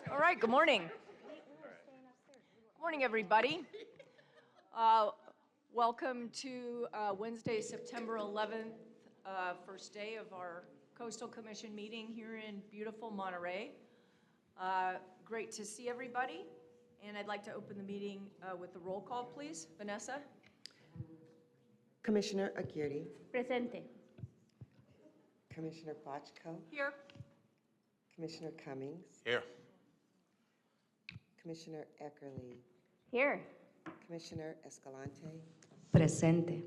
All right, good morning. Good morning, everybody. Welcome to Wednesday, September 11th, first day of our Coastal Commission meeting here in beautiful Monterey. Great to see everybody, and I'd like to open the meeting with the roll call, please. Vanessa? Commissioner Aguirre. Presente. Commissioner Bochco. Here. Commissioner Cummings. Here. Commissioner Eckerly. Here. Commissioner Escalante. Presente.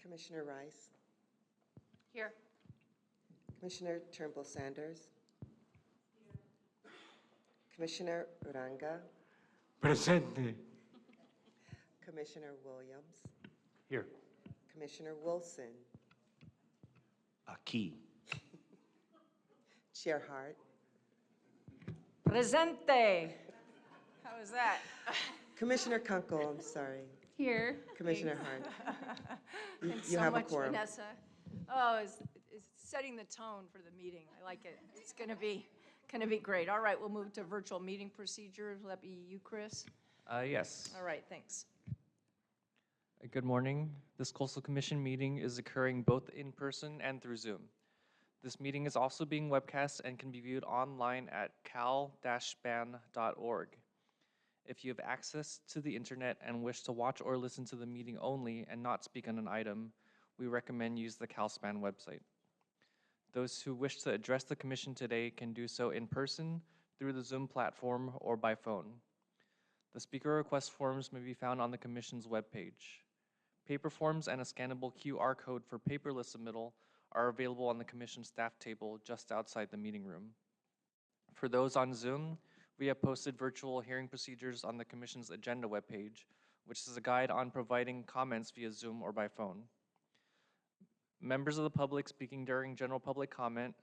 Commissioner Rice. Here. Commissioner Turnbull Sanders. Commissioner Uranga. Presente. Commissioner Williams. Here. Commissioner Wilson. Aquí. Chair Hart. Presente. How was that? Commissioner Kunkel, I'm sorry. Here. Commissioner Hart. Thanks You so have a much, quorum. Vanessa. Oh, it's setting the tone for the meeting. I like it. It's gonna be great. All right, we'll move to virtual meeting procedures. Will that be you, Chris? Yes. All right, thanks. Good morning. This Coastal Commission meeting is occurring both in person and through Zoom. This meeting is also being webcast and can be viewed online at cal-span.org. If you have access to the internet and wish to watch or listen to the meeting only and not speak on an item, we recommend use the CalSpan website. Those who wish to address the Commission today can do so in person, through the Zoom platform, or by phone. The speaker request forms may be found on the Commission's webpage. Paper forms and a scannable QR code for paperless submittal are available on the Commission staff table just outside the meeting room. For those on Zoom, we have posted virtual hearing procedures on the Commission's agenda webpage, which is a guide on providing comments via Zoom or by phone. Members of the public speaking during general public comment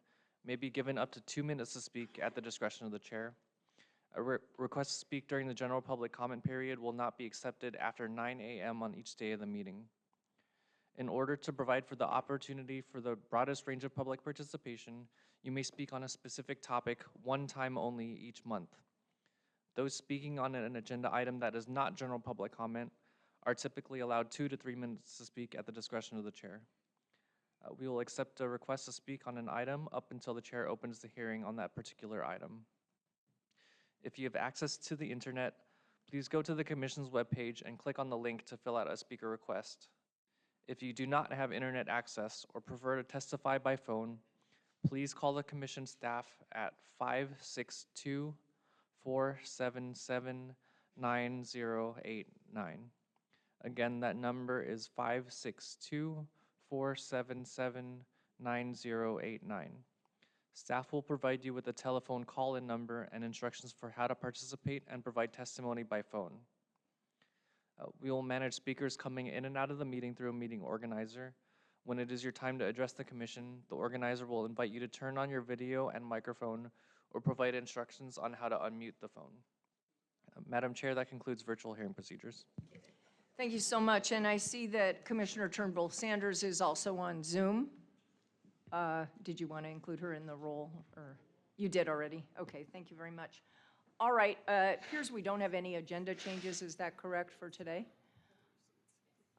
may be given up to 2 minutes to speak at the discretion of the chair. A request to speak during the general public comment period will not be accepted after 9 a.m. on each day of the meeting. In order to provide for the opportunity for the broadest range of public participation, you may speak on a specific topic one time only each month. Those speaking on an agenda item that is not general public comment are typically allowed 2 to 3 minutes to speak at the discretion of the chair. We will accept a request to speak on an item up until the chair opens the hearing on that particular item. If you have access to the internet, please go to the Commission's webpage and click on the link to fill out a speaker request. If you do not have internet access or prefer to testify by phone, please call the Commission staff at 562-477-9089. Again, that number is 562-477-9089. Staff will provide you with a telephone call-in number and instructions for how to participate and provide testimony by phone. We will manage speakers coming in and out of the meeting through a meeting organizer. When it is your time to address the Commission, the organizer will invite you to turn on your video and microphone or provide instructions on how to unmute the phone. Madam Chair, that concludes virtual hearing procedures. Thank you so much, and I see that Commissioner Turnbull Sanders is also on Zoom. Did you want to include her in the roll, or you did already? Okay, thank you very much. All right, it appears we don't have any agenda changes. Is that correct for today?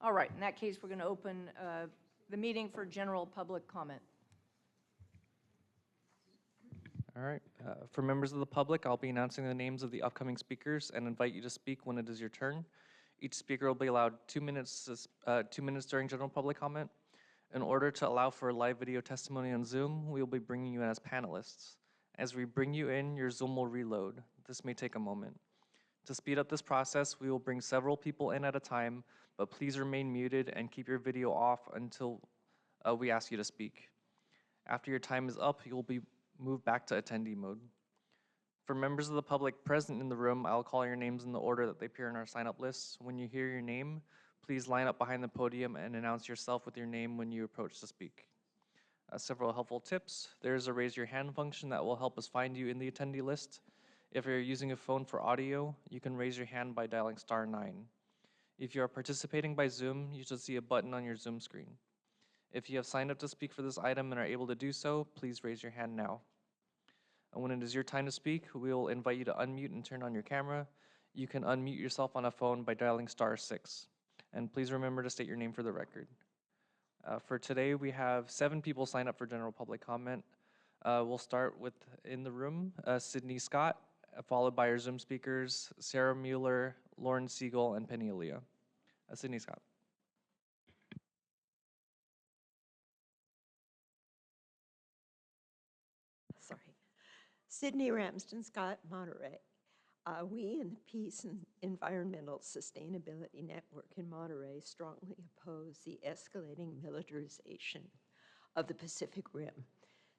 All right, in that case, we're going to open the meeting for general public comment. All right, for members of the public, I'll be announcing the names of the upcoming speakers and invite you to speak when it is your turn. Each speaker will be allowed 2 minutes during general public comment. In order to allow for live video testimony on Zoom, we will be bringing you in as panelists. As we bring you in, your Zoom will reload. This may take a moment. To speed up this process, we will bring several people in at a time, but please remain muted and keep your video off until we ask you to speak. After your time is up, you will be moved back to attendee mode. For members of the public present in the room, I'll call your names in the order that they appear in our sign-up lists. When you hear your name, please line up behind the podium and announce yourself with your name when you approach to speak. Several helpful tips. There's a raise your hand function that will help us find you in the attendee list. If you're using a phone for audio, you can raise your hand by dialing *9. If you are participating by Zoom, you should see a button on your Zoom screen. If you have signed up to speak for this item and are able to do so, please raise your hand now. And when it is your time to speak, we will invite you to unmute and turn on your camera. You can unmute yourself on a phone by dialing *6. And please remember to state your name for the record. For today, we have 7 people signed up for general public comment. We'll start with, in the room, Sydney Scott, followed by our Zoom speakers, Sarah Mueller, Lauren Siegel, and Penny Aaliyah. Sydney Scott. Sorry. Sydney Ramsden Scott, Monterey. We in the Peace and Environmental Sustainability Network in Monterey strongly oppose the escalating militarization of the Pacific Rim.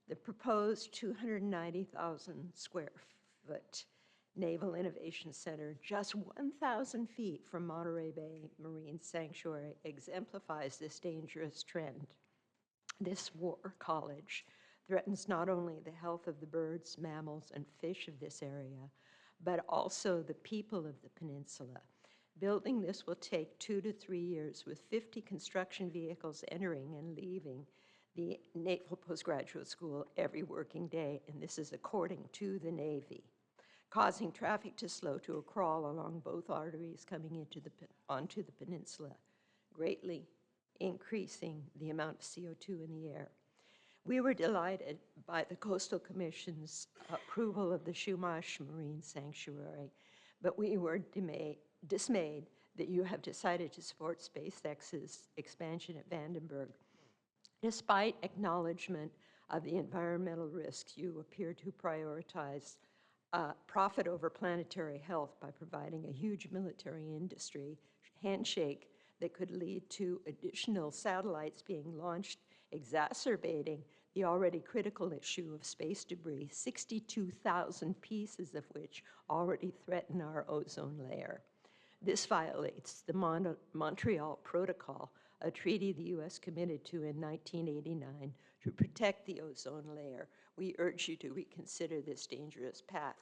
The proposed 290,000 square foot Naval Innovation Center, just 1,000 feet from Monterey Bay Marine Sanctuary, exemplifies this dangerous trend. This war college threatens not only the health of the birds, mammals, and fish of this area, but also the people of the peninsula. Building this will take 2 to 3 years, with 50 construction vehicles entering and leaving the Naval Postgraduate School every working day, and this is according to the Navy, causing traffic to slow to a crawl along both arteries coming onto the peninsula, greatly increasing the amount of CO2 in the air. We were delighted by the Coastal Commission's approval of the Chumash Marine Sanctuary, but we were dismayed that you have decided to support SpaceX's expansion at Vandenberg. Despite acknowledgement of the environmental risks, you appear to prioritize profit over planetary health by providing a huge military industry handshake that could lead to additional satellites being launched, exacerbating the already critical issue of space debris, 62,000 pieces of which already threaten our ozone layer. This violates the Montreal Protocol, a treaty the U.S. committed to in 1989 to protect the ozone layer. We urge you to reconsider this dangerous path.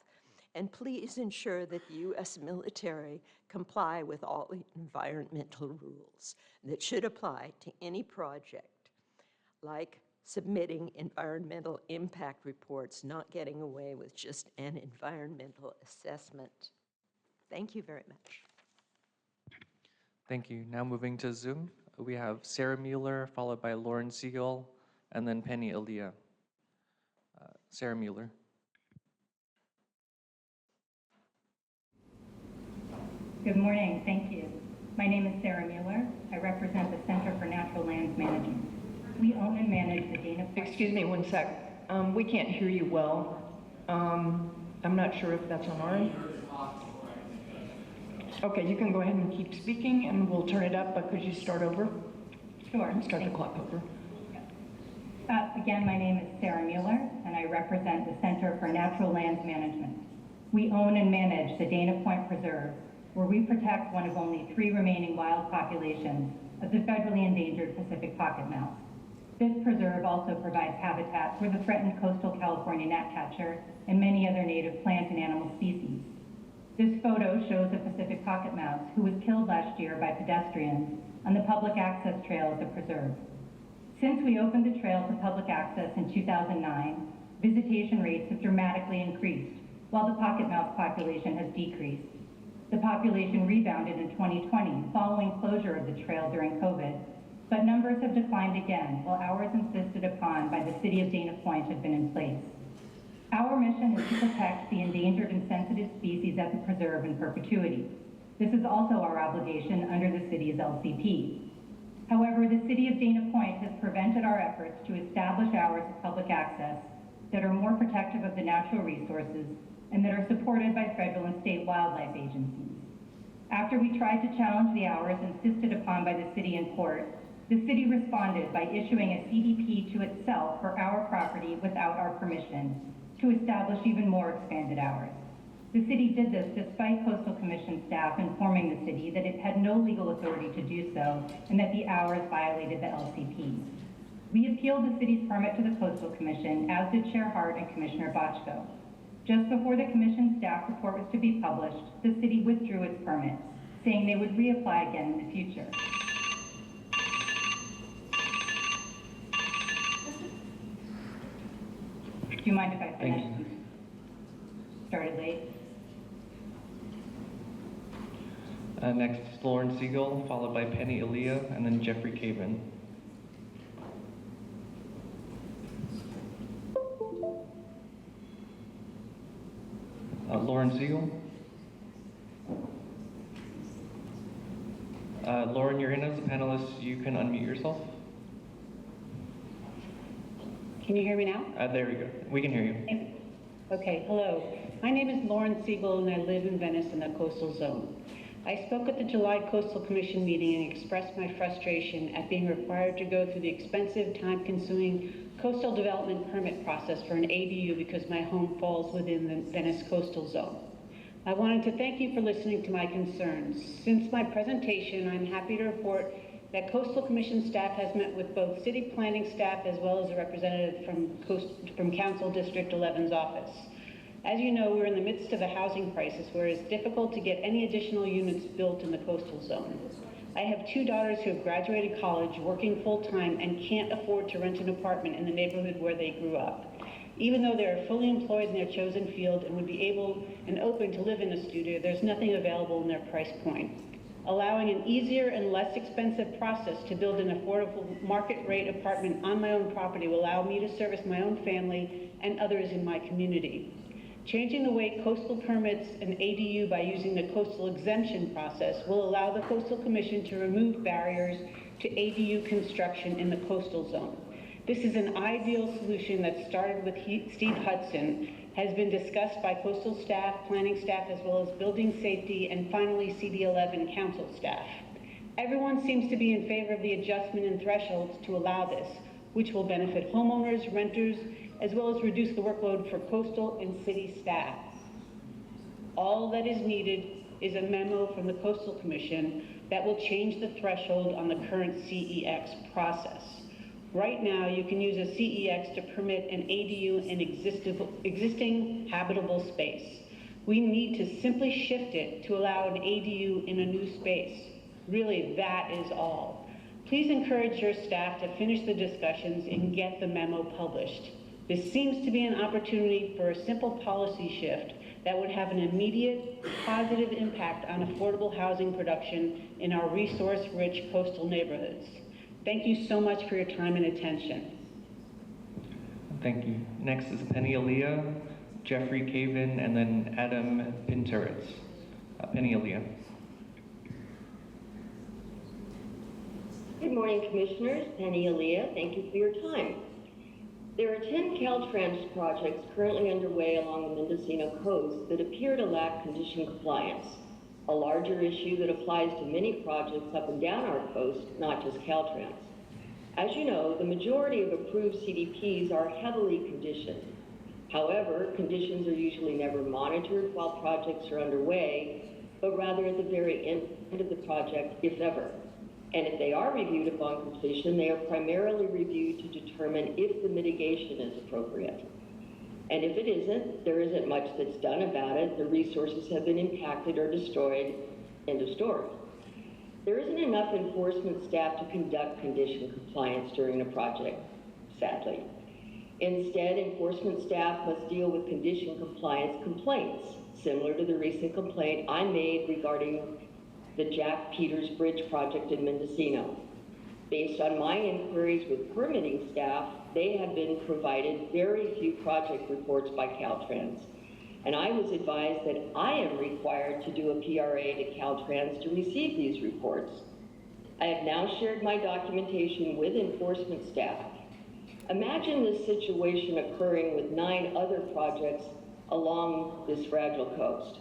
And please ensure that the U.S. military comply with all environmental rules that should apply to any project, like submitting environmental impact reports, not getting away with just an environmental assessment. Thank you very much. Thank you. Now moving to Zoom, we have Sarah Mueller, followed by Lauren Siegel, and then Penny Aaliyah. Sarah Mueller. Good morning, thank you. My name is Sarah Mueller. I represent the Center for Natural Lands Management. We own and manage the Dana Point. Excuse me one sec. We can't hear you well. I'm not sure if that's on our end. Okay, you can go ahead and keep speaking and we'll turn it up, but could you start over? Sure. Start the clock over. Again, my name is Sarah Mueller, and I represent the Center for Natural Lands Management. We own and manage the Dana Point Preserve, where we protect one of only 3 remaining wild populations of the federally endangered Pacific pocket mouse. This preserve also provides habitat for the threatened coastal California gnatcatcher and many other native plant and animal species. This photo shows a Pacific pocket mouse who was killed last year by pedestrians on the public access trail of the preserve. Since we opened the trail to public access in 2009, visitation rates have dramatically increased, while the pocket mouse population has decreased. The population rebounded in 2020 following closure of the trail during COVID, but numbers have declined again while hours insisted upon by the city of Dana Point have been in place. Our mission is to protect the endangered and sensitive species at the preserve in perpetuity. This is also our obligation under the city's LCP. However, the city of Dana Point has prevented our efforts to establish hours of public access that are more protective of the natural resources and that are supported by federal and state wildlife agencies. After we tried to challenge the hours insisted upon by the city in court, the city responded by issuing a CDP to itself for our property without our permission to establish even more expanded hours. The city did this despite Coastal Commission staff informing the city that it had no legal authority to do so and that the hours violated the LCP. We appealed the city's permit to the Coastal Commission, as did Chair Hart and Commissioner Bochco. Just before the commission's staff report was to be published, the city withdrew its permit, saying they would reapply again in the future. you mind if I Thank finish? you. Started late. Next is Lauren Siegel, followed by Penny Aaliyah, and then Jeffrey Caven. Lauren Siegel. Lauren, you're in as a panelist. You can unmute yourself. Can you hear me now? There we go. We can hear you. Okay, hello. My name is Lauren Siegel and I live in Venice in the coastal zone. I spoke at the July Coastal Commission meeting and expressed my frustration at being required to go through the expensive, time-consuming coastal development permit process for an ADU because my home falls within the Venice coastal zone. I wanted to thank you for listening to my concerns. Since my presentation, I'm happy to report that Coastal Commission staff has met with both city planning staff as well as a representative from Council District 11's office. As you know, we're in the midst of a housing crisis where it's difficult to get any additional units built in the coastal zone. I have 2 daughters who have graduated college, working full-time, and can't afford to rent an apartment in the neighborhood where they grew up. Even though they are fully employed in their chosen field and would be able and open to live in a studio, there's nothing available in their price point. Allowing an easier and less expensive process to build an affordable market-rate apartment on my own property will allow me to service my own family and others in my community. Changing the way coastal permits an ADU by using the coastal exemption process will allow the Coastal Commission to remove barriers to ADU construction in the coastal zone. This is an ideal solution that started with Steve Hudson, has been discussed by coastal staff, planning staff, as well as building safety, and finally CD11 council staff. Everyone seems to be in favor of the adjustment in thresholds to allow this, which will benefit homeowners, renters, as well as reduce the workload for coastal and city staff. All that is needed is a memo from the Coastal Commission that will change the threshold on the current CEX process. Right now, you can use a CEX to permit an ADU in existing habitable space. We need to simply shift it to allow an ADU in a new space. Really, that is all. Please encourage your staff to finish the discussions and get the memo published. This seems to be an opportunity for a simple policy shift that would have an immediate positive impact on affordable housing production in our resource-rich coastal neighborhoods. Thank you so much for your time and attention. Thank you. Next is Penny Aaliyah, Jeffrey Caven, and then Adam Pinteritz. Penny Aaliyah. Good morning, Commissioners. Penny Aaliyah, thank you for your time. There are 10 Caltrans projects currently underway along the Mendocino coast that appear to lack condition compliance, a larger issue that applies to many projects up and down our coast, not just Caltrans. As you know, the majority of approved CDPs are heavily conditioned. However, conditions are usually never monitored while projects are underway, but rather at the very end of the project, if ever. And if they are reviewed upon completion, they are primarily reviewed to determine if the mitigation is appropriate. And if it isn't, there isn't much that's done about it. The resources have been impacted or destroyed, end of story. There isn't enough enforcement staff to conduct condition compliance during a project, sadly. Instead, enforcement staff must deal with condition compliance complaints, similar to the recent complaint I made regarding the Jack Peters Bridge project in Mendocino. Based on my inquiries with permitting staff, they have been provided very few project reports by Caltrans. And I was advised that I am required to do a PRA to Caltrans to receive these reports. I have now shared my documentation with enforcement staff. Imagine this situation occurring with 9 other projects along this fragile coast.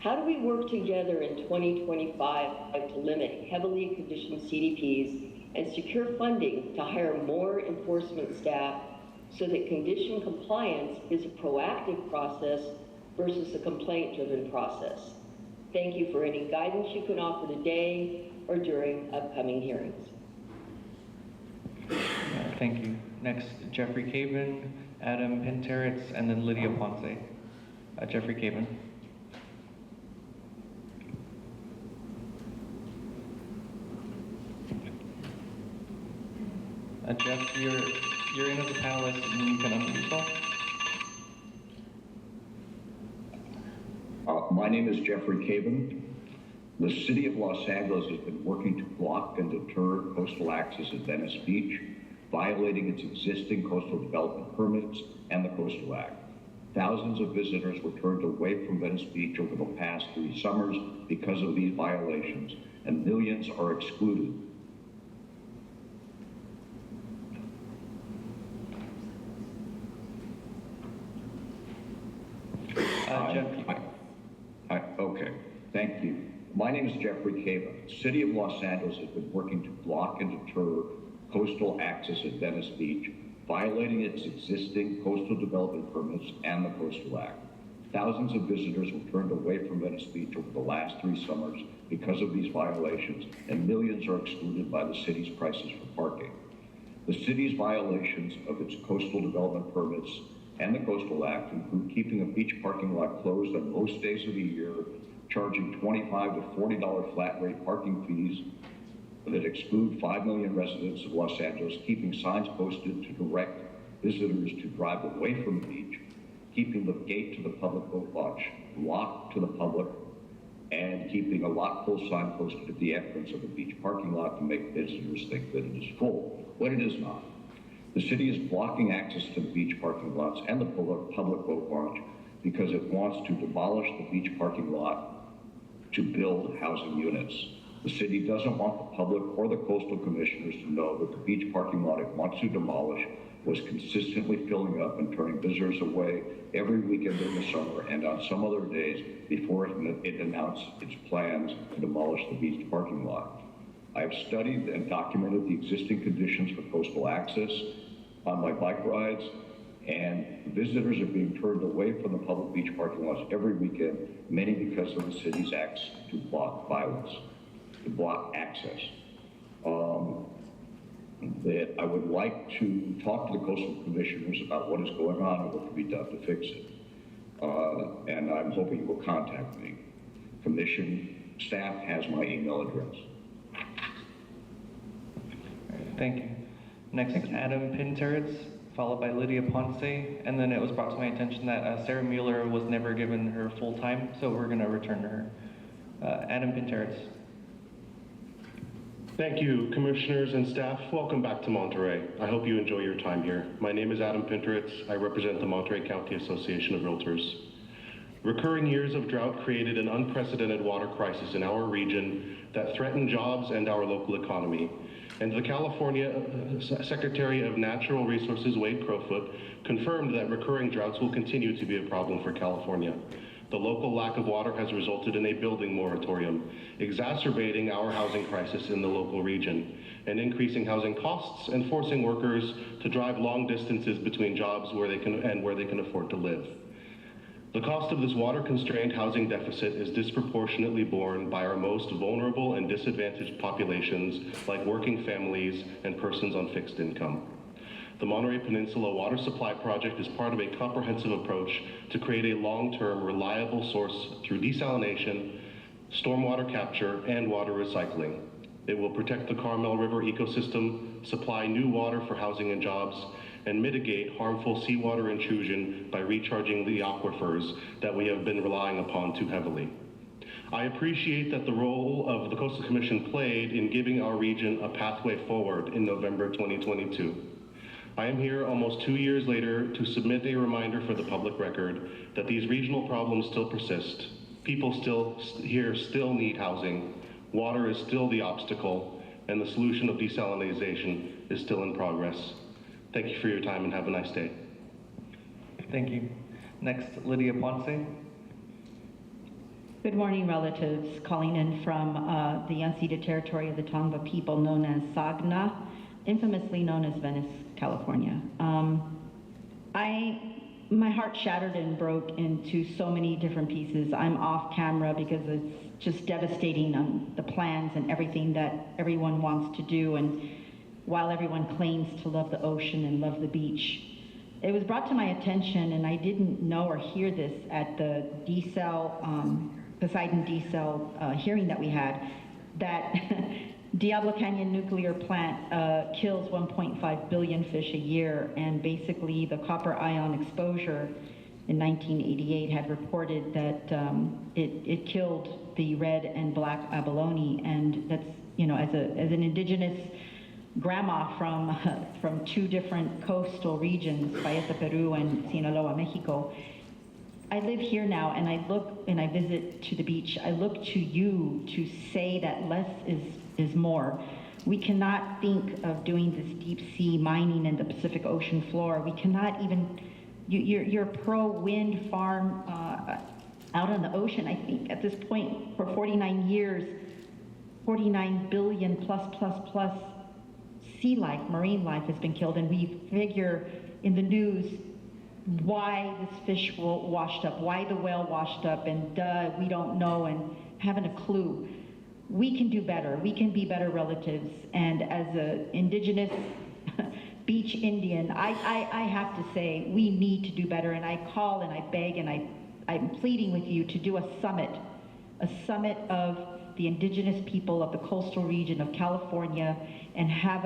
How do we work together in 2025 to limit heavily conditioned CDPs and secure funding to hire more enforcement staff so that condition compliance is a proactive process versus a complaint-driven process? Thank you for any guidance you can offer today or during upcoming hearings. Thank you. Next, Jeffrey Caven, Adam Pinteritz, and then Lydia Ponce. Jeffrey Caven. Jeff, you're in as a panelist and you can unmute yourself. name is Jeffrey Caven. The City of Los Angeles has been working to block and deter coastal access at Venice Beach, violating its existing coastal development permits and the Coastal Act. Thousands of visitors were turned away from Venice Beach over the past 3 summers because of these violations, and millions are excluded. Okay, thank you. My name is Jeffrey Cava. The City of Los Angeles has been working to block and deter coastal access at Venice Beach, violating its existing coastal development permits and the Coastal Act. Thousands of visitors were turned away from Venice Beach over the last 3 summers because of these violations, and millions are excluded by the city's prices for parking. The city's violations of its coastal development permits and the Coastal Act include keeping a beach parking lot closed on most days of the year, charging $25 to $40 flat rate parking fees that exclude 5 million residents of Los Angeles, keeping signs posted to direct visitors to drive away from the beach, keeping the gate to the public boat launch locked to the public, and keeping a lot full sign posted at the entrance of the beach parking lot to make visitors think that it is full, when it is not. The city is blocking access to the beach parking lots and the public boat launch because it wants to demolish the beach parking lot to build housing units. The city doesn't want the public or the coastal commissioners to know that the beach parking lot it wants to demolish was consistently filling up and turning visitors away every weekend in the summer and on some other days before it announced its plans to demolish the beach parking lot. I have studied and documented the existing conditions for coastal access on my bike rides, and visitors are being turned away from the public beach parking lots every weekend, many because of the city's acts to block violence, to block access. That I would like to talk to the coastal commissioners about what is going on and what can be done to fix it. And I'm hoping you will contact me. Commission staff has my email address. Thank you. Next is Adam Pinterz, followed by Lydia Ponce, and then it was brought to my attention that Sarah Mueller was never given her full time, so we're going to return to her. Adam Pinterz. Thank you, commissioners and staff. Welcome back to Monterey. I hope you enjoy your time here. My name is Adam Pinterz. I represent the Monterey County Association of Realtors. Recurring years of drought created an unprecedented water crisis in our region that threatened jobs and our local economy. And the California Secretary of Natural Resources, Wade Crowfoot, confirmed that recurring droughts will continue to be a problem for California. The local lack of water has resulted in a building moratorium, exacerbating our housing crisis in the local region, and increasing housing costs and forcing workers to drive long distances between jobs where they can afford to live. The cost of this water-constrained housing deficit is disproportionately borne by our most vulnerable and disadvantaged populations, like working families and persons on fixed income. The Monterey Peninsula Water Supply Project is part of a comprehensive approach to create a long-term, reliable source through desalination, stormwater capture, and water recycling. It will protect the Carmel River ecosystem, supply new water for housing and jobs, and mitigate harmful seawater intrusion by recharging the aquifers that we have been relying upon too heavily. I appreciate that the role of the Coastal Commission played in giving our region a pathway forward in November 2022. I am here almost 2 years later to submit a reminder for the public record that these regional problems still persist. People here still need housing, water is still the obstacle, and the solution of desalination is still in progress. Thank you for your time and have a nice day. Thank you. Next, Lydia Ponce. Good morning, relatives. Calling in from the unceded territory of the Tongva people known as Sagna, infamously known as Venice, California. My heart shattered and broke into so many different pieces. I'm off camera because it's just devastating on the plans and everything that everyone wants to do, and while everyone claims to love the ocean and love the beach. It was brought to my attention, and I didn't know or hear this at the Poseidon desal hearing that we had, that Diablo Canyon nuclear plant kills 1.5 billion fish a year, and basically the copper ion exposure in 1988 had reported that it killed the red and black abalone, and that's, you know, as an indigenous grandma from two different coastal regions, Baeza, Peru, and Sinaloa, Mexico. I live here now, and I look and I visit to the beach. I look to you to say that less is more. We cannot think of doing this deep sea mining in the Pacific Ocean floor. We cannot even, you're pro-wind farm out on the ocean, I think, at this point, for 49 years, 49 billion plus sea life, marine life has been killed, and we figure in the news why this fish washed up, why the whale washed up, and we don't know, and haven't a clue. We can do better. We can be better relatives. And as an indigenous beach Indian, I have to say we need to do better. And I call and I beg and I'm pleading with you to do a summit of the indigenous people of the coastal region of California, and have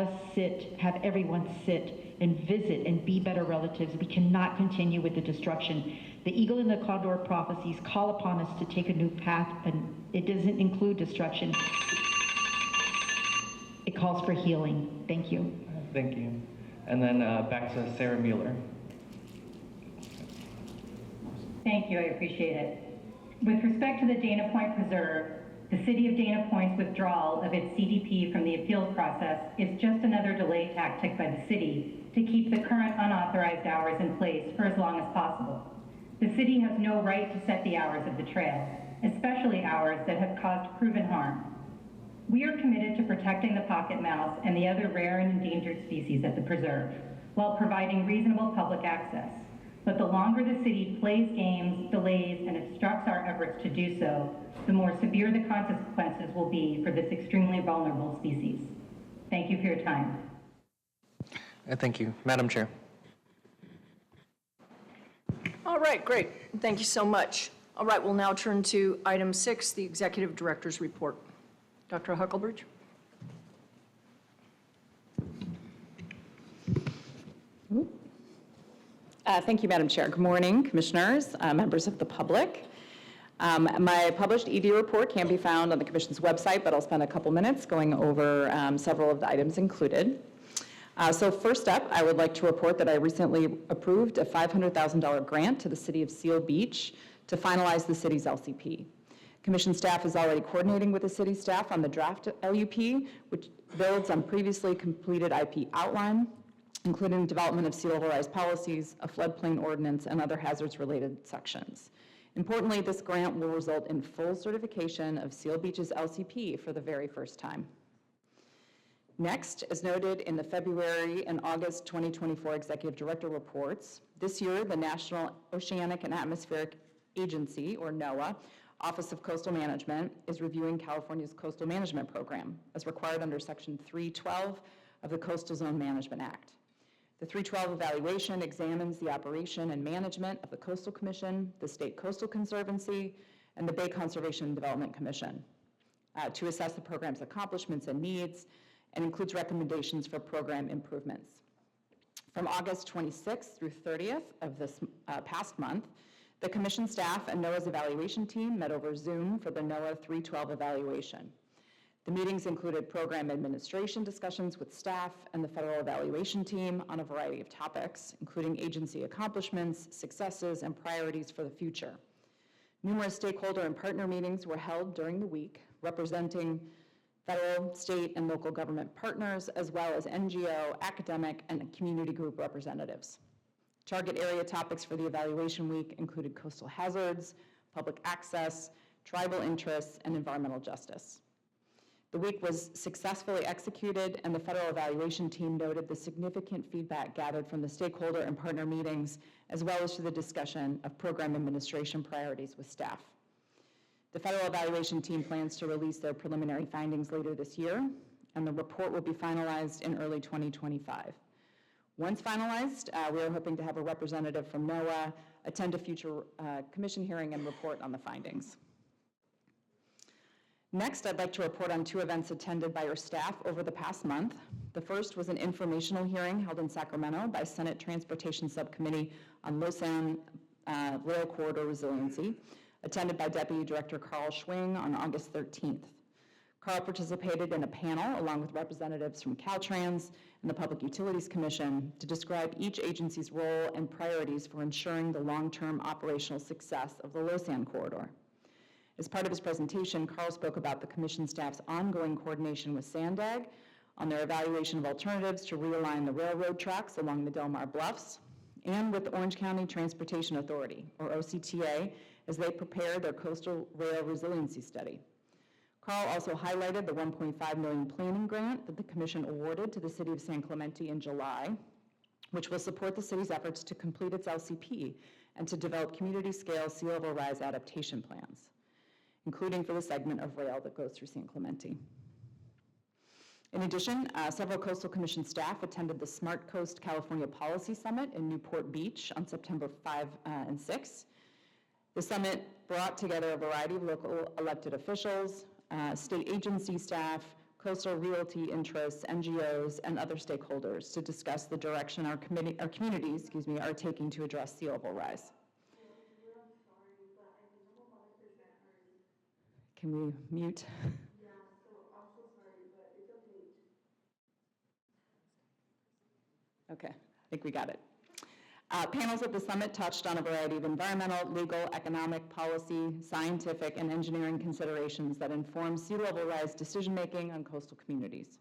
everyone sit and visit and be better relatives. We cannot continue with the destruction. The eagle and the condor prophecies call upon us to take a new path, and it doesn't include destruction. It calls for healing. Thank you. Thank you. And then back to Sarah Mueller. Thank you, I appreciate it. With respect to the Dana Point Preserve, the City of Dana Point's withdrawal of its CDP from the appeals process is just another delay tactic by the city to keep the current unauthorized hours in place for as long as possible. The city has no right to set the hours of the trail, especially hours that have caused proven harm. We are committed to protecting the pocket mouse and the other rare and endangered species at the preserve, while providing reasonable public access. But the longer the city plays games, delays, and obstructs our efforts to do so, the more severe the consequences will be for this extremely vulnerable species. Thank you for your time. Thank you. Madam Chair. All right, great. Thank you so much. All right, we'll now turn to item 6, the Executive Director's Report. Dr. Huckelbridge. Thank you, Madam Chair. Good morning, commissioners, members of the public. My published ED report can be found on the Commission's website, but I'll spend a couple minutes going over several of the items included. So first up, I would like to report that I recently approved a $500,000 grant to the City of Seal Beach to finalize the city's LCP. Commission staff is already coordinating with the city staff on the draft LUP, which builds on previously completed IP outline, including development of sea level rise policies, a floodplain ordinance, and other hazards-related sections. Importantly, this grant will result in full certification of Seal Beach's LCP for the very first time. Next, as noted in the February and August 2024 Executive Director reports, this year the National Oceanic and Atmospheric Agency, or NOAA, Office of Coastal Management, is reviewing California's coastal management program as required under Section 312 of the Coastal Zone Management Act. The 312 evaluation examines the operation and management of the Coastal Commission, the State Coastal Conservancy, and the Bay Conservation and Development Commission to assess the program's accomplishments and needs, and includes recommendations for program improvements. From August 26th through 30th of this past month, the Commission staff and NOAA's evaluation team met over Zoom for the NOAA 312 evaluation. The meetings included program administration discussions with staff and the federal evaluation team on a variety of topics, including agency accomplishments, successes, and priorities for the future. Numerous stakeholder and partner meetings were held during the week, representing federal, state, and local government partners, as well as NGO, academic, and community group representatives. Target area topics for the evaluation week included coastal hazards, public access, tribal interests, and environmental justice. The week was successfully executed, and the federal evaluation team noted the significant feedback gathered from the stakeholder and partner meetings, as well as to the discussion of program administration priorities with staff. The federal evaluation team plans to release their preliminary findings later this year, and the report will be finalized in early 2025. Once finalized, we are hoping to have a representative from NOAA attend a future commission hearing and report on the findings. Next, I'd like to report on 2 events attended by your staff over the past month. The first was an informational hearing held in Sacramento by Senate Transportation Subcommittee on Lausanne Rail Corridor Resiliency, attended by Deputy Director Carl Schwing on August 13th. Carl participated in a panel along with representatives from Caltrans and the Public Utilities Commission to describe each agency's role and priorities for ensuring the long-term operational success of the Lausanne corridor. As part of his presentation, Carl spoke about the Commission staff's ongoing coordination with SANDAG on their evaluation of alternatives to realign the railroad tracks along the Del Mar Bluffs, and with the Orange County Transportation Authority, or OCTA, as they prepare their coastal rail resiliency study. Carl also highlighted the $1.5 million planning grant that the Commission awarded to the City of San Clemente in July, which will support the city's efforts to complete its LCP and to develop community-scale sea level rise adaptation plans, including for the segment of rail that goes through San Clemente. In addition, several Coastal Commission staff attended the Smart Coast California Policy Summit in Newport Beach on September 5 and 6. The summit brought together a variety of local elected officials, state agency staff, coastal realty interests, NGOs, and other stakeholders to discuss the direction our communities are taking to address sea level rise. Can we mute? Yeah, so I'm so sorry, but it's okay. Okay, I think we got it. Panels at the summit touched on a variety of environmental, legal, economic, policy, scientific, and engineering considerations that inform sea level rise decision-making on coastal communities.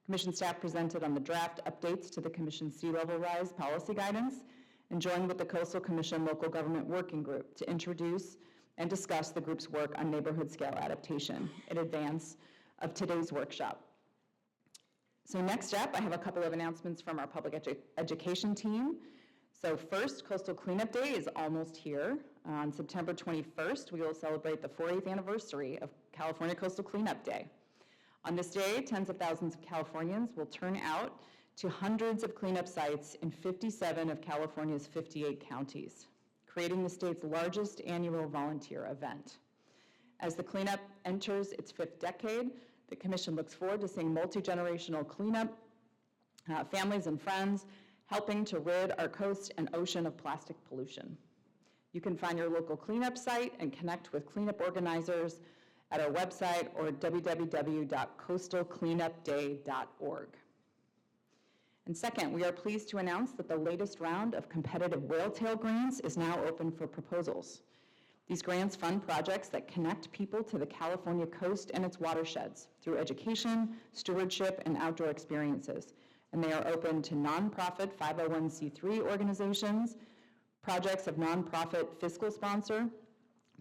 Commission staff presented on the draft updates to the Commission sea level rise policy guidance and joined with the Coastal Commission Local Government Working Group to introduce and discuss the group's work on neighborhood scale adaptation in advance of today's workshop. So next up, I have a couple of announcements from our public education team. So first, Coastal Cleanup Day is almost here. On September 21st, we will celebrate the 40th anniversary of California Coastal Cleanup Day. On this day, tens of thousands of Californians will turn out to hundreds of cleanup sites in 57 of California's 58 counties, creating the state's largest annual volunteer event. As the cleanup enters its 5th decade, the Commission looks forward to seeing multi-generational cleanup, families and friends, helping to rid our coast and ocean of plastic pollution. You can find your local cleanup site and connect with cleanup organizers at our website or www.coastalcleanupday.org. And second, we are pleased to announce that the latest round of competitive whale tail grants is now open for proposals. These grants fund projects that connect people to the California coast and its watersheds through education, stewardship, and outdoor experiences. And they are open to nonprofit 501c3 organizations, projects of nonprofit fiscal sponsor,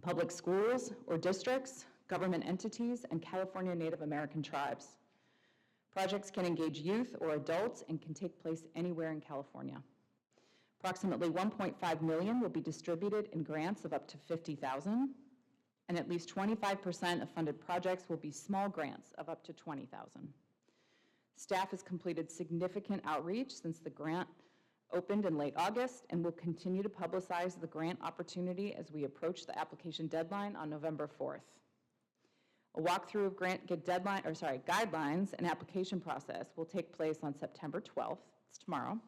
public schools or districts, government entities, and California Native American tribes. Projects can engage youth or adults and can take place anywhere in California. Approximately $1.5 million will be distributed in grants of up to $50,000, and at least 25% of funded projects will be small grants of up to $20,000. Staff has completed significant outreach since the grant opened in late August and will continue to publicize the grant opportunity as we approach the application deadline on November 4th. A walkthrough of guidelines and application process will take place on September 12th, it's tomorrow,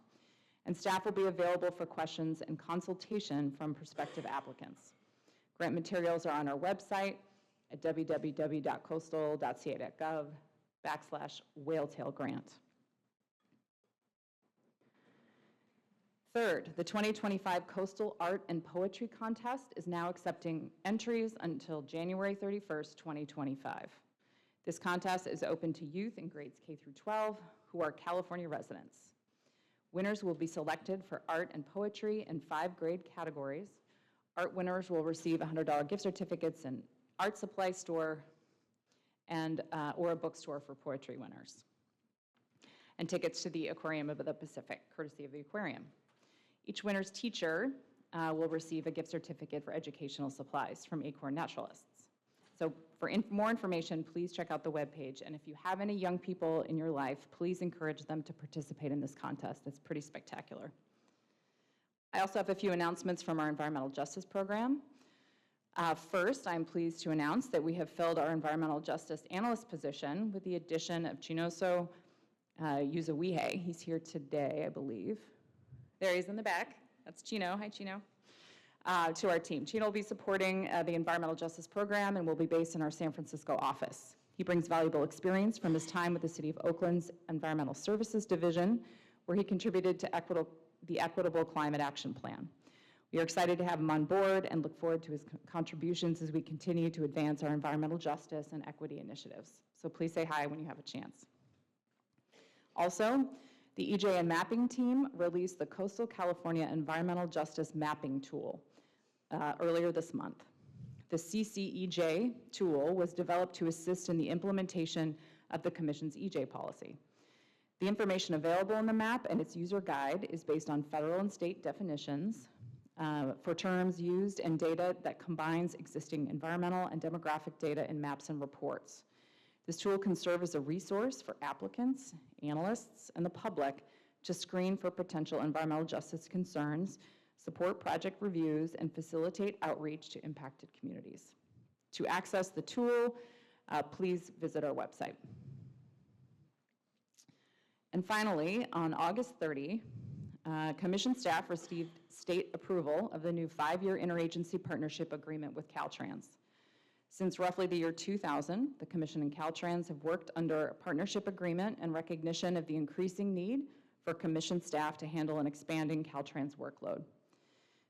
and staff will be available for questions and consultation from prospective applicants. Grant materials are on our website at www.coastal.ca.gov/whaletailgrant. Third, the 2025 Coastal Art and Poetry Contest is now accepting entries until January 31st, 2025. This contest is open to youth in grades K through 12 who are California residents. Winners will be selected for art and poetry in 5 grade categories. Art winners will receive $100 gift certificates in art supply store and or a bookstore for poetry winners, and tickets to the Aquarium of the Pacific, courtesy of the aquarium. Each winner's teacher will receive a gift certificate for educational supplies from Acorn Naturalists. So for more information, please check out the webpage. And if you have any young people in your life, please encourage them to participate in this contest. It's pretty spectacular. I also have a few announcements from our environmental justice program. First, I'm pleased to announce that we have filled our environmental justice analyst position with the addition of Chinoso Yuzawihe. He's here today, I believe. There he is in the back. That's Chino. Hi, Chino. to our team. Chino will be supporting the Environmental Justice Program and will be based in our San Francisco office. He brings valuable experience from his time with the City of Oakland's Environmental Services Division, where he contributed to the Equitable Climate Action Plan. We are excited to have him on board and look forward to his contributions as we continue to advance our environmental justice and equity initiatives. So please say hi when you have a chance. Also, the EJN mapping team released the Coastal California Environmental Justice Mapping Tool earlier this month. The CCEJ tool was developed to assist in the implementation of the Commission's EJ policy. The information available in the map and its user guide is based on federal and state definitions for terms used and data that combines existing environmental and demographic data in maps and reports. This tool can serve as a resource for applicants, analysts, and the public to screen for potential environmental justice concerns, support project reviews, and facilitate outreach to impacted communities. To access the tool, please visit our website. And finally, on August 30, Commission staff received state approval of the new 5-year interagency partnership agreement with Caltrans. Since roughly the year 2000, the Commission and Caltrans have worked under a partnership agreement in recognition of the increasing need for Commission staff to handle an expanding Caltrans workload.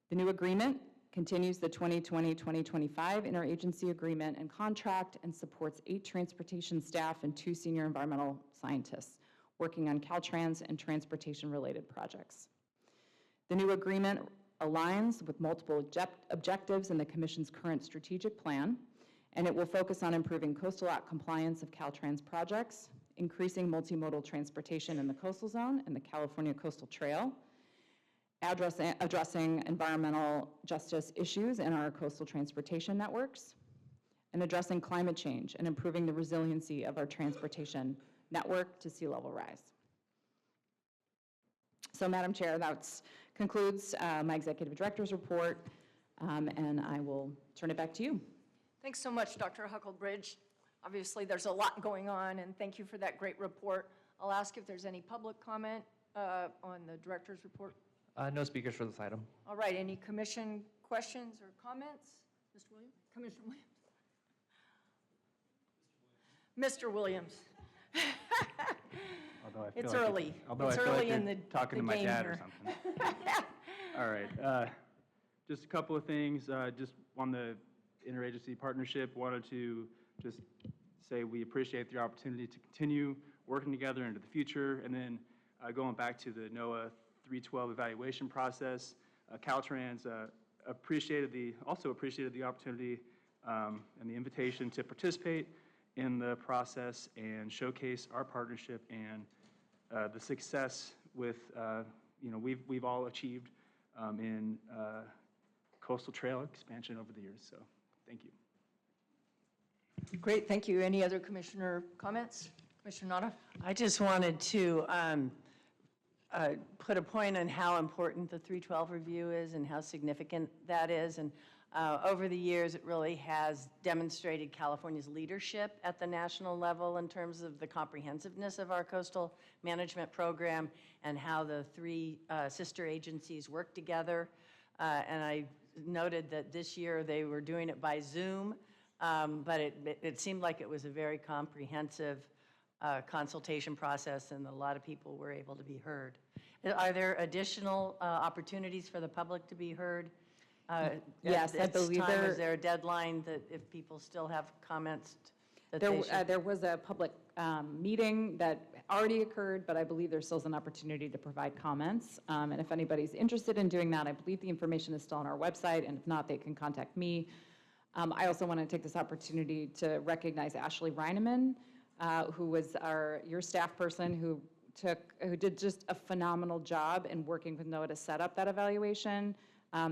The new agreement continues the 2020-2025 interagency agreement and contract and supports 8 transportation staff and 2 senior environmental scientists working on Caltrans and transportation-related projects. The new agreement aligns with multiple objectives in the Commission's current strategic plan, and it will focus on improving coastal act compliance of Caltrans projects, increasing multimodal transportation in the coastal zone and the California Coastal Trail, addressing environmental justice issues in our coastal transportation networks, and addressing climate change and improving the resiliency of our transportation network to sea level rise. So, Madam Chair, that concludes my Executive Director's report, and I will turn it back to you. Thanks so much, Dr. Huckelbridge. Obviously, there's a lot going on, and thank you for that great report. I'll ask if there's any public comment on the director's report. No speakers for this item. All right, any commission questions or comments? Mr. Williams? Commissioner Williams? Mr. Williams. It's early. It's early in the talking to my game dad here. or something. All right, just a couple of things. Just on the interagency partnership, wanted to just say we appreciate the opportunity to continue working together into the future. And then going back to the NOAA 312 evaluation process, Caltrans also appreciated the opportunity and the invitation to participate in the process and showcase our partnership and the success with we've all achieved in coastal trail expansion over the years. So thank you. Great, thank you. Any other commissioner comments? Commissioner Nada? I just wanted to put a point on how important the 312 review is and how significant that is. And over the years, it really has demonstrated California's leadership at the national level in terms of the comprehensiveness of our coastal management program and how the 3 sister agencies work together. And I noted that this year they were doing it by Zoom, but it seemed like it was a very comprehensive consultation process, and a lot of people were able to be heard. Are there additional opportunities for the public to be heard? Yes, I believe is there a deadline that if people still have comments that there was a public meeting that already occurred, but I believe there still is an opportunity to provide comments. And if anybody's interested in doing that, I believe the information is still on our website, and if not, they can contact me. I also want to take this opportunity to recognize Ashley Reineman, who was your staff person who did just a phenomenal job in working with NOAA to set up that evaluation.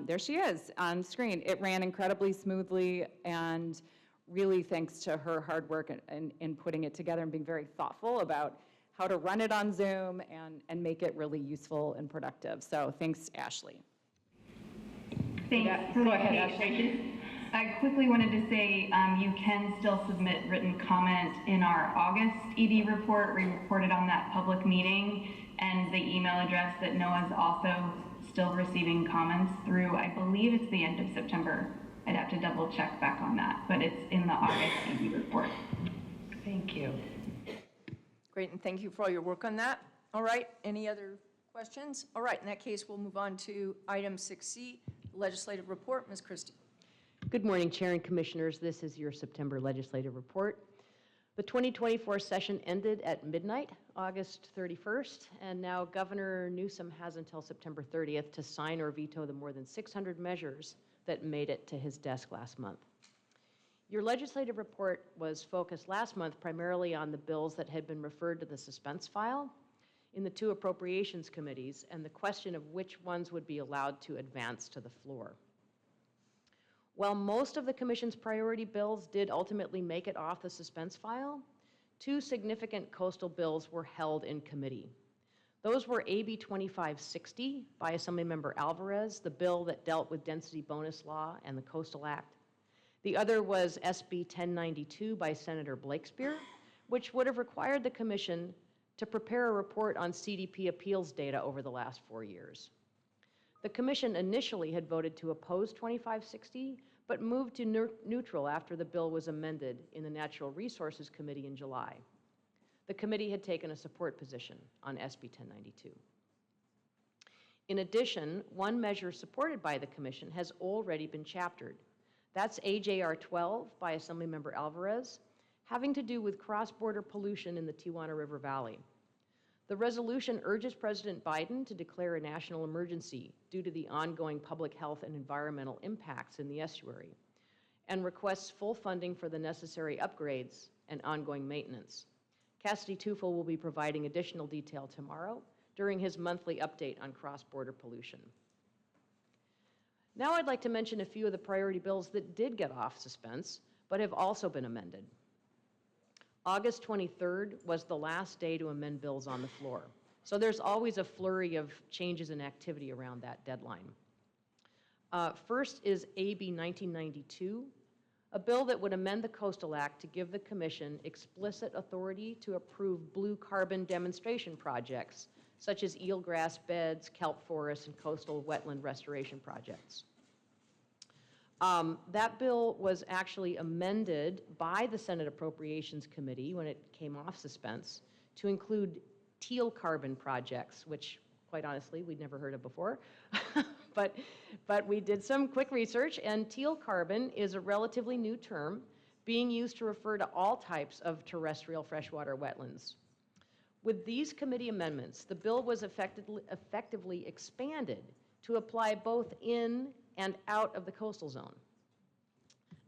There she is on screen. It ran incredibly smoothly, and really thanks to her hard work in putting it together and being very thoughtful about how to run it on Zoom and make it really useful and productive. So thanks, Ashley. Thanks. Go ahead, Ashley. I quickly wanted to say you can still submit written comment in our August ED report. We reported on that public meeting, and the email address that NOAA's also still receiving comments through, I believe it's the end of September. I'd have to double check back on that, but it's in the August ED report. Thank you. Great, and thank you for all your work on that. All right, any other questions? All right, in that case, we'll move on to item 6C, legislative report. Ms. Christie. Good morning, Chair and Commissioners. This is your September legislative report. The 2024 session ended at midnight, August 31st, and now Governor Newsom has until September 30th to sign or veto the more than 600 measures that made it to his desk last month. Your legislative report was focused last month primarily on the bills that had been referred to the suspense file in the two appropriations committees and the question of which ones would be allowed to advance to the floor. While most of the Commission's priority bills did ultimately make it off the suspense file, two significant coastal bills were held in committee. Those were AB 2560 by Assemblymember Alvarez, the bill that dealt with density bonus law and the Coastal Act. The other was SB 1092 by Senator Blakespear, which would have required the Commission to prepare a report on CDP appeals data over the last 4 years. The Commission initially had voted to oppose 2560, but moved to neutral after the bill was amended in the Natural Resources Committee in July. The committee had taken a support position on SB 1092. In addition, one measure supported by the Commission has already been chaptered. That's AJR 12 by Assemblymember Alvarez, having to do with cross-border pollution in the Tijuana River Valley. The resolution urges President Biden to declare a national emergency due to the ongoing public health and environmental impacts in the estuary, and requests full funding for the necessary upgrades and ongoing maintenance. Cassidy Tufel will be providing additional detail tomorrow during his monthly update on cross-border pollution. Now I'd like to mention a few of the priority bills that did get off suspense, but have also been amended. August 23rd was the last day to amend bills on the floor. So there's always a flurry of changes in activity around that deadline. First is AB 1992, a bill that would amend the Coastal Act to give the Commission explicit authority to approve blue carbon demonstration projects, such as eelgrass beds, kelp forests, and coastal wetland restoration projects. That bill was actually amended by the Senate Appropriations Committee when it came off suspense to include teal carbon projects, which, quite honestly, we'd never heard of before. but we did some quick research, and teal carbon is a relatively new term being used to refer to all types of terrestrial freshwater wetlands. With these committee amendments, the bill was effectively expanded to apply both in and out of the coastal zone.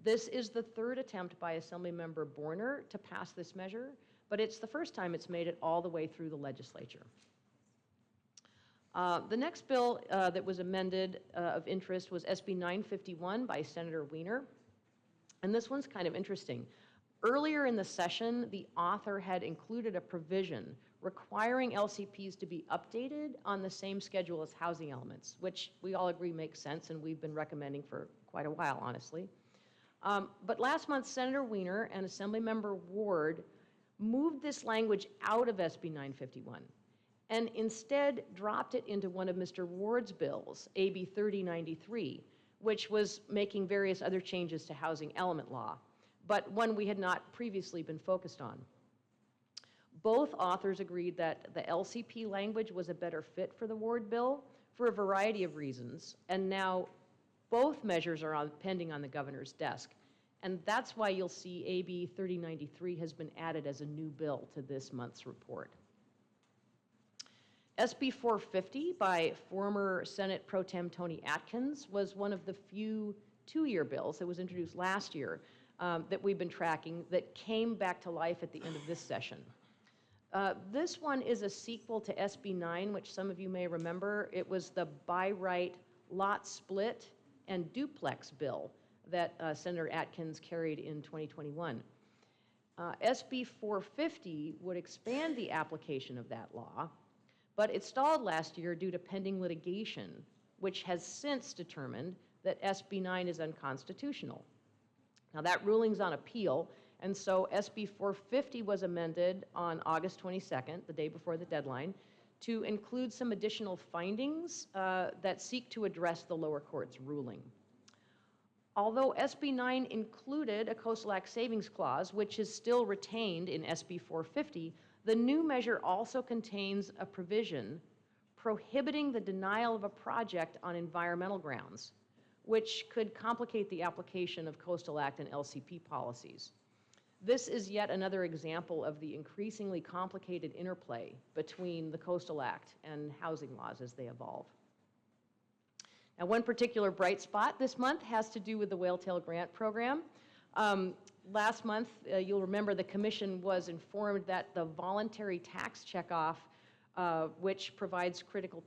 This is the third attempt by Assemblymember Borner to pass this measure, but it's the first time it's made it all the way through the legislature. The next bill that was amended of interest was SB 951 by Senator Wiener, and this one's kind of interesting. Earlier in the session, the author had included a provision requiring LCPs to be updated on the same schedule as housing elements, which we all agree makes sense, and we've been recommending for quite a while, honestly. But last month, Senator Wiener and Assemblymember Ward moved this language out of SB 951 and instead dropped it into one of Mr. Ward's bills, AB 3093, which was making various other changes to housing element law, but one we had not previously been focused on. Both authors agreed that the LCP language was a better fit for the Ward bill for a variety of reasons, and now both measures are pending on the governor's desk. And that's why you'll see AB 3093 has been added as a new bill to this month's report. SB 450 by former Senate Pro Tem Tony Atkins was one of the few two-year bills that was introduced last year that we've been tracking that came back to life at the end of this session. This one is a sequel to SB 9, which some of you may remember. It was the by right lot split and duplex bill that Senator Atkins carried in 2021. SB 450 would expand the application of that law, but it stalled last year due to pending litigation, which has since determined that SB 9 is unconstitutional. Now that ruling's on appeal, and so SB 450 was amended on August 22nd, the day before the deadline, to include some additional findings that seek to address the lower court's ruling. Although SB 9 included a Coastal Act savings clause, which is still retained in SB 450, the new measure also contains a provision prohibiting the denial of a project on environmental grounds, which could complicate the application of Coastal Act and LCP policies. This is yet another example of the increasingly complicated interplay between the Coastal Act and housing laws as they evolve. Now, one particular bright spot this month has to do with the Whaletail Grant Program. Last month, you'll remember the Commission was informed that the voluntary tax checkoff, which provides critical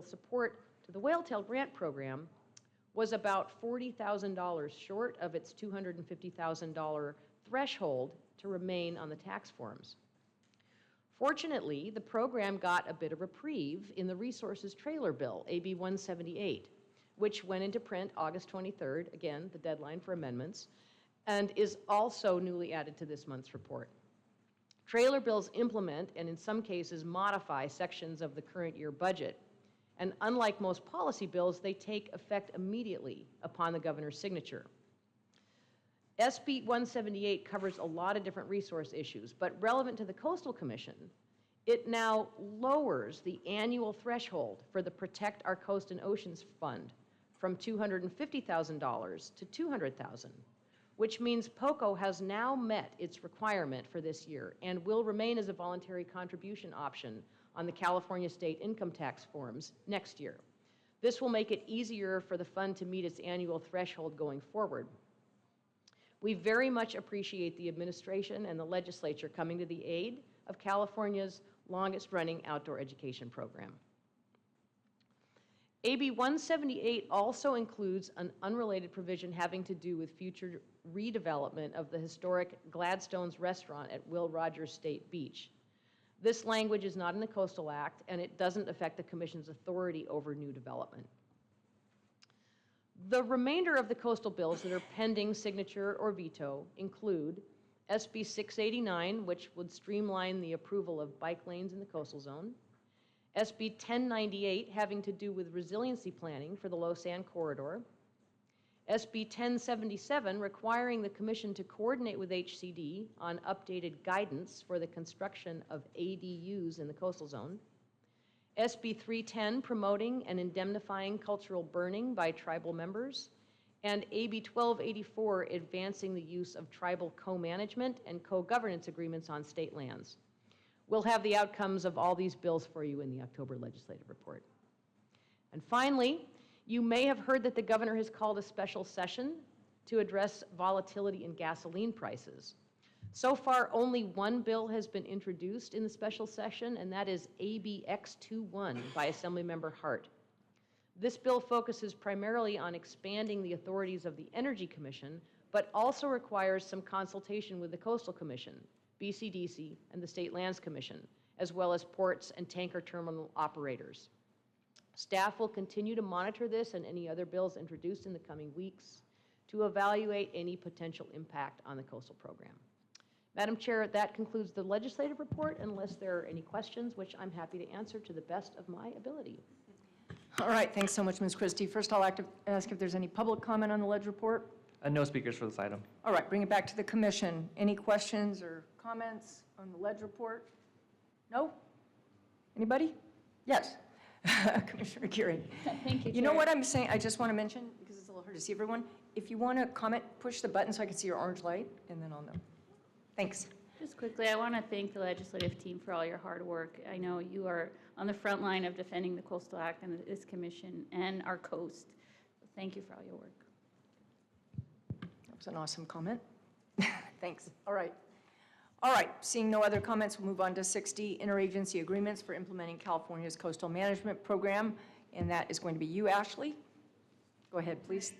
support to the Whaletail Grant Program, was about $40,000 short of its $250,000 threshold to remain on the tax forms. Fortunately, the program got a bit of reprieve in the Resources Trailer Bill, AB 178, which went into print August 23rd, again, the deadline for amendments, and is also newly added to this month's report. Trailer bills implement, and in some cases modify, sections of the current year budget. And unlike most policy bills, they take effect immediately upon the governor's signature. SB 178 covers a lot of different resource issues, but relevant to the Coastal Commission, it now lowers the annual threshold for the Protect Our Coast and Oceans Fund from $250,000 to $200,000, which means POCO has now met its requirement for this year and will remain as a voluntary contribution option on the California state income tax forms next year. This will make it easier for the fund to meet its annual threshold going forward. We very much appreciate the administration and the legislature coming to the aid of California's longest-running outdoor education program. AB 178 also includes an unrelated provision having to do with future redevelopment of the historic Gladstone's restaurant at Will Rogers State Beach. This language is not in the Coastal Act, and it doesn't affect the Commission's authority over new development. The remainder of the coastal bills that are pending signature or veto include SB 689, which would streamline the approval of bike lanes in the coastal zone, SB 1098, having to do with resiliency planning for the low sand corridor, SB 1077, requiring the Commission to coordinate with HCD on updated guidance for the construction of ADUs in the coastal zone, SB 310, promoting and indemnifying cultural burning by tribal members, and AB 1284, advancing the use of tribal co-management and co-governance agreements on state lands. We'll have the outcomes of all these bills for you in the October legislative report. And finally, you may have heard that the governor has called a special session to address volatility in gasoline prices. So far, only one bill has been introduced in the special session, and that is AB X21 by Assemblymember Hart. This bill focuses primarily on expanding the authorities of the Energy Commission, but also requires some consultation with the Coastal Commission, BCDC, and the State Lands Commission, as well as ports and tanker terminal operators. Staff will continue to monitor this and any other bills introduced in the coming weeks to evaluate any potential impact on the coastal program. Madam Chair, that concludes the legislative report, unless there are any questions, which I'm happy to answer to the best of my ability. All right, thanks so much, Ms. Christie. First, I'll ask if there's any public comment on the ledge report. No speakers for this item. All right, bring it back to the commission. Any questions or comments on the ledge report? No? Anybody? Yes. Commissioner Gearing. Thank you, You know Chair. what I'm saying? I just want to mention, because it's a little hard to see everyone, if you want to comment, push the button so I can see your orange light, and then I'll know. Thanks. Just quickly, I want to thank the legislative team for all your hard work. I know you are on the front line of defending the Coastal Act and this commission and our coast. Thank you for all your work. That was an awesome comment. Thanks. All right. All right, seeing no other comments, we'll move on to 60 interagency agreements for implementing California's coastal management program, and that is going to be you, Ashley. Go ahead, please.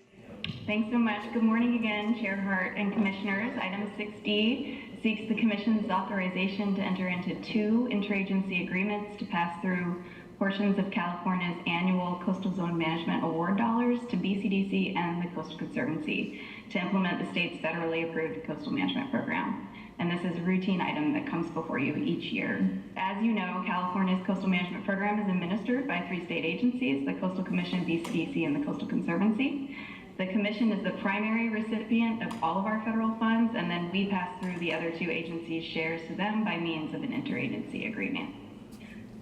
Thanks so much. Good morning again, Chair Hart and Commissioners. Item 6D seeks the Commission's authorization to enter into 2 interagency agreements to pass through portions of California's annual Coastal Zone Management Award dollars to BCDC and the Coastal Conservancy to implement the state's federally approved coastal management program. and this is a routine item that comes before you each year. As you know, California's coastal management program is administered by 3 state agencies, the Coastal Commission, BCDC, and the Coastal Conservancy. The Commission is the primary recipient of all of our federal funds, and then we pass through the other 2 agencies' shares to them by means of an interagency agreement.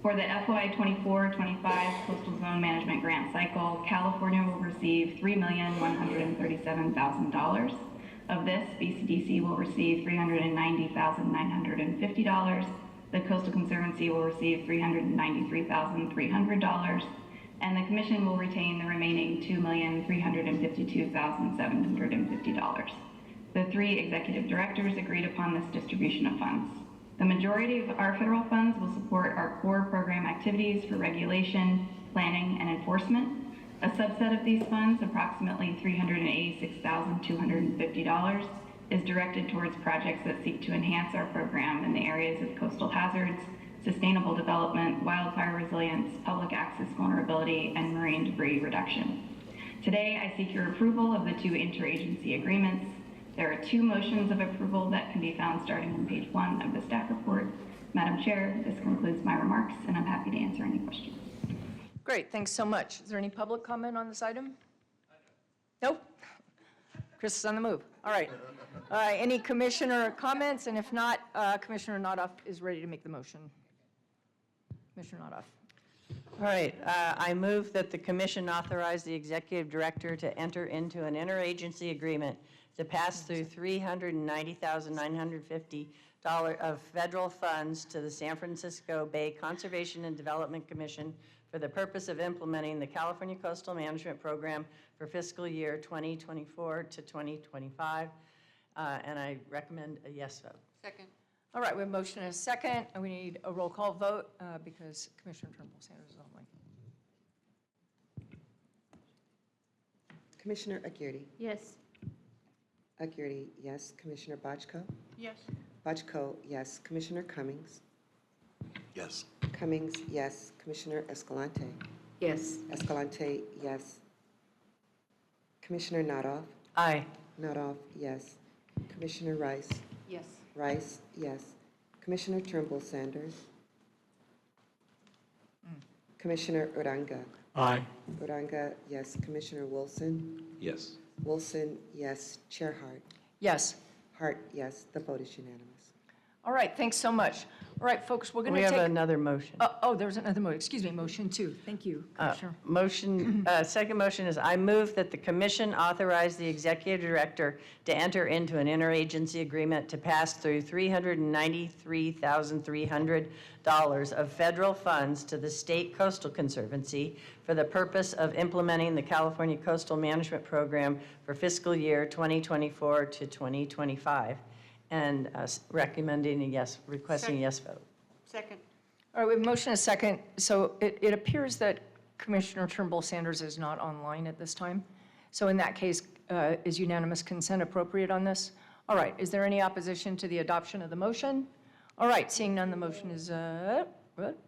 For the FY 24-25 Coastal Zone Management Grant Cycle, California will receive $3,137,000. Of this, BCDC will receive $390,950. The Coastal Conservancy will receive $393,300. And the Commission will retain the remaining $2,352,750. The 3 executive directors agreed upon this distribution of funds. The majority of our federal funds will support our core program activities for regulation, planning, and enforcement. A subset of these funds, approximately $386,250, is directed towards projects that seek to enhance our program in the areas of coastal hazards, sustainable development, wildfire resilience, public access vulnerability, and marine debris reduction. Today, I seek your approval of the 2 interagency agreements. There are 2 motions of approval that can be found starting on page 1 of the staff report. Madam Chair, this concludes my remarks, and I'm happy to answer any questions. Great, thanks so much. Is there any public comment on this item? Nope. Chris is on the move. All right. Any commissioner comments? And if not, Commissioner Nodoff is ready to make the motion. Commissioner Nodoff. All right, I move that the commission authorize the executive director to enter into an interagency agreement to pass through $390,950 of federal funds to the San Francisco Bay Conservation and Development Commission for the purpose of implementing the California Coastal Management Program for fiscal year 2024 to 2025. And I recommend a yes vote. Second. All right, we have a motion and a second, and we need a roll call vote because Commissioner Turnbull Sanders is online. Commissioner Aguirre? Yes. Aguirre, yes. Commissioner Bochco? Yes. Bochco, yes. Commissioner Cummings? Yes. Cummings, yes. Commissioner Escalante? Yes. Escalante, yes. Commissioner Nodoff? Aye. Nodoff, yes. Commissioner Rice? Yes. Rice, yes. Commissioner Turnbull Sanders? Commissioner Uranga? Aye. Uranga, yes. Commissioner Wilson? Yes. Wilson, yes. Chair Hart? Yes. Hart, yes. The vote is unanimous. All right, thanks so much. All right, folks, we're going to We take... have another motion. Oh, there's another motion. Excuse me, motion 2. Thank you, Commissioner. Second motion is I move that the commission authorize the executive director to enter into an interagency agreement to pass through $393,300 of federal funds to the State Coastal Conservancy for the purpose of implementing the California Coastal Management Program for fiscal year 2024 to 2025, and recommending a yes, requesting a yes vote. Second. All right, we have a motion and a second. So it appears that Commissioner Turnbull Sanders is not online at this time. So in that case, is unanimous consent appropriate on this? All right, is there any opposition to the adoption of the motion? All right, seeing none, the motion is, what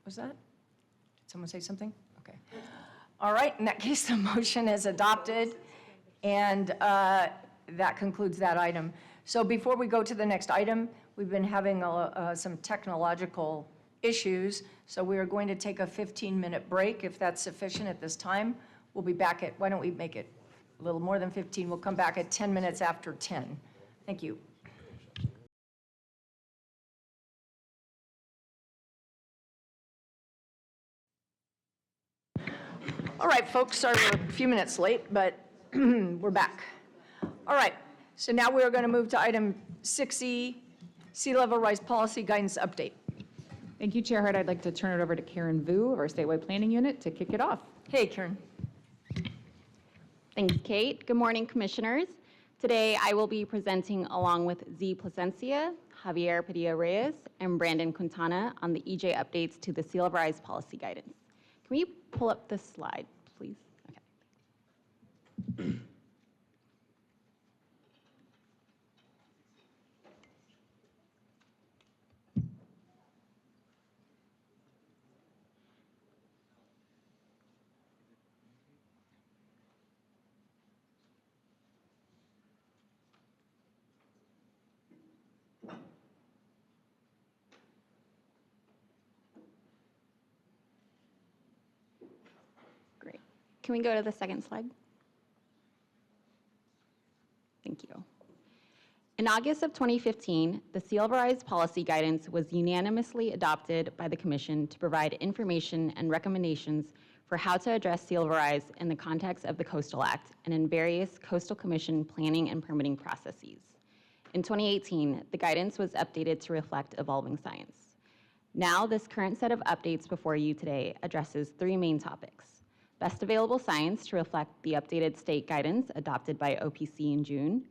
was that? Did someone say something? Okay. All right, in that case, the motion is adopted, and that concludes that item. So before we go to the next item, we've been having some technological issues, so we are going to take a 15-minute break, if that's sufficient at this time. We'll be back at, why don't we make it a little more than 15? We'll come back at 10 minutes after 10. Thank you. All right, folks, sorry we're a few minutes late, but we're back. All right, so now we are going to move to item 6E, Sea Level Rise Policy Guidance Update. Thank you, Chair Hart. I'd like to turn it over to Karen Vu of our statewide planning unit to kick it off. Hey, Karen. Thanks, Kate. Good morning, commissioners. Today, I will be presenting along with Z. Plasencia, Javier Padilla-Reyes, and Brandon Quintana on the EJ updates to the Sea Level Rise Policy Guidance. Can we pull up this slide, please? Okay. Can we go to the second slide? Thank you. In August of 2015, the Sea Level Rise policy guidance was unanimously adopted by the Commission to provide information and recommendations for how to address sea level rise in the context of the Coastal Act and in various Coastal Commission planning and permitting processes. In 2018, the guidance was updated to reflect evolving science. Now, this current set of updates before you today addresses three main topics. Best available science to reflect the updated state guidance adopted by OPC in June,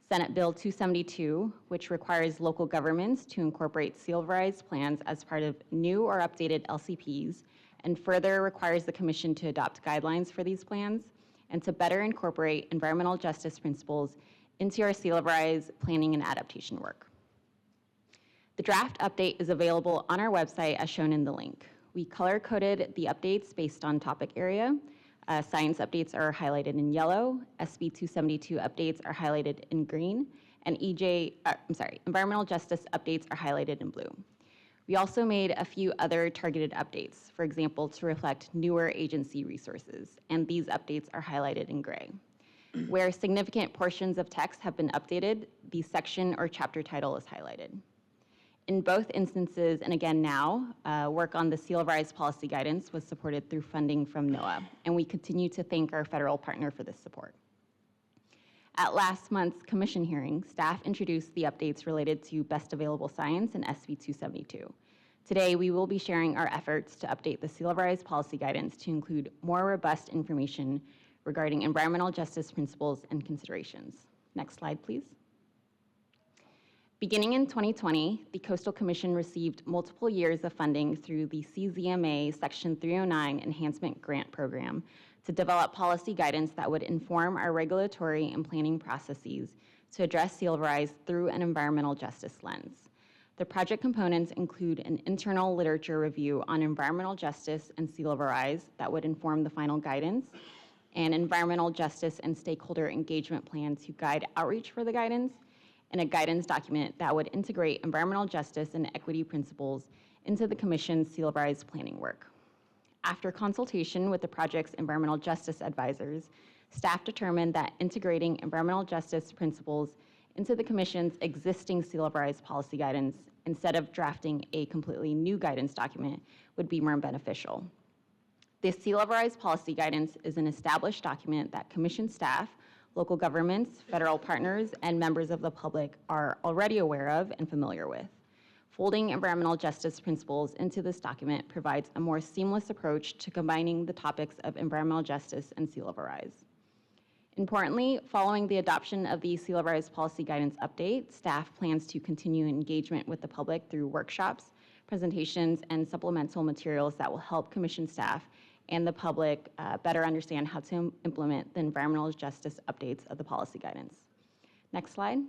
Senate Bill 272, which requires local governments to incorporate sea level rise plans as part of new or updated LCPs, and further requires the Commission to adopt guidelines for these plans and to better incorporate environmental justice principles into our sea level rise planning and adaptation work. The draft update is available on our website as shown in the link. We color-coded the updates based on topic area. Science updates are highlighted in yellow, SB 272 updates are highlighted in green, and environmental justice updates are highlighted in blue. We also made a few other targeted updates, for example, to reflect newer agency resources, and these updates are highlighted in gray. Where significant portions of text have been updated, the section or chapter title is highlighted. In both instances, and again now, work on the Sea Level Rise policy guidance was supported through funding from NOAA, and we continue to thank our federal partner for this support. At last month's commission hearing, staff introduced the updates related to best available science and SB 272. Today, we will be sharing our efforts to update the Sea Level Rise policy guidance to include more robust information regarding environmental justice principles and considerations. Next slide, please. Beginning in 2020, the Coastal Commission received multiple years of funding through the CZMA Section 309 Enhancement Grant Program to develop policy guidance that would inform our regulatory and planning processes to address sea level rise through an environmental justice lens. The project components include an internal literature review on environmental justice and sea level rise that would inform the final guidance, an environmental justice and stakeholder engagement plan to guide outreach for the guidance, and a guidance document that would integrate environmental justice and equity principles into the Commission's sea level rise planning work. After consultation with the project's environmental justice advisors, staff determined that integrating environmental justice principles into the Commission's existing sea level rise policy guidance instead of drafting a completely new guidance document would be more beneficial. This sea level rise policy guidance is an established document that Commission staff, local governments, federal partners, and members of the public are already aware of and familiar with. Folding environmental justice principles into this document provides a more seamless approach to combining the topics of environmental justice and sea level rise. Importantly, following the adoption of the sea level rise policy guidance update, staff plans to continue engagement with the public through workshops, presentations, and supplemental materials that will help Commission staff and the public better understand how to implement the environmental justice updates of the policy guidance. Next slide.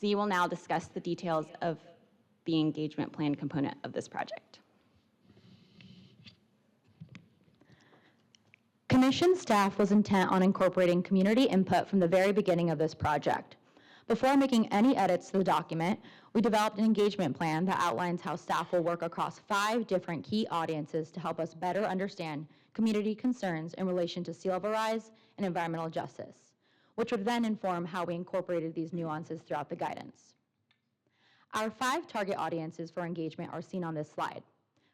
Z will now discuss the details of the engagement plan component of this project. Commission staff was intent on incorporating community input from the very beginning of this project. Before making any edits to the document, we developed an engagement plan that outlines how staff will work across 5 different key audiences to help us better understand community concerns in relation to sea level rise and environmental justice, which would then inform how we incorporated these nuances throughout the guidance. Our 5 target audiences for engagement are seen on this slide.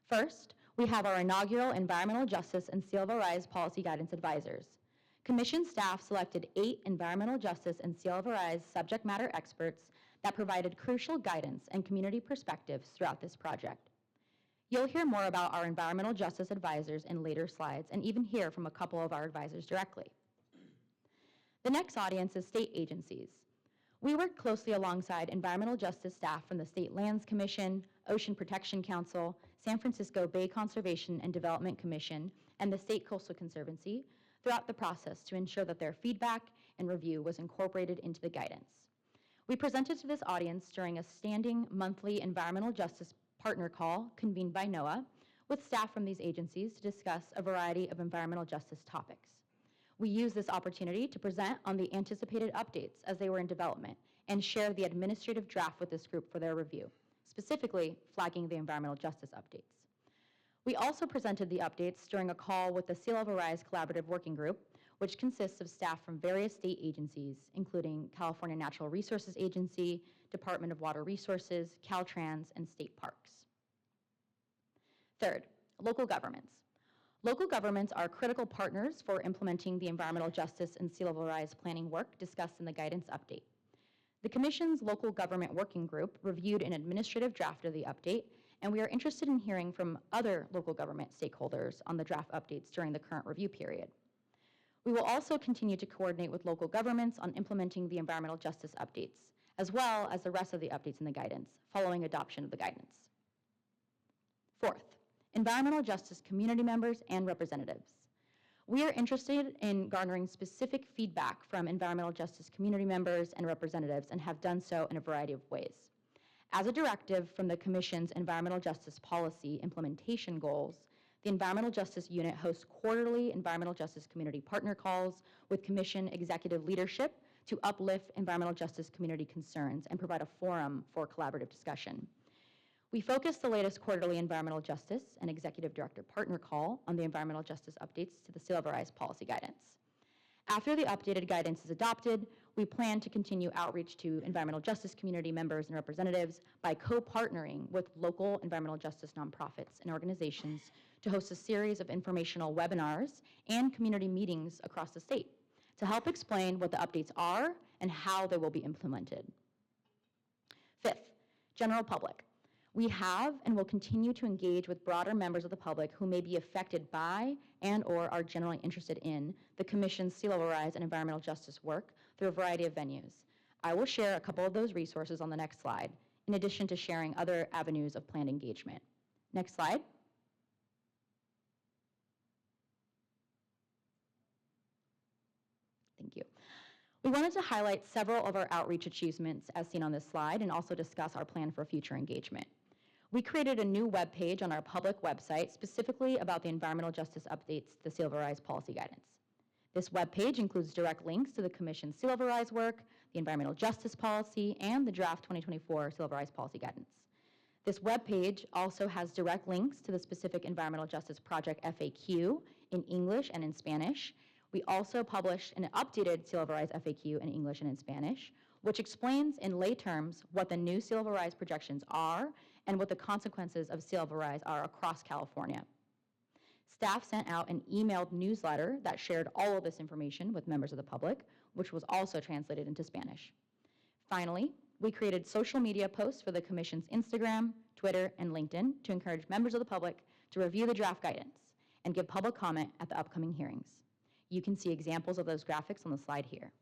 First, we have our inaugural environmental justice and sea level rise policy guidance advisors. Commission staff selected 8 environmental justice and sea level rise subject matter experts that provided crucial guidance and community perspectives throughout this project. You'll hear more about our environmental justice advisors in later slides and even hear from a couple of our advisors directly. The next audience is state agencies. We work closely alongside environmental justice staff from the State Lands Commission, Ocean Protection Council, San Francisco Bay Conservation and Development Commission, and the State Coastal Conservancy throughout the process to ensure that their feedback and review was incorporated into the guidance. We presented to this audience during a standing monthly environmental justice partner call convened by NOAA with staff from these agencies to discuss a variety of environmental justice topics. We used this opportunity to present on the anticipated updates as they were in development and share the administrative draft with this group for their review, specifically flagging the environmental justice updates. We also presented the updates during a call with the Sea Level Rise Collaborative Working Group, which consists of staff from various state agencies, including California Natural Resources Agency, Department of Water Resources, Caltrans, and state parks. Third, local governments. Local governments are critical partners for implementing the environmental justice and sea level rise planning work discussed in the guidance update. The Commission's Local Government Working Group reviewed an administrative draft of the update, and we are interested in hearing from other local government stakeholders on the draft updates during the current review period. We will also continue to coordinate with local governments on implementing the environmental justice updates, as well as the rest of the updates in the guidance, following adoption of the guidance. Fourth, environmental justice community members and representatives. We are interested in garnering specific feedback from environmental justice community members and representatives and have done so in a variety of ways. As a directive from the Commission's Environmental Justice Policy implementation goals, the Environmental Justice Unit hosts quarterly environmental justice community partner calls with Commission executive leadership to uplift environmental justice community concerns and provide a forum for collaborative discussion. We focus the latest quarterly environmental justice and executive director partner call on the environmental justice updates to the Sea Level Rise policy guidance. After the updated guidance is adopted, we plan to continue outreach to environmental justice community members and representatives by co-partnering with local environmental justice nonprofits and organizations to host a series of informational webinars and community meetings across the state to help explain what the updates are and how they will be implemented. Fifth, general public. We have and will continue to engage with broader members of the public who may be affected by and or are generally interested in the Commission's Sea Level Rise and environmental justice work through a variety of venues. I will share a couple of those resources on the next slide, in addition to sharing other avenues of planned engagement. Next slide. Thank you. We wanted to highlight several of our outreach achievements as seen on this slide and also discuss our plan for future engagement. We created a new web page on our public website specifically about the environmental justice updates to the Sea Level Rise policy guidance. This web page includes direct links to the Commission's Sea Level Rise work, the environmental justice policy, and the draft 2024 Sea Level Rise policy guidance. This web page also has direct links to the specific environmental justice project FAQ in English and in Spanish. We also published an updated Sea Level Rise FAQ in English and in Spanish, which explains in lay terms what the new sea level rise projections are and what the consequences of sea level rise are across California. Staff sent out an emailed newsletter that shared all of this information with members of the public, which was also translated into Spanish. Finally, we created social media posts for the Commission's Instagram, Twitter, and LinkedIn to encourage members of the public to review the draft guidance and give public comment at the upcoming hearings. You can see examples of those graphics on the slide here.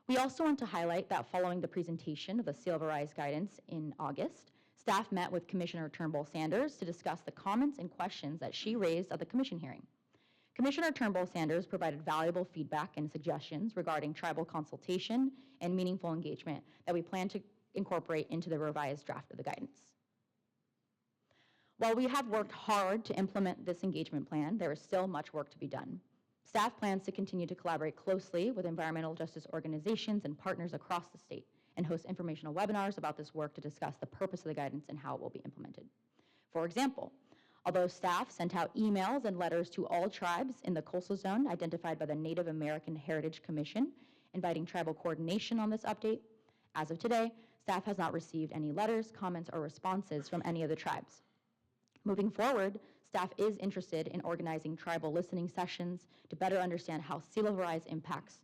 We also want to highlight that following the presentation of the Sea Level Rise guidance in August, staff met with Commissioner Turnbull Sanders to discuss the comments and questions that she raised at the Commission hearing. Commissioner Turnbull Sanders provided valuable feedback and suggestions regarding tribal consultation and meaningful engagement that we plan to incorporate into the revised draft of the guidance. While we have worked hard to implement this engagement plan, there is still much work to be done. Staff plans to continue to collaborate closely with environmental justice organizations and partners across the state and host informational webinars about this work to discuss the purpose of the guidance and how it will be implemented. For example, although staff sent out emails and letters to all tribes in the coastal zone identified by the Native American Heritage Commission, inviting tribal coordination on this update, as of today, staff has not received any letters, comments, or responses from any of the tribes. Moving forward, staff is interested in organizing tribal listening sessions to better understand how sea level rise impacts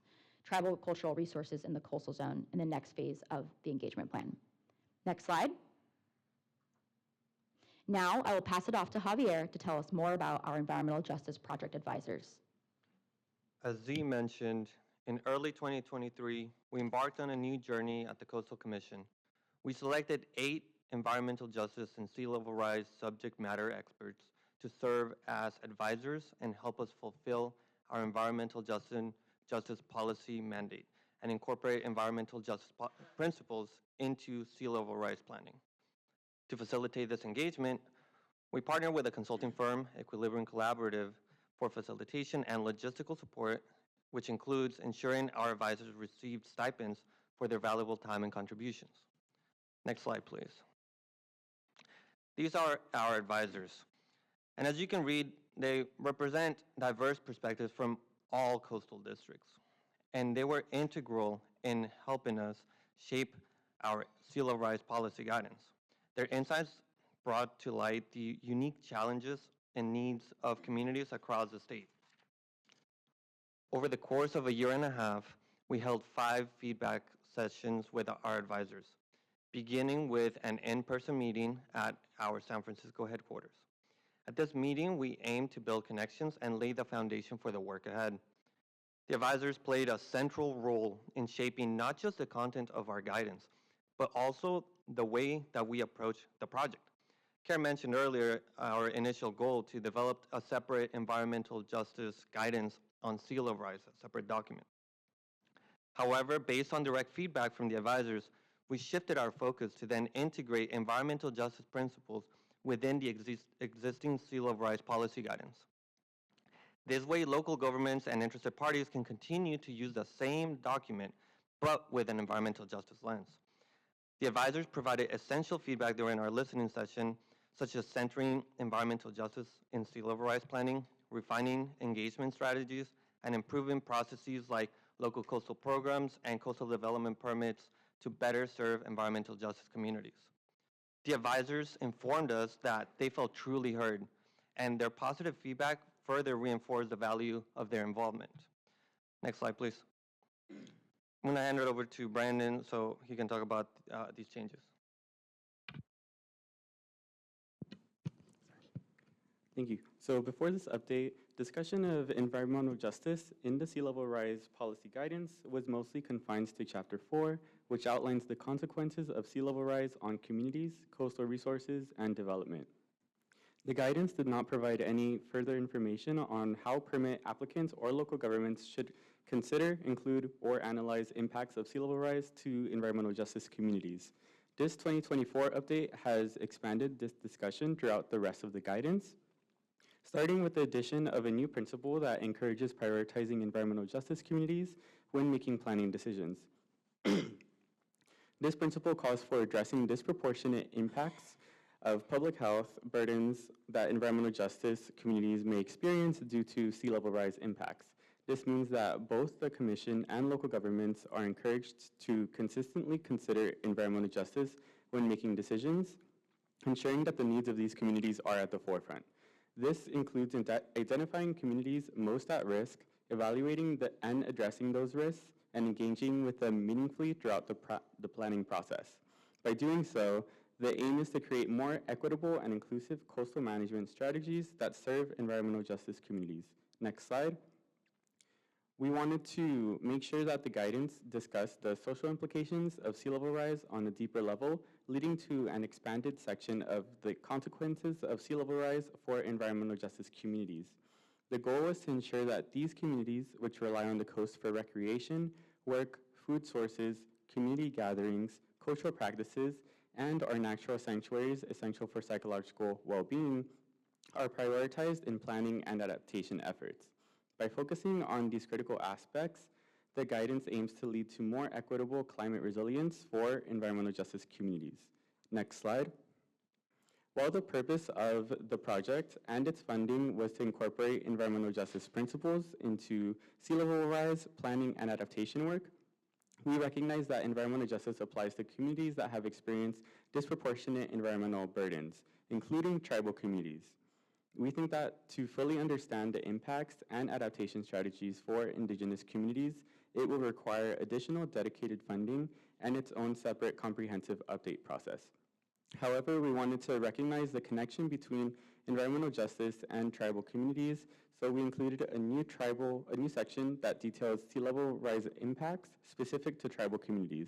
tribal cultural resources in the coastal zone in the next phase of the engagement plan. Next slide. Now I will pass it off to Javier to tell us more about our environmental justice project advisors. As Z mentioned, in early 2023, we embarked on a new journey at the Coastal Commission. We selected 8 environmental justice and sea level rise subject matter experts to serve as advisors and help us fulfill our environmental justice policy mandate and incorporate environmental justice principles into sea level rise planning. To facilitate this engagement, we partner with a consulting firm, Equilibrium Collaborative, for facilitation and logistical support, which includes ensuring our advisors receive stipends for their valuable time and contributions. Next slide, please. These are our advisors. And as you can read, they represent diverse perspectives from all coastal districts. And they were integral in helping us shape our sea level rise policy guidance. Their insights brought to light the unique challenges and needs of communities across the state. Over the course of a year and a half, we held 5 feedback sessions with our advisors, beginning with an in-person meeting at our San Francisco headquarters. At this meeting, we aimed to build connections and lay the foundation for the work ahead. The advisors played a central role in shaping not just the content of our guidance, but also the way that we approach the project. Karen mentioned earlier our initial goal to develop a separate environmental justice guidance on sea level rise, a separate document. However, based on direct feedback from the advisors, we shifted our focus to then integrate environmental justice principles within the existing sea level rise policy guidance. This way, local governments and interested parties can continue to use the same document, but with an environmental justice lens. The advisors provided essential feedback during our listening session, such as centering environmental justice in sea level rise planning, refining engagement strategies, and improving processes like local coastal programs and coastal development permits to better serve environmental justice communities. The advisors informed us that they felt truly heard, and their positive feedback further reinforced the value of their involvement. Next slide, please. I'm going to hand it over to Brandon so he can talk about these changes. Thank you. So before this update, discussion of environmental justice in the sea level rise policy guidance was mostly confined to Chapter 4, which outlines the consequences of sea level rise on communities, coastal resources, and development. The guidance did not provide any further information on how permit applicants or local governments should consider, include, or analyze impacts of sea level rise to environmental justice communities. This 2024 update has expanded this discussion throughout the rest of the guidance, starting with the addition of a new principle that encourages prioritizing environmental justice communities when making planning decisions. This principle calls for addressing disproportionate impacts of public health burdens that environmental justice communities may experience due to sea level rise impacts. This means that both the Commission and local governments are encouraged to consistently consider environmental justice when making decisions, ensuring that the needs of these communities are at the forefront. This includes identifying communities most at risk, evaluating and addressing those risks, and engaging with them meaningfully throughout the planning process. By doing so, the aim is to create more equitable and inclusive coastal management strategies that serve environmental justice communities. Next slide. We wanted to make sure that the guidance discussed the social implications of sea level rise on a deeper level, leading to an expanded section of the consequences of sea level rise for environmental justice communities. The goal was to ensure that these communities, which rely on the coast for recreation, work, food sources, community gatherings, cultural practices, and are natural sanctuaries essential for psychological well-being, are prioritized in planning and adaptation efforts. By focusing on these critical aspects, the guidance aims to lead to more equitable climate resilience for environmental justice communities. Next slide. While the purpose of the project and its funding was to incorporate environmental justice principles into sea level rise, planning, and adaptation work, we recognize that environmental justice applies to communities that have experienced disproportionate environmental burdens, including tribal communities. We think that to fully understand the impacts and adaptation strategies for Indigenous communities, it will require additional dedicated funding and its own separate comprehensive update process. However, we wanted to recognize the connection between environmental justice and tribal communities, so we included a new section that details sea level rise impacts specific to tribal communities.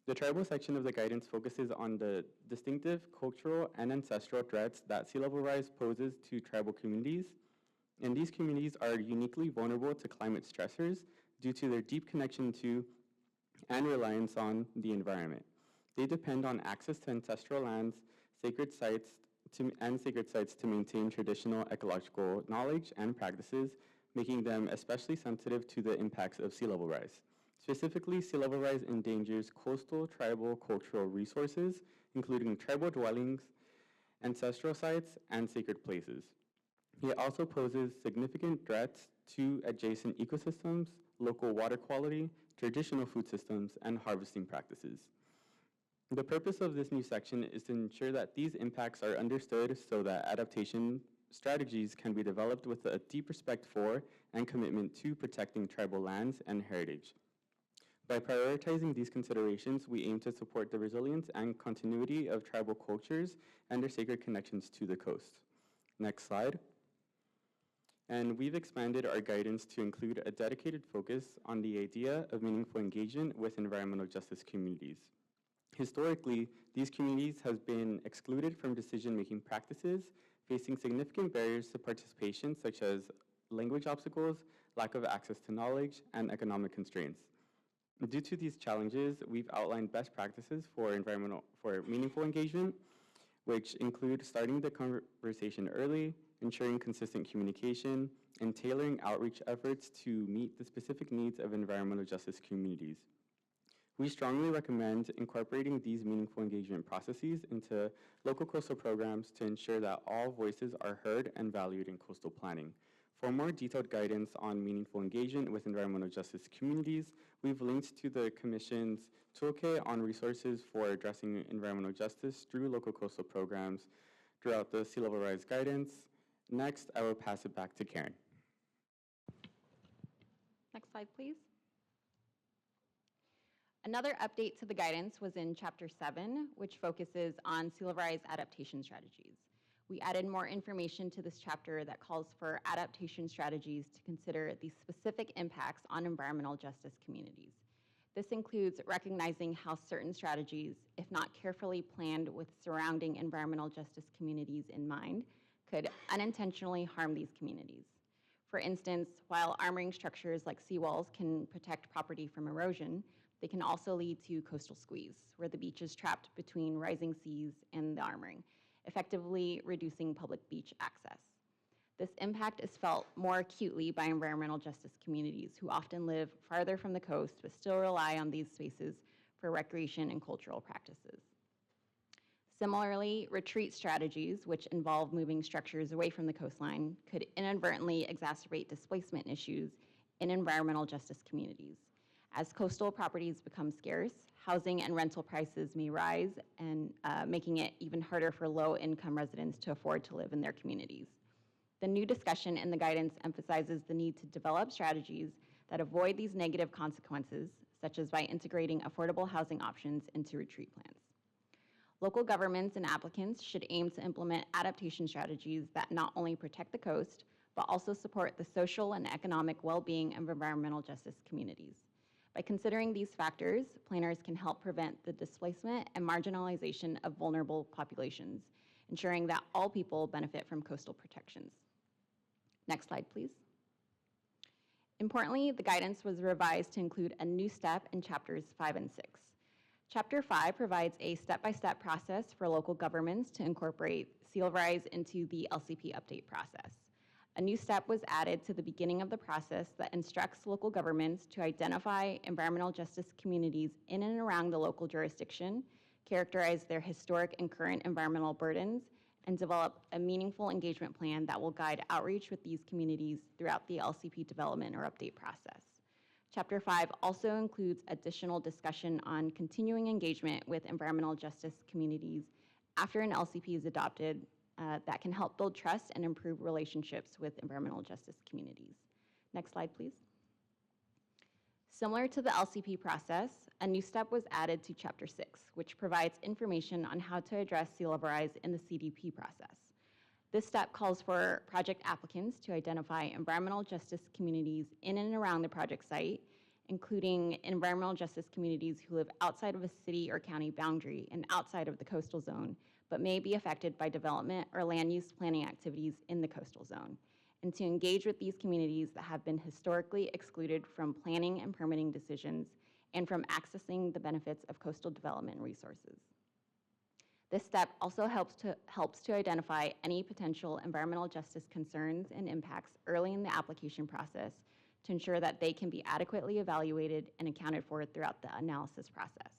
The tribal section of the guidance focuses on the distinctive cultural and ancestral threats that sea level rise poses to tribal communities, and these communities are uniquely vulnerable to climate stressors due to their deep connection to and reliance on the environment. They depend on access to ancestral lands, sacred sites to maintain traditional ecological knowledge and practices, making them especially sensitive to the impacts of sea level rise. Specifically, sea level rise endangers coastal tribal cultural resources, including tribal dwellings ancestral sites, and sacred places. It also poses significant threats to adjacent ecosystems, local water quality, traditional food systems, and harvesting practices. The purpose of this new section is to ensure that these impacts are understood so that adaptation strategies can be developed with a deep respect for and commitment to protecting tribal lands and heritage. By prioritizing these considerations, we aim to support the resilience and continuity of tribal cultures and their sacred connections to the coast. Next slide. And we've expanded our guidance to include a dedicated focus on the idea of meaningful engagement with environmental justice communities. Historically, these communities have been excluded from decision-making practices, facing significant barriers to participation such as language obstacles, lack of access to knowledge, and economic constraints. Due to these challenges, we've outlined best practices for meaningful engagement, which include starting the conversation early, ensuring consistent communication, and tailoring outreach efforts to meet the specific needs of environmental justice communities. We strongly recommend incorporating these meaningful engagement processes into local coastal programs to ensure that all voices are heard and valued in coastal planning. For more detailed guidance on meaningful engagement with environmental justice communities, we've linked to the Commission's toolkit on resources for addressing environmental justice through local coastal programs throughout the sea level rise guidance. Next, I will pass it back to Karen. Next slide, please. Another update to the guidance was in Chapter 7, which focuses on sea level rise adaptation strategies. We added more information to this chapter that calls for adaptation strategies to consider the specific impacts on environmental justice communities. This includes recognizing how certain strategies, if not carefully planned with surrounding environmental justice communities in mind, could unintentionally harm these communities. For instance, while armoring structures like seawalls can protect property from erosion, they can also lead to coastal squeeze, where the beach is trapped between rising seas and the armoring, effectively reducing public beach access. This impact is felt more acutely by environmental justice communities who often live farther from the coast but still rely on these spaces for recreation and cultural practices. Similarly, retreat strategies, which involve moving structures away from the coastline, could inadvertently exacerbate displacement issues in environmental justice communities. As coastal properties become scarce, housing and rental prices may rise, and making it even harder for low-income residents to afford to live in their communities. The new discussion in the guidance emphasizes the need to develop strategies that avoid these negative consequences, such as by integrating affordable housing options into retreat plans. Local governments and applicants should aim to implement adaptation strategies that not only protect the coast, but also support the social and economic well-being of environmental justice communities. By considering these factors, planners can help prevent the displacement and marginalization of vulnerable populations, ensuring that all people benefit from coastal protections. Next slide, please. Importantly, the guidance was revised to include a new step in chapters 5 and 6. Chapter 5 provides a step-by-step process for local governments to incorporate sea level rise into the LCP update process. A new step was added to the beginning of the process that instructs local governments to identify environmental justice communities in and around the local jurisdiction, characterize their historic and current environmental burdens, and develop a meaningful engagement plan that will guide outreach with these communities throughout the LCP development or update process. Chapter 5 also includes additional discussion on continuing engagement with environmental justice communities after an LCP is adopted that can help build trust and improve relationships with environmental justice communities. Next slide, please. Similar to the LCP process, a new step was added to Chapter 6, which provides information on how to address sea level rise in the CDP process. This step calls for project applicants to identify environmental justice communities in and around the project site, including environmental justice communities who live outside of a city or county boundary and outside of the coastal zone, but may be affected by development or land use planning activities in the coastal zone, and to engage with these communities that have been historically excluded from planning and permitting decisions and from accessing the benefits of coastal development resources. This step also helps to identify any potential environmental justice concerns and impacts early in the application process to ensure that they can be adequately evaluated and accounted for throughout the analysis process.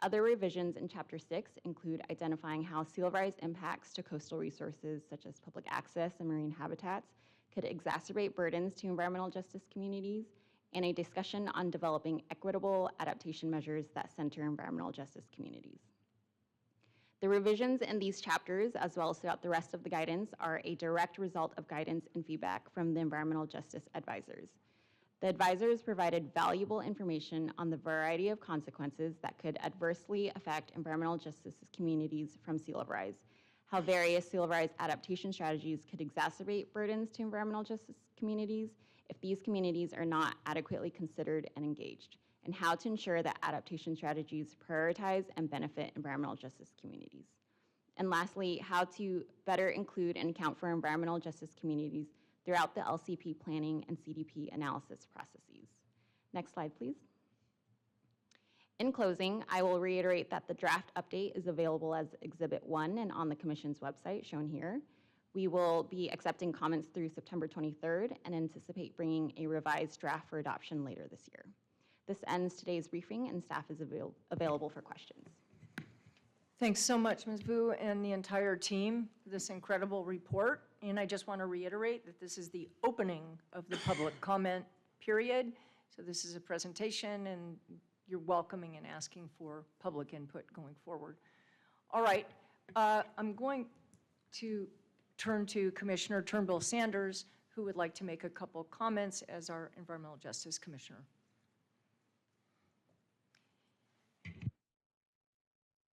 Other revisions in Chapter 6 include identifying how sea level rise impacts to coastal resources such as public access and marine habitats could exacerbate burdens to environmental justice communities, and a discussion on developing equitable adaptation measures that center environmental justice communities. The revisions in these chapters, as well as throughout the rest of the guidance, are a direct result of guidance and feedback from the environmental justice advisors. The advisors provided valuable information on the variety of consequences that could adversely affect environmental justice communities from sea level rise, how various sea level rise adaptation strategies could exacerbate burdens to environmental justice communities if these communities are not adequately considered and engaged, and how to ensure that adaptation strategies prioritize and benefit environmental justice communities. And lastly, how to better include and account for environmental justice communities throughout the LCP planning and CDP analysis processes. Next slide, please. In closing, I will reiterate that the draft update is available as Exhibit 1 and on the Commission's website, shown here. We will be accepting comments through September 23rd and anticipate bringing a revised draft for adoption later this year. This ends today's briefing, and staff is available for questions. Thanks so much, Ms. Vu and the entire team for this incredible report. And I just want to reiterate that this is the opening of the public comment period. So this is a presentation, and you're welcoming and asking for public input going forward. All right, I'm going to turn to Commissioner Turnbull Sanders, who would like to make a couple comments as our Environmental Justice Commissioner.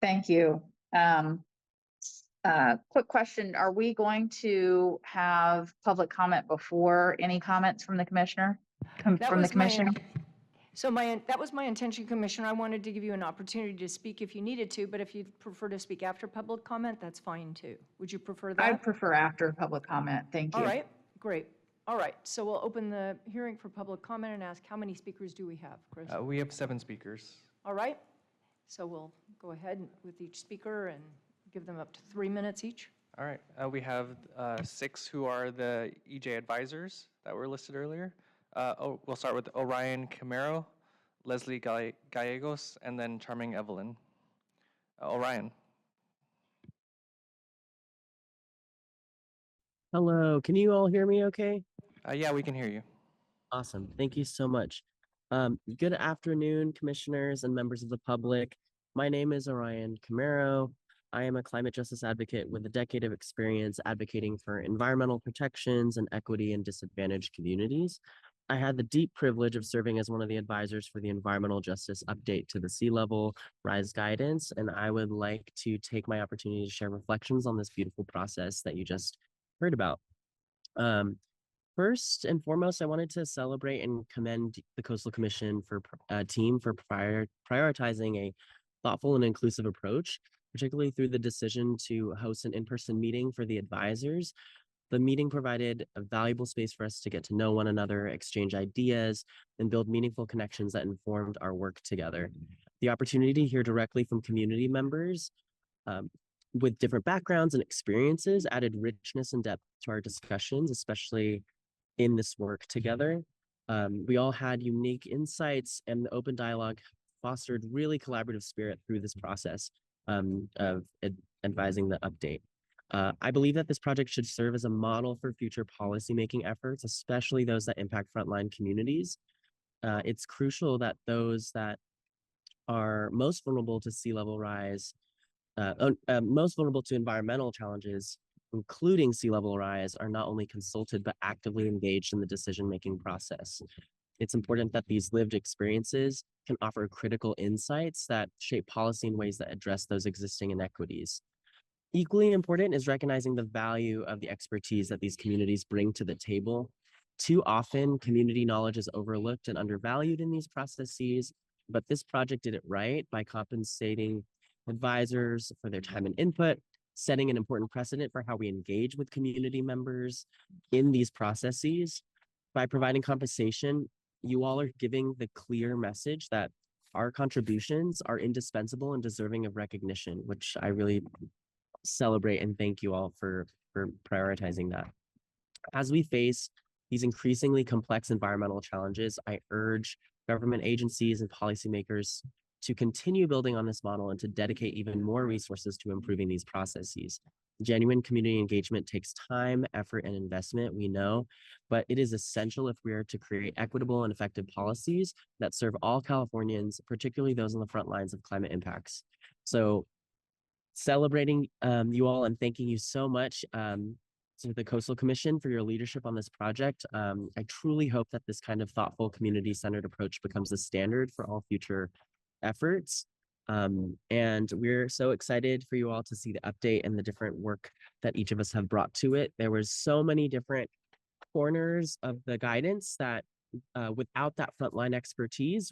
Thank you. Quick question. Are we going to have public comment before any comments from the commissioner? From the commission? That was my intention, Commissioner. I wanted to give you an opportunity to speak if you needed to, but if you'd prefer to speak after public comment, that's fine too. Would you prefer that? I'd prefer after public comment. Thank you. All right, great. All right, so we'll open the hearing for public comment and ask how many speakers do we have, Chris? We have 7 speakers. All right, so we'll go ahead with each speaker and give them up to 3 minutes each. All right, we have 6 who are the EJ advisors that were listed earlier. We'll start with Orion Camaro, Leslie Gallegos, and then Charming Evelyn. Orion. Hello, can you all hear me okay? Yeah, we can hear you. Awesome, thank you so much. Good afternoon, commissioners and members of the public. My name is Orion Camaro. I am a climate justice advocate with a decade of experience advocating for environmental protections and equity in disadvantaged communities. I had the deep privilege of serving as one of the advisors for the environmental justice update to the sea level rise guidance, and I would like to take my opportunity to share reflections on this beautiful process that you just heard about. First and foremost, I wanted to celebrate and commend the Coastal Commission team for prioritizing a thoughtful and inclusive approach, particularly through the decision to host an in-person meeting for the advisors. The meeting provided a valuable space for us to get to know one another, exchange ideas, and build meaningful connections that informed our work together. The opportunity to hear directly from community members with different backgrounds and experiences added richness and depth to our discussions, especially in this work together. We all had unique insights, and the open dialogue fostered really collaborative spirit through this process of advising the update. I believe that this project should serve as a model for future policymaking efforts, especially those that impact frontline communities. It's crucial that those that are most vulnerable to sea level rise, most vulnerable to environmental challenges, including sea level rise, are not only consulted, but actively engaged in the decision-making process. It's important that these lived experiences can offer critical insights that shape policy in ways that address those existing inequities. Equally important is recognizing the value of the expertise that these communities bring to the table. Too often, community knowledge is overlooked and undervalued in these processes, but this project did it right by compensating advisors for their time and input, setting an important precedent for how we engage with community members in these processes. By providing compensation, you all are giving the clear message that our contributions are indispensable and deserving of recognition, which I really celebrate and thank you all for prioritizing that. As we face these increasingly complex environmental challenges, I urge government agencies and policymakers to continue building on this model and to dedicate even more resources to improving these processes. Genuine community engagement takes time, effort, and investment, we know, but it is essential if we are to create equitable and effective policies that serve all Californians, particularly those on the front lines of climate impacts. So celebrating you all and thanking you so much to the Coastal Commission for your leadership on this project. I truly hope that this kind of thoughtful, community-centered approach becomes the standard for all future efforts. And we're so excited for you all to see the update and the different work that each of us have brought to it. There was so many different corners of the guidance that without that frontline expertise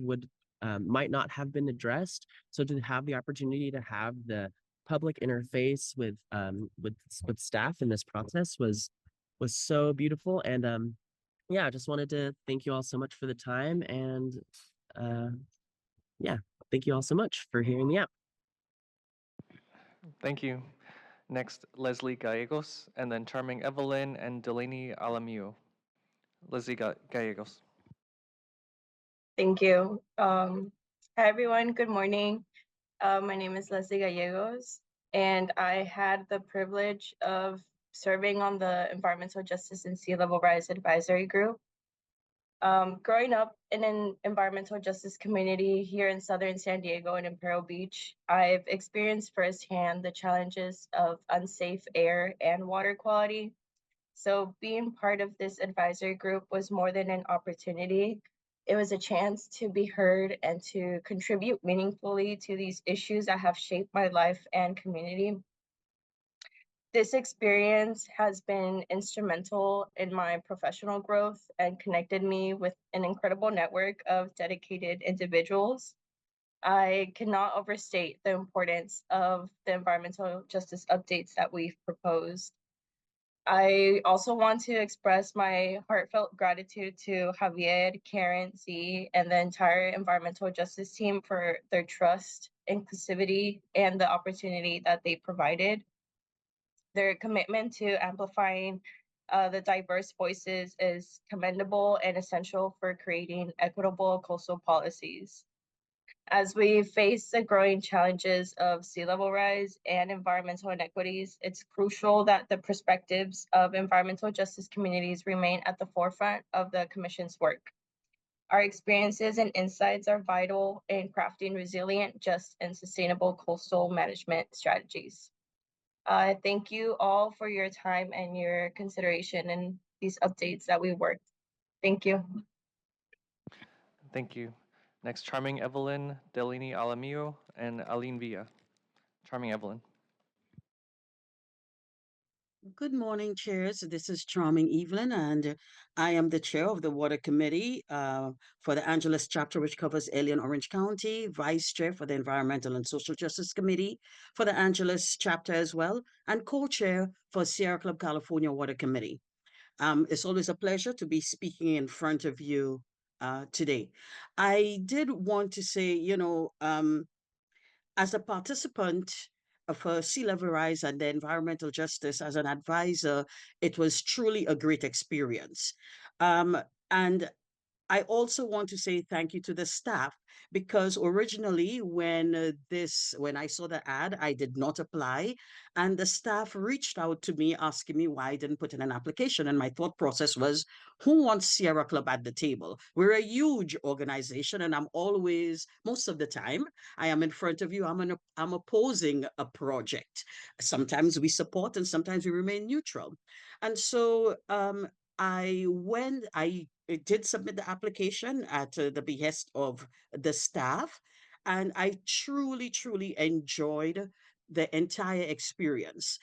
might not have been addressed. So to have the opportunity to have the public interface with staff in this process was so beautiful. And yeah, I just wanted to thank you all so much for the time. And yeah, thank you all so much for hearing me out. Thank you. Next, Leslie Gallegos, and then Charming Evelyn and Delaney Alamio. Leslie Gallegos. Thank you. Hi, everyone. Good morning. My name is Leslie Gallegos, and I had the privilege of serving on the Environmental Justice and Sea Level Rise Advisory Group. Growing up in an environmental justice community here in Southern San Diego and Imperial Beach, I've experienced firsthand the challenges of unsafe air and water quality. So being part of this advisory group was more than an opportunity. It was a chance to be heard and to contribute meaningfully to these issues that have shaped my life and community. This experience has been instrumental in my professional growth and connected me with an incredible network of dedicated individuals. I cannot overstate the importance of the environmental justice updates that we've proposed. I also want to express my heartfelt gratitude to Javier, Karen, Z, and the entire environmental justice team for their trust, inclusivity, and the opportunity that they provided. Their commitment to amplifying the diverse voices is commendable and essential for creating equitable coastal policies. As we face the growing challenges of sea level rise and environmental inequities, it's crucial that the perspectives of environmental justice communities remain at the forefront of the Commission's work. Our experiences and insights are vital in crafting resilient, just, and sustainable coastal management strategies. Thank you all for your time and your consideration in these updates that we worked. Thank you. Thank you. Next, Charming Evelyn, Delaney Alamio, and Aline Villa. Charming Evelyn. Good morning, chairs. This is Charming Evelyn, and I am the chair of the Water Committee for the Angeles chapter, which covers LA and Orange County, vice chair for the Environmental and Social Justice Committee for the Angeles chapter as well, and co-chair for Sierra Club California Water Committee. It's always a pleasure to be speaking in front of you today. I did want to say, as a participant for sea level rise and the environmental justice as an advisor, it was truly a great experience. And I also want to say thank you to the staff, because originally when I saw the ad, I did not apply, and the staff reached out to me asking me why I didn't put in an application. And my thought process was, who wants Sierra Club at the table? We're a huge organization, and most of the time, I am in front of you, I'm opposing a project. Sometimes we support and sometimes we remain neutral. And so I did submit the application at the behest of the staff, and I truly, truly enjoyed the entire experience.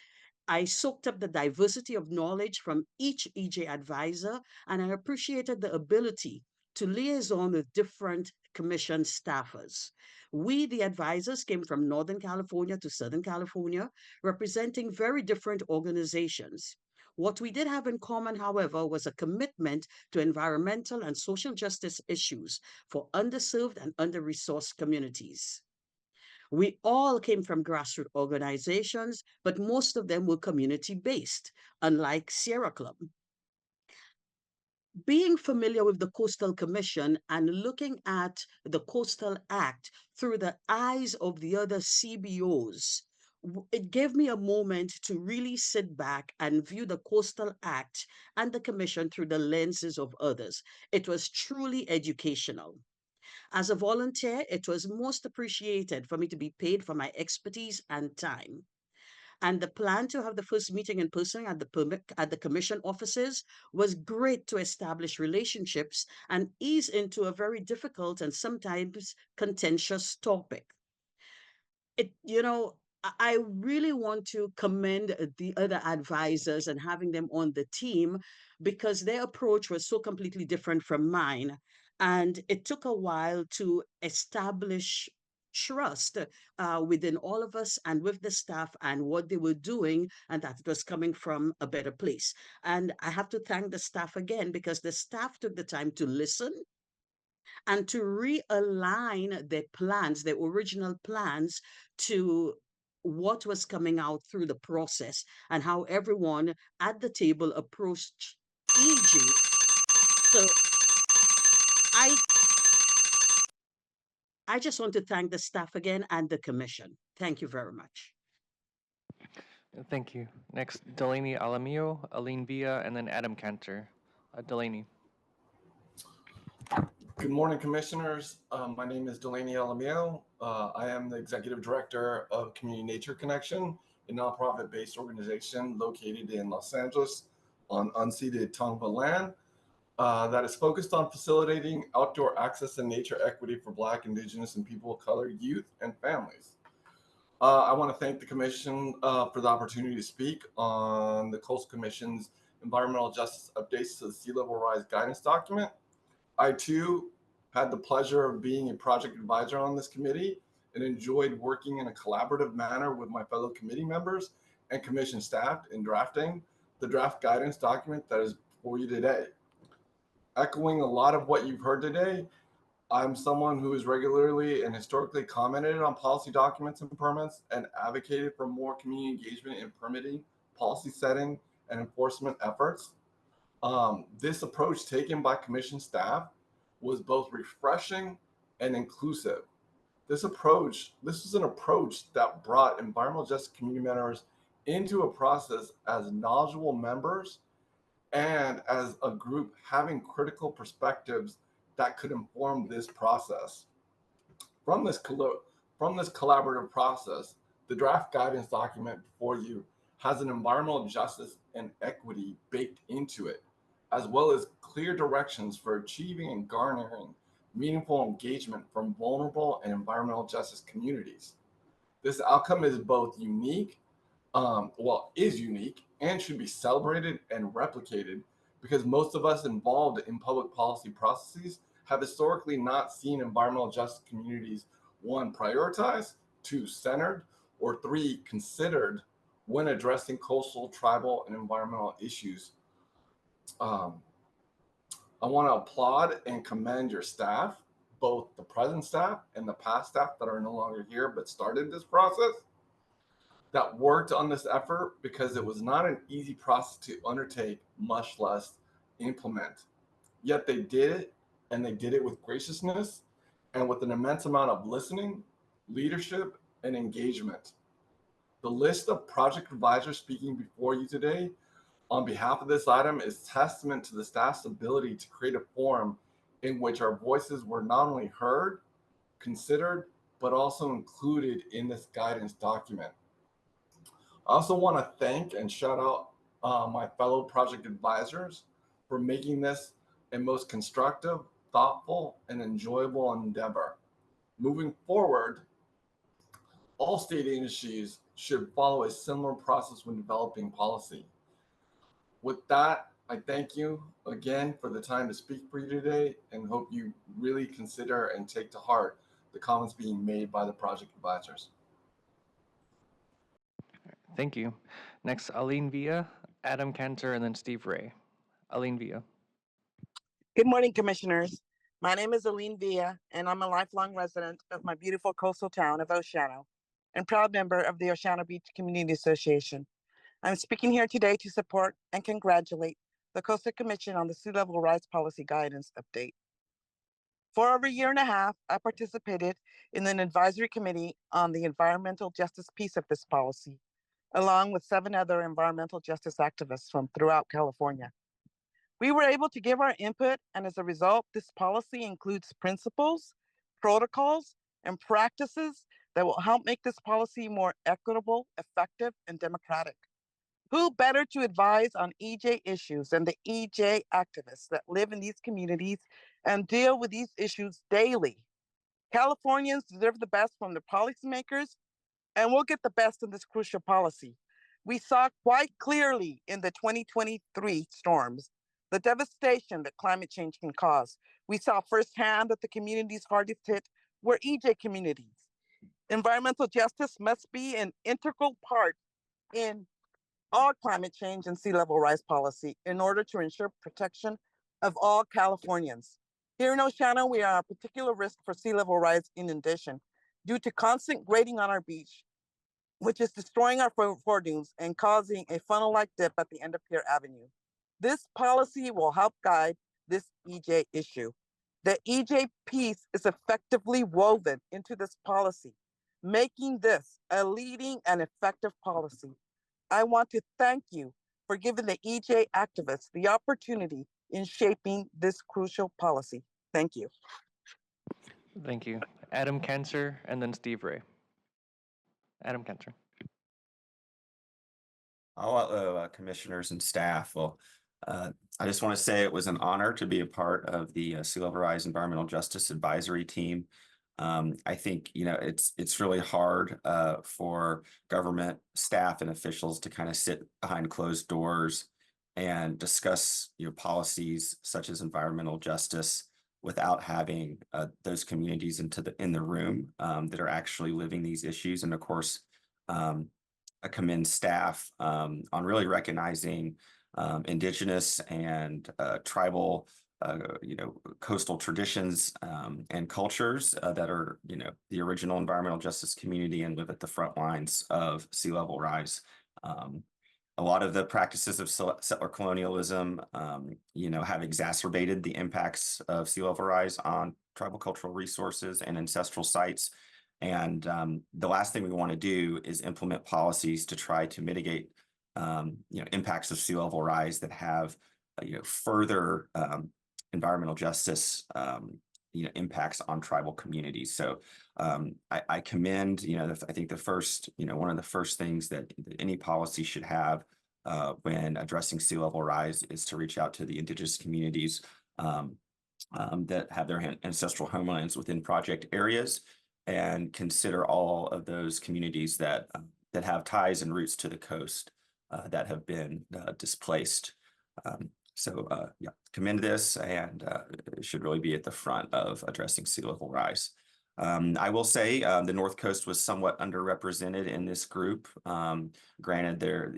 I soaked up the diversity of knowledge from each EJ advisor, and I appreciated the ability to liaison with different commission staffers. We, the advisors, came from Northern California to Southern California, representing very different organizations. What we did have in common, however, was a commitment to environmental and social justice issues for underserved and under-resourced communities. We all came from grassroots organizations, but most of them were community-based, unlike Sierra Club. being familiar with the Coastal Commission and looking at the Coastal Act through the eyes of the other CBOs, it gave me a moment to really sit back and view the Coastal Act and the Commission through the lenses of others. It was truly educational. As a volunteer, it was most appreciated for me to be paid for my expertise and time. And the plan to have the first meeting in person at the commission offices was great to establish relationships and ease into a very difficult and sometimes contentious topic. I really want to commend the other advisors and having them on the team because their approach was so completely different from mine. And it took a while to establish trust within all of us and with the staff and what they were doing, and that it was coming from a better place. And I have to thank the staff again because the staff took the time to listen and to realign their plans, their original plans, to what was coming out through the process and how everyone at the table approached EG. So I I just want to thank the staff again and the commission. Thank you very much. Thank you. Next, Delaney Alamillo, Aline Villa, and then Adam Cantor. Delaney. Good morning, commissioners. My name is Delaney Alamillo. I am the executive director of Community Nature Connection, a nonprofit-based organization located in Los Angeles on unceded Tongva land that is focused on facilitating outdoor access and nature equity for Black, Indigenous, and people of color youth and families. I want to thank the Commission for the opportunity to speak on the Coastal Commission's environmental justice updates to the sea level rise guidance document. I too had the pleasure of being a project advisor on this committee and enjoyed working in a collaborative manner with my fellow committee members and commission staff in drafting the draft guidance document that is before you today. Echoing a lot of what you've heard today, I'm someone who has regularly and historically commented on policy documents and permits and advocated for more community engagement in permitting, policy setting, and enforcement efforts. This approach taken by commission staff was both refreshing and inclusive. This is an approach that brought environmental justice community members into a process as knowledgeable members and as a group having critical perspectives that could inform this process. From this collaborative process, the draft guidance document before you has an environmental justice and equity baked into it, as well as clear directions for achieving and garnering meaningful engagement from vulnerable and environmental justice communities. This outcome is both unique, is unique and should be celebrated and replicated because most of us involved in public policy processes have historically not seen environmental justice communities, 1, prioritized, 2, centered, or 3, considered when addressing coastal, tribal, and environmental issues. I want to applaud and commend your staff, both the present staff and the past staff that are no longer here but started this process, that worked on this effort because it was not an easy process to undertake, much less implement. Yet they did it, and they did it with graciousness and with an immense amount of listening, leadership, and engagement. The list of project advisors speaking before you today on behalf of this item is testament to the staff's ability to create a forum in which our voices were not only heard, considered, but also included in this guidance document. I also want to thank and shout out my fellow project advisors for making this a most constructive, thoughtful, and enjoyable endeavor. Moving forward, all state agencies should follow a similar process when developing policy. With that, I thank you again for the time to speak for you today and hope you really consider and take to heart the comments being made by the project advisors. Thank you. Next, Aline Villa, Adam Cantor, and then Steve Ray. Aline Villa. Good morning, commissioners. My name is Aline Villa, and I'm a lifelong resident of my beautiful coastal town of Oceano and proud member of the Oceano Beach Community Association. I'm speaking here today to support and congratulate the Coastal Commission on the Sea Level Rise Policy Guidance Update. For over a year and a half, I participated in an advisory committee on the environmental justice piece of this policy, along with 7 other environmental justice activists from throughout California. We were able to give our input, and as a result, this policy includes principles, protocols, and practices that will help make this policy more equitable, effective, and democratic. Who better to advise on EJ issues than the EJ activists that live in these communities and deal with these issues daily? Californians deserve the best from the policymakers, and we'll get the best in this crucial policy. We saw quite clearly in the 2023 storms the devastation that climate change can cause. We saw firsthand that the communities hardest hit were EJ communities. Environmental justice must be an integral part in all climate change and sea level rise policy in order to ensure protection of all Californians. Here in Oceano, we are at particular risk for sea level rise inundation due to constant grading on our beach, which is destroying our foredunes and causing a funnel-like dip at the end of Pier Avenue. This policy will help guide this EJ issue. The EJ piece is effectively woven into this policy, making this a leading and effective policy. I want to thank you for giving the EJ activists the opportunity in shaping this crucial policy. Thank you. Thank you. Adam Cancer and then Steve Ray. Adam Cancer. Hello, commissioners and staff. Well, I just want to say it was an honor to be a part of the Sea Level Rise Environmental Justice Advisory Team. I think, it's really hard for government staff and officials to kind of sit behind closed doors and discuss, policies such as environmental justice without having those communities in the room that are actually living these issues. And of course, I commend staff on really recognizing indigenous and tribal, coastal traditions and cultures that are, the original environmental justice community and live at the front lines of sea level rise. A lot of the practices of settler colonialism, have exacerbated the impacts of sea level rise on tribal cultural resources and ancestral sites. And the last thing we want to do is implement policies to try to mitigate, impacts of sea level rise that have, further environmental justice, impacts on tribal communities. So I commend, I think the first, one of the first things that any policy should have when addressing sea level rise is to reach out to the indigenous communities that have their ancestral homelands within project areas, and consider all of those communities that have ties and roots to the coast that have been displaced. Commend this, and it should really be at the front of addressing sea level rise. I will say the North Coast was somewhat underrepresented in this group. Granted,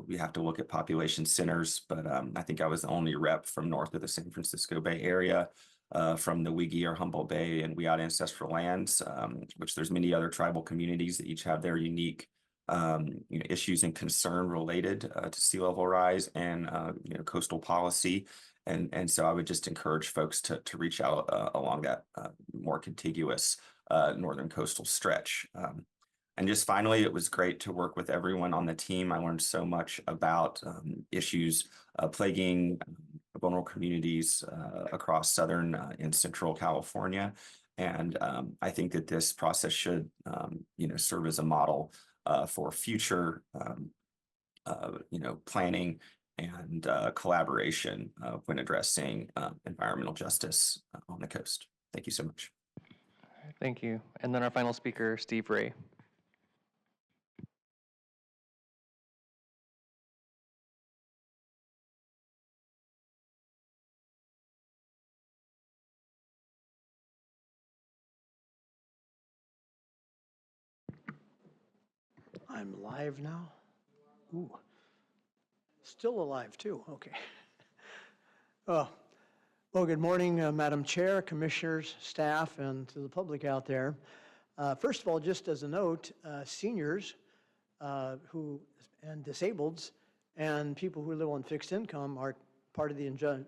we have to look at population centers, but I think I was the only rep from north of the San Francisco Bay Area. From the Wigi or Humboldt Bay and Wiata ancestral lands, which there's many other tribal communities that each have their unique issues and concern related to sea level rise and coastal policy. And so I would just encourage folks to reach out along that more contiguous northern coastal stretch. And just finally, it was great to work with everyone on the team. I learned so much about issues plaguing vulnerable communities across Southern and Central California. And I think that this process should, serve as a model for future, planning and collaboration when addressing environmental justice on the coast. Thank you so much. Thank you. And then our final speaker, Steve Ray. I'm live now. Ooh, still alive too, okay. Well, good morning, Madam Chair, commissioners, staff, and to the public out there. First of all, just as a note, seniors and disableds and people who live on fixed income are part of the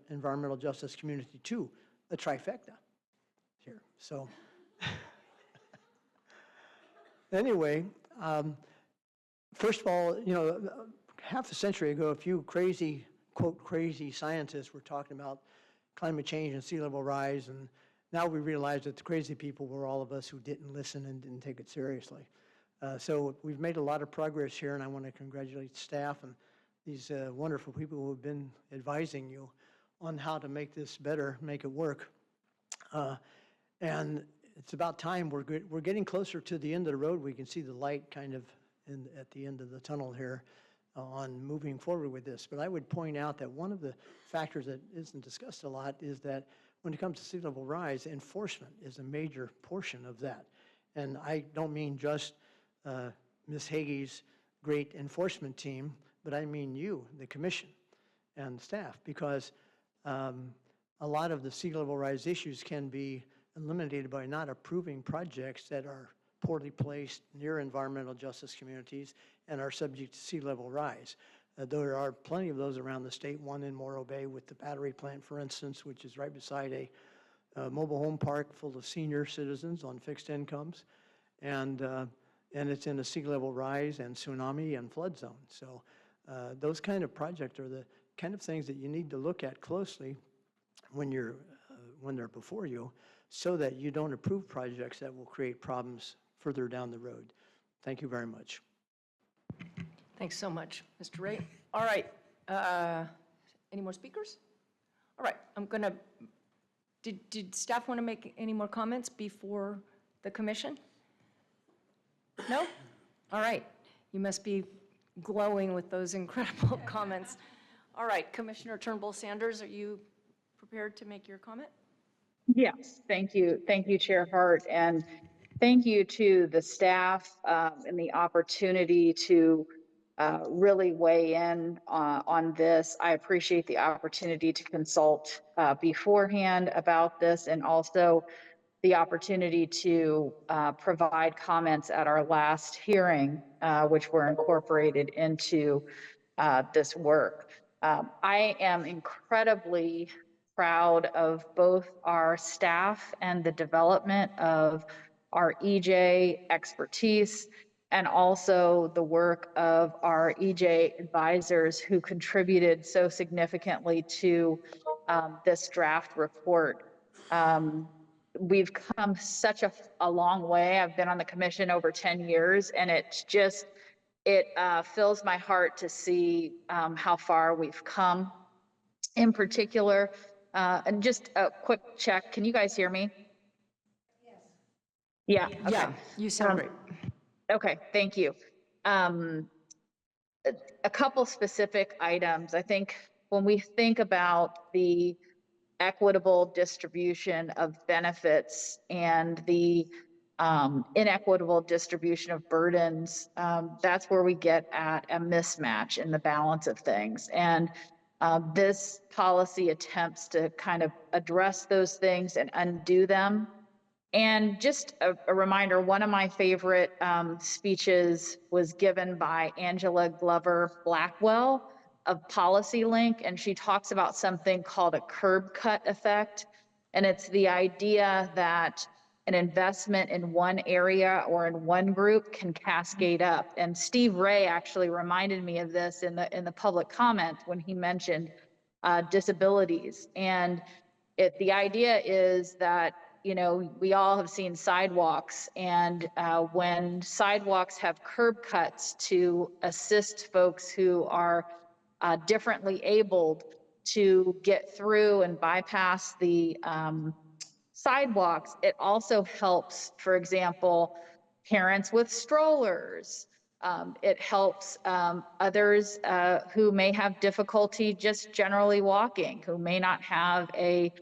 environmental justice community too, a trifecta here. So anyway, first of all, you know, half a century ago, a few crazy, quote, crazy scientists were talking about climate change and sea level rise, and now we realize that the crazy people were all of us who didn't listen and didn't take it seriously. So we've made a lot of progress here, and I want to congratulate staff and these wonderful people who have been advising you on how to make this better, make it work. And it's about time. We're getting closer to the end of the road. We can see the light kind of at the end of the tunnel here on moving forward with this. But I would point out that one of the factors that isn't discussed a lot is that when it comes to sea level rise, enforcement is a major portion of that. And I don't mean just Ms. Hagee's great enforcement team, but I mean you, the commission and staff, because a lot of the sea level rise issues can be eliminated by not approving projects that are poorly placed near environmental justice communities and are subject to sea level rise. There are plenty of those around the state, one in Morro Bay with the battery plant, for instance, which is right beside a mobile home park full of senior citizens on fixed incomes. And it's in a sea level rise and tsunami and flood zone. So those kind of projects are the kind of things that you need to look at closely when they're before you, so that you don't approve projects that will create problems further down the road. Thank you very much. Thanks so much, Mr. Ray. All right, any more speakers? All right, I'm gonna, did staff want to make any more comments before the commission? No? All right, you must be glowing with those incredible comments. All right, Commissioner Turnbull Sanders, are you prepared to make your comment? Yes, thank you. Thank you, Chair Hart. And thank you to the staff and the opportunity to really weigh in on this. I appreciate the opportunity to consult beforehand about this, and also the opportunity to provide comments at our last hearing, which were incorporated into this work. I am incredibly proud of both our staff and the development of our EJ expertise, and also the work of our EJ advisors who contributed so significantly to this draft report. We've come such a long way. I've been on the commission over 10 years, and it's just, it fills my heart to see how far we've come. In particular, and just a quick check, can you guys hear me? Yes. Yeah, okay. Yeah, you sound great. Okay, thank you. A couple specific items. I think when we think about the equitable distribution of benefits and the inequitable distribution of burdens, that's where we get at a mismatch in the balance of things. And this policy attempts to kind of address those things and undo them. And just a reminder, one of my favorite speeches was given by Angela Glover Blackwell of Policy Link, and she talks about something called a curb cut effect. And it's the idea that an investment in one area or in one group can cascade up. And Steve Ray actually reminded me of this in the public comment when he mentioned disabilities. And the idea is that, you know, we all have seen sidewalks, and when sidewalks have curb cuts to assist folks who are differently abled to get through and bypass the sidewalks, it also helps, for example, parents with strollers. It helps others who may have difficulty just generally walking, who may not have a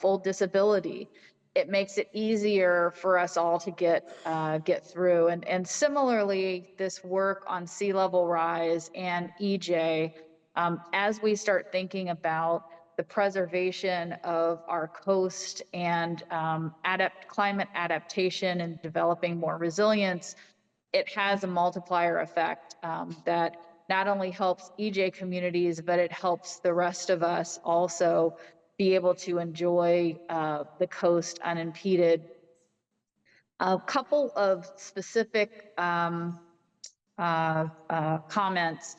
full disability. It makes it easier for us all to get through. And similarly, this work on sea level rise and EJ, as we start thinking about the preservation of our coast and climate adaptation and developing more resilience, it has a multiplier effect that not only helps EJ communities, but it helps the rest of us also be able to enjoy the coast unimpeded. A couple of specific comments.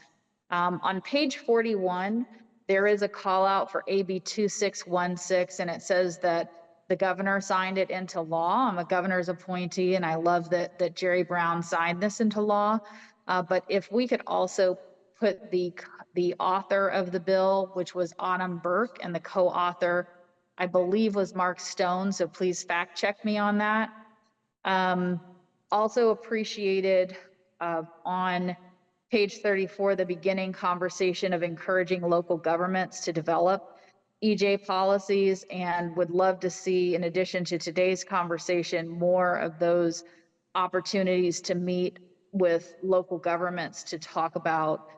On page 41, there is a call out for AB 2616, and it says that the governor signed it into law. I'm a governor's appointee, and I love that Jerry Brown signed this into law. But if we could also put the author of the bill, which was Autumn Burke, and the co-author, I believe, was Mark Stone, so please fact check me on that. Also appreciated on page 34, the beginning conversation of encouraging local governments to develop EJ policies, and would love to see, in addition to today's conversation, more of those opportunities to meet with local governments to talk about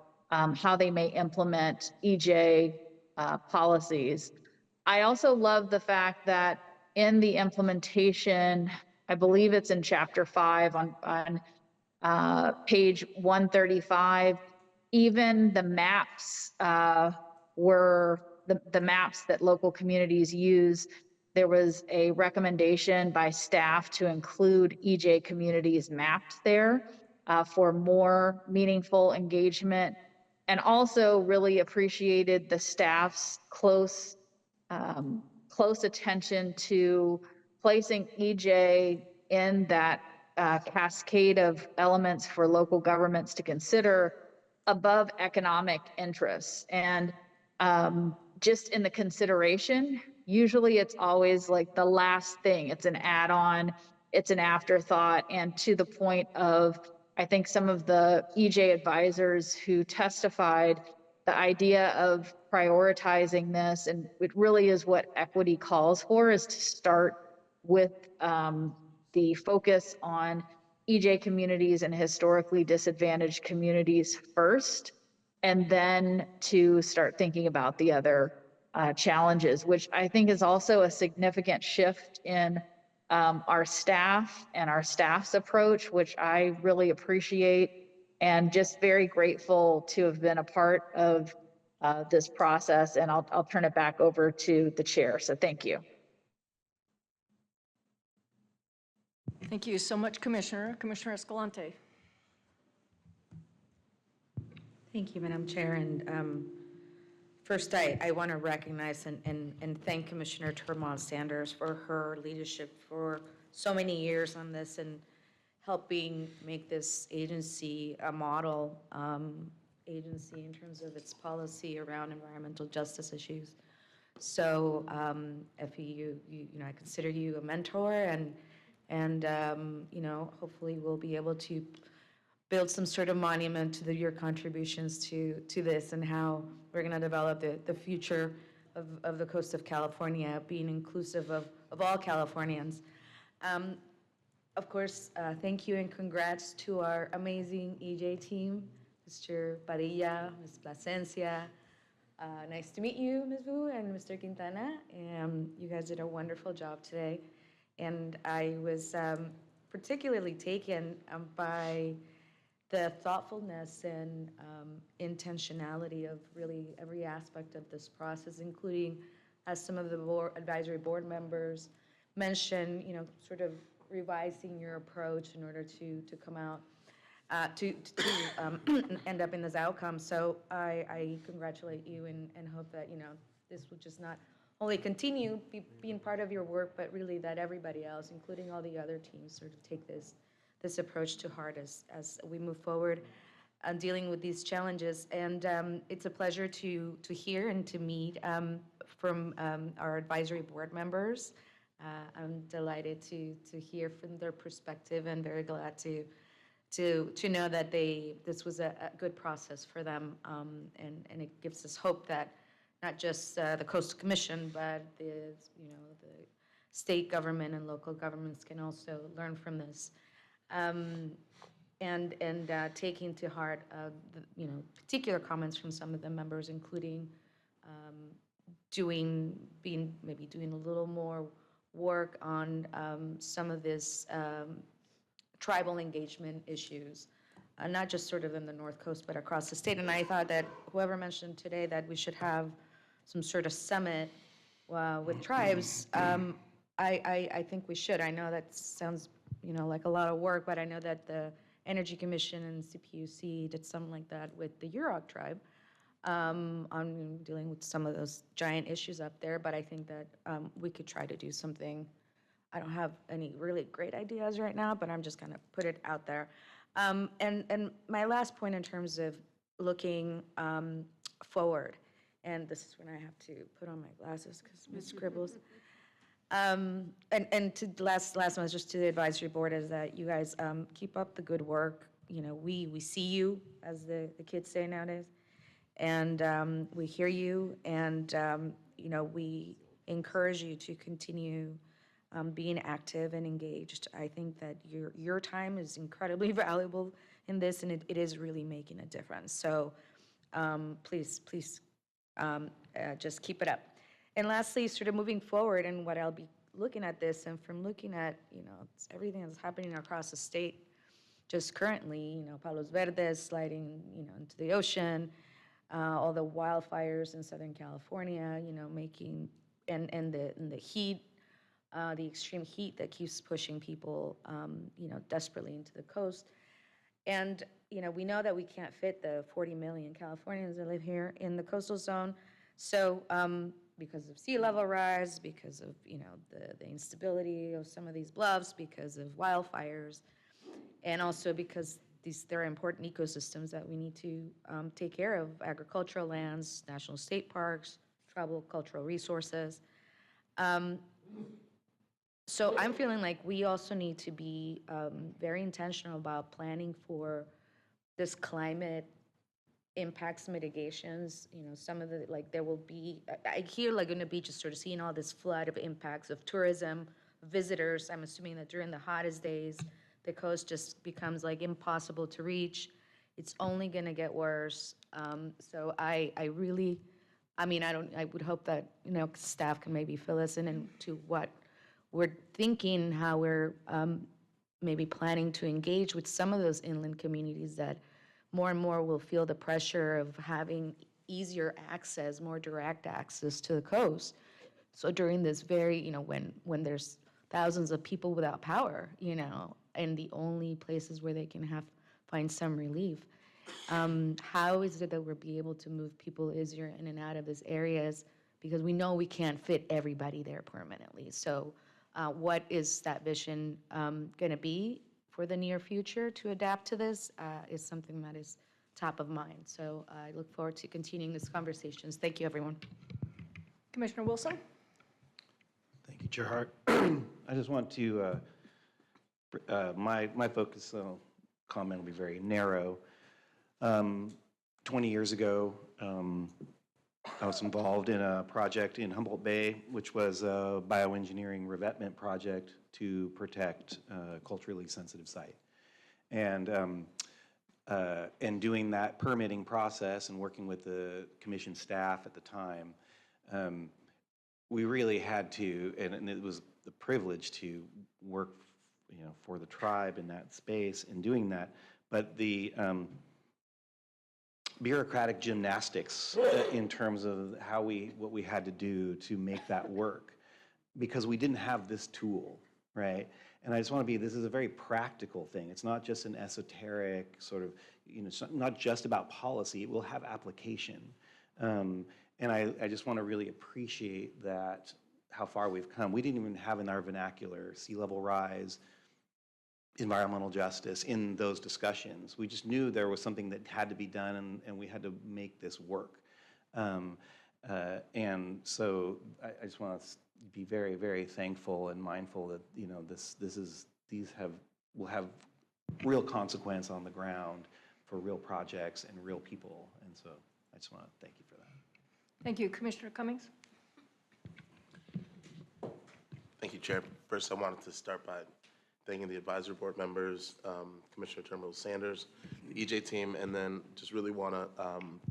how they may implement EJ policies. I also love the fact that in the implementation, I believe it's in chapter 5 on page 135, even the maps were the maps that local communities use. There was a recommendation by staff to include EJ communities mapped there for more meaningful engagement, and also really appreciated the staff's close attention to placing EJ in that cascade of elements for local governments to consider above economic interests. And just in the consideration, usually it's always like the last thing. It's an add-on, it's an afterthought, and to the point of, I think some of the EJ advisors who testified, the idea of prioritizing this, and it really is what equity calls for, is to start with the focus on EJ communities and historically disadvantaged communities first, and then to start thinking about the other challenges, which I think is also a significant shift in our staff and our staff's approach, which I really appreciate, and just very grateful to have been a part of this process. And I'll turn it back over to the chair. So thank you. Thank you so much, Commissioner. Commissioner Escalante. Thank you, Madam Chair. And first, I want to recognize and thank Commissioner Termont Sanders for her leadership for so many years on this and helping make this agency a model agency in terms of its policy around environmental justice issues. So, Effie, I consider you a mentor, and hopefully we'll be able to build some sort of monument to your contributions to this and how we're going to develop the future of the coast of California, being inclusive of all Californians. Of course, thank you and congrats to our amazing EJ team, Mr. Padilla, Ms. Plasencia. Nice to meet you, Ms. Wu, and Mr. Quintana. You guys did a wonderful job today. And I was particularly taken by the thoughtfulness and intentionality of really every aspect of this process, including, as some of the advisory board members mentioned, sort of revising your approach in order to come out to end up in this outcome. So I congratulate you and hope that this will just not only continue being part of your work, but really that everybody else, including all the other teams, sort of take this approach to heart as we move forward dealing with these challenges. And it's a pleasure to hear and to meet from our advisory board members. I'm delighted to hear from their perspective, and very glad to know that this was a good process for them, and it gives us hope that not just the Coastal Commission, but the state government and local governments can also learn from this, and taking to heart particular comments from some of the members, including maybe doing a little more work on some of this tribal engagement issues not just sort of in the North Coast, but across the state. And I thought that whoever mentioned today that we should have some sort of summit with tribes, I think we should. I know that sounds, like a lot of work, but I know that the Energy Commission and CPUC did something like that with the Yurok tribe on dealing with some of those giant issues up there. But I think that we could try to do something. I don't have any really great ideas right now, but I'm just going to put it out there. And my last point in terms of looking forward, and this is when I have to put on my glasses because my scribbles. And to last one is just to the advisory board is that you guys keep up the good work. We see you, as the kids say nowadays, and we hear you, and we encourage you to continue being active and engaged. I think that your time is incredibly valuable in this, and it is really making a difference. So please just keep it up. And lastly, sort of moving forward, and what I'll be looking at this, and from looking at everything that's happening across the state, just currently, Palos Verdes sliding into the ocean, all the wildfires in Southern California, making and the heat. The extreme heat that keeps pushing people, desperately into the coast. And, we know that we can't fit the 40 million Californians that live here in the coastal zone. So because of sea level rise, because of, the instability of some of these bluffs, because of wildfires, and also because there are important ecosystems that we need to take care of, agricultural lands, national state parks, tribal cultural resources. So I'm feeling like we also need to be very intentional about planning for this climate impacts mitigations. Some of the, there will be, I hear going to be just sort of seeing all this flood of impacts of tourism, visitors. I'm assuming that during the hottest days, the coast just becomes impossible to reach. It's only going to get worse. So I would hope that, staff can maybe fill us in into what we're thinking, how we're maybe planning to engage with some of those inland communities that more and more will feel the pressure of having easier access, more direct access to the coast. So during this very, when there's thousands of people without power, and the only places where they can find some relief, how is it that we'll be able to move people easier in and out of these areas? Because we know we can't fit everybody there permanently. So what is that vision going to be for the near future to adapt to this is something that is top of mind. So I look forward to continuing these conversations. Thank you, everyone. Commissioner Wilson? Thank you, Chair Hart. I just want to, my focus comment will be very narrow. 20 years ago, I was involved in a project in Humboldt Bay, which was a bioengineering revetment project to protect a culturally sensitive site. And doing that permitting process and working with the commission staff at the time, we really had to, and it was the privilege to work, for the tribe in that space in doing that. But the bureaucratic gymnastics in terms of what we had to do to make that work, because we didn't have this tool, right? And I just want to this is a very practical thing. It's not just an esoteric sort of, it's not just about policy. It will have application. And I just want to really appreciate that, how far we've come. We didn't even have in our vernacular sea level rise, environmental justice in those discussions. We just knew there was something that had to be done, and we had to make this work. And so I just want to be very, very thankful and mindful that these will have real consequence on the ground for real projects and real people. And so I just want to thank you for that. Thank you. Commissioner Cummings? Thank you, Chair. First, I wanted to start by thanking the advisory board members, Commissioner Turnbull Sanders, the EJ team, and then just really want to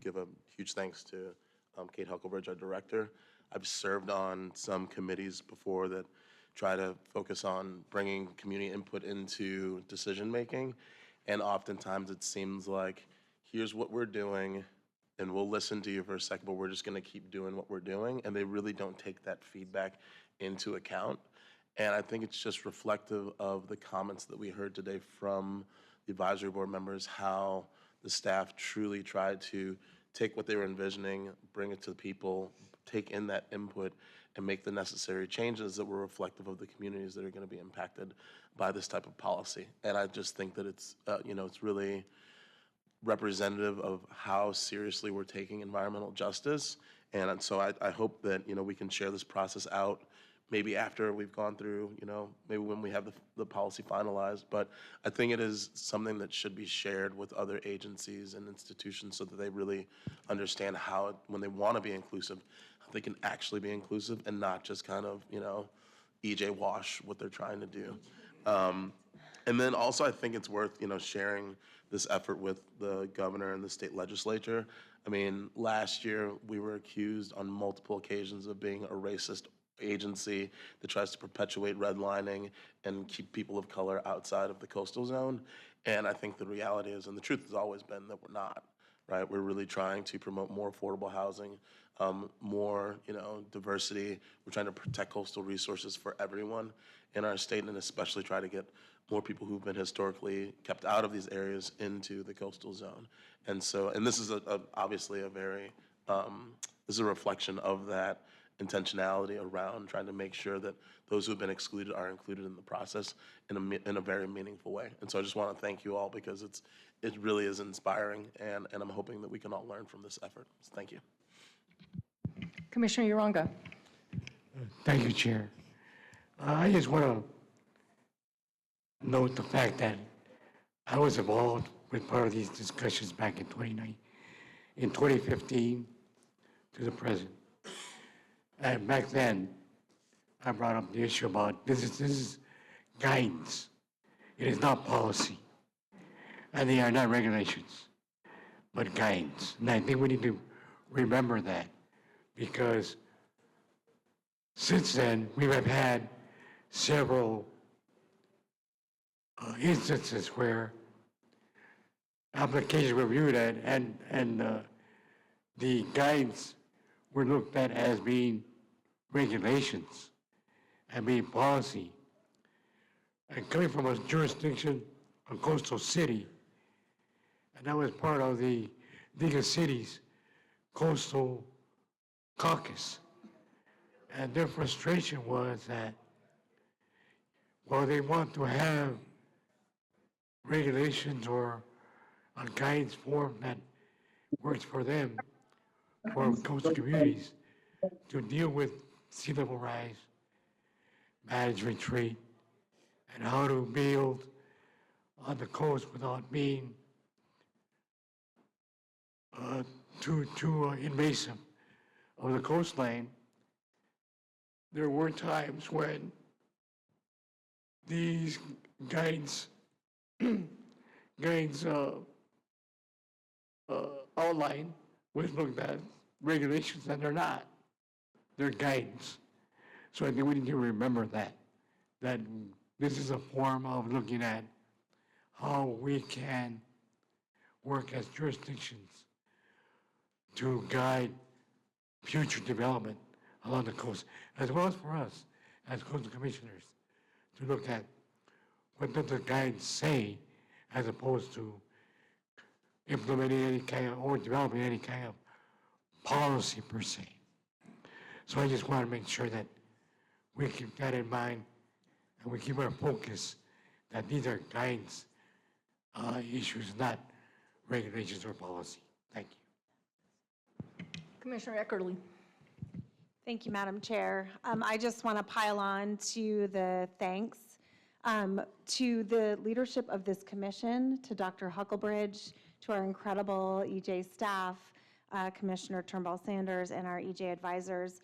give a huge thanks to Kate Huckelbridge, our director. I've served on some committees before that try to focus on bringing community input into decision making, And oftentimes it seems like, here's what we're doing, and we'll listen to you for a second, but we're just going to keep doing what we're doing. And they really don't take that feedback into account. And I think it's just reflective of the comments that we heard today from the advisory board members, how the staff truly tried to take what they were envisioning, bring it to the people, take in that input, and make the necessary changes that were reflective of the communities that are going to be impacted by this type of policy. And I just think that it's, it's really representative of how seriously we're taking environmental justice. And so I hope that, we can share this process out maybe after we've gone through, maybe when we have the policy finalized. But I think it is something that should be shared with other agencies and institutions so that they really understand how, when they want to be inclusive, how they can actually be inclusive and not just kind of, EJ wash what they're trying to do. And then also I think it's worth, sharing this effort with the governor and the state legislature. I mean, last year we were accused on multiple occasions of being a racist agency that tries to perpetuate redlining and keep people of color outside of the coastal zone. And I think the reality is, and the truth has always been, that we're not, right? We're really trying to promote more affordable housing, more, diversity. We're trying to protect coastal resources for everyone in our state, and especially try to get more people who've been historically kept out of these areas into the coastal zone. And so, and this is obviously a very, this is a reflection of that intentionality around trying to make sure that those who have been excluded are included in the process in a very meaningful way. And so I just want to thank you all, because it really is inspiring, and I'm hoping that we can all learn from this effort. So thank you. Commissioner Uranga. Thank you, Chair. I just want to note the fact that I was involved with part of these discussions back in 2015 to the present. And back then, I brought up the issue about this is guidance. It is not policy. And they are not regulations, but guidance. And I think we need to remember that, because since then, we have had several instances where applications were reviewed and the guidance were looked at as being regulations and being policy. And coming from a jurisdiction, a coastal city, and that was part of the League of Cities Coastal Caucus. And their frustration was that, well, they want to have regulations or a guidance form that works for them, for coastal communities, to deal with sea level rise, manage retreat, and how to build on the coast without being too invasive of the coastline. There were times when these guidance outline was looked at regulations, and they're not. They're guidance. So I think we need to remember that this is a form of looking at how we can work as jurisdictions to guide future development along the coast, as well as for us as coastal commissioners to look at what does the guidance say, as opposed to implementing any kind of, or developing any kind of policy per se. So I just want to make sure that we keep that in mind, and we keep our focus that these are guidance issues, not regulations or policy. Thank you. Commissioner Eckerly. Thank you, Madam Chair. I just want to pile on to the thanks to the leadership of this commission, to Dr. Hucklebridge, to our incredible EJ staff, Commissioner Turnbull Sanders, and our EJ advisors.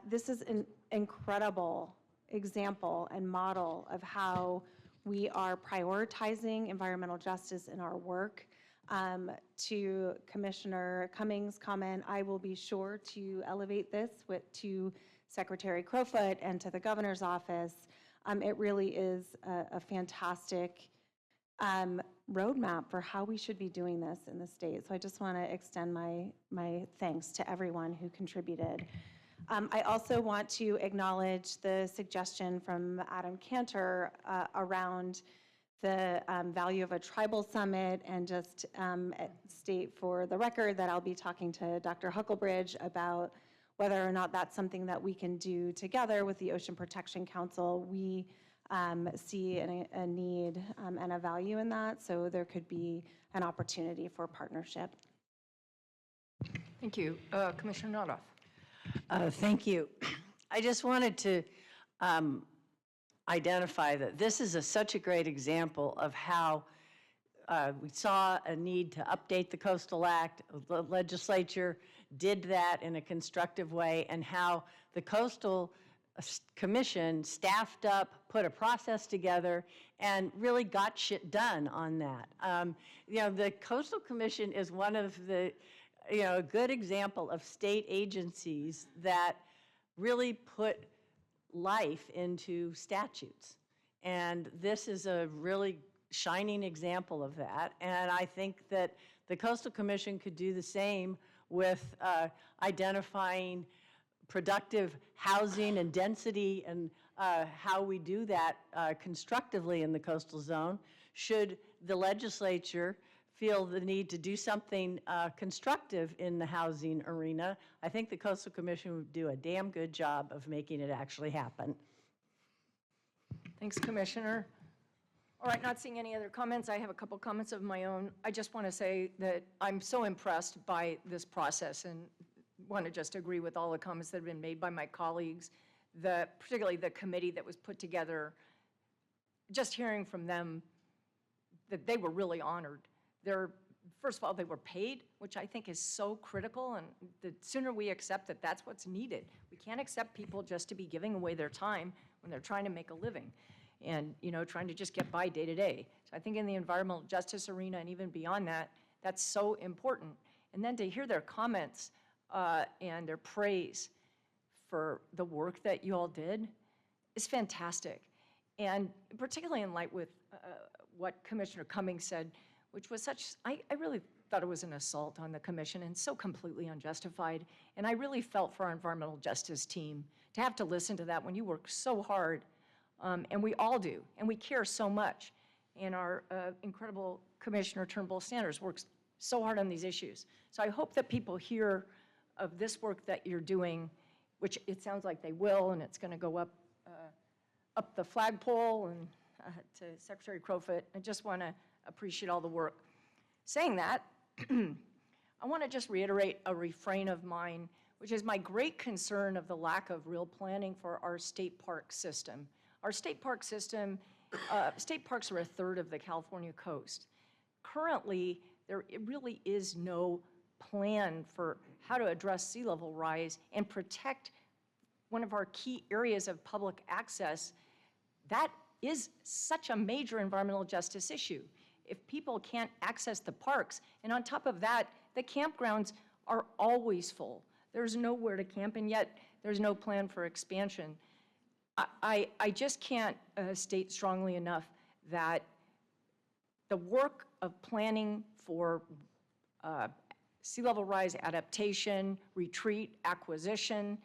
This is an incredible example and model of how we are prioritizing environmental justice in our work. To Commissioner Cummings' comment, I will be sure to elevate this to Secretary Crowfoot and to the governor's office. It really is a fantastic roadmap for how we should be doing this in the state. So I just want to extend my thanks to everyone who contributed. I also want to acknowledge the suggestion from Adam Cantor around the value of a tribal summit, and just state for the record that I'll be talking to Dr. Huckelbridge about whether or not that's something that we can do together with the Ocean Protection Council. We see a need and a value in that, so there could be an opportunity for partnership. Thank you. Commissioner Noroff. Thank you. I just wanted to identify that this is such a great example of how we saw a need to update the Coastal Act. The legislature did that in a constructive way, and how the Coastal Commission staffed up, put a process together, and really got shit done on that. The Coastal Commission is one of the, a good example of state agencies that really put life into statutes. And this is a really shining example of that. And I think that the Coastal Commission could do the same with identifying productive housing and density, and how we do that constructively in the coastal zone. Should the legislature feel the need to do something constructive in the housing arena, I think the Coastal Commission would do a damn good job of making it actually happen. Thanks, Commissioner. All right, not seeing any other comments. I have a couple comments of my own. I just want to say that I'm so impressed by this process, and want to just agree with all the comments that have been made by my colleagues, particularly the committee that was put together. Just hearing from them that they were really honored. First of all, they were paid, which I think is so critical, and the sooner we accept that that's what's needed. We can't accept people just to be giving away their time when they're trying to make a living and trying to just get by day to day. So I think in the environmental justice arena and even beyond that, that's so important. And then to hear their comments and their praise for the work that you all did is fantastic. And particularly in light with what Commissioner Cummings said, which was I really thought it was an assault on the commission and so completely unjustified. And I really felt for our environmental justice team to have to listen to that when you work so hard. And we all do, and we care so much. And our incredible Commissioner Turnbull Sanders works so hard on these issues. So I hope that people hear of this work that you're doing, which it sounds like they will, and it's going to go up the flagpole and to Secretary Crowfoot. I just want to appreciate all the work. Saying that, I want to just reiterate a refrain of mine, which is my great concern of the lack of real planning for our state park system. Our state park system, state parks are a third of the California coast. Currently, there really is no plan for how to address sea level rise and protect one of our key areas of public access. That is such a major environmental justice issue. If people can't access the parks, and on top of that, the campgrounds are always full. There's nowhere to camp, and yet there's no plan for expansion. I just can't state strongly enough that the work of planning for sea level rise adaptation, retreat, acquisition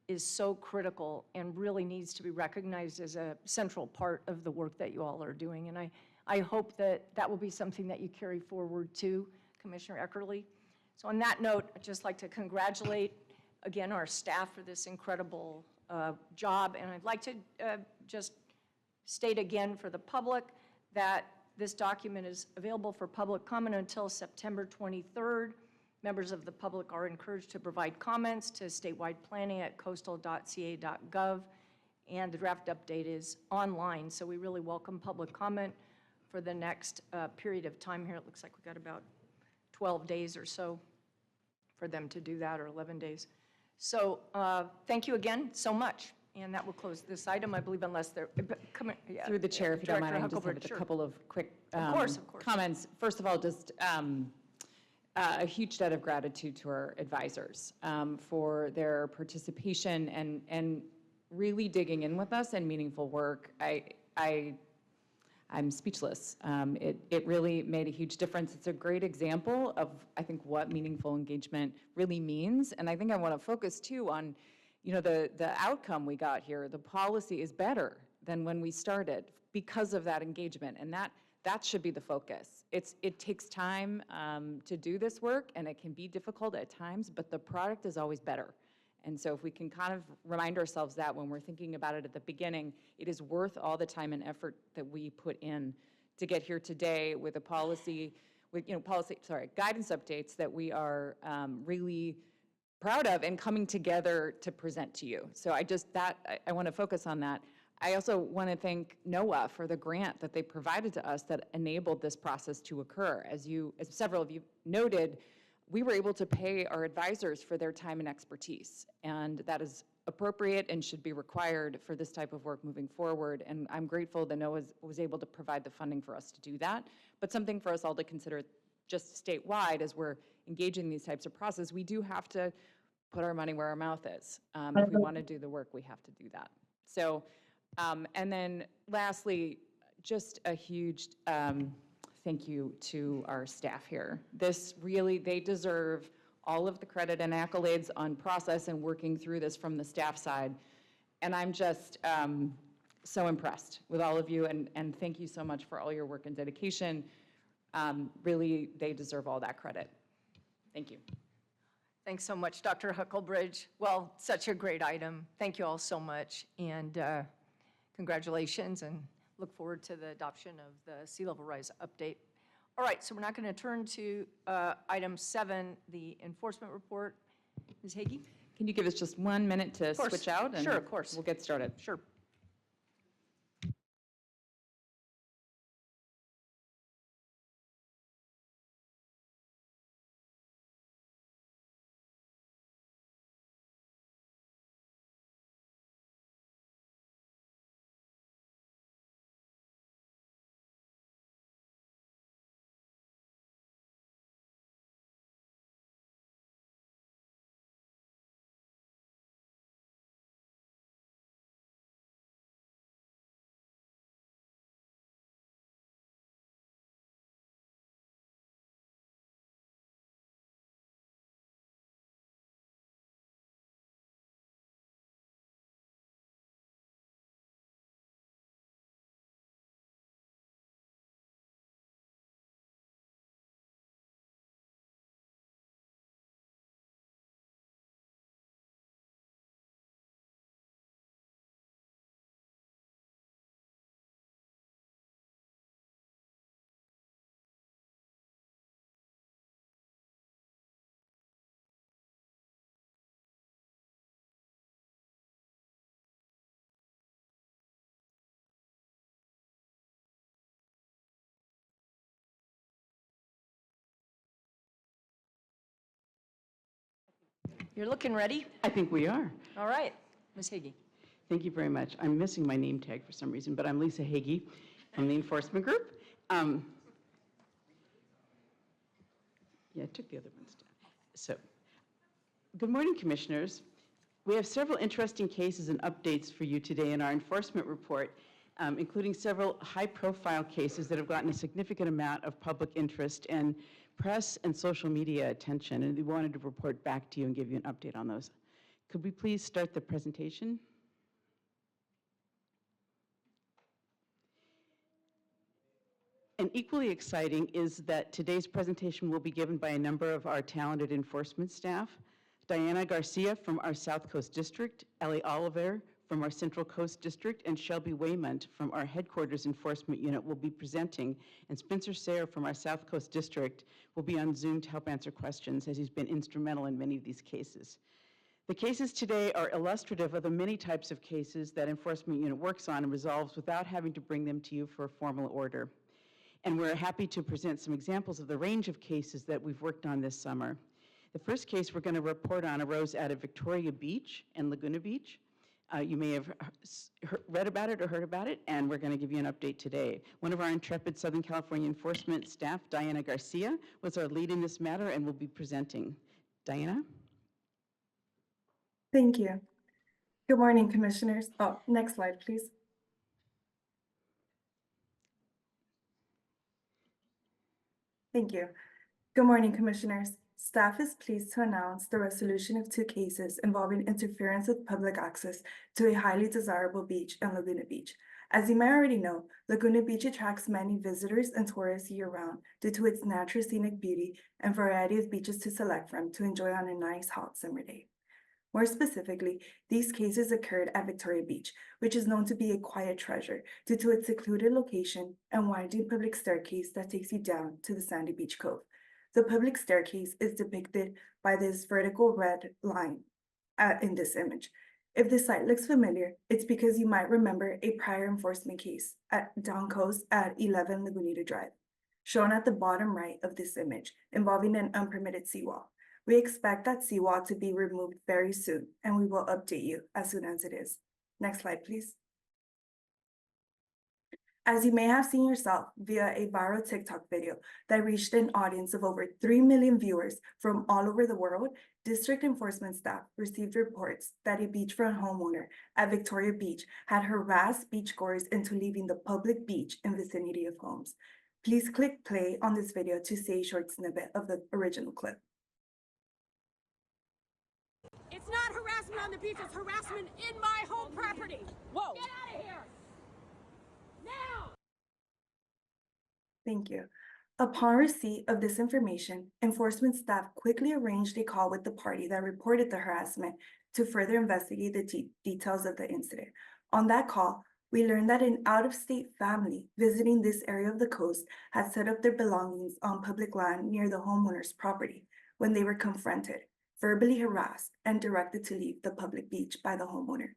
is so critical and really needs to be recognized as a central part of the work that you all are doing. And I hope that that will be something that you carry forward too, Commissioner Eckerly. So on that note, I'd just like to congratulate again our staff for this incredible job. And I'd like to just state again for the public that this document is available for public comment until September 23rd. Members of the public are encouraged to provide comments to statewide planning at coastal.ca.gov, and the draft update is online, so we really welcome public comment for the next period of time here. It looks like we've got about 12 days or so for them to do that, or 11 days. So thank you again so much, and that will close this item, I believe, unless there, Through the chair, if you don't mind, I just have a couple of quick comments. First of all, just a huge debt of gratitude to our advisors for their participation and really digging in with us and meaningful work. I I'm speechless. It really made a huge difference. It's a great example of, I think, what meaningful engagement really means. And I think I want to focus too on, the outcome we got here. The policy is better than when we started because of that engagement. And that should be the focus. It takes time to do this work, and it can be difficult at times, but the product is always better. And so if we can kind of remind ourselves that when we're thinking about it at the beginning, it is worth all the time and effort that we put in to get here today with a policy, with guidance updates that we are really proud of and coming together to present to you. So I want to focus on that. I also want to thank NOAA for the grant that they provided to us that enabled this process to occur. As several of you noted, we were able to pay our advisors for their time and expertise, and that is appropriate and should be required for this type of work moving forward. And I'm grateful that NOAA was able to provide the funding for us to do that. But something for us all to consider just statewide as we're engaging these types of processes, we do have to put our money where our mouth is. If we want to do the work, we have to do that. So, and then lastly, just a huge thank you to our staff here. They deserve all of the credit and accolades on process and working through this from the staff side. And I'm just so impressed with all of you, and thank you so much for all your work and dedication. Really, they deserve all that credit. Thank you. Thanks so much, Dr. Huckelbridge. Well, such a great item. Thank you all so much, and congratulations, and look forward to the adoption of the sea level rise update. All right, so we're not going to turn to item 7, the enforcement report. Ms. Hagee? Can you give us just 1 minute to switch out? And Sure, of course. We'll get started. Sure. You're looking ready? I think we are. All right, Ms. Hagee. Thank you very much. I'm missing my name tag for some reason, but I'm Lisa Hagee from the Enforcement Group. Yeah, I took the other ones down. So, good morning, Commissioners. We have several interesting cases and updates for you today in our enforcement report, including several high-profile cases that have gotten a significant amount of public interest and press and social media attention, and we wanted to report back to you and give you an update on those. Could we please start the presentation? And equally exciting is that today's presentation will be given by a number of our talented enforcement staff. Diana Garcia from our South Coast District, Ellie Oliver from our Central Coast District, and Shelby Waymont from our Headquarters Enforcement Unit will be presenting, and Spencer Sayre from our South Coast District will be on Zoom to help answer questions, as he's been instrumental in many of these cases. The cases today are illustrative of the many types of cases that Enforcement Unit works on and resolves without having to bring them to you for a formal order. And we're happy to present some examples of the range of cases that we've worked on this summer. The first case we're going to report on arose out of Victoria Beach and Laguna Beach. You may have read about it or heard about it, and we're going to give you an update today. One of our intrepid Southern California enforcement staff, Diana Garcia, was our lead in this matter and will be presenting. Diana? Thank you. Good morning, Commissioners. Oh, next slide, please. Thank you. Good morning, Commissioners. Staff is pleased to announce the resolution of 2 cases involving interference with public access to a highly desirable beach in Laguna Beach. As you may already know, Laguna Beach attracts many visitors and tourists year-round due to its natural scenic beauty and variety of beaches to select from to enjoy on a nice hot summer day. More specifically, these cases occurred at Victoria Beach, which is known to be a quiet treasure due to its secluded location and winding public staircase that takes you down to the sandy beach cove. The public staircase is depicted by this vertical red line in this image. If the site looks familiar, it's because you might remember a prior enforcement case down coast at 11 Lagunita Drive, shown at the bottom right of this image, involving an unpermitted seawall. We expect that seawall to be removed very soon, and we will update you as soon as it is. Next slide, please. As you may have seen yourself via a viral TikTok video that reached an audience of over 3 million viewers from all over the world, district enforcement staff received reports that a beachfront homeowner at Victoria Beach had harassed beachgoers into leaving the public beach in vicinity of homes. Please click play on this video to see a short snippet of the original clip. It's not harassment on the beach, it's harassment in my home property. Whoa. Get out of here. Now. Thank you. Upon receipt of this information, enforcement staff quickly arranged a call with the party that reported the harassment to further investigate the details of the incident. On that call, we learned that an out-of-state family visiting this area of the coast had set up their belongings on public land near the homeowner's property when they were confronted, verbally harassed, and directed to leave the public beach by the homeowner.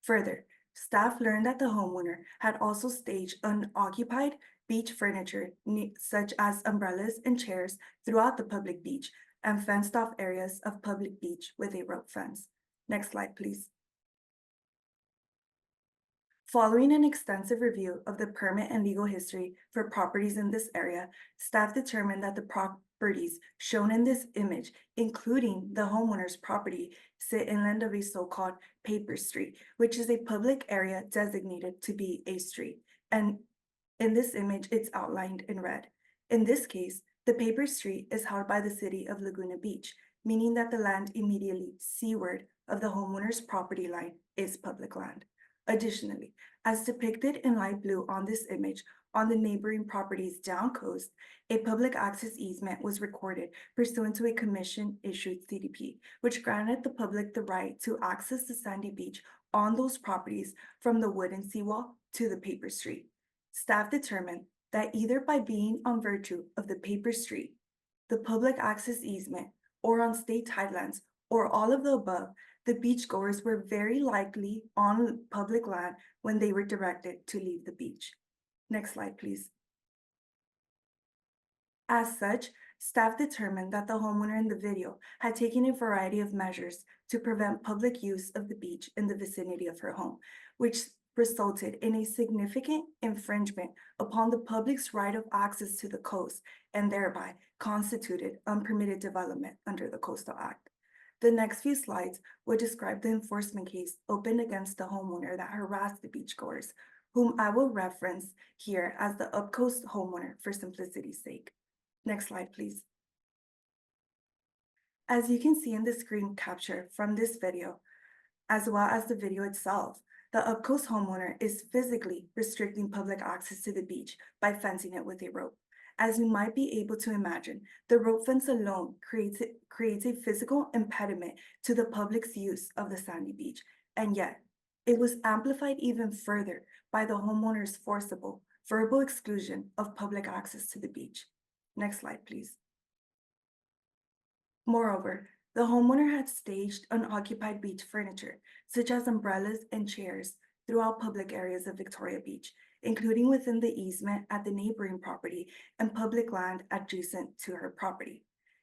Further, staff learned that the homeowner had also staged unoccupied beach furniture such as umbrellas and chairs throughout the public beach and fenced off areas of public beach with a rope fence. Next slide, please. Following an extensive review of the permit and legal history for properties in this area, staff determined that the properties shown in this image, including the homeowner's property, sit inland of a so-called paper street, which is a public area designated to be a street. And in this image, it's outlined in red. In this case, the paper street is held by the city of Laguna Beach, meaning that the land immediately seaward of the homeowner's property line is public land. Additionally, as depicted in light blue on this image, on the neighboring properties down coast, a public access easement was recorded pursuant to a commission-issued CDP, which granted the public the right to access the sandy beach on those properties from the wooden seawall to the paper street. Staff determined that either by being on virtue of the paper street, the public access easement, or on state tidelands, or all of the above, the beachgoers were very likely on public land when they were directed to leave the beach. Next slide, please. As such, staff determined that the homeowner in the video had taken a variety of measures to prevent public use of the beach in the vicinity of her home, which resulted in a significant infringement upon the public's right of access to the coast and thereby constituted unpermitted development under the Coastal Act. The next few slides will describe the enforcement case opened against the homeowner that harassed the beachgoers, whom I will reference here as the Upcoast homeowner for simplicity's sake. Next slide, please. As you can see in the screen capture from this video, as well as the video itself, the Upcoast homeowner is physically restricting public access to the beach by fencing it with a rope. As you might be able to imagine, the rope fence alone creates a physical impediment to the public's use of the sandy beach, and yet it was amplified even further by the homeowner's forcible verbal exclusion of public access to the beach. Next slide, please. Moreover, the homeowner had staged unoccupied beach furniture, such as umbrellas and chairs, throughout public areas of Victoria Beach, including within the easement at the neighboring property and public land adjacent to her property.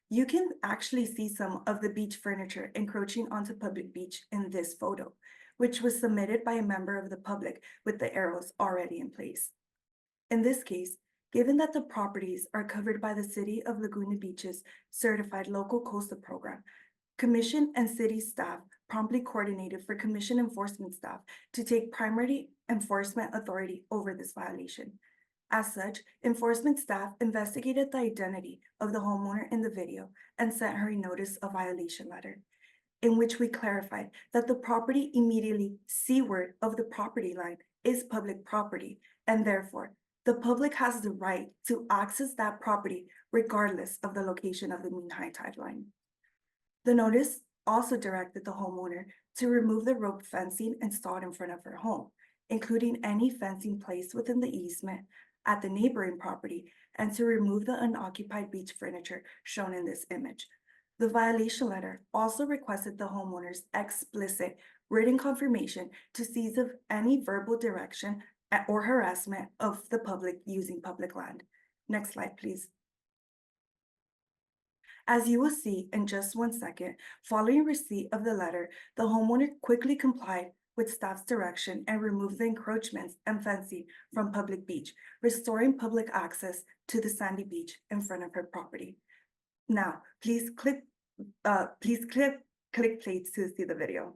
You can actually see some of the beach furniture encroaching onto public beach in this photo, which was submitted by a member of the public with the arrows already in place. In this case, given that the properties are covered by the City of Laguna Beach's Certified Local Coastal Program, Commission and City staff promptly coordinated for Commission enforcement staff to take primary enforcement authority over this violation. As such, enforcement staff investigated the identity of the homeowner in the video and sent her a notice of violation letter, in which we clarified that the property immediately seaward of the property line is public property, and therefore the public has the right to access that property regardless of the location of the mean high tide line. The notice also directed the homeowner to remove the rope fencing installed in front of her home, including any fencing placed within the easement at the neighboring property, and to remove the unoccupied beach furniture shown in this image. The violation letter also requested the homeowner's explicit written confirmation to cease of any verbal direction or harassment of the public using public land. Next slide, please. As you will see in just 1 second, following receipt of the letter, the homeowner quickly complied with staff's direction and removed the encroachments and fencing from public beach, restoring public access to the sandy beach in front of her property. Now, please click play to see the video.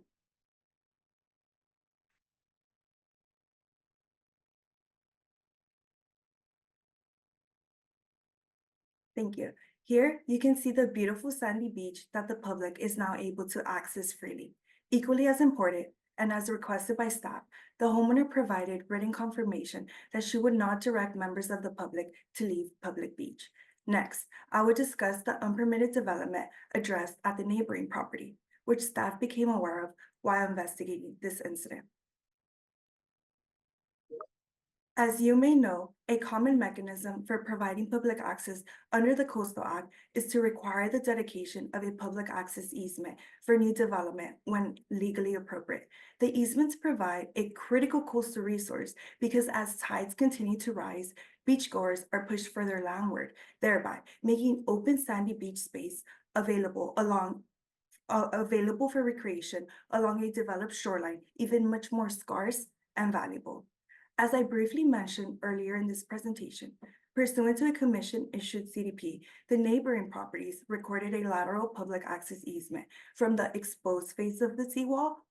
Thank you. Here, you can see the beautiful sandy beach that the public is now able to access freely. Equally as important, and as requested by staff, the homeowner provided written confirmation that she would not direct members of the public to leave public beach. Next, I will discuss the unpermitted development addressed at the neighboring property, which staff became aware of while investigating this incident. As you may know, a common mechanism for providing public access under the Coastal Act is to require the dedication of a public access easement for new development when legally appropriate. The easements provide a critical coastal resource because as tides continue to rise, beachgoers are pushed further landward, thereby making open sandy beach space available for recreation along a developed shoreline even much more scarce and valuable. As I briefly mentioned earlier in this presentation, pursuant to a commission-issued CDP, the neighboring properties recorded a lateral public access easement from the exposed face of the seawall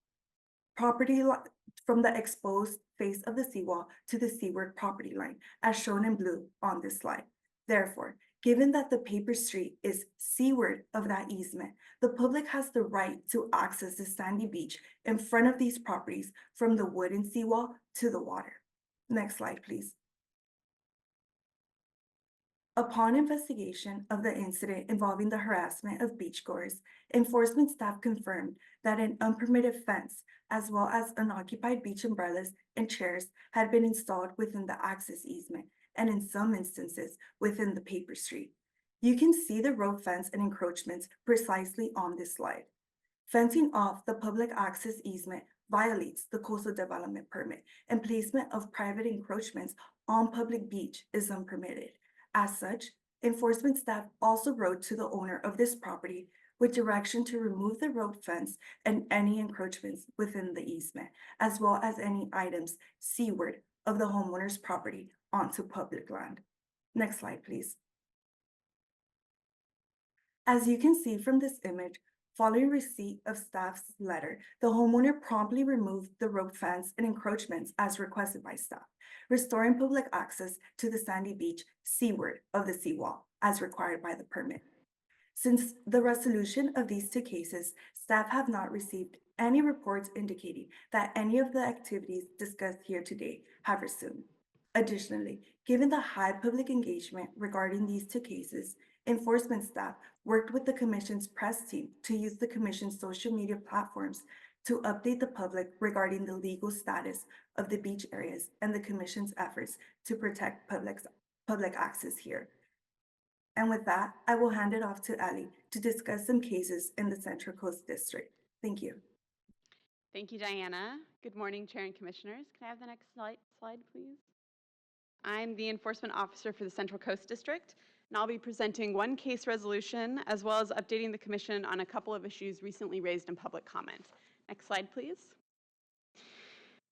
to the seaward property line, as shown in blue on this slide. Therefore, given that the paper street is seaward of that easement, the public has the right to access the sandy beach in front of these properties from the wooden seawall to the water. Next slide, please. Upon investigation of the incident involving the harassment of beachgoers, enforcement staff confirmed that an unpermitted fence, as well as unoccupied beach umbrellas and chairs, had been installed within the access easement, and in some instances, within the paper street. You can see the rope fence and encroachments precisely on this slide. Fencing off the public access easement violates the coastal development permit, and placement of private encroachments on public beach is unpermitted. As such, enforcement staff also wrote to the owner of this property with direction to remove the rope fence and any encroachments within the easement, as well as any items seaward of the homeowner's property onto public land. Next slide, please. As you can see from this image, following receipt of staff's letter, the homeowner promptly removed the rope fence and encroachments as requested by staff, restoring public access to the sandy beach seaward of the seawall as required by the permit. Since the resolution of these two cases, staff have not received any reports indicating that any of the activities discussed here today have resumed. Additionally, given the high public engagement regarding these two cases, enforcement staff worked with the Commission's press team to use the Commission's social media platforms to update the public regarding the legal status of the beach areas and the Commission's efforts to protect public access here. And with that, I will hand it off to Ali to discuss some cases in the Central Coast District. Thank you. Thank you, Diana. Good morning, Chair and Commissioners. Can I have the next slide, please? I'm the Enforcement Officer for the Central Coast District, and I'll be presenting one case resolution as well as updating the Commission on a couple of issues recently raised in public comment. Next slide, please.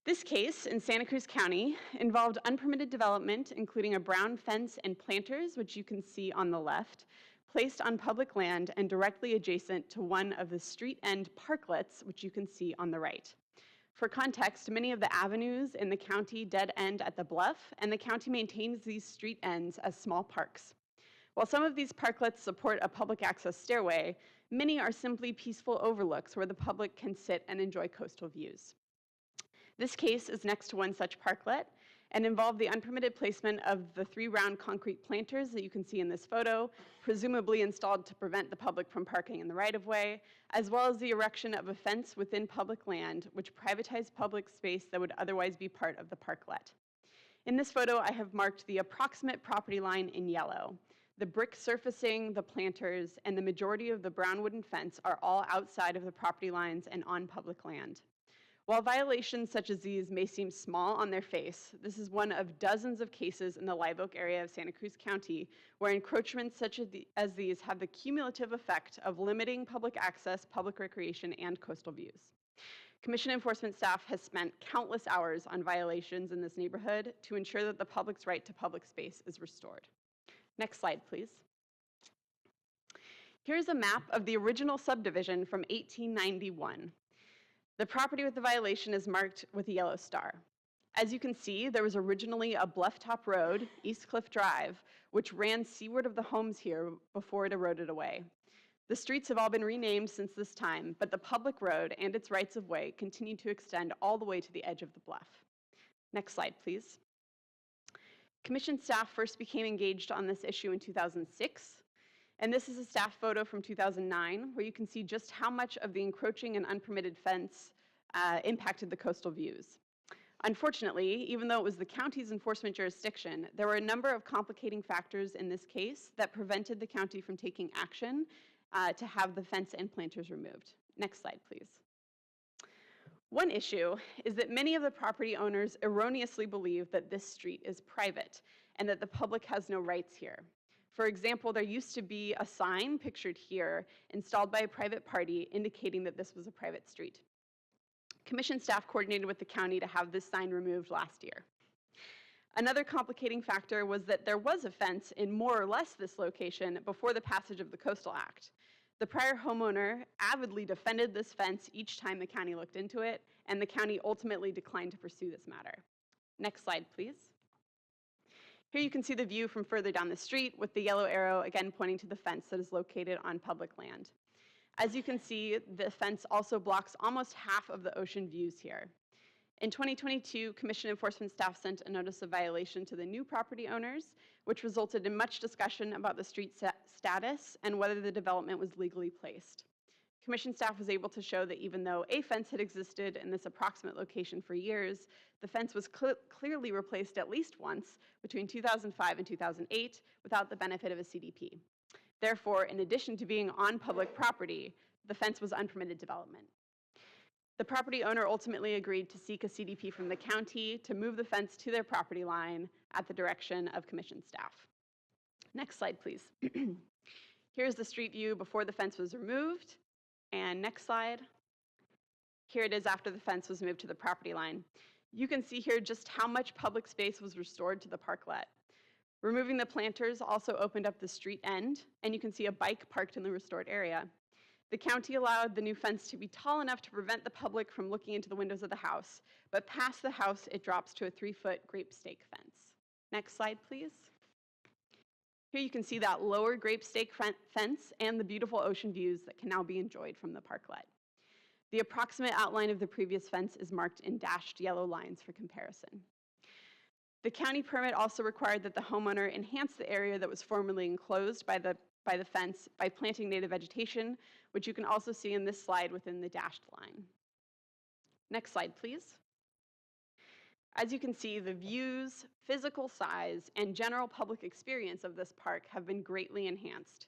This case in Santa Cruz County involved unpermitted development, including a brown fence and planters, which you can see on the left, placed on public land and directly adjacent to one of the street end parklets, which you can see on the right. For context, many of the avenues in the county dead end at the bluff, and the county maintains these street ends as small parks. While some of these parklets support a public access stairway, many are simply peaceful overlooks where the public can sit and enjoy coastal views. This case is next to one such parklet and involved the unpermitted placement of the 3 round concrete planters that you can see in this photo, presumably installed to prevent the public from parking in the right-of-way, as well as the erection of a fence within public land, which privatized public space that would otherwise be part of the parklet. In this photo, I have marked the approximate property line in yellow. The brick surfacing, the planters, and the majority of the brown wooden fence are all outside of the property lines and on public land. While violations such as these may seem small on their face, this is one of dozens of cases in the Live Oak area of Santa Cruz County where encroachments such as these have the cumulative effect of limiting public access, public recreation, and coastal views. Commission enforcement staff has spent countless hours on violations in this neighborhood to ensure that the public's right to public space is restored. Next slide, please. Here's a map of the original subdivision from 1891. The property with the violation is marked with a yellow star. As you can see, there was originally a bluff-top road, East Cliff Drive, which ran seaward of the homes here before it eroded away. The streets have all been renamed since this time, but the public road and its rights of way continue to extend all the way to the edge of the bluff. Next slide, please. Commission staff first became engaged on this issue in 2006. And this is a staff photo from 2009, where you can see just how much of the encroaching and unpermitted fence impacted the coastal views. Unfortunately, even though it was the county's enforcement jurisdiction, there were a number of complicating factors in this case that prevented the county from taking action to have the fence and planters removed. Next slide, please. One issue is that many of the property owners erroneously believe that this street is private and that the public has no rights here. For example, there used to be a sign pictured here installed by a private party indicating that this was a private street. Commission staff coordinated with the county to have this sign removed last year. Another complicating factor was that there was a fence in more or less this location before the passage of the Coastal Act. The prior homeowner avidly defended this fence each time the county looked into it, and the county ultimately declined to pursue this matter. Next slide, please. Here you can see the view from further down the street with the yellow arrow again pointing to the fence that is located on public land. As you can see, the fence also blocks almost half of the ocean views here. In 2022, Commission enforcement staff sent a notice of violation to the new property owners, which resulted in much discussion about the street status and whether the development was legally placed. Commission staff was able to show that even though a fence had existed in this approximate location for years, the fence was clearly replaced at least once between 2005 and 2008 without the benefit of a CDP. Therefore, in addition to being on public property, the fence was unpermitted development. The property owner ultimately agreed to seek a CDP from the county to move the fence to their property line at the direction of Commission staff. Next slide, please. Here's the street view before the fence was removed. And next slide. Here it is after the fence was moved to the property line. You can see here just how much public space was restored to the parklet. Removing the planters also opened up the street end, and you can see a bike parked in the restored area. The county allowed the new fence to be tall enough to prevent the public from looking into the windows of the house, but past the house, it drops to a 3-foot grape stake fence. Next slide, please. Here you can see that lower grape stake fence and the beautiful ocean views that can now be enjoyed from the parklet. The approximate outline of the previous fence is marked in dashed yellow lines for comparison. The county permit also required that the homeowner enhance the area that was formerly enclosed by the fence by planting native vegetation, which you can also see in this slide within the dashed line. Next slide, please. As you can see, the views, physical size, and general public experience of this park have been greatly enhanced.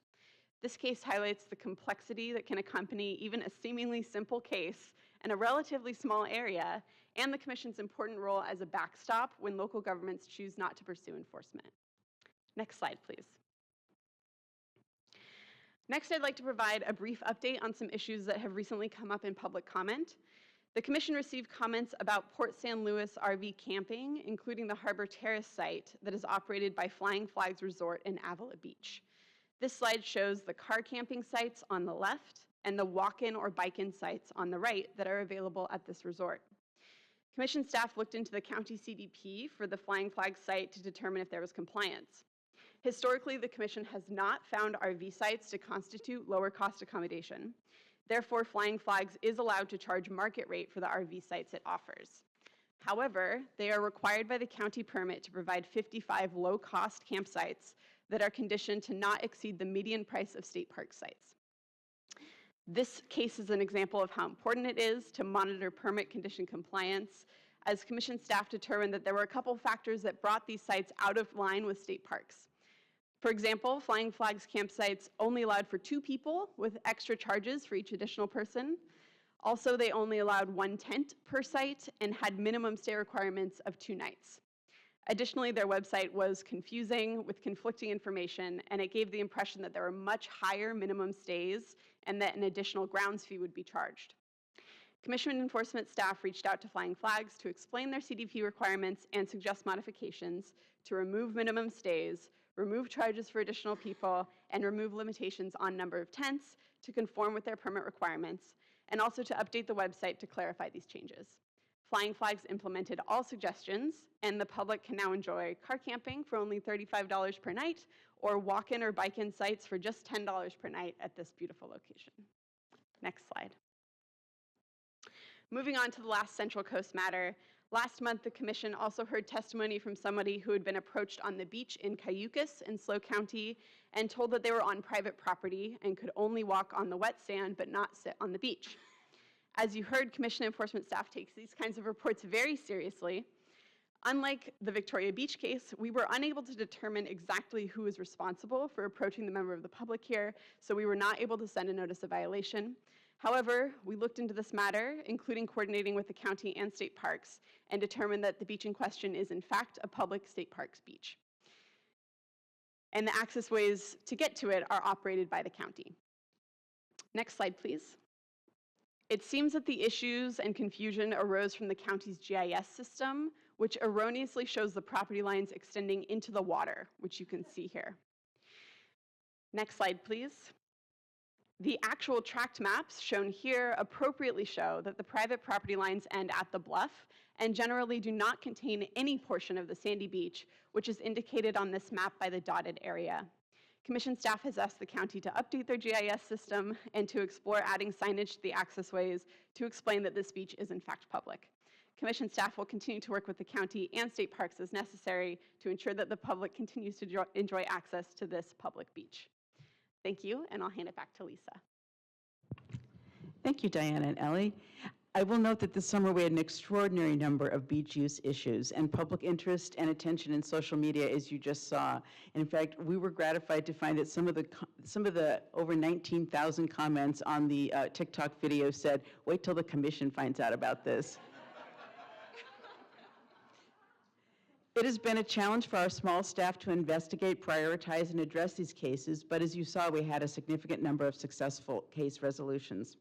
This case highlights the complexity that can accompany even a seemingly simple case in a relatively small area, and the Commission's important role as a backstop when local governments choose not to pursue enforcement. Next slide, please. Next, I'd like to provide a brief update on some issues that have recently come up in public comment. The Commission received comments about Port San Luis RV camping, including the Harbor Terrace site that is operated by Flying Flags Resort in Avila Beach. This slide shows the car camping sites on the left and the walk-in or bike-in sites on the right that are available at this resort. Commission staff looked into the county CDP for the Flying Flag site to determine if there was compliance. Historically, the commission has not found RV sites to constitute lower cost accommodation. Therefore, Flying Flags is allowed to charge market rate for the RV sites it offers. However, they are required by the county permit to provide 55 low-cost campsites that are conditioned to not exceed the median price of state park sites. This case is an example of how important it is to monitor permit condition compliance, as commission staff determined that there were a couple factors that brought these sites out of line with state parks. For example, Flying Flags campsites only allowed for 2 people with extra charges for each additional person. Also, they only allowed 1 tent per site and had minimum stay requirements of 2 nights. Additionally, their website was confusing with conflicting information, and it gave the impression that there were much higher minimum stays and that an additional grounds fee would be charged. Commission enforcement staff reached out to Flying Flags to explain their CDP requirements and suggest modifications to remove minimum stays, remove charges for additional people, and remove limitations on number of tents to conform with their permit requirements, and also to update the website to clarify these changes. Flying Flags implemented all suggestions, and the public can now enjoy car camping for only $35 per night, or walk-in or bike-in sites for just $10 per night at this beautiful location. Next slide. Moving on to the last Central Coast matter, last month the commission also heard testimony from somebody who had been approached on the beach in Cayucas in SLO County and told that they were on private property and could only walk on the wet sand but not sit on the beach. As you heard, commission enforcement staff takes these kinds of reports very seriously. Unlike the Victoria Beach case, we were unable to determine exactly who is responsible for approaching the member of the public here, so we were not able to send a notice of violation. However, we looked into this matter, including coordinating with the county and state parks, and determined that the beach in question is in fact a public state parks beach. And the access ways to get to it are operated by the county. Next slide, please. It seems that the issues and confusion arose from the county's GIS system, which erroneously shows the property lines extending into the water, which you can see here. Next slide, please. The actual tract maps shown here appropriately show that the private property lines end at the bluff and generally do not contain any portion of the sandy beach, which is indicated on this map by the dotted area. Commission staff has asked the county to update their GIS system and to explore adding signage to the accessways to explain that this beach is in fact public. Commission staff will continue to work with the county and state parks as necessary to ensure that the public continues to enjoy access to this public beach. Thank you, and I'll hand it back to Lisa. Thank you, Diana and Ellie. I will note that this summer we had an extraordinary number of beach use issues and public interest and attention in social media, as you just saw. And in fact, we were gratified to find that some of the over 19,000 comments on the TikTok video said, "Wait till the commission finds out about this." It has been a challenge for our small staff to investigate, prioritize, and address these cases, but as you saw, we had a significant number of successful case resolutions.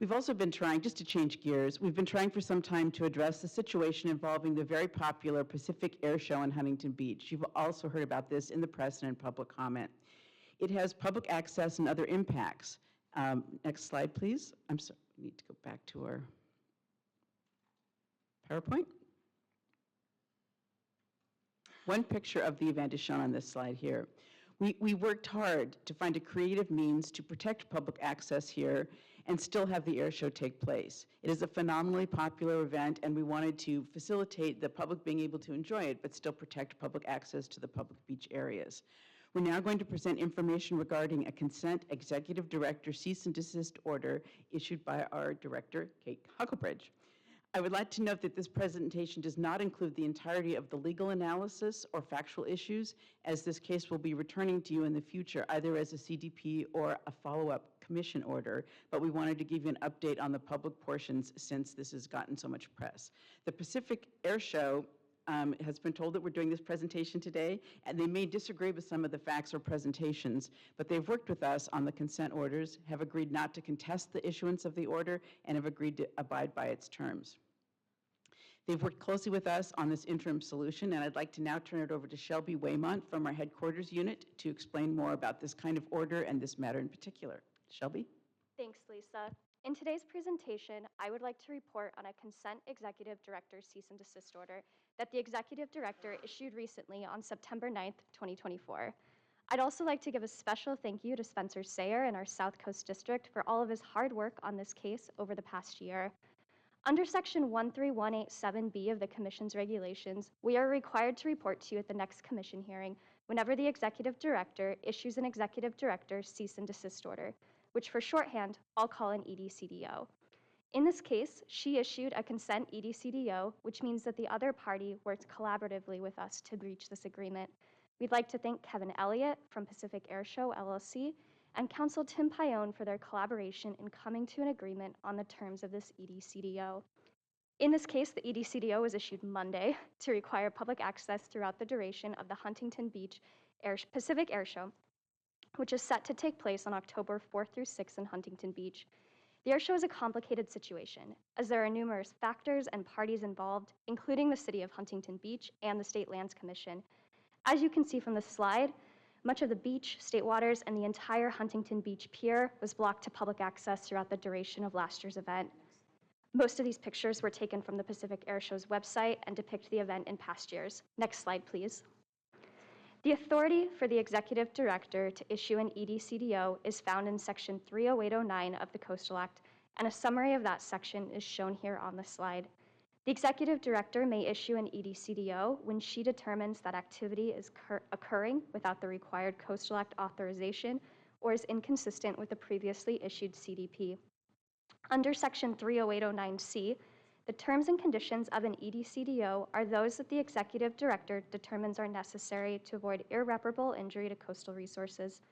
We've also been trying, just to change gears, we've been trying for some time to address the situation involving the very popular Pacific Air Show in Huntington Beach. You've also heard about this in the press and in public comment. It has public access and other impacts. Next slide, please. I'm sorry, we need to go back to our PowerPoint. One picture of the event is shown on this slide here. We worked hard to find a creative means to protect public access here and still have the air show take place. It is a phenomenally popular event, and we wanted to facilitate the public being able to enjoy it, but still protect public access to the public beach areas. We're now going to present information regarding a consent executive director cease and desist order issued by our director, Kate Hucklebridge. I would like to note that this presentation does not include the entirety of the legal analysis or factual issues, as this case will be returning to you in the future, either as a CDP or a follow-up commission order, but we wanted to give you an update on the public portions since this has gotten so much press. The Pacific Air Show has been told that we're doing this presentation today, and they may disagree with some of the facts or presentations, but they've worked with us on the consent orders, have agreed not to contest the issuance of the order, and have agreed to abide by its terms. They've worked closely with us on this interim solution, and I'd like to now turn it over to Shelby Waymont from our headquarters unit to explain more about this kind of order and this matter in particular. Shelby? Thanks, Lisa. In today's presentation, I would like to report on a consent executive director's cease and desist order that the executive director issued recently on September 9th, 2024. I'd also like to give a special thank you to Spencer Sayer in our South Coast District for all of his hard work on this case over the past year. Under Section 13187B of the Commission's regulations, we are required to report to you at the next Commission hearing whenever the executive director issues an executive director's cease and desist order, which for shorthand, I'll call an EDCDO. In this case, she issued a consent EDCDO, which means that the other party worked collaboratively with us to reach this agreement. We'd like to thank Kevin Elliott from Pacific Air Show, LLC, and Counsel Tim Paone for their collaboration in coming to an agreement on the terms of this EDCDO. In this case, the EDCDO was issued Monday to require public access throughout the duration of the Huntington Beach Pacific Air Show, which is set to take place on October 4th through 6th in Huntington Beach. The air show is a complicated situation, as there are numerous factors and parties involved, including the City of Huntington Beach and the State Lands Commission. As you can see from the slide, much of the beach, state waters, and the entire Huntington Beach Pier was blocked to public access throughout the duration of last year's event. Most of these pictures were taken from the Pacific Air Show's website and depict the event in past years. Next slide, please. The authority for the executive director to issue an EDCDO is found in Section 30809 of the Coastal Act, and a summary of that section is shown here on the slide. The executive director may issue an EDCDO when she determines that activity is occurring without the required Coastal Act authorization or is inconsistent with the previously issued CDP. Under Section 30809C, the terms and conditions of an EDCDO are those that the executive director determines are necessary to avoid irreparable injury to coastal resources.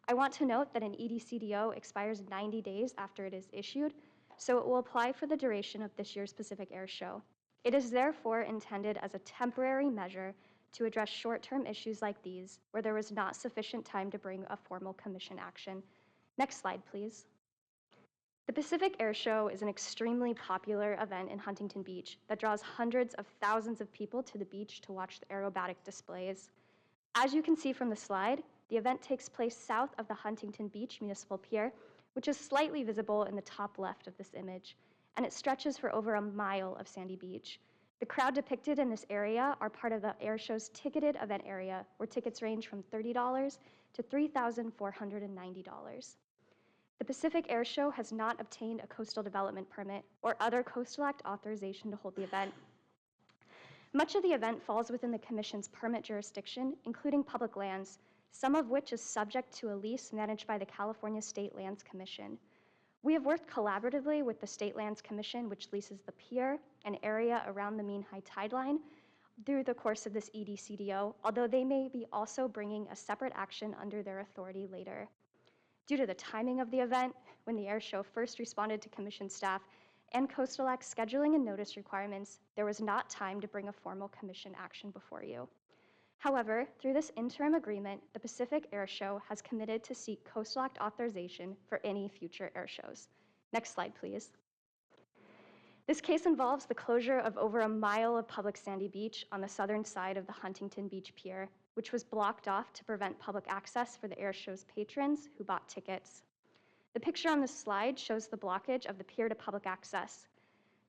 I want to note that an EDCDO expires 90 days after it is issued, so it will apply for the duration of this year's Pacific Air Show. It is therefore intended as a temporary measure to address short-term issues like these, where there was not sufficient time to bring a formal commission action. Next slide, please. The Pacific Air Show is an extremely popular event in Huntington Beach that draws hundreds of thousands of people to the beach to watch the aerobatic displays. As you can see from the slide, the event takes place south of the Huntington Beach Municipal Pier, which is slightly visible in the top left of this image, and it stretches for over a mile of sandy beach. The crowd depicted in this area are part of the air show's ticketed event area, where tickets range from $30 to $3,490. The Pacific Air Show has not obtained a coastal development permit or other Coastal Act authorization to hold the event. Much of the event falls within the Commission's permit jurisdiction, including public lands, some of which is subject to a lease managed by the California State Lands Commission. We have worked collaboratively with the State Lands Commission, which leases the pier, an area around the mean high tide line, through the course of this EDCDO, although they may be also bringing a separate action under their authority later. Due to the timing of the event, when the air show first responded to Commission staff and Coastal Act scheduling and notice requirements, there was not time to bring a formal Commission action before you. However, through this interim agreement, the Pacific Air Show has committed to seek Coastal Act authorization for any future air shows. Next slide, please. This case involves the closure of over a mile of public sandy beach on the southern side of the Huntington Beach Pier, which was blocked off to prevent public access for the air show's patrons who bought tickets. The picture on this slide shows the blockage of the pier to public access.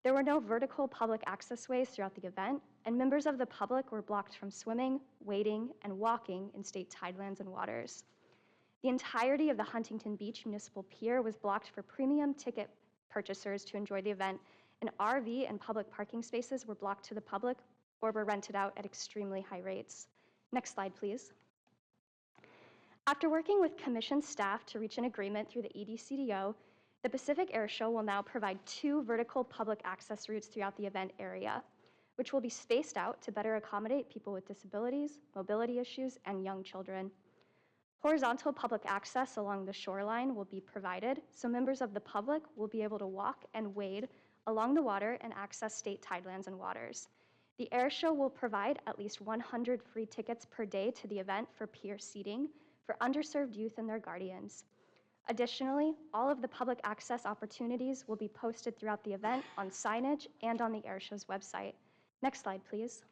There were no vertical public access ways throughout the event, and members of the public were blocked from swimming, wading, and walking in state tidelands and waters. The entirety of the Huntington Beach Municipal Pier was blocked for premium ticket purchasers to enjoy the event, and RV and public parking spaces were blocked to the public or were rented out at extremely high rates. Next slide, please. After working with Commission staff to reach an agreement through the EDCDO, the Pacific Air Show will now provide 2 vertical public access routes throughout the event area, which will be spaced out to better accommodate people with disabilities, mobility issues, and young children. Horizontal public access along the shoreline will be provided, so members of the public will be able to walk and wade along the water and access state tidelands and waters. The air show will provide at least 100 free tickets per day to the event for peer seating for underserved youth and their guardians. Additionally, all of the public access opportunities will be posted throughout the event on signage and on the air show's website. Next slide, please.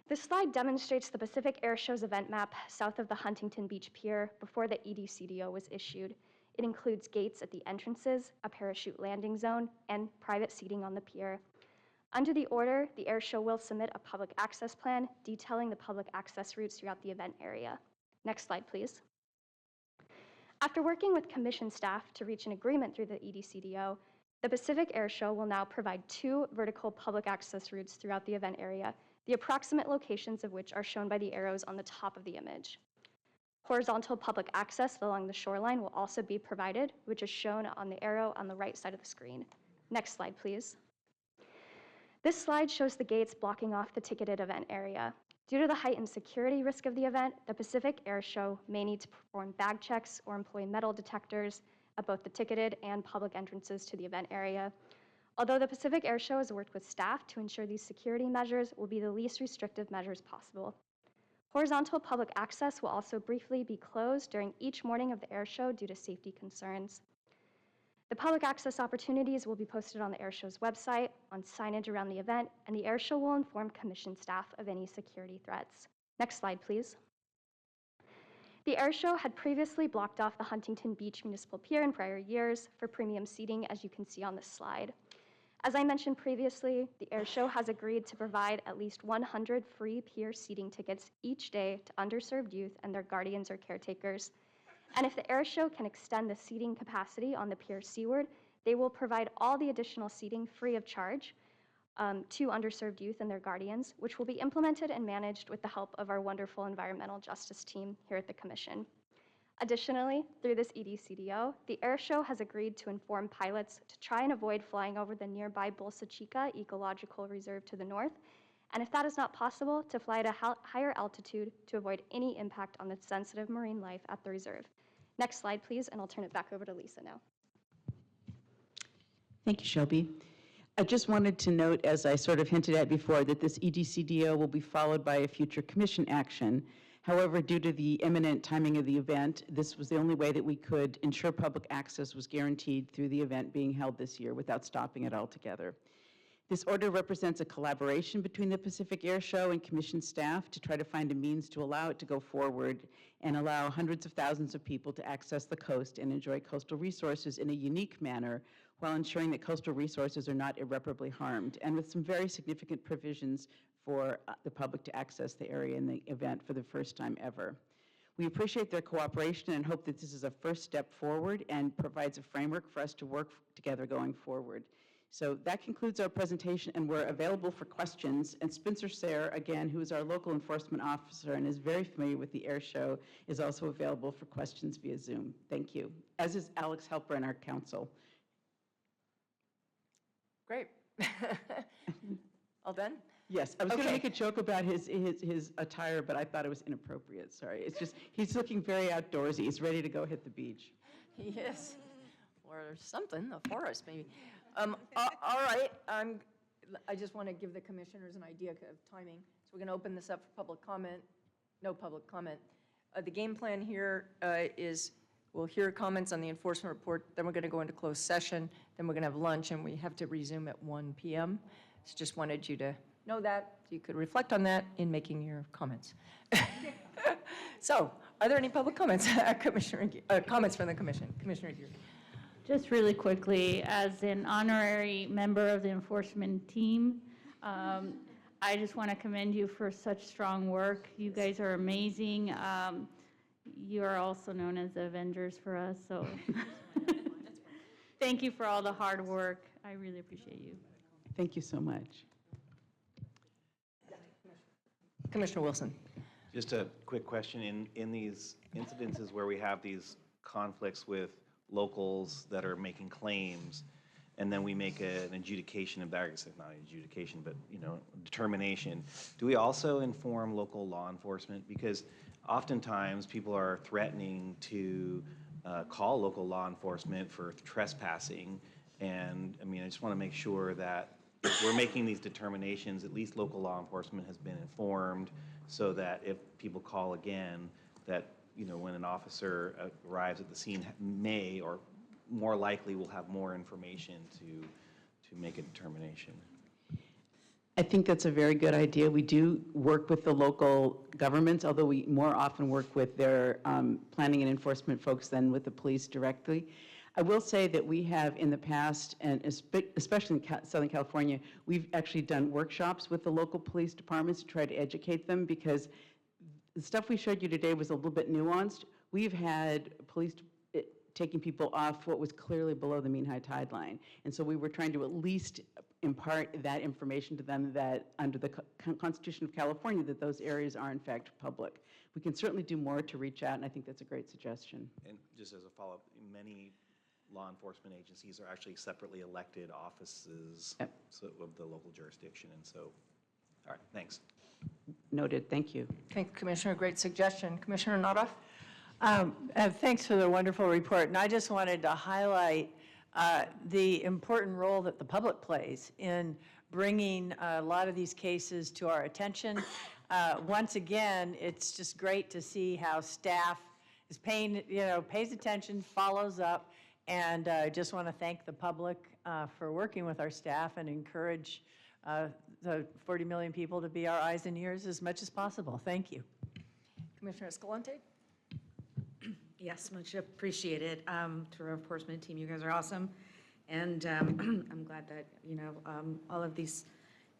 This slide demonstrates the Pacific Air Show's event map south of the Huntington Beach Pier before the EDCDO was issued. It includes gates at the entrances, a parachute landing zone, and private seating on the pier. Under the order, the air show will submit a public access plan detailing the public access routes throughout the event area. Next slide, please. After working with commission staff to reach an agreement through the EDCDO, the Pacific Air Show will now provide 2 vertical public access routes throughout the event area, the approximate locations of which are shown by the arrows on the top of the image. Horizontal public access along the shoreline will also be provided, which is shown on the arrow on the right side of the screen. Next slide, please. This slide shows the gates blocking off the ticketed event area. Due to the heightened security risk of the event, the Pacific Air Show may need to perform bag checks or employ metal detectors at both the ticketed and public entrances to the event area. Although the Pacific Air Show has worked with staff to ensure these security measures will be the least restrictive measures possible. Horizontal public access will also briefly be closed during each morning of the air show due to safety concerns. The public access opportunities will be posted on the air show's website, on signage around the event, and the air show will inform commission staff of any security threats. Next slide, please. The air show had previously blocked off the Huntington Beach Municipal Pier in prior years for premium seating, as you can see on this slide. As I mentioned previously, the air show has agreed to provide at least 100 free pier seating tickets each day to underserved youth and their guardians or caretakers. And if the air show can extend the seating capacity on the pier seaward, they will provide all the additional seating free of charge to underserved youth and their guardians, which will be implemented and managed with the help of our wonderful environmental justice team here at the Commission. Additionally, through this EDCDO, the air show has agreed to inform pilots to try and avoid flying over the nearby Bolsa Chica Ecological Reserve to the north, and if that is not possible, to fly at a higher altitude to avoid any impact on the sensitive marine life at the reserve. Next slide, please, and I'll turn it back over to Lisa now. Thank you, Shelby. I just wanted to note, as I sort of hinted at before, that this EDCDO will be followed by a future commission action. However, due to the imminent timing of the event, this was the only way that we could ensure public access was guaranteed through the event being held this year without stopping it altogether. This order represents a collaboration between the Pacific Air Show and commission staff to try to find a means to allow it to go forward and allow hundreds of thousands of people to access the coast and enjoy coastal resources in a unique manner while ensuring that coastal resources are not irreparably harmed, and with some very significant provisions for the public to access the area in the event for the first time ever. We appreciate their cooperation and hope that this is a first step forward and provides a framework for us to work together going forward. So that concludes our presentation, and we're available for questions. And Spencer Sayre, again, who is our local enforcement officer and is very familiar with the air show, is also available for questions via Zoom. Thank you. As is Alex Helper, our counsel. Great. All done? Yes, I was going to Okay. make a joke about his attire, but I thought it was inappropriate. Sorry. It's just, he's looking very outdoorsy. He's ready to go hit the beach. Yes, or something, the forest maybe. All right, I just want to give the commissioners an idea of timing. So we're going to open this up for public comment. No public comment. The game plan here is we'll hear comments on the enforcement report, then we're going to go into closed session, then we're going to have lunch, and we have to resume at 1 p.m. So just wanted you to know that, so you could reflect on that in making your comments. So, are there any public comments, Commissioner, comments from the commission? Commissioner Gear. Just really quickly, as an honorary member of the enforcement team, I just want to commend you for such strong work. You guys are amazing. You are also known as the Avengers for us, so thank you for all the hard work. I really appreciate you. Thank you so much. Commissioner Wilson. Just a quick question. In these incidences where we have these conflicts with locals that are making claims, and then we make an adjudication of that, I guess not an adjudication, but determination, do we also inform local law enforcement? Because oftentimes people are threatening to call local law enforcement for trespassing, and I mean, I just want to make sure that if we're making these determinations, at least local law enforcement has been informed, so that if people call again, that when an officer arrives at the scene, may or more likely will have more information to make a determination. I think that's a very good idea. We do work with the local governments, although we more often work with their planning and enforcement folks than with the police directly. I will say that we have in the past, and especially in Southern California, we've actually done workshops with the local police departments to try to educate them, because the stuff we showed you today was a little bit nuanced. We've had police taking people off what was clearly below the mean high tide line. And so we were trying to at least impart that information to them, that under the Constitution of California, that those areas are in fact public. We can certainly do more to reach out, and I think that's a great suggestion. And just as a follow-up, many law enforcement agencies are actually separately elected offices of the local jurisdiction. And so, all right, thanks. Noted, thank you. Thank you, Commissioner. Great suggestion. Commissioner Noroff? Thanks for the wonderful report. And I just wanted to highlight the important role that the public plays in bringing a lot of these cases to our attention. Once again, it's just great to see how staff is pays attention, follows up, and I just want to thank the public for working with our staff and encourage the 40 million people to be our eyes and ears as much as possible. Thank you. Commissioner Escalante? Yes, much appreciated. To our enforcement team, you guys are awesome. And I'm glad that, all of these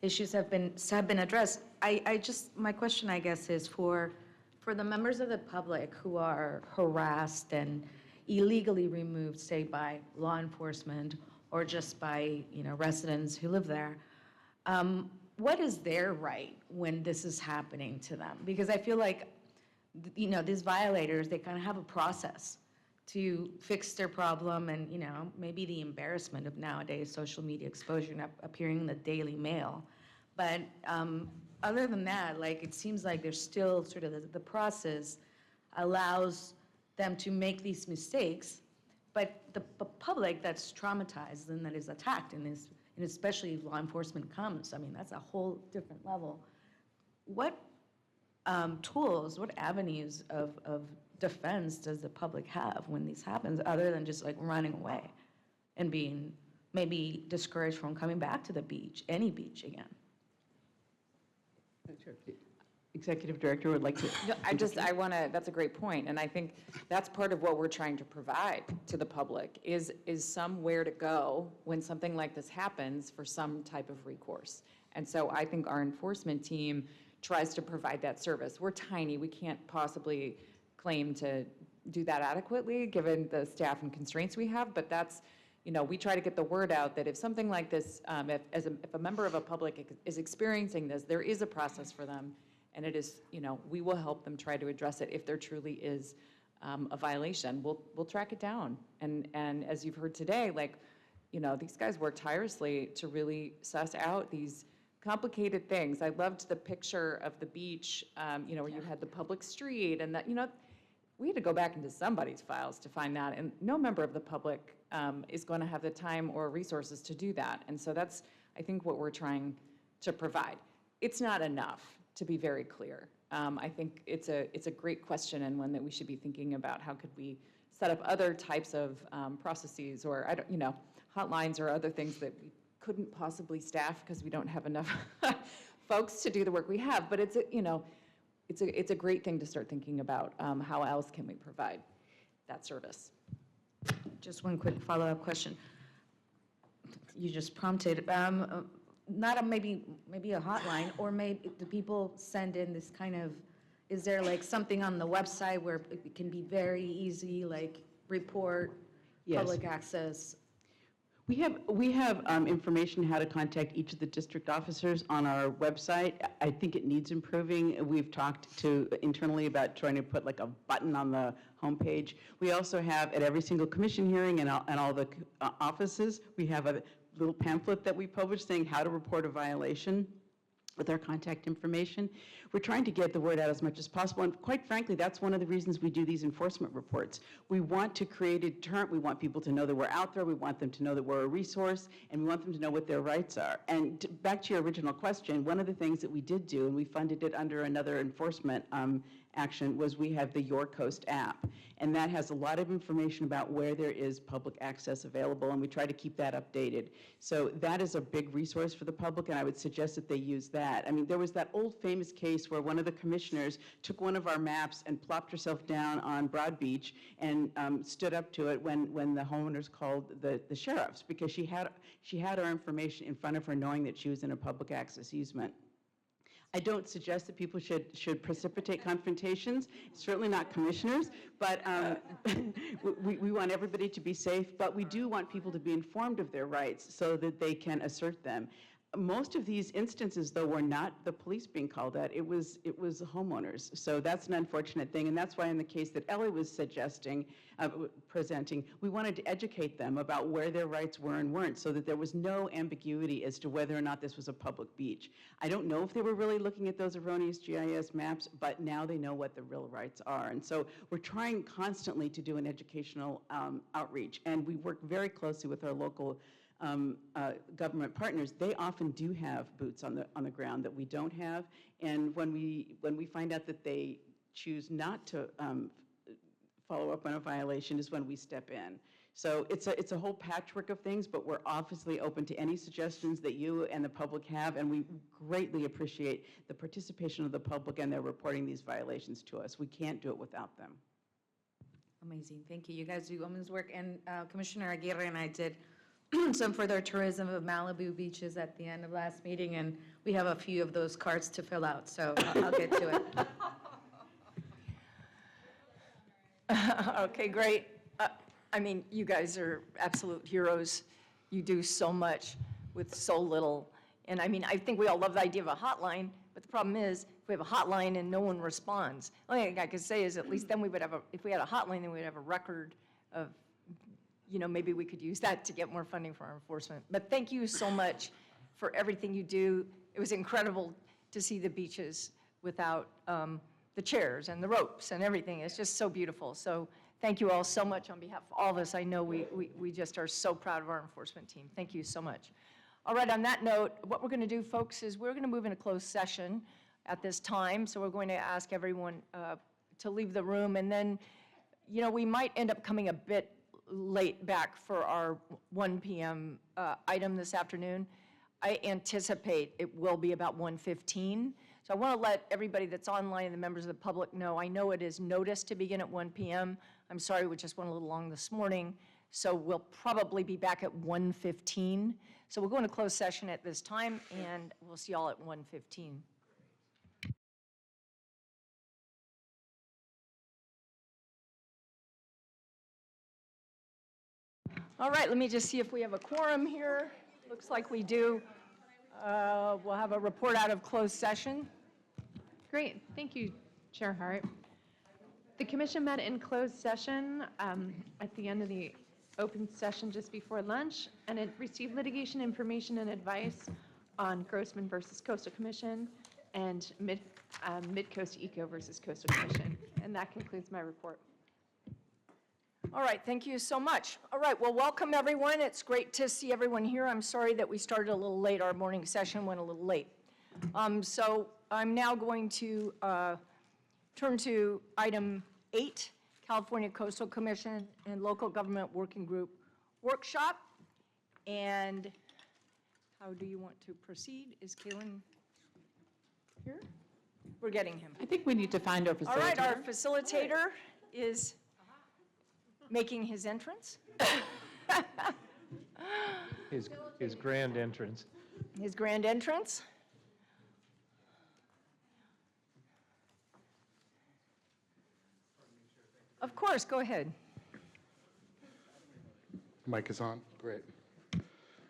issues have been addressed. My question, I guess, is for the members of the public who are harassed and illegally removed, say, by law enforcement or just by, residents who live there, what is their right when this is happening to them? Because I feel like, these violators, they kind of have a process to fix their problem, and, maybe the embarrassment of nowadays social media exposure and appearing in the Daily Mail. But other than that, it seems like there's still sort of the process allows them to make these mistakes, but the public that's traumatized and that is attacked in this, and especially if law enforcement comes, I mean, that's a whole different level. What tools, what avenues of defense does the public have when this happens, other than just running away and being maybe discouraged from coming back to the beach, any beach again? Executive Director would like to. No, that's a great point. And I think that's part of what we're trying to provide to the public is somewhere to go when something like this happens for some type of recourse. And so I think our enforcement team tries to provide that service. We're tiny. We can't possibly claim to do that adequately given the staff and constraints we have, but that's, we try to get the word out that if something like this, if a member of a public is experiencing this, there is a process for them. And it is, we will help them try to address it if there truly is a violation. We'll track it down. And as you've heard today, these guys work tirelessly to really suss out these complicated things. I loved the picture of the beach, where you had the public street and that, we had to go back into somebody's files to find that. And no member of the public is going to have the time or resources to do that. And so that's, I think, what we're trying to provide. It's not enough, to be very clear. I think it's a great question, and one that we should be thinking about. How could we set up other types of processes, or hotlines or other things that we couldn't possibly staff because we don't have enough folks to do the work we have. But it's a great thing to start thinking about. How else can we provide that service? Just one quick follow-up question. You just prompted, not maybe a hotline, or maybe the people send in this kind of, is there something on the website where it can be very easy, report, Yes. public access? We have information how to contact each of the district officers on our website. I think it needs improving. We've talked internally about trying to put a button on the homepage. We also have at every single commission hearing and all the offices, we have a little pamphlet that we publish saying how to report a violation with our contact information. We're trying to get the word out as much as possible, and quite frankly, that's one of the reasons we do these enforcement reports. We want to create a deterrent. We want people to know that we're out there. We want them to know that we're a resource, and we want them to know what their rights are. And back to your original question, one of the things that we did do, and we funded it under another enforcement action was we have the Your Coast app. And that has a lot of information about where there is public access available, and we try to keep that updated. So that is a big resource for the public, and I would suggest that they use that. I mean, there was that old famous case where one of the commissioners took one of our maps and plopped herself down on Broad Beach and stood up to it when the homeowners called the sheriffs, because she had our information in front of her, knowing that she was in a public access easement. I don't suggest that people should precipitate confrontations, certainly not commissioners, but we want everybody to be safe, but we do want people to be informed of their rights so that they can assert them. Most of these instances, though, were not the police being called at. It was the homeowners. So that's an unfortunate thing, and that's why in the case that Ellie was presenting, we wanted to educate them about where their rights were and weren't, so that there was no ambiguity as to whether or not this was a public beach. I don't know if they were really looking at those erroneous GIS maps, but now they know what the real rights are. And so we're trying constantly to do an educational outreach, and we work very closely with our local government partners. They often do have boots on the ground that we don't have, and when we find out that they choose not to follow up on a violation is when we step in. So it's a whole patchwork of things, but we're obviously open to any suggestions that you and the public have, and we greatly appreciate the participation of the public and their reporting these violations to us. We can't do it without them. Amazing, thank you. You guys do women's work, and Commissioner Aguirre and I did some further tourism of Malibu beaches at the end of last meeting, and we have a few of those cards to fill out, so I'll get to it. Okay, great. I mean, you guys are absolute heroes. You do so much with so little. And I mean, I think we all love the idea of a hotline, but the problem is, if we have a hotline and no one responds, the only thing I could say is at least then we would have if we had a hotline, then we'd have a record of, you know, maybe we could use that to get more funding for our enforcement. But thank you so much for everything you do. It was incredible to see the beaches without the chairs and the ropes and everything. It's just so beautiful. So thank you all so much on behalf of all of us. I know we just are so proud of our enforcement team. Thank you so much. All right, on that note, what we're going to do, folks, is we're going to move into closed session at this time. So we're going to ask everyone to leave the room. And then, you know, we might end up coming a bit late back for our 1 p.m. Item this afternoon. I anticipate it will be about 1:15. So I want to let everybody that's online and the members of the public know. I know it is noticed to begin at 1 p.m. I'm sorry, we just went a little long this morning. So we'll probably be back at 1:15. So we'll go into closed session at this time, and we'll see y'all at 1:15. All right, let me just see if we have a quorum here. Looks like we do. We'll have a report out of closed session. Great, thank you, Chair Hart. The commission met in closed session at the end of the open session just before lunch, and it received litigation information and advice on Grossman versus Coastal Commission and Mid-Coast Eco versus Coastal Commission. And that concludes my report. All right, thank you so much. All right, well, welcome everyone. It's great to see everyone here. I'm sorry that we started a little late. Our morning session went a little late. So I'm now going to turn to item 8, California Coastal Commission and Local Government Working Group Workshop. And how do you want to proceed? Is Kalen here? We're getting him. I think we need to find our facilitator. All right, our facilitator is making his entrance. His grand entrance. His grand entrance. Of course, go ahead. Mic is on. Great.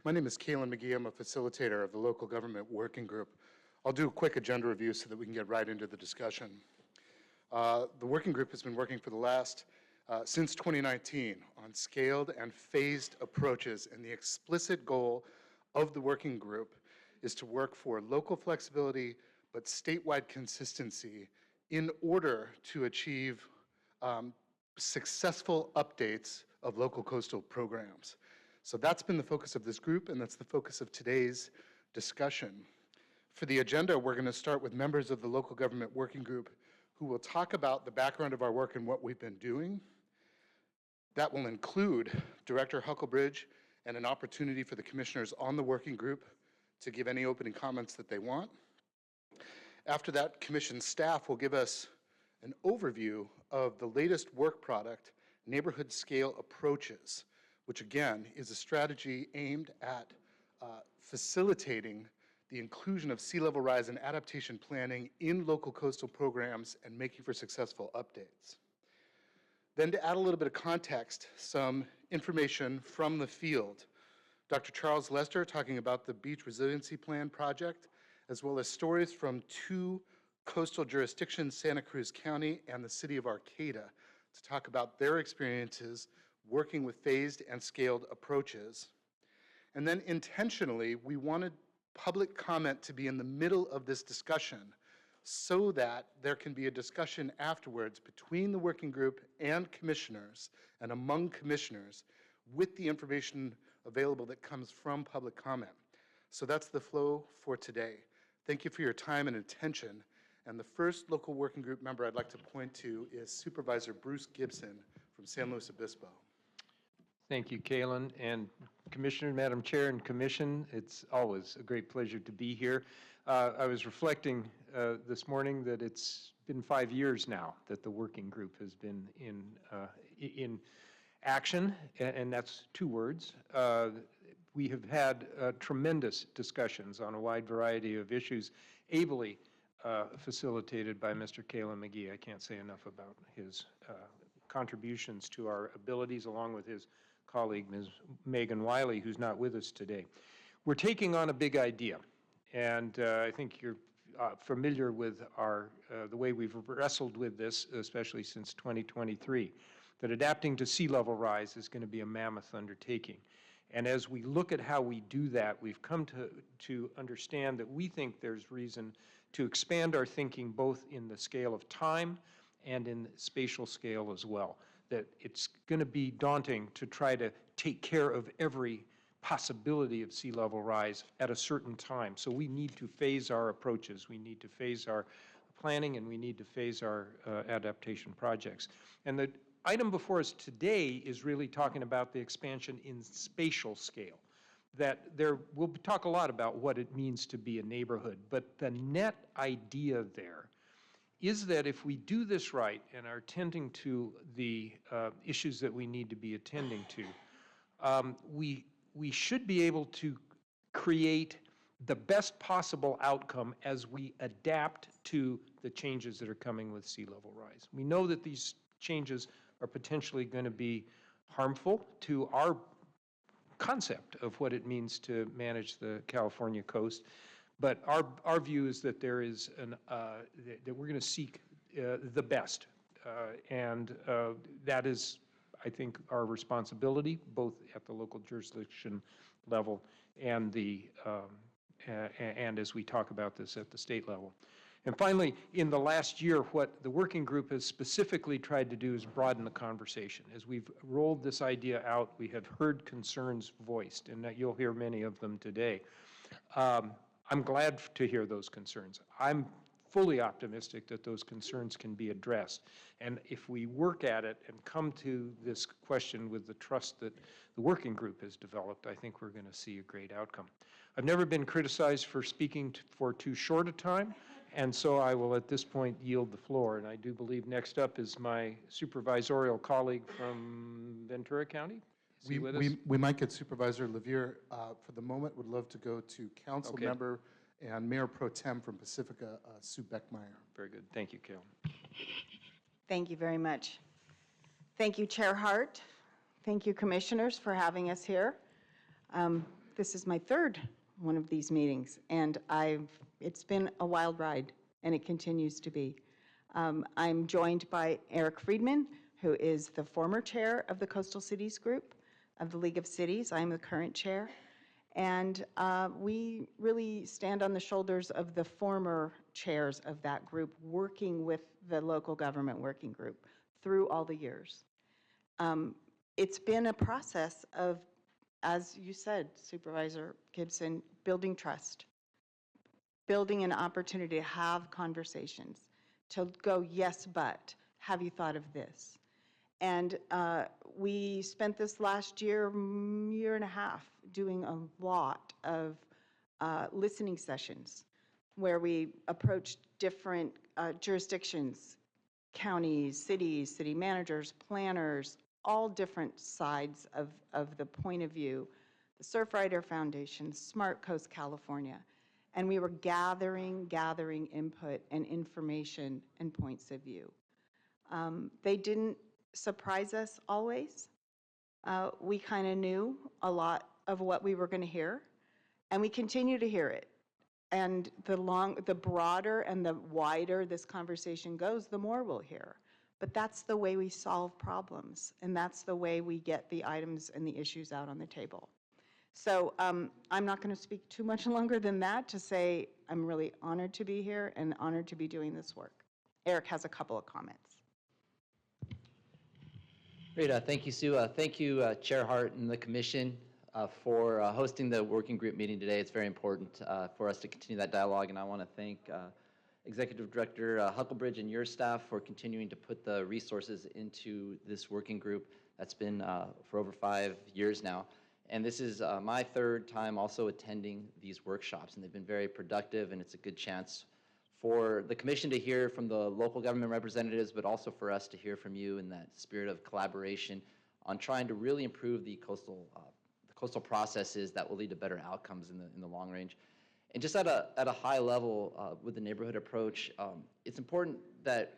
My name is Kalen McGee. I'm a facilitator of the Local Government Working Group. I'll do a quick agenda review so that we can get right into the discussion. The working group has been working for the last since 2019 on scaled and phased approaches, and the explicit goal of the working group is to work for local flexibility but statewide consistency in order to achieve successful updates of local coastal programs. So that's been the focus of this group, and that's the focus of today's discussion. For the agenda, we're going to start with members of the Local Government Working Group who will talk about the background of our work and what we've been doing. That will include Director Hucklebridge and an opportunity for the commissioners on the working group to give any opening comments that they want. After that, commission staff will give us an overview of the latest work product, Neighborhood Scale Approaches, which again is a strategy aimed at facilitating the inclusion of sea level rise and adaptation planning in local coastal programs and making for successful updates. Then to add a little bit of context, some information from the field. Dr. Charles Lester talking about the Beach Resiliency Plan project, as well as stories from 2 coastal jurisdictions, Santa Cruz County and the city of Arcata, to talk about their experiences working with phased and scaled approaches. And then intentionally, we wanted public comment to be in the middle of this discussion so that there can be a discussion afterwards between the working group and commissioners and among commissioners with the information available that comes from public comment. So that's the flow for today. Thank you for your time and attention. And the first local working group member I'd like to point to is Supervisor Bruce Gibson from San Luis Obispo. Thank you, Kalen, and Commissioner, Madam Chair, and Commission. It's always a great pleasure to be here. I was reflecting this morning that it's been 5 years now that the working group has been in action, and that's 2 words. We have had tremendous discussions on a wide variety of issues, ably facilitated by Mr. Kalen McGee. I can't say enough about his contributions to our abilities, along with his colleague, Ms. Megan Wiley, who's not with us today. We're taking on a big idea, and I think you're familiar with the way we've wrestled with this, especially since 2023, that adapting to sea level rise is going to be a mammoth undertaking. And as we look at how we do that, we've come to understand that we think there's reason to expand our thinking both in the scale of time and in spatial scale as well. That it's going to be daunting to try to take care of every possibility of sea level rise at a certain time. So we need to phase our approaches, we need to phase our planning, and we need to phase our adaptation projects. And the item before us today is really talking about the expansion in spatial scale. That we'll talk a lot about what it means to be a neighborhood, but the net idea there is that if we do this right and are tending to the issues that we need to be attending to, we should be able to create the best possible outcome as we adapt to the changes that are coming with sea level rise. We know that these changes are potentially going to be harmful to our concept of what it means to manage the California coast. But our view is that there is that we're going to seek the best, and that is, I think, our responsibility, both at the local jurisdiction level and and as we talk about this at the state level. And finally, in the last year, what the working group has specifically tried to do is broaden the conversation. As we've rolled this idea out, we have heard concerns voiced, and you'll hear many of them today. I'm glad to hear those concerns. I'm fully optimistic that those concerns can be addressed. And if we work at it and come to this question with the trust that the working group has developed, I think we're going to see a great outcome. I've never been criticized for speaking for too short a time, and so I will at this point yield the floor. And I do believe next up is my supervisorial colleague from Ventura County. Is he with us? We might get Supervisor Levere. For the moment, would love to go to Council Member and Mayor Pro Tem from Pacifica, Sue Beckmeyer. Very good. Thank you, Carol. Thank you very much. Thank you, Chair Hart. Thank you, Commissioners, for having us here. This is my 3rd one of these meetings, and it's been a wild ride, and it continues to be. I'm joined by Eric Friedman, who is the former chair of the Coastal Cities Group of the League of Cities. I'm the current chair. And we really stand on the shoulders of the former chairs of that group, working with the local government working group through all the years. It's been a process of, as you said, Supervisor Gibson, building trust, building an opportunity to have conversations, to go, yes, but, have you thought of this? And we spent this last year and a half, doing a lot of listening sessions where we approached different jurisdictions, counties, cities, city managers, planners, all different sides of the point of view, the Surfrider Foundation, Smart Coast California. And we were gathering input and information and points of view. They didn't surprise us always. We kind of knew a lot of what we were going to hear, and we continue to hear it. And the broader and the wider this conversation goes, the more we'll hear. But that's the way we solve problems, and that's the way we get the items and the issues out on the table. So I'm not going to speak too much longer than that to say I'm really honored to be here and honored to be doing this work. Eric has a couple of comments. Great, thank you, Sue. Thank you, Chair Hart and the Commission for hosting the working group meeting today. It's very important for us to continue that dialogue, and I want to thank Executive Director Hucklebridge and your staff for continuing to put the resources into this working group that's been for over 5 years now. And this is my third time also attending these workshops, and they've been very productive, and it's a good chance for the Commission to hear from the local government representatives, but also for us to hear from you in that spirit of collaboration on trying to really improve the coastal processes that will lead to better outcomes in the long range. And just at a high level with the neighborhood approach, it's important that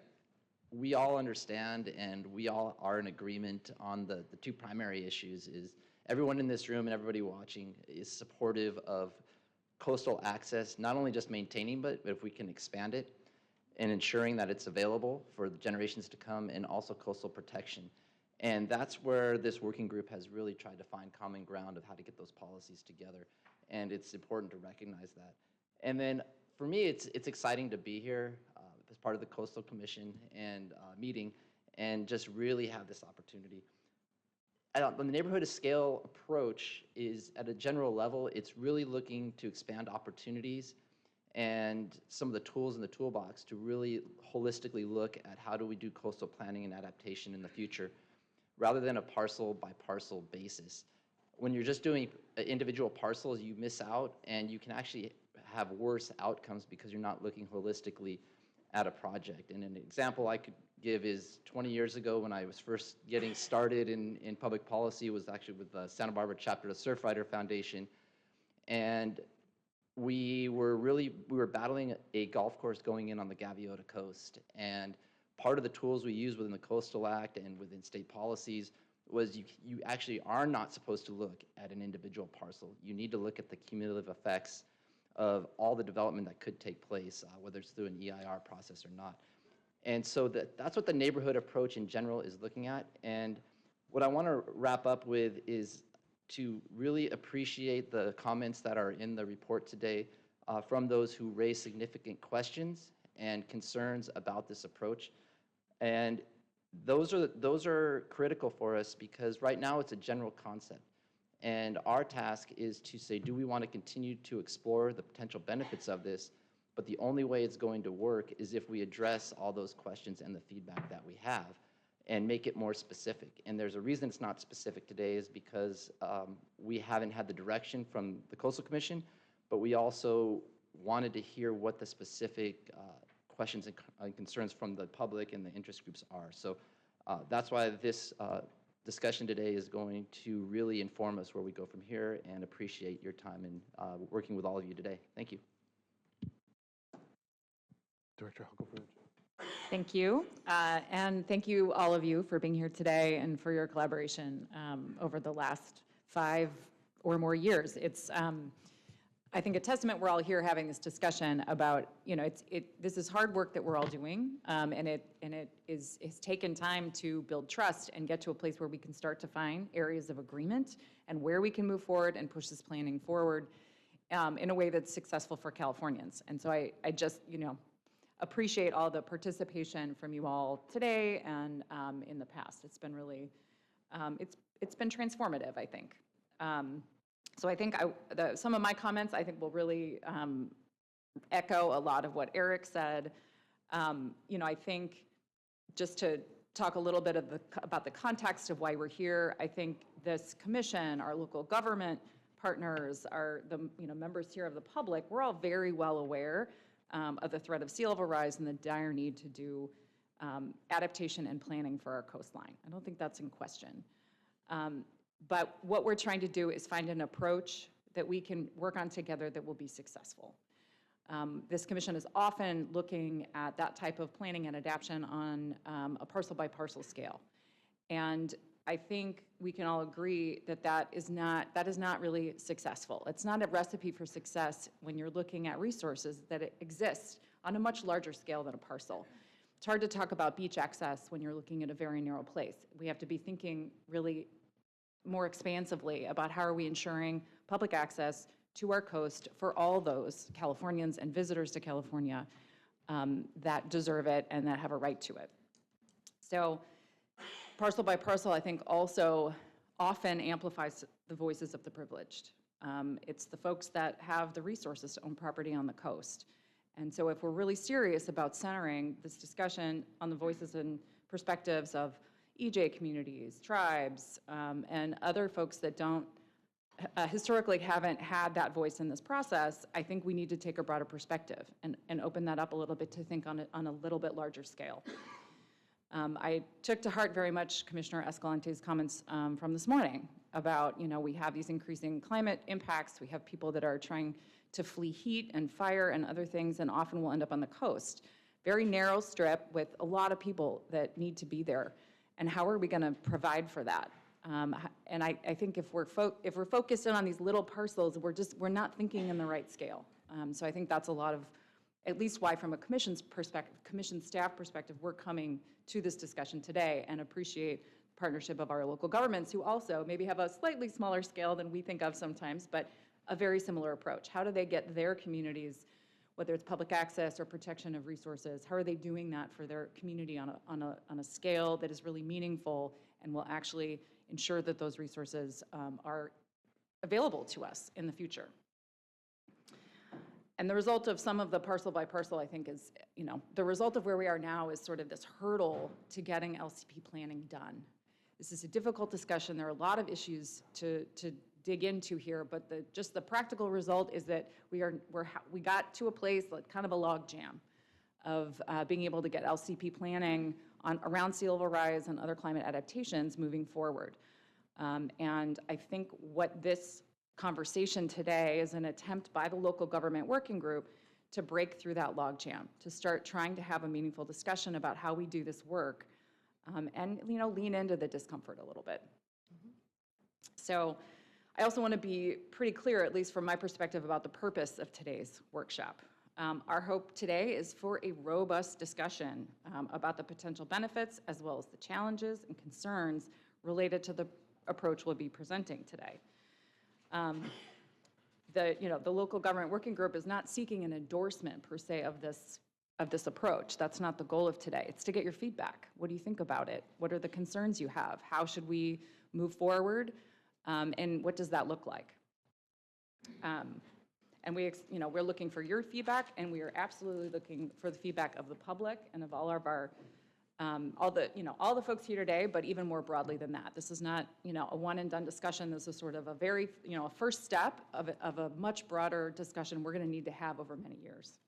we all understand and we all are in agreement on the two primary issues. Is everyone in this room and everybody watching is supportive of coastal access, not only just maintaining, but if we can expand it and ensuring that it's available for the generations to come, and also coastal protection. And that's where this working group has really tried to find common ground of how to get those policies together. And it's important to recognize that. And then for me, it's exciting to be here as part of the Coastal Commission and meeting, and just really have this opportunity. The neighborhood scale approach is, at a general level, it's really looking to expand opportunities and some of the tools in the toolbox to really holistically look at how do we do coastal planning and adaptation in the future, rather than a parcel by parcel basis. When you're just doing individual parcels, you miss out, and you can actually have worse outcomes because you're not looking holistically at a project. And an example I could give is 20 years ago when I was first getting started in public policy, was actually with the Santa Barbara chapter of the Surfrider Foundation. And we were battling a golf course going in on the Gaviota Coast. And part of the tools we use within the Coastal Act and within state policies was you actually are not supposed to look at an individual parcel. You need to look at the cumulative effects of all the development that could take place, whether it's through an EIR process or not. And so that's what the neighborhood approach in general is looking at. And what I want to wrap up with is to really appreciate the comments that are in the report today from those who raise significant questions and concerns about this approach. And those are critical for us, because right now it's a general concept. And our task is to say, do we want to continue to explore the potential benefits of this? But the only way it's going to work is if we address all those questions and the feedback that we have and make it more specific. And there's a reason it's not specific today, is because we haven't had the direction from the Coastal Commission, but we also wanted to hear what the specific questions and concerns from the public and the interest groups are. So that's why this discussion today is going to really inform us where we go from here, and appreciate your time in working with all of you today. Thank you. Director Hucklebridge. Thank you. And thank you, all of you, for being here today and for your collaboration over the last 5 or more years. It's, I think, a testament we're all here having this discussion about, this is hard work that we're all doing, and it has taken time to build trust and get to a place where we can start to find areas of agreement and where we can move forward and push this planning forward in a way that's successful for Californians. And so I just, appreciate all the participation from you all today and in the past. It's been really, it's been transformative, I think. So I think some of my comments, I think, will really echo a lot of what Eric said. I think just to talk a little bit about the context of why we're here, I think this commission, our local government partners, the members here of the public, we're all very well aware of the threat of sea level rise and the dire need to do adaptation and planning for our coastline. I don't think that's in question. But what we're trying to do is find an approach that we can work on together that will be successful. This commission is often looking at that type of planning and adaptation on a parcel by parcel scale. And I think we can all agree that that is not really successful. It's not a recipe for success when you're looking at resources that exist on a much larger scale than a parcel. It's hard to talk about beach access when you're looking at a very narrow place. We have to be thinking really more expansively about how are we ensuring public access to our coast for all those Californians and visitors to California that deserve it and that have a right to it. So parcel by parcel, I think, also often amplifies the voices of the privileged. It's the folks that have the resources to own property on the coast. And so if we're really serious about centering this discussion on the voices and perspectives of EJ communities, tribes, and other folks that don't historically haven't had that voice in this process, I think we need to take a broader perspective and open that up a little bit to think on a little bit larger scale. I took to heart very much Commissioner Escalante's comments from this morning about, we have these increasing climate impacts, we have people that are trying to flee heat and fire and other things, and often will end up on the coast. Very narrow strip with a lot of people that need to be there. And how are we going to provide for that? And I think if we're focused in on these little parcels, we're not thinking in the right scale. So I think that's a lot of, at least why from a commission's perspective, commission staff perspective, we're coming to this discussion today and appreciate the partnership of our local governments who also maybe have a slightly smaller scale than we think of sometimes, but a very similar approach. How do they get their communities, whether it's public access or protection of resources, how are they doing that for their community on a scale that is really meaningful and will actually ensure that those resources are available to us in the future? And the result of some of the parcel by parcel, I think, is, the result of where we are now is sort of this hurdle to getting LCP planning done. This is a difficult discussion. There are a lot of issues to dig into here, but just the practical result is that we got to a place, like kind of a log jam of being able to get LCP planning around sea level rise and other climate adaptations moving forward. And I think what this conversation today is an attempt by the local government working group to break through that log jam, to start trying to have a meaningful discussion about how we do this work, and lean into the discomfort a little bit. So I also want to be pretty clear, at least from my perspective, about the purpose of today's workshop. Our hope today is for a robust discussion about the potential benefits as well as the challenges and concerns related to the approach we'll be presenting today. The local government working group is not seeking an endorsement per se of this approach. That's not the goal of today. It's to get your feedback. What do you think about it? What are the concerns you have? How should we move forward? And what does that look like? And we're looking for your feedback, and we are absolutely looking for the feedback of the public and of all of our, all the folks here today, but even more broadly than that. This is not, a one and done discussion. This is sort of a very, a first step of a much broader discussion we're going to need to have over many years.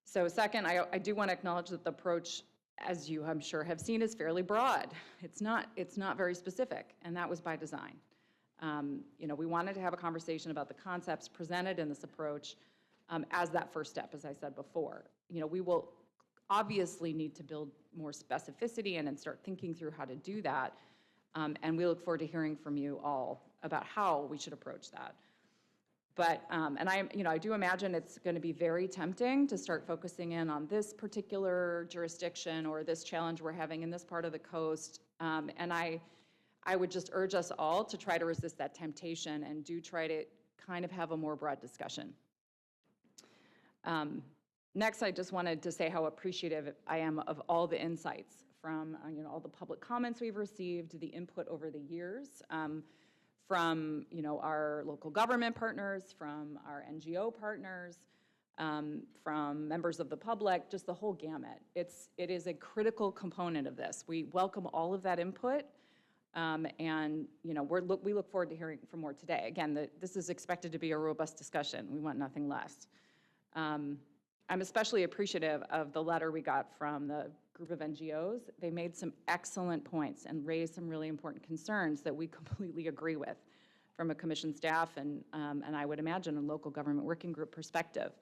So second, I do want to acknowledge that the approach, as you, I'm sure, have seen, is fairly broad. It's not very specific, and that was by design. We wanted to have a conversation about the concepts presented in this approach as that first step, as I said before. We will obviously need to build more specificity and start thinking through how to do that, and we look forward to hearing from you all about how we should approach that. But, and I do imagine it's going to be very tempting to start focusing in on this particular jurisdiction or this challenge we're having in this part of the coast. And I would just urge us all to try to resist that temptation and do try to kind of have a more broad discussion. Next, I just wanted to say how appreciative I am of all the insights from all the public comments we've received, the input over the years. From our local government partners, from our NGO partners, from members of the public, just the whole gamut. It is a critical component of this. We welcome all of that input, and we look forward to hearing from more today. Again, this is expected to be a robust discussion. We want nothing less. I'm especially appreciative of the letter we got from the group of NGOs. They made some excellent points and raised some really important concerns that we completely agree with from a commission staff and I would imagine a local government working group perspective.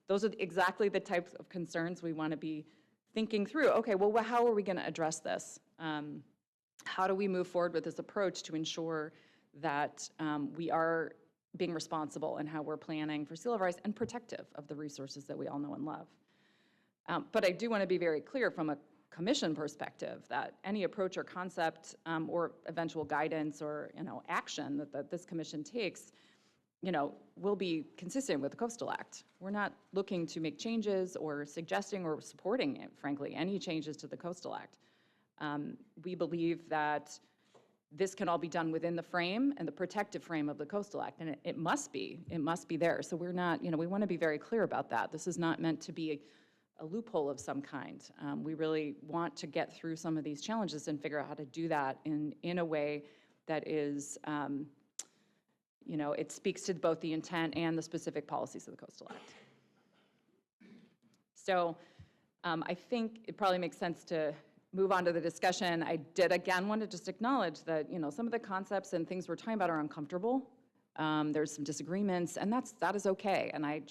Those are exactly the types of concerns we want to be thinking through. Okay, well, how are we going to address this? How do we move forward with this approach to ensure that we are being responsible in how we're planning for sea level rise and protective of the resources that we all know and love? But I do want to be very clear from a commission perspective that any approach or concept or eventual guidance or action that this commission takes will be consistent with the Coastal Act. We're not looking to make changes or suggesting or supporting, frankly, any changes to the Coastal Act. We believe that this can all be done within the frame and the protective frame of the Coastal Act, and it must be there. So we're not, we want to be very clear about that. This is not meant to be a loophole of some kind. We really want to get through some of these challenges and figure out how to do that in a way that is, it speaks to both the intent and the specific policies of the Coastal Act. So I think it probably makes sense to move on to the discussion. I did again want to just acknowledge that some of the concepts and things we're talking about are uncomfortable. There's some disagreements, and that is okay. And I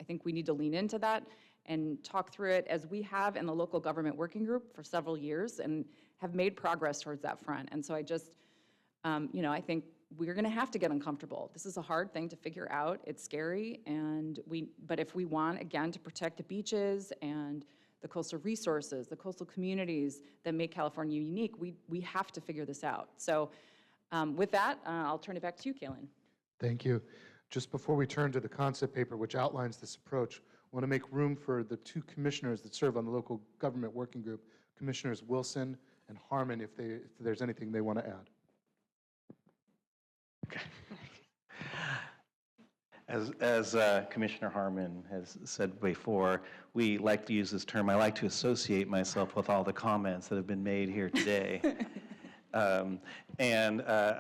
think we need to lean into that and talk through it as we have in the local government working group for several years and have made progress towards that front. And so I just, I think we're going to have to get uncomfortable. This is a hard thing to figure out. It's scary, but if we want, again, to protect the beaches and the coastal resources, the coastal communities that make California unique, we have to figure this out. So with that, I'll turn it back to you, Kaylin. Thank you. Just before we turn to the concept paper, which outlines this approach, I want to make room for the two commissioners that serve on the local government working group, Commissioners Wilson and Harmon, if there's anything they want to add. As Commissioner Harmon has said before, we like to use this term. I like to associate myself with all the comments that have been made here today.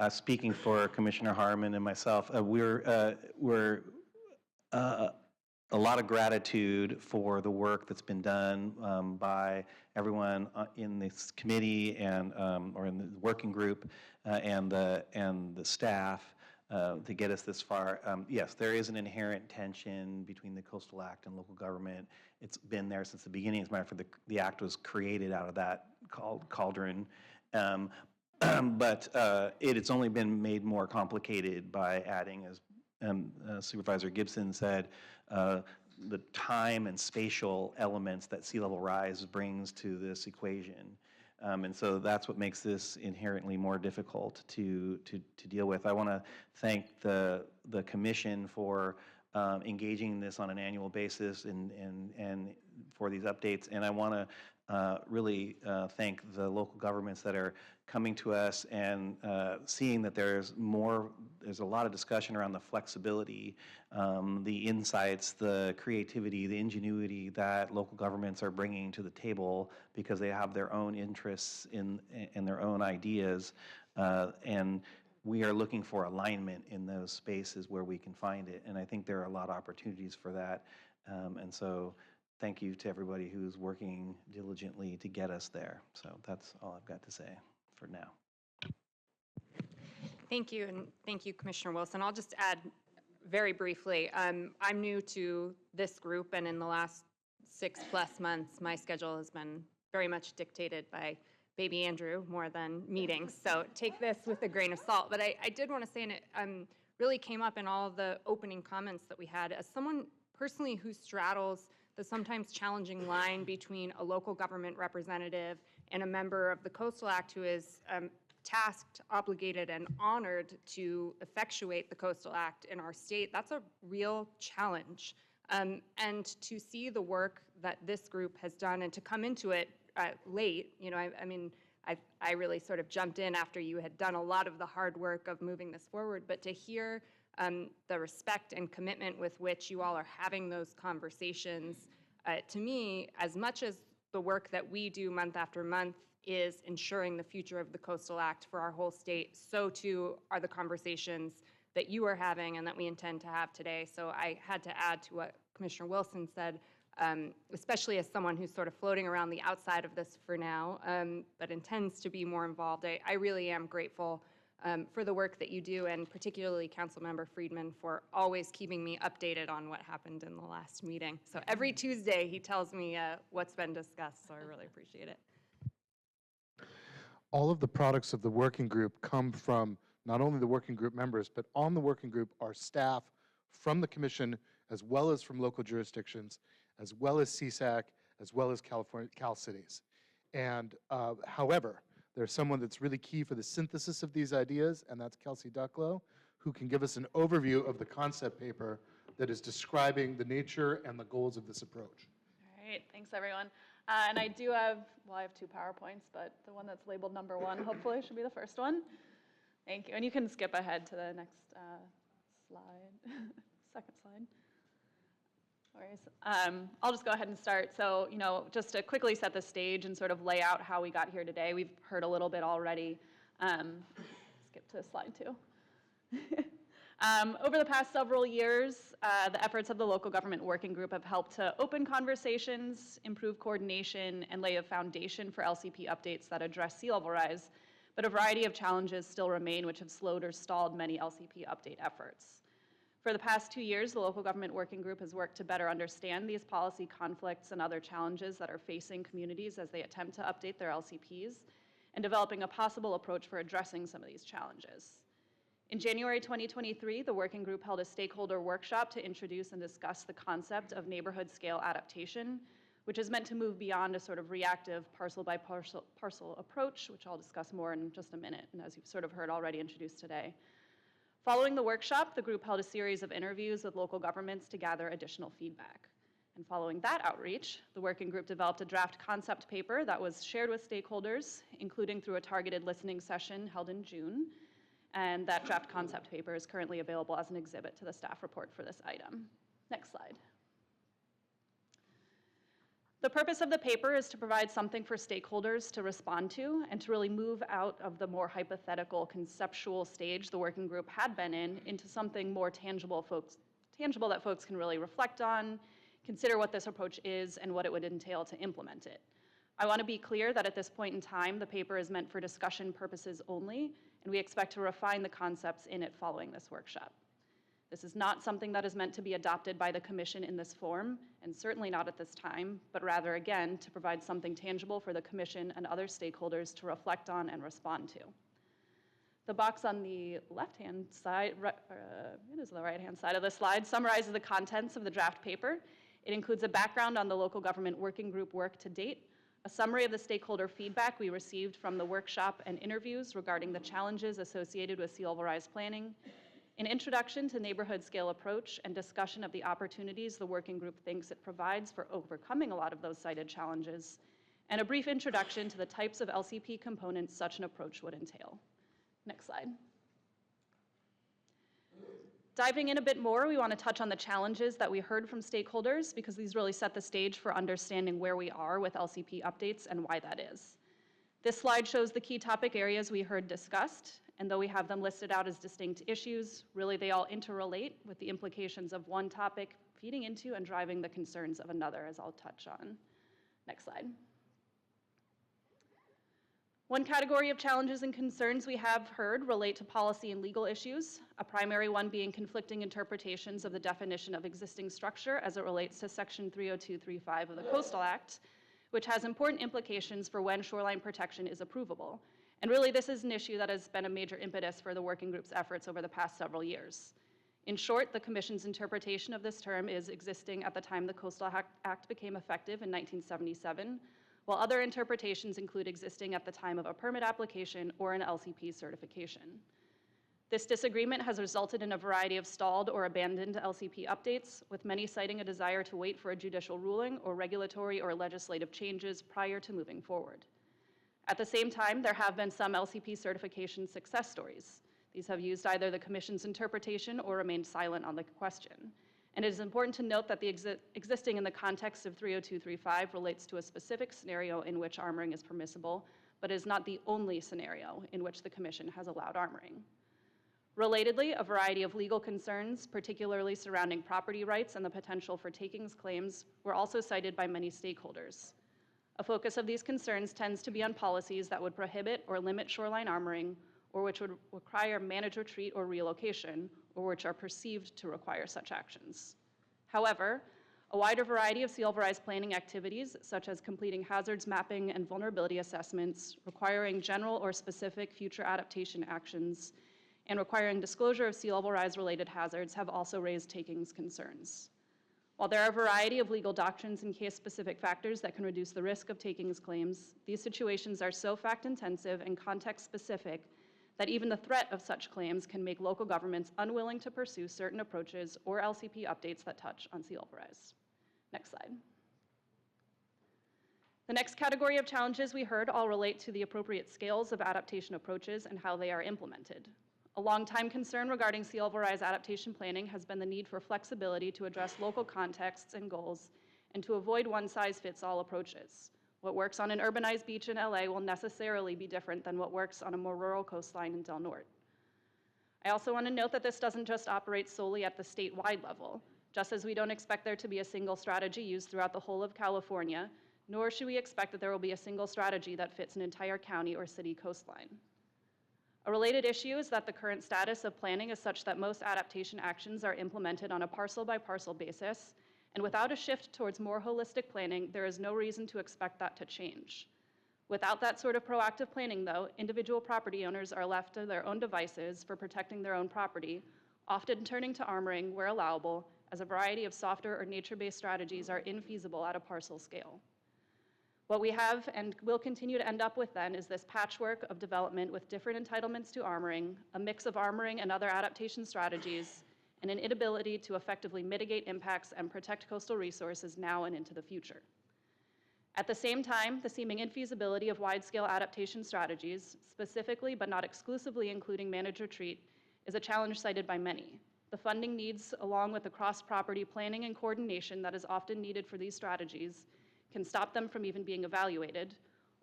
Speaking for Commissioner Harmon and myself, we're a lot of gratitude for the work that's been done by everyone in this committee and or in the working group and the staff to get us this far. Yes, there is an inherent tension between the Coastal Act and local government. It's been there since the beginning. As a matter of fact, the act was created out of that cauldron. But it's only been made more complicated by adding, as Supervisor Gibson said, the time and spatial elements that sea level rise brings to this equation. And so that's what makes this inherently more difficult to deal with. I want to thank the commission for engaging in this on an annual basis and for these updates. And I want to really thank the local governments that are coming to us and seeing that there's a lot of discussion around the flexibility, the insights, the creativity, the ingenuity that local governments are bringing to the table because they have their own interests in their own ideas. And we are looking for alignment in those spaces where we can find it. And I think there are a lot of opportunities for that. And so thank you to everybody who's working diligently to get us there. So that's all I've got to say for now. Thank you, and thank you, Commissioner Wilson. I'll just add very briefly, I'm new to this group, and in the last 6+ months, my schedule has been very much dictated by baby Andrew more than meetings, so take this with a grain of salt. But I did want to say, and it really came up in all of the opening comments that we had, as someone personally who straddles the sometimes challenging line between a local government representative and a member of the Coastal Act who is tasked, obligated, and honored to effectuate the Coastal Act in our state, that's a real challenge. And to see the work that this group has done and to come into it late, I really sort of jumped in after you had done a lot of the hard work of moving this forward, but to hear the respect and commitment with which you all are having those conversations. To me, as much as the work that we do month after month is ensuring the future of the Coastal Act for our whole state, so too are the conversations that you are having and that we intend to have today. So I had to add to what Commissioner Wilson said, especially as someone who's sort of floating around the outside of this for now, but intends to be more involved. I really am grateful for the work that you do, and particularly Councilmember Friedman for always keeping me updated on what happened in the last meeting. So every Tuesday he tells me what's been discussed, so I really appreciate it. All of the products of the working group come from not only the working group members, but on the working group are staff from the commission, as well as from local jurisdictions, as well as CSAC, as well as Cal Cities. And however, there's someone that's really key for the synthesis of these ideas, and that's Kelsey Ducklow, who can give us an overview of the concept paper that is describing the nature and the goals of this approach. All right, thanks everyone. And I do have, well, I have 2 PowerPoints, but the one that's labeled number 1 hopefully should be the first one. Thank you. And you can skip ahead to the next slide, second slide. No worries. I'll just go ahead and start. So, just to quickly set the stage and sort of lay out how we got here today. We've heard a little bit already. Skip to slide 2. Over the past several years, the efforts of the local government working group have helped to open conversations, improve coordination, and lay a foundation for LCP updates that address sea level rise, but a variety of challenges still remain which have slowed or stalled many LCP update efforts. For the past 2 years, the local government working group has worked to better understand these policy conflicts and other challenges that are facing communities as they attempt to update their LCPs, and developing a possible approach for addressing some of these challenges. In January 2023, the working group held a stakeholder workshop to introduce and discuss the concept of neighborhood scale adaptation, which is meant to move beyond a sort of reactive parcel by parcel approach, which I'll discuss more in just a minute, and as you've sort of heard already introduced today. Following the workshop, the group held a series of interviews with local governments to gather additional feedback. And following that outreach, the working group developed a draft concept paper that was shared with stakeholders, including through a targeted listening session held in June. And that draft concept paper is currently available as an exhibit to the staff report for this item. Next slide. The purpose of the paper is to provide something for stakeholders to respond to and to really move out of the more hypothetical conceptual stage the working group had been in into something more tangible that folks can really reflect on, consider what this approach is and what it would entail to implement it. I want to be clear that at this point in time, the paper is meant for discussion purposes only, and we expect to refine the concepts in it following this workshop. This is not something that is meant to be adopted by the Commission in this form, and certainly not at this time, but rather, again, to provide something tangible for the Commission and other stakeholders to reflect on and respond to. The box on the left-hand side, it is the right-hand side of the slide, summarizes the contents of the draft paper. It includes a background on the local government working group work to date, a summary of the stakeholder feedback we received from the workshop and interviews regarding the challenges associated with sea level rise planning, an introduction to neighborhood scale approach and discussion of the opportunities the working group thinks it provides for overcoming a lot of those cited challenges, and a brief introduction to the types of LCP components such an approach would entail. Next slide. Diving in a bit more, we want to touch on the challenges that we heard from stakeholders because these really set the stage for understanding where we are with LCP updates and why that is. This slide shows the key topic areas we heard discussed, and though we have them listed out as distinct issues, really they all interrelate with the implications of one topic feeding into and driving the concerns of another, as I'll touch on. Next slide. One category of challenges and concerns we have heard relate to policy and legal issues, a primary one being conflicting interpretations of the definition of existing structure as it relates to Section 30235 of the Coastal Act, which has important implications for when shoreline protection is approvable. And really, this is an issue that has been a major impetus for the working group's efforts over the past several years. In short, the Commission's interpretation of this term is existing at the time the Coastal Act became effective in 1977, while other interpretations include existing at the time of a permit application or an LCP certification. This disagreement has resulted in a variety of stalled or abandoned LCP updates, with many citing a desire to wait for a judicial ruling or regulatory or legislative changes prior to moving forward. At the same time, there have been some LCP certification success stories. These have used either the Commission's interpretation or remained silent on the question. And it is important to note that the existing in the context of 30235 relates to a specific scenario in which armoring is permissible, but is not the only scenario in which the Commission has allowed armoring. Relatedly, a variety of legal concerns, particularly surrounding property rights and the potential for takings claims, were also cited by many stakeholders. A focus of these concerns tends to be on policies that would prohibit or limit shoreline armoring, or which would require managed retreat or relocation, or which are perceived to require such actions. However, a wider variety of sea level rise planning activities, such as completing hazards mapping and vulnerability assessments, requiring general or specific future adaptation actions, and requiring disclosure of sea level rise related hazards have also raised takings concerns. While there are a variety of legal doctrines and case-specific factors that can reduce the risk of takings claims, these situations are so fact-intensive and context-specific that even the threat of such claims can make local governments unwilling to pursue certain approaches or LCP updates that touch on sea level rise. Next slide. The next category of challenges we heard all relate to the appropriate scales of adaptation approaches and how they are implemented. A long-time concern regarding sea level rise adaptation planning has been the need for flexibility to address local contexts and goals and to avoid one-size-fits-all approaches. What works on an urbanized beach in LA will necessarily be different than what works on a more rural coastline in Del Norte. I also want to note that this doesn't just operate solely at the statewide level. Just as we don't expect there to be a single strategy used throughout the whole of California, nor should we expect that there will be a single strategy that fits an entire county or city coastline. A related issue is that the current status of planning is such that most adaptation actions are implemented on a parcel-by-parcel basis, and without a shift towards more holistic planning, there is no reason to expect that to change. Without that sort of proactive planning, though, individual property owners are left to their own devices for protecting their own property, often turning to armoring where allowable, as a variety of softer or nature-based strategies are infeasible at a parcel scale. What we have and will continue to end up with then is this patchwork of development with different entitlements to armoring, a mix of armoring and other adaptation strategies, and an inability to effectively mitigate impacts and protect coastal resources now and into the future. At the same time, the seeming infeasibility of wide-scale adaptation strategies, specifically but not exclusively including managed retreat, is a challenge cited by many. The funding needs, along with the cross-property planning and coordination that is often needed for these strategies, can stop them from even being evaluated,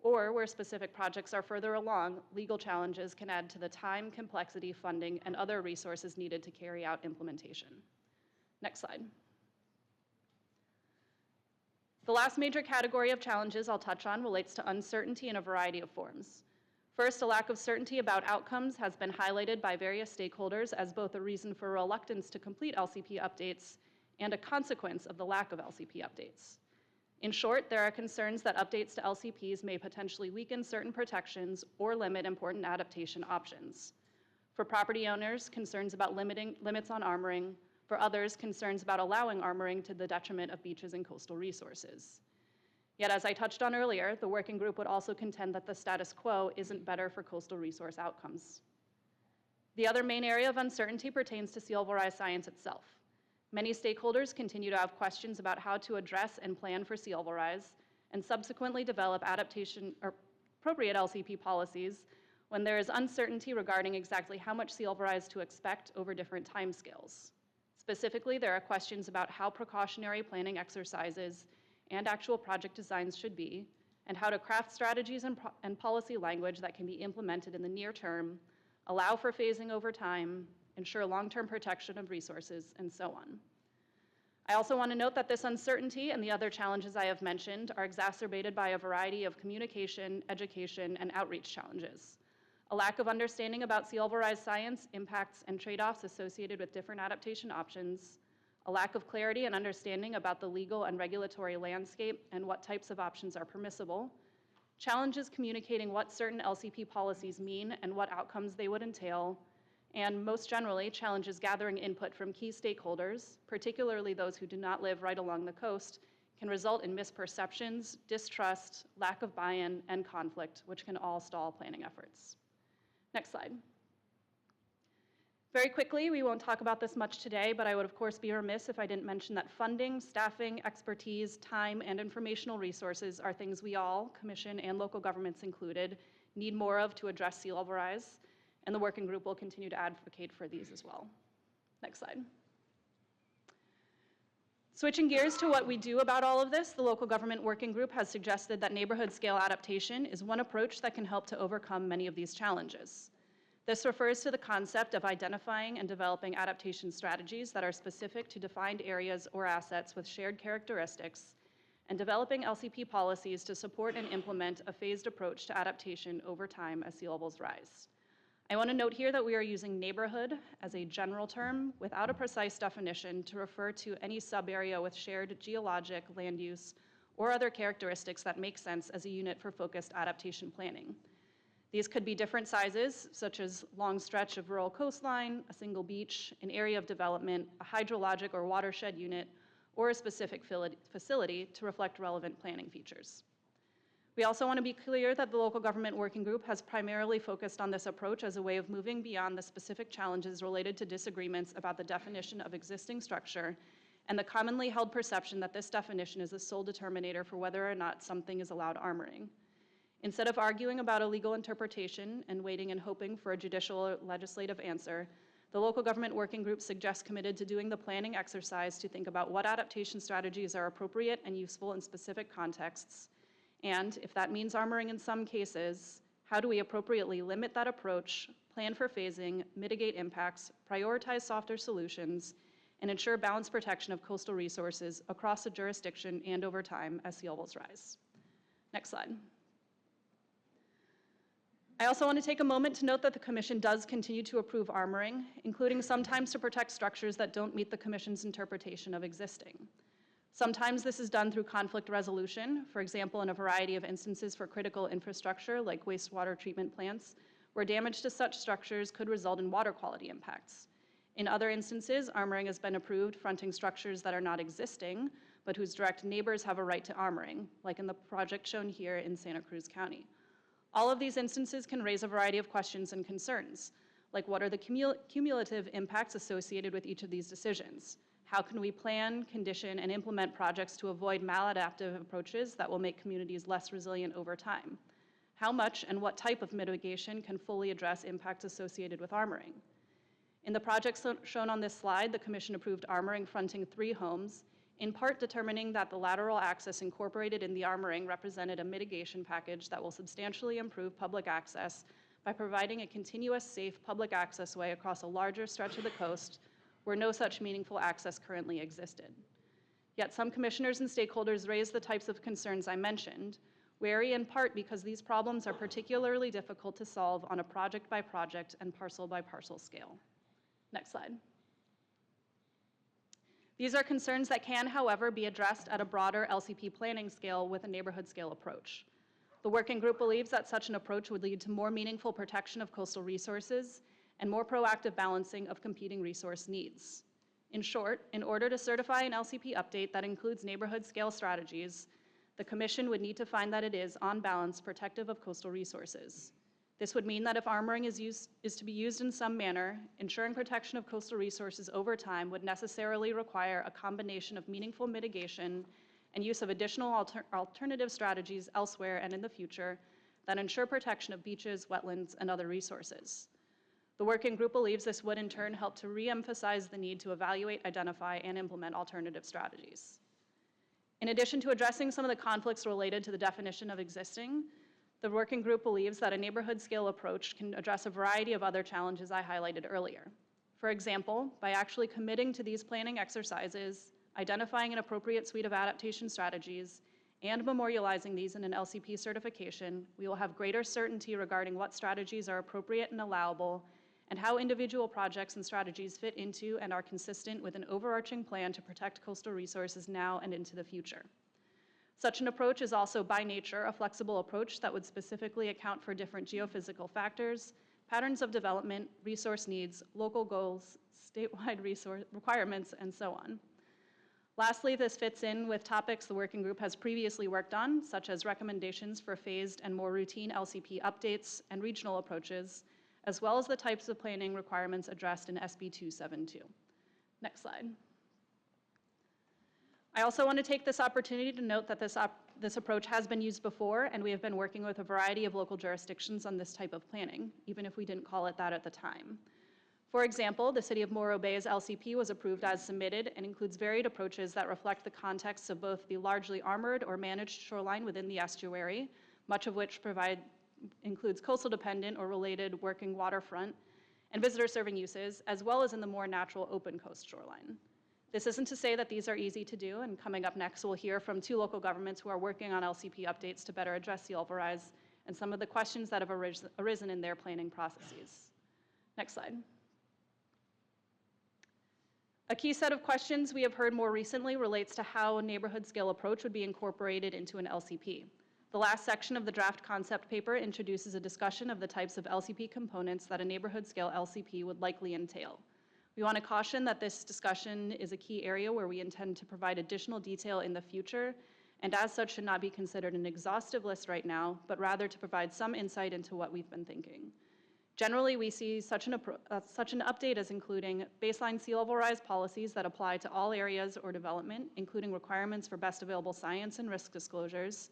or where specific projects are further along, legal challenges can add to the time, complexity, funding, and other resources needed to carry out implementation. Next slide. The last major category of challenges I'll touch on relates to uncertainty in a variety of forms. First, a lack of certainty about outcomes has been highlighted by various stakeholders as both a reason for reluctance to complete LCP updates and a consequence of the lack of LCP updates. In short, there are concerns that updates to LCPs may potentially weaken certain protections or limit important adaptation options. For property owners, concerns about limits on armoring. For others, concerns about allowing armoring to the detriment of beaches and coastal resources. Yet, as I touched on earlier, the working group would also contend that the status quo isn't better for coastal resource outcomes. The other main area of uncertainty pertains to sea level rise science itself. Many stakeholders continue to have questions about how to address and plan for sea level rise, and subsequently develop adaptation or appropriate LCP policies when there is uncertainty regarding exactly how much sea level rise to expect over different timescales. Specifically, there are questions about how precautionary planning exercises and actual project designs should be, and how to craft strategies and policy language that can be implemented in the near term, allow for phasing over time, ensure long-term protection of resources, and so on. I also want to note that this uncertainty and the other challenges I have mentioned are exacerbated by a variety of communication, education, and outreach challenges. A lack of understanding about sea level rise science, impacts, and trade-offs associated with different adaptation options, a lack of clarity and understanding about the legal and regulatory landscape and what types of options are permissible, challenges communicating what certain LCP policies mean and what outcomes they would entail, and most generally, challenges gathering input from key stakeholders, particularly those who do not live right along the coast, can result in misperceptions, distrust, lack of buy-in, and conflict, which can all stall planning efforts. Next slide. Very quickly, we won't talk about this much today, but I would of course be remiss if I didn't mention that funding, staffing, expertise, time, and informational resources are things we all, Commission and local governments included, need more of to address sea level rise. and the working group will continue to advocate for these as well. Next slide. Switching gears to what we do about all of this, the local government working group has suggested that neighborhood scale adaptation is one approach that can help to overcome many of these challenges. This refers to the concept of identifying and developing adaptation strategies that are specific to defined areas or assets with shared characteristics, and developing LCP policies to support and implement a phased approach to adaptation over time as sea levels rise. I want to note here that we are using neighborhood as a general term without a precise definition to refer to any sub-area with shared geologic, land use, or other characteristics that make sense as a unit for focused adaptation planning. These could be different sizes, such as long stretch of rural coastline, a single beach, an area of development, a hydrologic or watershed unit, or a specific facility to reflect relevant planning features. We also want to be clear that the local government working group has primarily focused on this approach as a way of moving beyond the specific challenges related to disagreements about the definition of existing structure and the commonly held perception that this definition is the sole determinator for whether or not something is allowed armoring. Instead of arguing about a legal interpretation and waiting and hoping for a judicial or legislative answer, the local government working group suggests committed to doing the planning exercise to think about what adaptation strategies are appropriate and useful in specific contexts, and if that means armoring in some cases, how do we appropriately limit that approach, plan for phasing, mitigate impacts, prioritize softer solutions, and ensure balanced protection of coastal resources across the jurisdiction and over time as sea levels rise. Next slide. I also want to take a moment to note that the Commission does continue to approve armoring, including sometimes to protect structures that don't meet the Commission's interpretation of existing. Sometimes this is done through conflict resolution, for example, in a variety of instances for critical infrastructure like wastewater treatment plants, where damage to such structures could result in water quality impacts. In other instances, armoring has been approved fronting structures that are not existing, but whose direct neighbors have a right to armoring, like in the project shown here in Santa Cruz County. All of these instances can raise a variety of questions and concerns, like what are the cumulative impacts associated with each of these decisions? How can we plan, condition, and implement projects to avoid maladaptive approaches that will make communities less resilient over time? How much and what type of mitigation can fully address impacts associated with armoring? In the project shown on this slide, the Commission approved armoring fronting 3 homes, in part determining that the lateral access incorporated in the armoring represented a mitigation package that will substantially improve public access by providing a continuous, safe public access way across a larger stretch of the coast where no such meaningful access currently existed. Yet some commissioners and stakeholders raised the types of concerns I mentioned, wary in part because these problems are particularly difficult to solve on a project-by-project and parcel-by-parcel scale. Next slide. These are concerns that can, however, be addressed at a broader LCP planning scale with a neighborhood scale approach. The working group believes that such an approach would lead to more meaningful protection of coastal resources and more proactive balancing of competing resource needs. In short, in order to certify an LCP update that includes neighborhood scale strategies, the Commission would need to find that it is, on balance, protective of coastal resources. This would mean that if armoring is to be used in some manner, ensuring protection of coastal resources over time would necessarily require a combination of meaningful mitigation and use of additional alternative strategies elsewhere and in the future that ensure protection of beaches, wetlands, and other resources. The working group believes this would in turn help to re-emphasize the need to evaluate, identify, and implement alternative strategies. In addition to addressing some of the conflicts related to the definition of existing, the working group believes that a neighborhood scale approach can address a variety of other challenges I highlighted earlier. For example, by actually committing to these planning exercises, identifying an appropriate suite of adaptation strategies, and memorializing these in an LCP certification, we will have greater certainty regarding what strategies are appropriate and allowable, and how individual projects and strategies fit into and are consistent with an overarching plan to protect coastal resources now and into the future. Such an approach is also by nature a flexible approach that would specifically account for different geophysical factors, patterns of development, resource needs, local goals, statewide resource requirements, and so on. Lastly, this fits in with topics the working group has previously worked on, such as recommendations for phased and more routine LCP updates and regional approaches, as well as the types of planning requirements addressed in SB 272. Next slide. I also want to take this opportunity to note that this approach has been used before, and we have been working with a variety of local jurisdictions on this type of planning, even if we didn't call it that at the time. For example, the City of Morro Bay's LCP was approved as submitted and includes varied approaches that reflect the context of both the largely armored or managed shoreline within the estuary, much of which includes coastal dependent or related working waterfront and visitor serving uses, as well as in the more natural open coast shoreline. This isn't to say that these are easy to do, and coming up next, we'll hear from 2 local governments who are working on LCP updates to better address sea level rise and some of the questions that have arisen in their planning processes. Next slide. A key set of questions we have heard more recently relates to how a neighborhood scale approach would be incorporated into an LCP. The last section of the draft concept paper introduces a discussion of the types of LCP components that a neighborhood scale LCP would likely entail. We want to caution that this discussion is a key area where we intend to provide additional detail in the future, and as such should not be considered an exhaustive list right now, but rather to provide some insight into what we've been thinking. Generally, we see such an update as including baseline sea level rise policies that apply to all areas or development, including requirements for best available science and risk disclosures,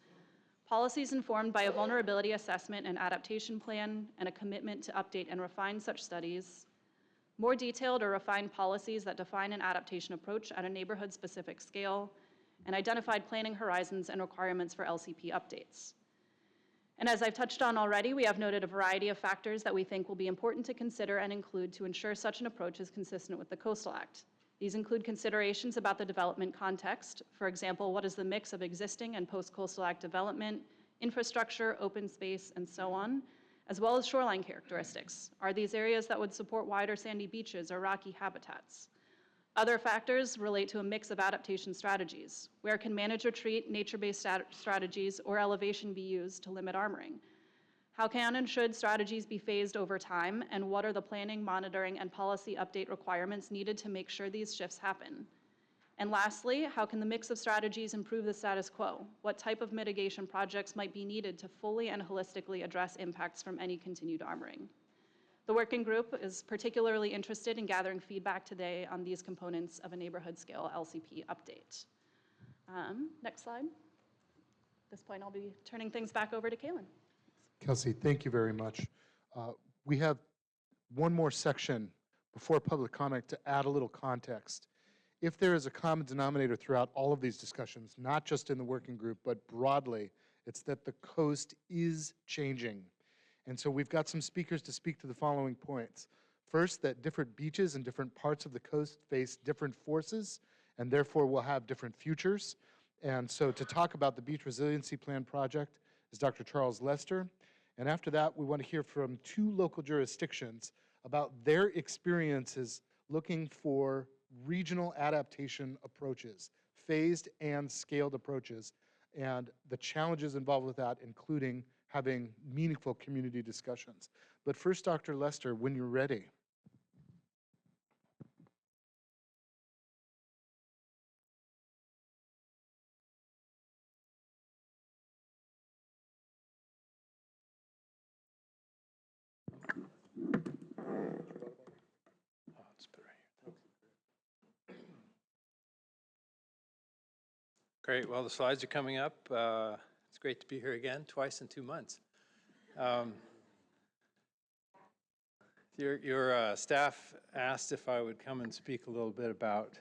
policies informed by a vulnerability assessment and adaptation plan, and a commitment to update and refine such studies, more detailed or refined policies that define an adaptation approach at a neighborhood-specific scale, and identified planning horizons and requirements for LCP updates. And as I've touched on already, we have noted a variety of factors that we think will be important to consider and include to ensure such an approach is consistent with the Coastal Act. These include considerations about the development context. For example, what is the mix of existing and post-Coastal Act development, infrastructure, open space, and so on, as well as shoreline characteristics. Are these areas that would support wider sandy beaches or rocky habitats? Other factors relate to a mix of adaptation strategies. Where can manage retreat, nature-based strategies, or elevation be used to limit armoring? How can and should strategies be phased over time, and what are the planning, monitoring, and policy update requirements needed to make sure these shifts happen? And lastly, how can the mix of strategies improve the status quo? What type of mitigation projects might be needed to fully and holistically address impacts from any continued armoring? The working group is particularly interested in gathering feedback today on these components of a neighborhood scale LCP update. Next slide. At this point, I'll be turning things back over to Kaylin. Kelsey, thank you very much. We have one more section before public comment to add a little context. If there is a common denominator throughout all of these discussions, not just in the working group, but broadly, it's that the coast is changing. And so we've got some speakers to speak to the following points. First, that different beaches and different parts of the coast face different forces, and therefore will have different futures. And so to talk about the Beach Resiliency Plan project is Dr. Charles Lester. And after that, we want to hear from 2 local jurisdictions about their experiences looking for regional adaptation approaches, phased and scaled approaches, and the challenges involved with that, including having meaningful community discussions. But first, Dr. Lester, when you're ready. Great. Well, the slides are coming up. It's great to be here again, twice in 2 months. Your staff asked if I would come and speak a little bit about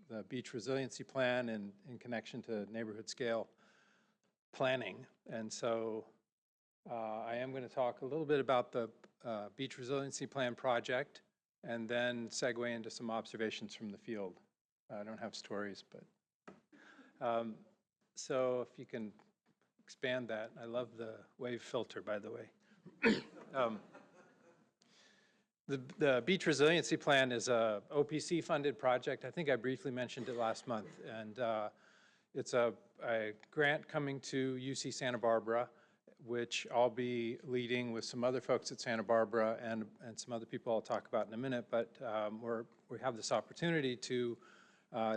the Beach Resiliency Plan in connection to neighborhood scale planning. And so I am going to talk a little bit about the Beach Resiliency Plan project and then segue into some observations from the field. I don't have stories, but so if you can expand that. I love the wave filter, by the way. The Beach Resiliency Plan is a OPC-funded project. I think I briefly mentioned it last month. And it's a grant coming to UC Santa Barbara, which I'll be leading with some other folks at Santa Barbara and some other people I'll talk about in a minute. But we have this opportunity to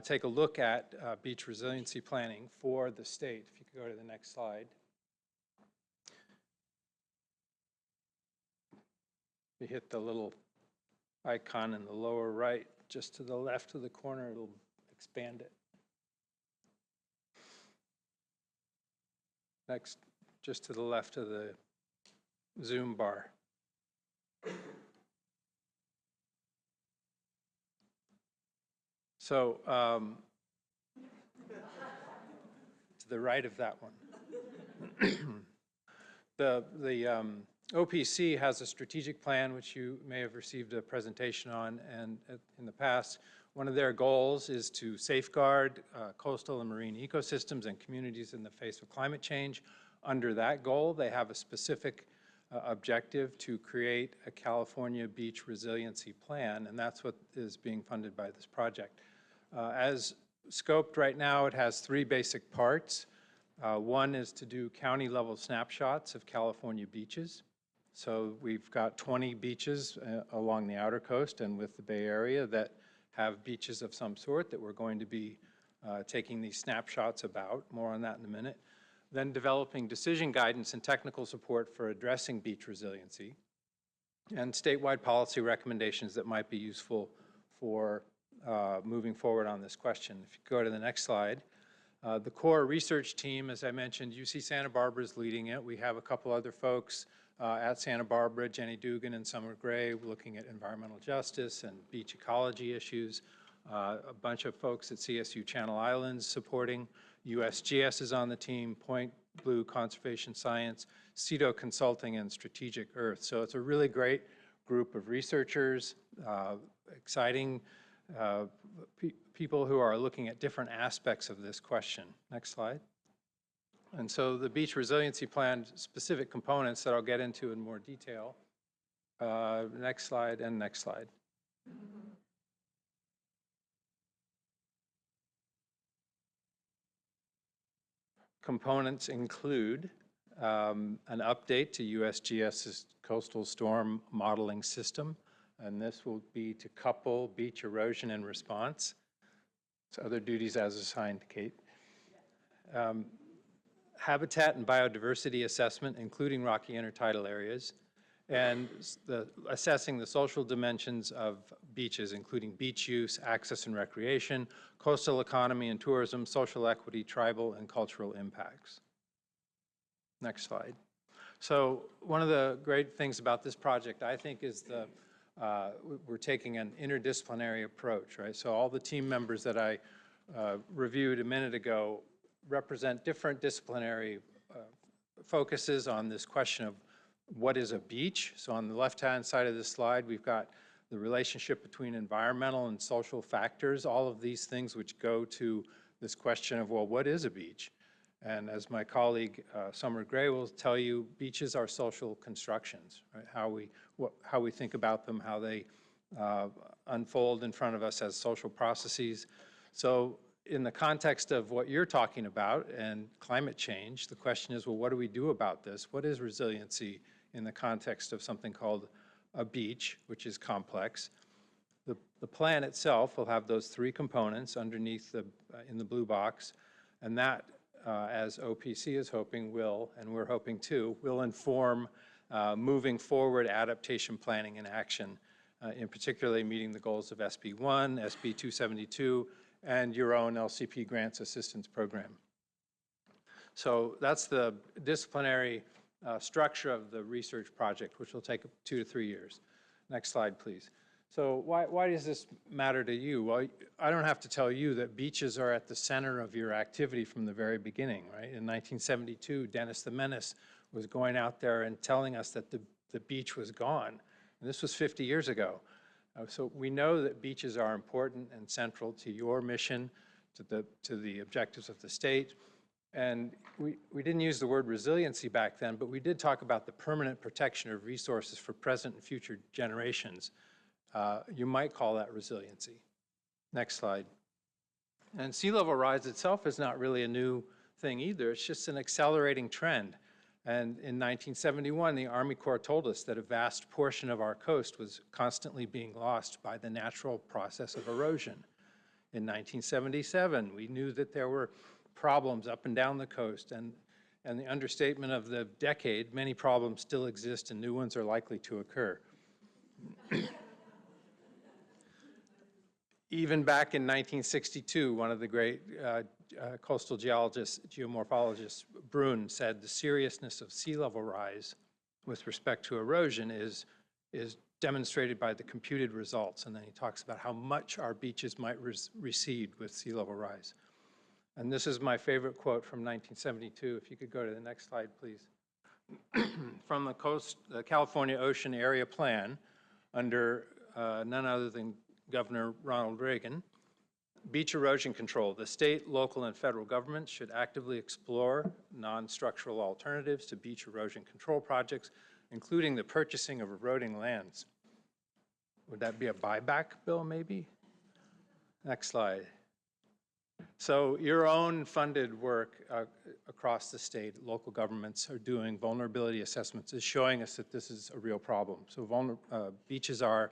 take a look at beach resiliency planning for the state. If you could go to the next slide. You hit the little icon in the lower right, just to the left of the corner, it'll expand it. Next, just to the left of the Zoom bar. So, to the right of that one. The OPC has a strategic plan, which you may have received a presentation on, and in the past, one of their goals is to safeguard coastal and marine ecosystems and communities in the face of climate change. Under that goal, they have a specific objective to create a California beach resiliency plan, and that's what is being funded by this project. As scoped right now, it has three basic parts. One is to do county-level snapshots of California beaches. So we've got 20 beaches along the outer coast and with the Bay Area that have beaches of some sort that we're going to be taking these snapshots about. More on that in a minute. Then developing decision guidance and technical support for addressing beach resiliency, and statewide policy recommendations that might be useful for moving forward on this question. If you go to the next slide. The core research team, as I mentioned, UC Santa Barbara is leading it. We have a couple other folks at Santa Barbara, Jenny Dugan and Summer Gray, looking at environmental justice and beach ecology issues. A bunch of folks at CSU Channel Islands supporting. USGS is on the team, Point Blue Conservation Science, CETO Consulting, and Strategic Earth. So it's a really great group of researchers, exciting people who are looking at different aspects of this question. Next slide. And so the beach resiliency plan specific components that I'll get into in more detail. Next slide and next slide. Components include an update to USGS's coastal storm modeling system, and this will be to couple beach erosion and response. So other duties as assigned, Kate. Habitat and biodiversity assessment, including rocky intertidal areas, and assessing the social dimensions of beaches, including beach use, access and recreation, coastal economy and tourism, social equity, tribal and cultural impacts. Next slide. So one of the great things about this project, I think, is we're taking an interdisciplinary approach, right? So all the team members that I reviewed a minute ago represent different disciplinary focuses on this question of what is a beach. So on the left-hand side of this slide, we've got the relationship between environmental and social factors, all of these things which go to this question of, well, what is a beach? And as my colleague Summer Gray will tell you, beaches are social constructions, right? How we think about them, how they unfold in front of us as social processes. So in the context of what you're talking about and climate change, the question is, well, what do we do about this? What is resiliency in the context of something called a beach, which is complex? The plan itself will have those three components underneath in the blue box, and that, as OPC is hoping will, and we're hoping too, will inform moving forward adaptation planning and action, in particularly meeting the goals of SB 1, SB 272, and your own LCP Grants Assistance Program. So that's the disciplinary structure of the research project, which will take 2 to 3 years. Next slide, please. So why does this matter to you? Well, I don't have to tell you that beaches are at the center of your activity from the very beginning, right? In 1972, Dennis the Menace was going out there and telling us that the beach was gone. And this was 50 years ago. So we know that beaches are important and central to your mission, to the objectives of the state. And we didn't use the word resiliency back then, but we did talk about the permanent protection of resources for present and future generations. You might call that resiliency. Next slide. And sea level rise itself is not really a new thing either. It's just an accelerating trend. And in 1971, the Army Corps told us that a vast portion of our coast was constantly being lost by the natural process of erosion. In 1977, we knew that there were problems up and down the coast, and the understatement of the decade, many problems still exist and new ones are likely to occur. Even back in 1962, one of the great coastal geologist, geomorphologist Brun said the seriousness of sea level rise with respect to erosion is demonstrated by the computed results. And then he talks about how much our beaches might recede with sea level rise. And this is my favorite quote from 1972. If you could go to the next slide, please. From the California Ocean Area Plan under none other than Governor Ronald Reagan. Beach erosion control. The state, local, and federal governments should actively explore non-structural alternatives to beach erosion control projects, including the purchasing of eroding lands. Would that be a buyback bill, maybe? Next slide. So your own funded work across the state, local governments are doing vulnerability assessments, is showing us that this is a real problem. So beaches are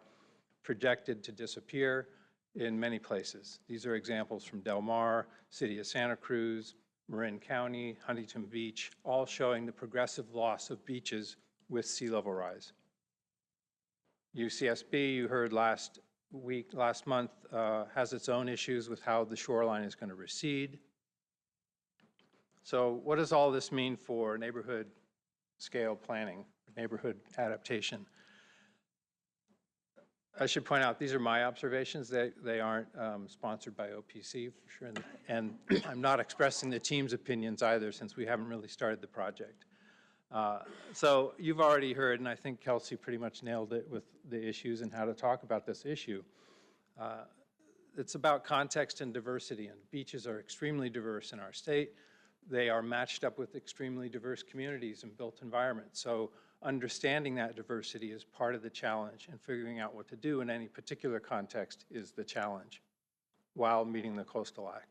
projected to disappear in many places. These are examples from Del Mar, City of Santa Cruz, Marin County, Huntington Beach, all showing the progressive loss of beaches with sea level rise. UCSB, you heard last month, has its own issues with how the shoreline is going to recede. So what does all this mean for neighborhood scale planning, neighborhood adaptation? I should point out, these are my observations. They aren't sponsored by OPC, for sure. And I'm not expressing the team's opinions either, since we haven't really started the project. So you've already heard, and I think Kelsey pretty much nailed it with the issues and how to talk about this issue. It's about context and diversity, and beaches are extremely diverse in our state. They are matched up with extremely diverse communities and built environments. So understanding that diversity is part of the challenge, and figuring out what to do in any particular context is the challenge while meeting the Coastal Act.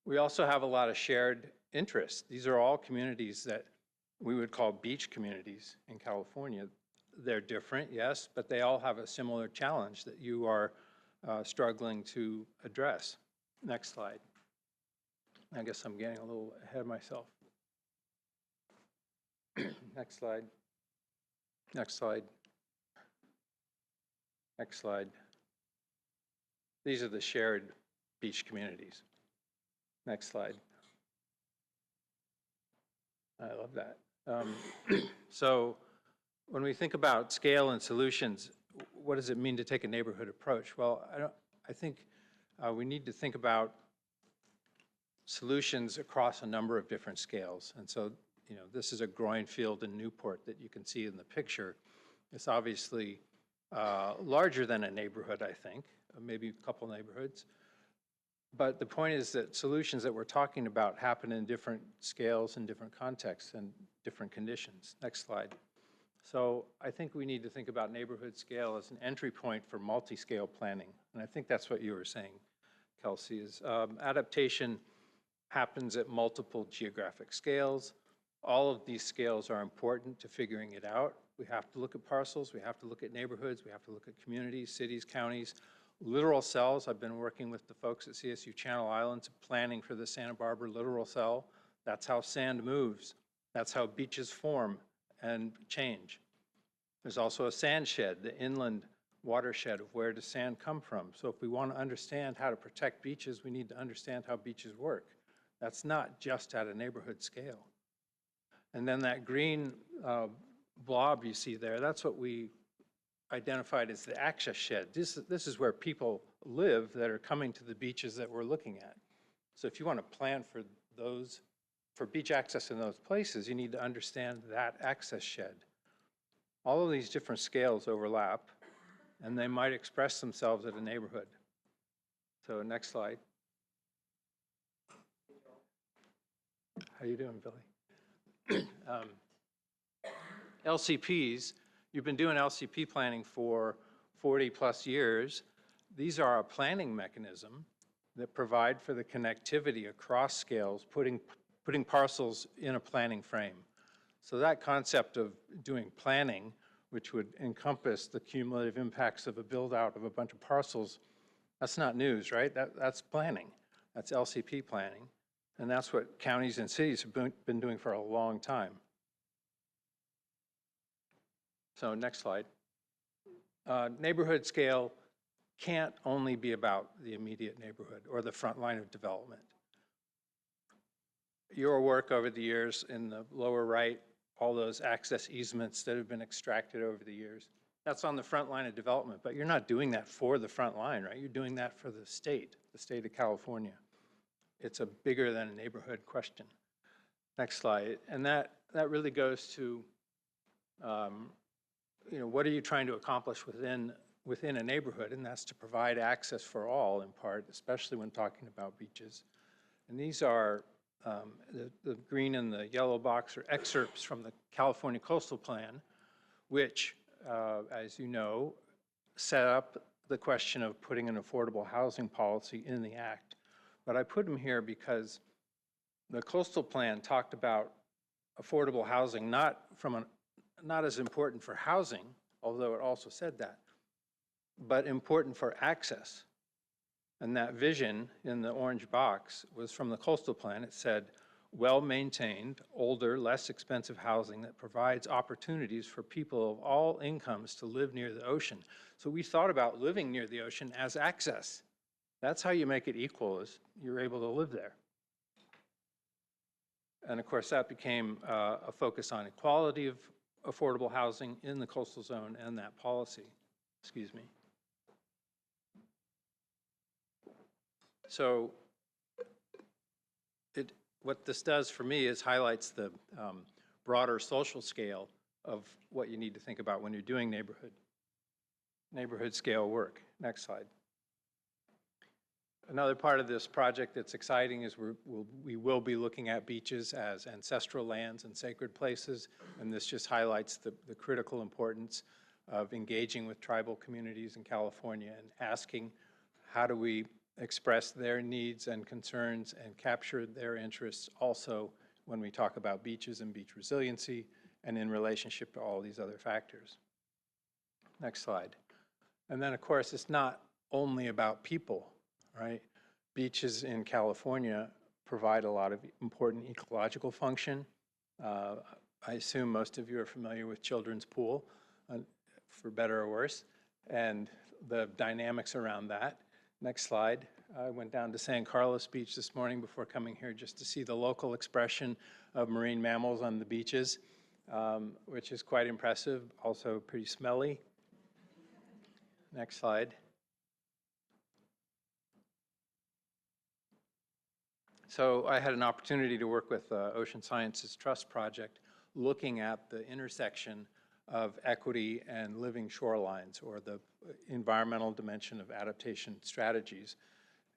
We also have a lot of shared interests. These are all communities that we would call beach communities in California. They're different, yes, but they all have a similar challenge that you are struggling to address. Next slide. I guess I'm getting a little ahead of myself. Next slide. Next slide. Next slide. These are the shared beach communities. Next slide. I love that. So when we think about scale and solutions, what does it mean to take a neighborhood approach? Well, I think we need to think about solutions across a number of different scales. And so, this is a growing field in Newport that you can see in the picture. It's obviously larger than a neighborhood, I think, maybe a couple neighborhoods. But the point is that solutions that we're talking about happen in different scales and different contexts and different conditions. Next slide. So I think we need to think about neighborhood scale as an entry point for multi-scale planning. And I think that's what you were saying, Kelsey, is adaptation happens at multiple geographic scales. All of these scales are important to figuring it out. We have to look at parcels, we have to look at neighborhoods, we have to look at communities, cities, counties. Littoral cells, I've been working with the folks at CSU Channel Islands planning for the Santa Barbara littoral cell. That's how sand moves. That's how beaches form and change. There's also a sand shed, the inland watershed of where does sand come from. So if we want to understand how to protect beaches, we need to understand how beaches work. That's not just at a neighborhood scale. And then that green blob you see there, that's what we identified as the access shed. This is where people live that are coming to the beaches that we're looking at. So if you want to plan for those, for beach access in those places, you need to understand that access shed. All of these different scales overlap, and they might express themselves at a neighborhood. So next slide. How you doing, Billy? LCPs, you've been doing LCP planning for 40 plus years. These are a planning mechanism that provide for the connectivity across scales, putting parcels in a planning frame. So that concept of doing planning, which would encompass the cumulative impacts of a build out of a bunch of parcels, that's not news, right? That's planning. That's LCP planning. And that's what counties and cities have been doing for a long time. So next slide. Neighborhood scale can't only be about the immediate neighborhood or the front line of development. your work over the years in the lower right, all those access easements that have been extracted over the years. That's on the front line of development, but you're not doing that for the front line, right? You're doing that for the state of California. It's a bigger than a neighborhood question. Next slide. And that really goes to, what are you trying to accomplish within a neighborhood? And that's to provide access for all, in part, especially when talking about beaches. And these are, the green and the yellow box are excerpts from the California Coastal Plan, which, as you know, set up the question of putting an affordable housing policy in the act. But I put them here because the coastal plan talked about affordable housing not as important for housing, although it also said that, but important for access. And that vision in the orange box was from the coastal plan. It said, well-maintained, older, less expensive housing that provides opportunities for people of all incomes to live near the ocean. So we thought about living near the ocean as access. That's how you make it equal, is you're able to live there. And of course, that became a focus on equality of affordable housing in the coastal zone and that policy. Excuse me. So what this does for me is highlights the broader social scale of what you need to think about when you're doing neighborhood scale work. Next slide. Another part of this project that's exciting is we will be looking at beaches as ancestral lands and sacred places, and this just highlights the critical importance of engaging with tribal communities in California and asking how do we express their needs and concerns and capture their interests also when we talk about beaches and beach resiliency and in relationship to all these other factors. Next slide. And then, of course, it's not only about people, right? Beaches in California provide a lot of important ecological function. I assume most of you are familiar with Children's Pool, for better or worse, and the dynamics around that. Next slide. I went down to San Carlos Beach this morning before coming here just to see the local expression of marine mammals on the beaches, which is quite impressive, also pretty smelly. Next slide. So I had an opportunity to work with Ocean Sciences Trust Project looking at the intersection of equity and living shorelines, or the environmental dimension of adaptation strategies.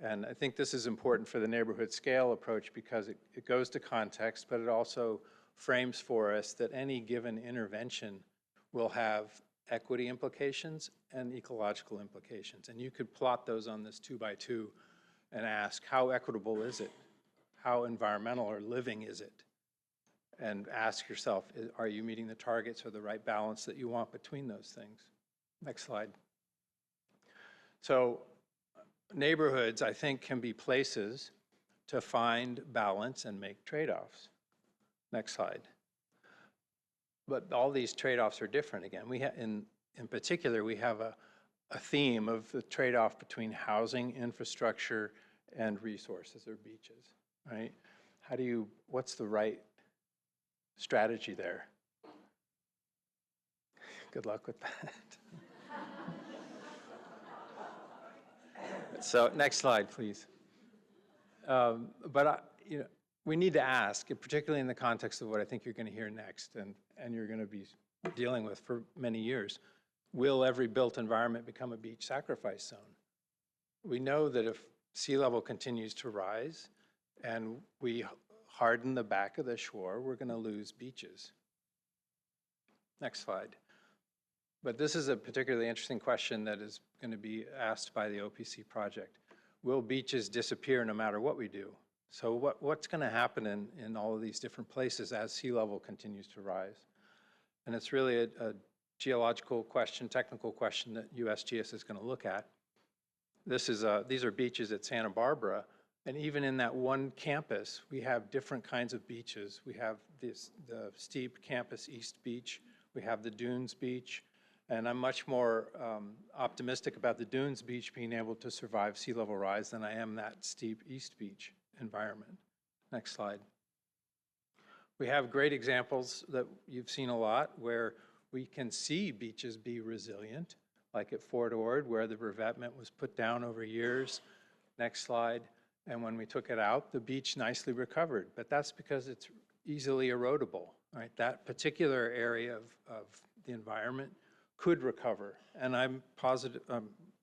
And I think this is important for the neighborhood scale approach because it goes to context, but it also frames for us that any given intervention will have equity implications and ecological implications. And you could plot those on this 2x2 and ask, how equitable is it? How environmental or living is it? And ask yourself, are you meeting the targets or the right balance that you want between those things? Next slide. So neighborhoods, I think, can be places to find balance and make trade-offs. Next slide. But all these trade-offs are different again. In particular, we have a theme of the trade-off between housing, infrastructure, and resources or beaches, right? What's the right strategy there? Good luck with that. So next slide, please. We need to ask, particularly in the context of what I think you're going to hear next and you're going to be dealing with for many years, will every built environment become a beach sacrifice zone? We know that if sea level continues to rise and we harden the back of the shore, we're going to lose beaches. Next slide. But this is a particularly interesting question that is going to be asked by the OPC project. Will beaches disappear no matter what we do? So what's going to happen in all of these different places as sea level continues to rise? And it's really a geological question, technical question that USGS is going to look at. These are beaches at Santa Barbara, and even in that one campus, we have different kinds of beaches. We have the steep campus East Beach, we have the Dunes Beach, and I'm much more optimistic about the Dunes Beach being able to survive sea level rise than I am that steep East Beach environment. Next slide. We have great examples that you've seen a lot where we can see beaches be resilient, like at Fort Ord, where the revetment was put down over years. Next slide. And when we took it out, the beach nicely recovered. But that's because it's easily erodible, right? That particular area of the environment could recover. And I'm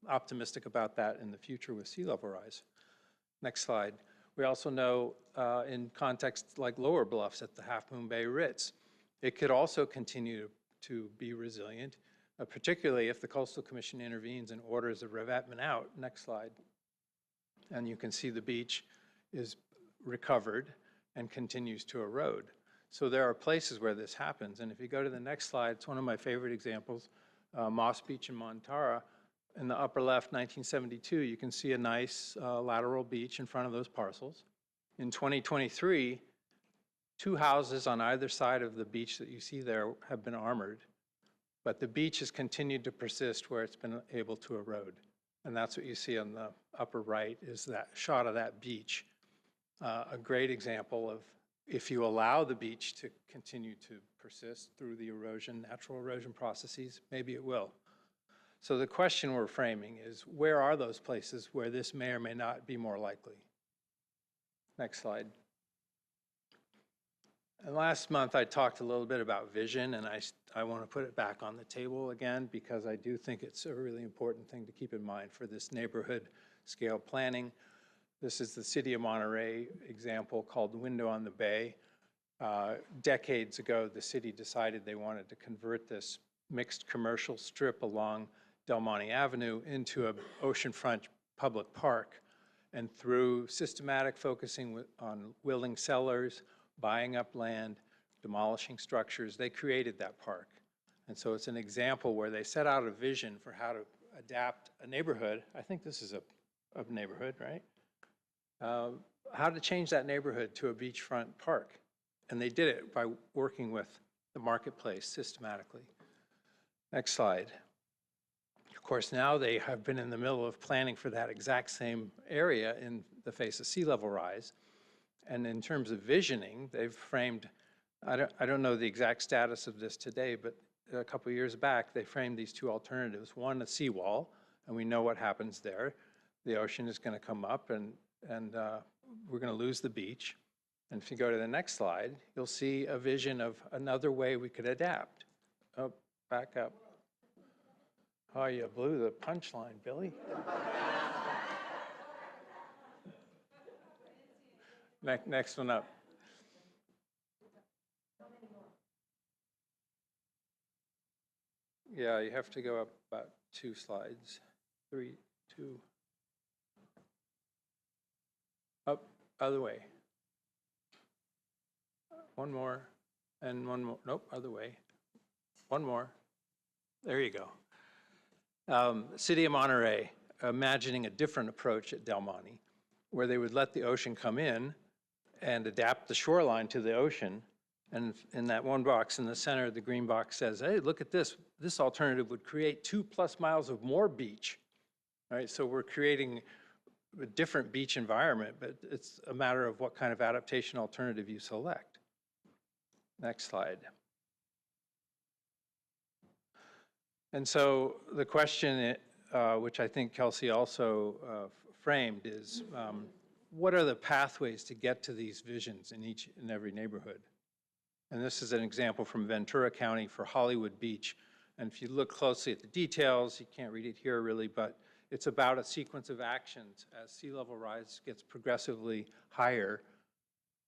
optimistic about that in the future with sea level rise. Next slide. We also know in contexts like lower bluffs at the Half Moon Bay Ritz, it could also continue to be resilient, particularly if the Coastal Commission intervenes and orders the revetment out. Next slide. And you can see the beach is recovered and continues to erode. So there are places where this happens. And if you go to the next slide, it's one of my favorite examples, Moss Beach in Monterey. In the upper left, 1972, you can see a nice lateral beach in front of those parcels. In 2023, 2 houses on either side of the beach that you see there have been armored, but the beach has continued to persist where it's been able to erode. And that's what you see on the upper right is that shot of that beach. A great example of if you allow the beach to continue to persist through the erosion, natural erosion processes, maybe it will. So the question we're framing is, where are those places where this may or may not be more likely? Next slide. And last month I talked a little bit about vision, and I want to put it back on the table again because I do think it's a really important thing to keep in mind for this neighborhood scale planning. This is the City of Monterey example called Window on the Bay. Decades ago, the city decided they wanted to convert this mixed commercial strip along Del Monte Avenue into an oceanfront public park. And through systematic focusing on willing sellers, buying up land, demolishing structures, they created that park. And so it's an example where they set out a vision for how to adapt a neighborhood. I think this is a neighborhood, right? How to change that neighborhood to a beachfront park. And they did it by working with the marketplace systematically. Next slide. Of course, now they have been in the middle of planning for that exact same area in the face of sea level rise. And in terms of visioning, they've framed, I don't know the exact status of this today, but a couple of years back, they framed these 2 alternatives. One, a seawall, and we know what happens there. The ocean is going to come up and we're going to lose the beach. And if you go to the next slide, you'll see a vision of another way we could adapt. Oh, back up. Oh, you blew the punchline, Billy. Next one up. Yeah, you have to go up about 2 slides. 3, 2. Up, other way. One more, and one more. Nope, other way. One more. There you go. City of Monterey, imagining a different approach at Del Monte, where they would let the ocean come in and adapt the shoreline to the ocean. And in that one box in the center, the green box says, hey, look at this. This alternative would create 2+ miles of more beach. All right, so we're creating a different beach environment, but it's a matter of what kind of adaptation alternative you select. Next slide. And so the question, which I think Kelsey also framed, is what are the pathways to get to these visions in each and every neighborhood? And this is an example from Ventura County for Hollywood Beach. And if you look closely at the details, you can't read it here really, but it's about a sequence of actions as sea level rise gets progressively higher.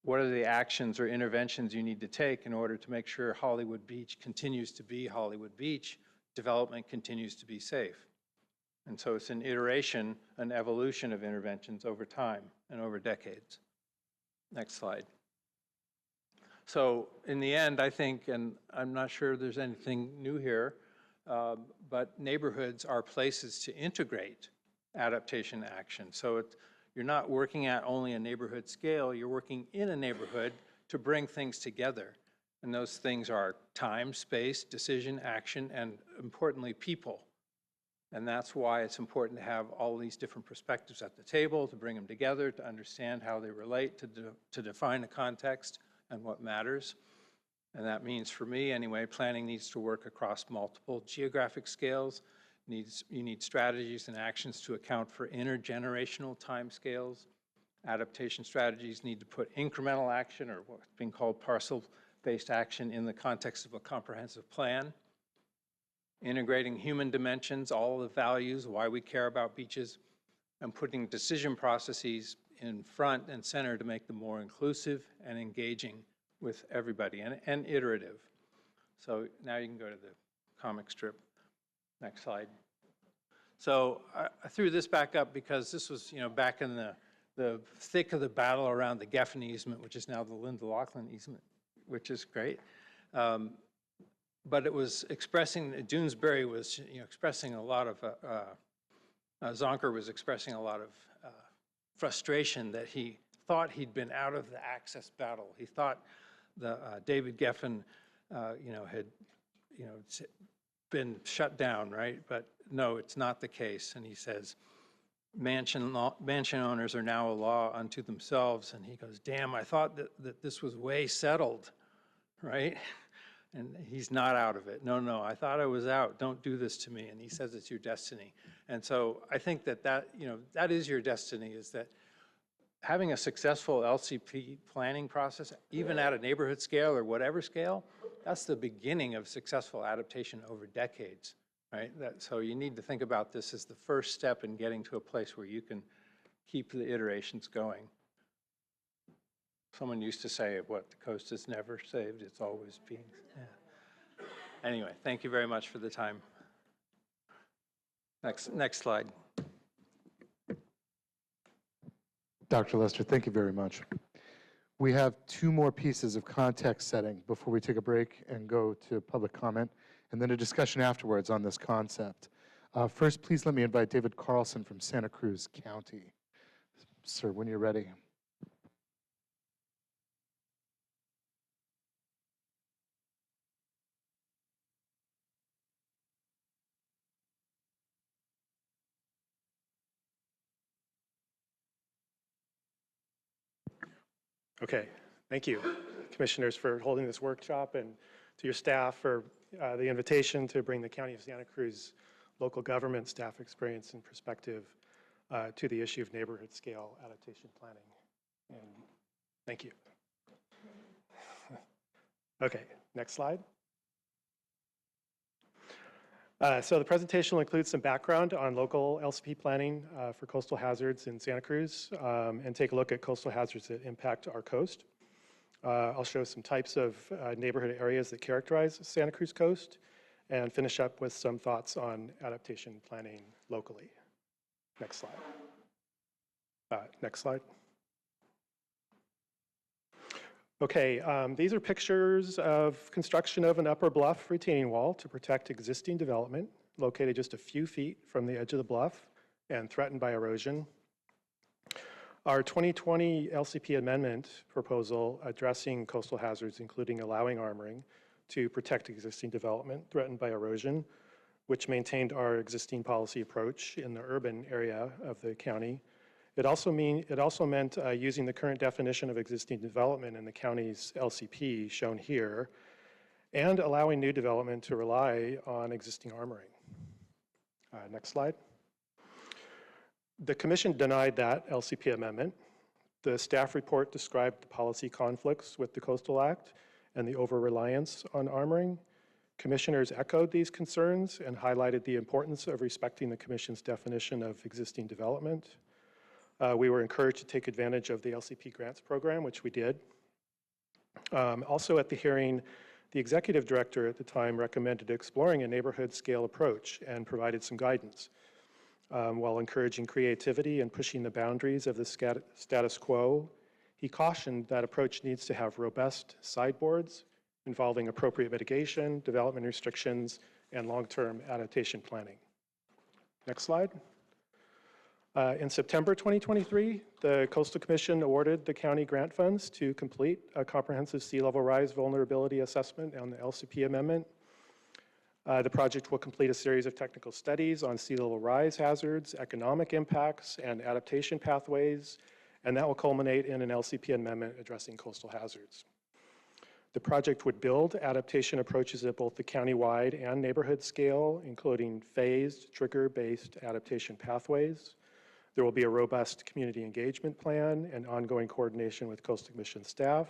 What are the actions or interventions you need to take in order to make sure Hollywood Beach continues to be Hollywood Beach, development continues to be safe? And so it's an iteration, an evolution of interventions over time and over decades. Next slide. So in the end, I think, and I'm not sure there's anything new here, but neighborhoods are places to integrate adaptation action. So you're not working at only a neighborhood scale, you're working in a neighborhood to bring things together. And those things are time, space, decision, action, and importantly, people. And that's why it's important to have all these different perspectives at the table, to bring them together, to understand how they relate, to define a context, and what matters. And that means, for me anyway, planning needs to work across multiple geographic scales. You need strategies and actions to account for intergenerational timescales. Adaptation strategies need to put incremental action, or what's being called parcel-based action, in the context of a comprehensive plan. Integrating human dimensions, all the values, why we care about beaches, and putting decision processes in front and center to make them more inclusive and engaging with everybody, and iterative. So now you can go to the comic strip. Next slide. So I threw this back up because this was, back in the thick of the battle around the Geffen easement, which is now the Linda Laughlin easement, which is great. But it was expressing, Doonesbury was, expressing a lot of, Zonker was expressing a lot of frustration that he thought he'd been out of the access battle. He thought David Geffen, had, been shut down, right? But no, it's not the case. And he says, mansion owners are now a law unto themselves. And he goes, damn, I thought that this was way settled, right? And he's not out of it. No, I thought I was out. Don't do this to me. And he says it's your destiny. And so I think that is your destiny, is that having a successful LCP planning process, even at a neighborhood scale or whatever scale, that's the beginning of successful adaptation over decades, right? So you need to think about this as the first step in getting to a place where you can keep the iterations going. Someone used to say, what, the coast is never saved, it's always being, yeah. Anyway, thank you very much for the time. Next slide. Dr. Lester, thank you very much. We have two more pieces of context setting before we take a break and go to public comment, and then a discussion afterwards on this concept. First, please let me invite David Carlson from Santa Cruz County. Sir, when you're ready. Okay, thank you, commissioners, for holding this workshop, and to your staff for the invitation to bring the County of Santa Cruz local government staff experience and perspective to the issue of neighborhood scale adaptation planning. And thank you. Okay, next slide. So the presentation will include some background on local LCP planning for coastal hazards in Santa Cruz, and take a look at coastal hazards that impact our coast. I'll show some types of neighborhood areas that characterize Santa Cruz coast, and finish up with some thoughts on adaptation planning locally. Next slide. Next slide. Okay, these are pictures of construction of an upper bluff retaining wall to protect existing development located just a few feet from the edge of the bluff and threatened by erosion. Our 2020 LCP amendment proposal addressing coastal hazards, including allowing armoring to protect existing development threatened by erosion, which maintained our existing policy approach in the urban area of the county. It also meant using the current definition of existing development in the county's LCP, shown here, and allowing new development to rely on existing armoring. Next slide. The commission denied that LCP amendment. The staff report described the policy conflicts with the Coastal Act and the over-reliance on armoring. Commissioners echoed these concerns and highlighted the importance of respecting the commission's definition of existing development. We were encouraged to take advantage of the LCP grants program, which we did. Also at the hearing, the executive director at the time recommended exploring a neighborhood scale approach and provided some guidance, while encouraging creativity and pushing the boundaries of the status quo. He cautioned that approach needs to have robust sideboards involving appropriate mitigation, development restrictions, and long-term adaptation planning. Next slide. In September 2023, the Coastal Commission awarded the county grant funds to complete a comprehensive sea level rise vulnerability assessment on the LCP amendment. The project will complete a series of technical studies on sea level rise hazards, economic impacts, and adaptation pathways, and that will culminate in an LCP amendment addressing coastal hazards. The project would build adaptation approaches at both the county-wide and neighborhood scale, including phased, trigger-based adaptation pathways. There will be a robust community engagement plan and ongoing coordination with Coastal Commission staff.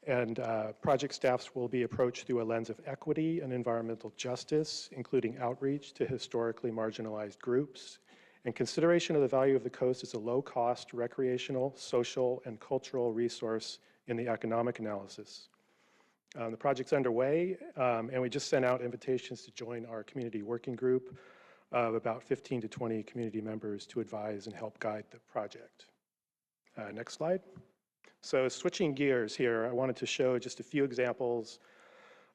And project staffs will be approached through a lens of equity and environmental justice, including outreach to historically marginalized groups, and consideration of the value of the coast as a low-cost recreational, social, and cultural resource in the economic analysis. The project's underway, and we just sent out invitations to join our community working group of about 15 to 20 community members to advise and help guide the project. Next slide. So switching gears here, I wanted to show just a few examples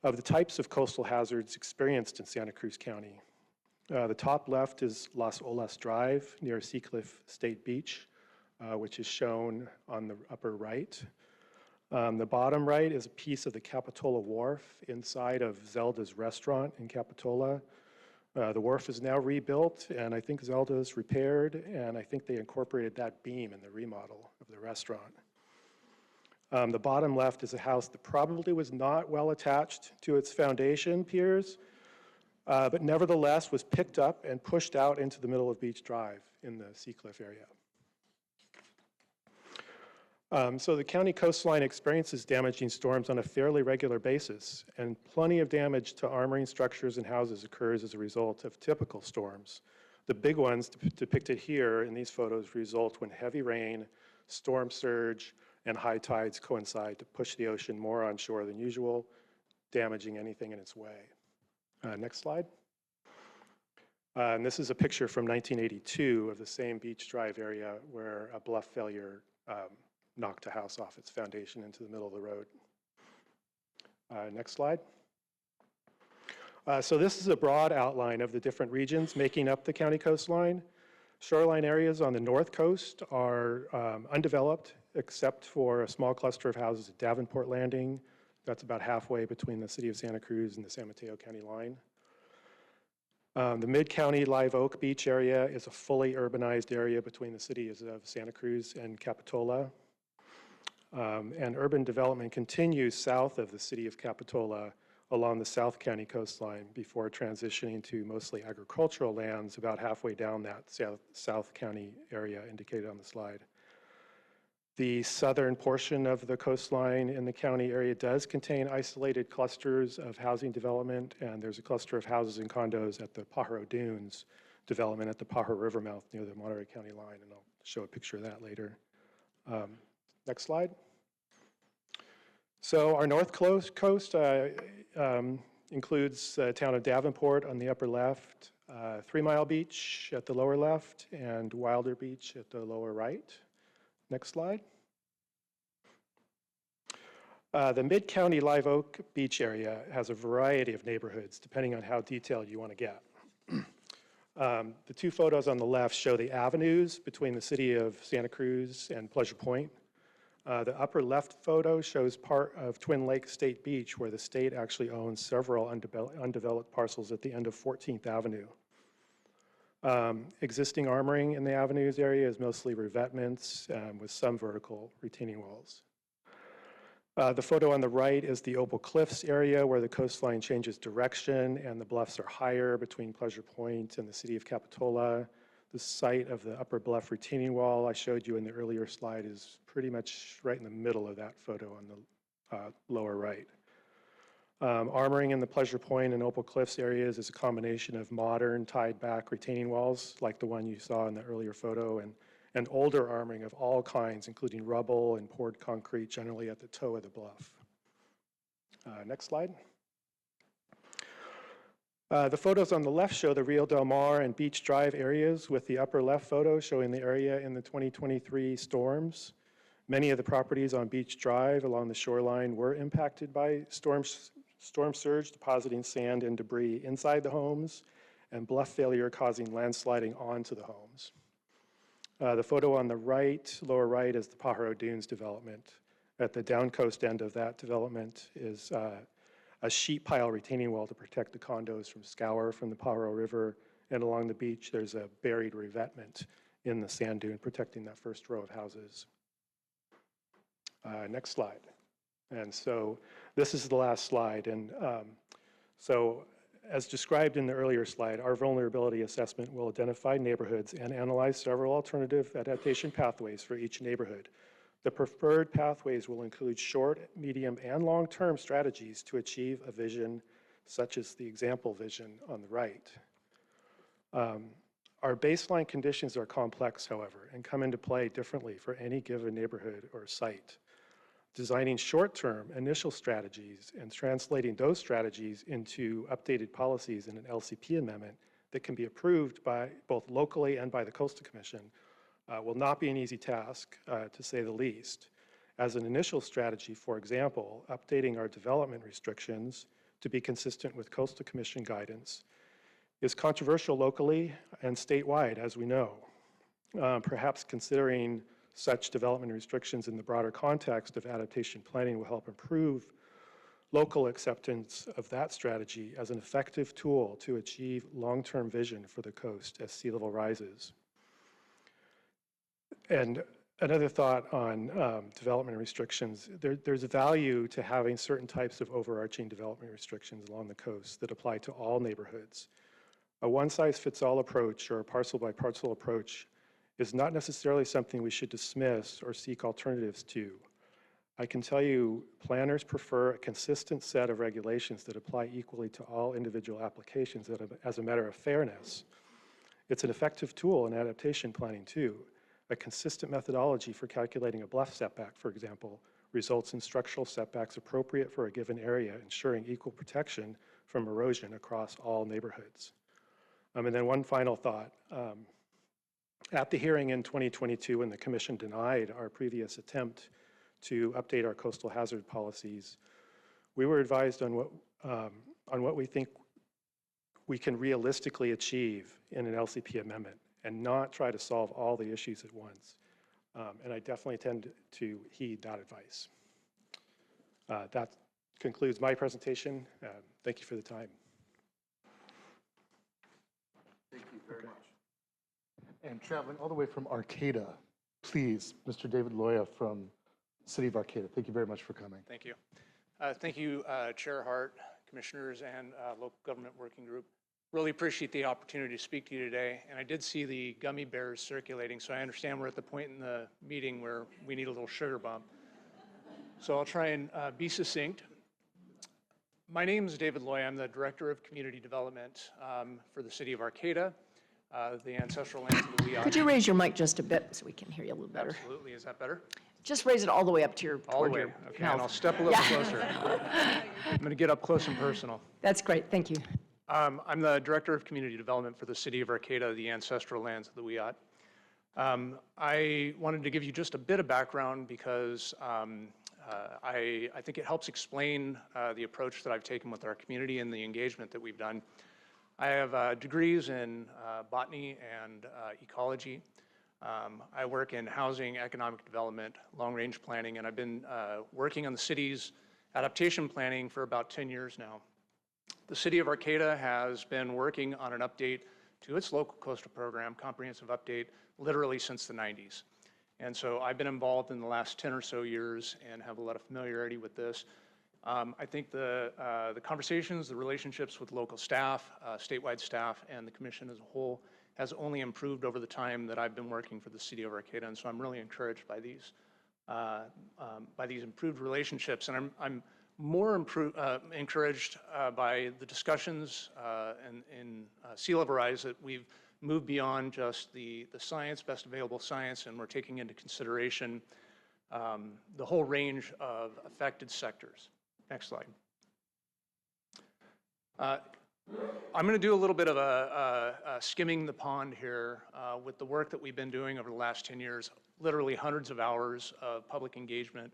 of the types of coastal hazards experienced in Santa Cruz County. The top left is Las Olas Drive near Seacliff State Beach, which is shown on the upper right. The bottom right is a piece of the Capitola Wharf inside of Zelda's restaurant in Capitola. The wharf is now rebuilt, and I think Zelda's repaired, and I think they incorporated that beam in the remodel of the restaurant. The bottom left is a house that probably was not well attached to its foundation piers, but nevertheless was picked up and pushed out into the middle of Beach Drive in the Seacliff area. So the county coastline experiences damaging storms on a fairly regular basis, and plenty of damage to armoring structures and houses occurs as a result of typical storms. The big ones depicted here in these photos result when heavy rain, storm surge, and high tides coincide to push the ocean more onshore than usual, damaging anything in its way. Next slide. And this is a picture from 1982 of the same Beach Drive area where a bluff failure knocked a house off its foundation into the middle of the road. Next slide. So this is a broad outline of the different regions making up the county coastline. Shoreline areas on the north coast are undeveloped except for a small cluster of houses at Davenport Landing. That's about halfway between the city of Santa Cruz and the San Mateo County line. The Mid-County Live Oak Beach area is a fully urbanized area between the cities of Santa Cruz and Capitola. And urban development continues south of the city of Capitola along the South County coastline before transitioning to mostly agricultural lands about halfway down that South County area indicated on the slide. The southern portion of the coastline in the county area does contain isolated clusters of housing development, and there's a cluster of houses and condos at the Pajaro Dunes development at the Pajaro River mouth near the Monterey County line, and I'll show a picture of that later. Next slide. So our north coast includes the town of Davenport on the upper left, 3 Mile Beach at the lower left, and Wilder Beach at the lower right. Next slide. The Mid-County Live Oak Beach area has a variety of neighborhoods, depending on how detailed you want to get. The two photos on the left show the avenues between the city of Santa Cruz and Pleasure Point. The upper left photo shows part of Twin Lake State Beach, where the state actually owns several undeveloped parcels at the end of 14th Avenue. Existing armoring in the avenues area is mostly revetments with some vertical retaining walls. The photo on the right is the Opal Cliffs area where the coastline changes direction and the bluffs are higher between Pleasure Point and the city of Capitola. The site of the upper bluff retaining wall I showed you in the earlier slide is pretty much right in the middle of that photo on the lower right. Armoring in the Pleasure Point and Opal Cliffs areas is a combination of modern tied back retaining walls like the one you saw in the earlier photo and older armoring of all kinds, including rubble and poured concrete, generally at the toe of the bluff. Next slide. The photos on the left show the Rio Del Mar and Beach Drive areas, with the upper left photo showing the area in the 2023 storms. Many of the properties on Beach Drive along the shoreline were impacted by storm surge, depositing sand and debris inside the homes, and bluff failure causing landsliding onto the homes. The photo on the right, lower right, is the Pajaro Dunes development. At the down coast end of that development is a sheet pile retaining wall to protect the condos from scour from the Pajaro River, and along the beach there's a buried revetment in the sand dune protecting that first row of houses. Next slide. And so this is the last slide. And so as described in the earlier slide, our vulnerability assessment will identify neighborhoods and analyze several alternative adaptation pathways for each neighborhood. The preferred pathways will include short, medium, and long-term strategies to achieve a vision such as the example vision on the right. Our baseline conditions are complex, however, and come into play differently for any given neighborhood or site. Designing short-term initial strategies and translating those strategies into updated policies in an LCP amendment that can be approved by both locally and by the Coastal Commission will not be an easy task, to say the least. As an initial strategy, for example, updating our development restrictions to be consistent with Coastal Commission guidance is controversial locally and statewide, as we know. Perhaps considering such development restrictions in the broader context of adaptation planning will help improve local acceptance of that strategy as an effective tool to achieve long-term vision for the coast as sea level rises. And another thought on development restrictions, there's a value to having certain types of overarching development restrictions along the coast that apply to all neighborhoods. A one-size-fits-all approach or a parcel-by-parcel approach is not necessarily something we should dismiss or seek alternatives to. I can tell you planners prefer a consistent set of regulations that apply equally to all individual applications as a matter of fairness. It's an effective tool in adaptation planning too. A consistent methodology for calculating a bluff setback, for example, results in structural setbacks appropriate for a given area, ensuring equal protection from erosion across all neighborhoods. And then one final thought. At the hearing in 2022, when the Commission denied our previous attempt to update our coastal hazard policies, we were advised on what we think we can realistically achieve in an LCP amendment and not try to solve all the issues at once. And I definitely tend to heed that advice. That concludes my presentation. Thank you for the time. Thank you very much. And traveling all the way from Arcata, please, Mr. David Loya from City of Arcata. Thank you very much for coming. Thank you. Thank you, Chair Hart, Commissioners, and Local Government Working Group. Really appreciate the opportunity to speak to you today. And I did see the gummy bears circulating, so I understand we're at the point in the meeting where we need a little sugar bump. So I'll try and be succinct. My name is David Loy. I'm the Director of Community Development for the City of Arcata, the ancestral lands of the Wee. Could you raise your mic just a bit so we can hear you a little better? Absolutely. Is that better? Just raise it all the way up to your All the way. Okay, and I'll step a little closer. I'm going to get up close and personal. That's great. Thank you. I'm the Director of Community Development for the City of Arcata, the ancestral lands of the Wee. I wanted to give you just a bit of background because I think it helps explain the approach that I've taken with our community and the engagement that we've done. I have degrees in botany and ecology. I work in housing, economic development, long-range planning, and I've been working on the city's adaptation planning for about 10 years now. The City of Arcata has been working on an update to its local coastal program, comprehensive update, literally since the 90s. And so I've been involved in the last 10 or so years and have a lot of familiarity with this. I think the conversations, the relationships with local staff, statewide staff, and the commission as a whole has only improved over the time that I've been working for the City of Arcata, and so I'm really encouraged by these improved relationships. And I'm more encouraged by the discussions in sea level rise that we've moved beyond just the science, best available science, and we're taking into consideration the whole range of affected sectors. Next slide. I'm going to do a little bit of a skimming the pond here with the work that we've been doing over the last 10 years, literally hundreds of hours of public engagement.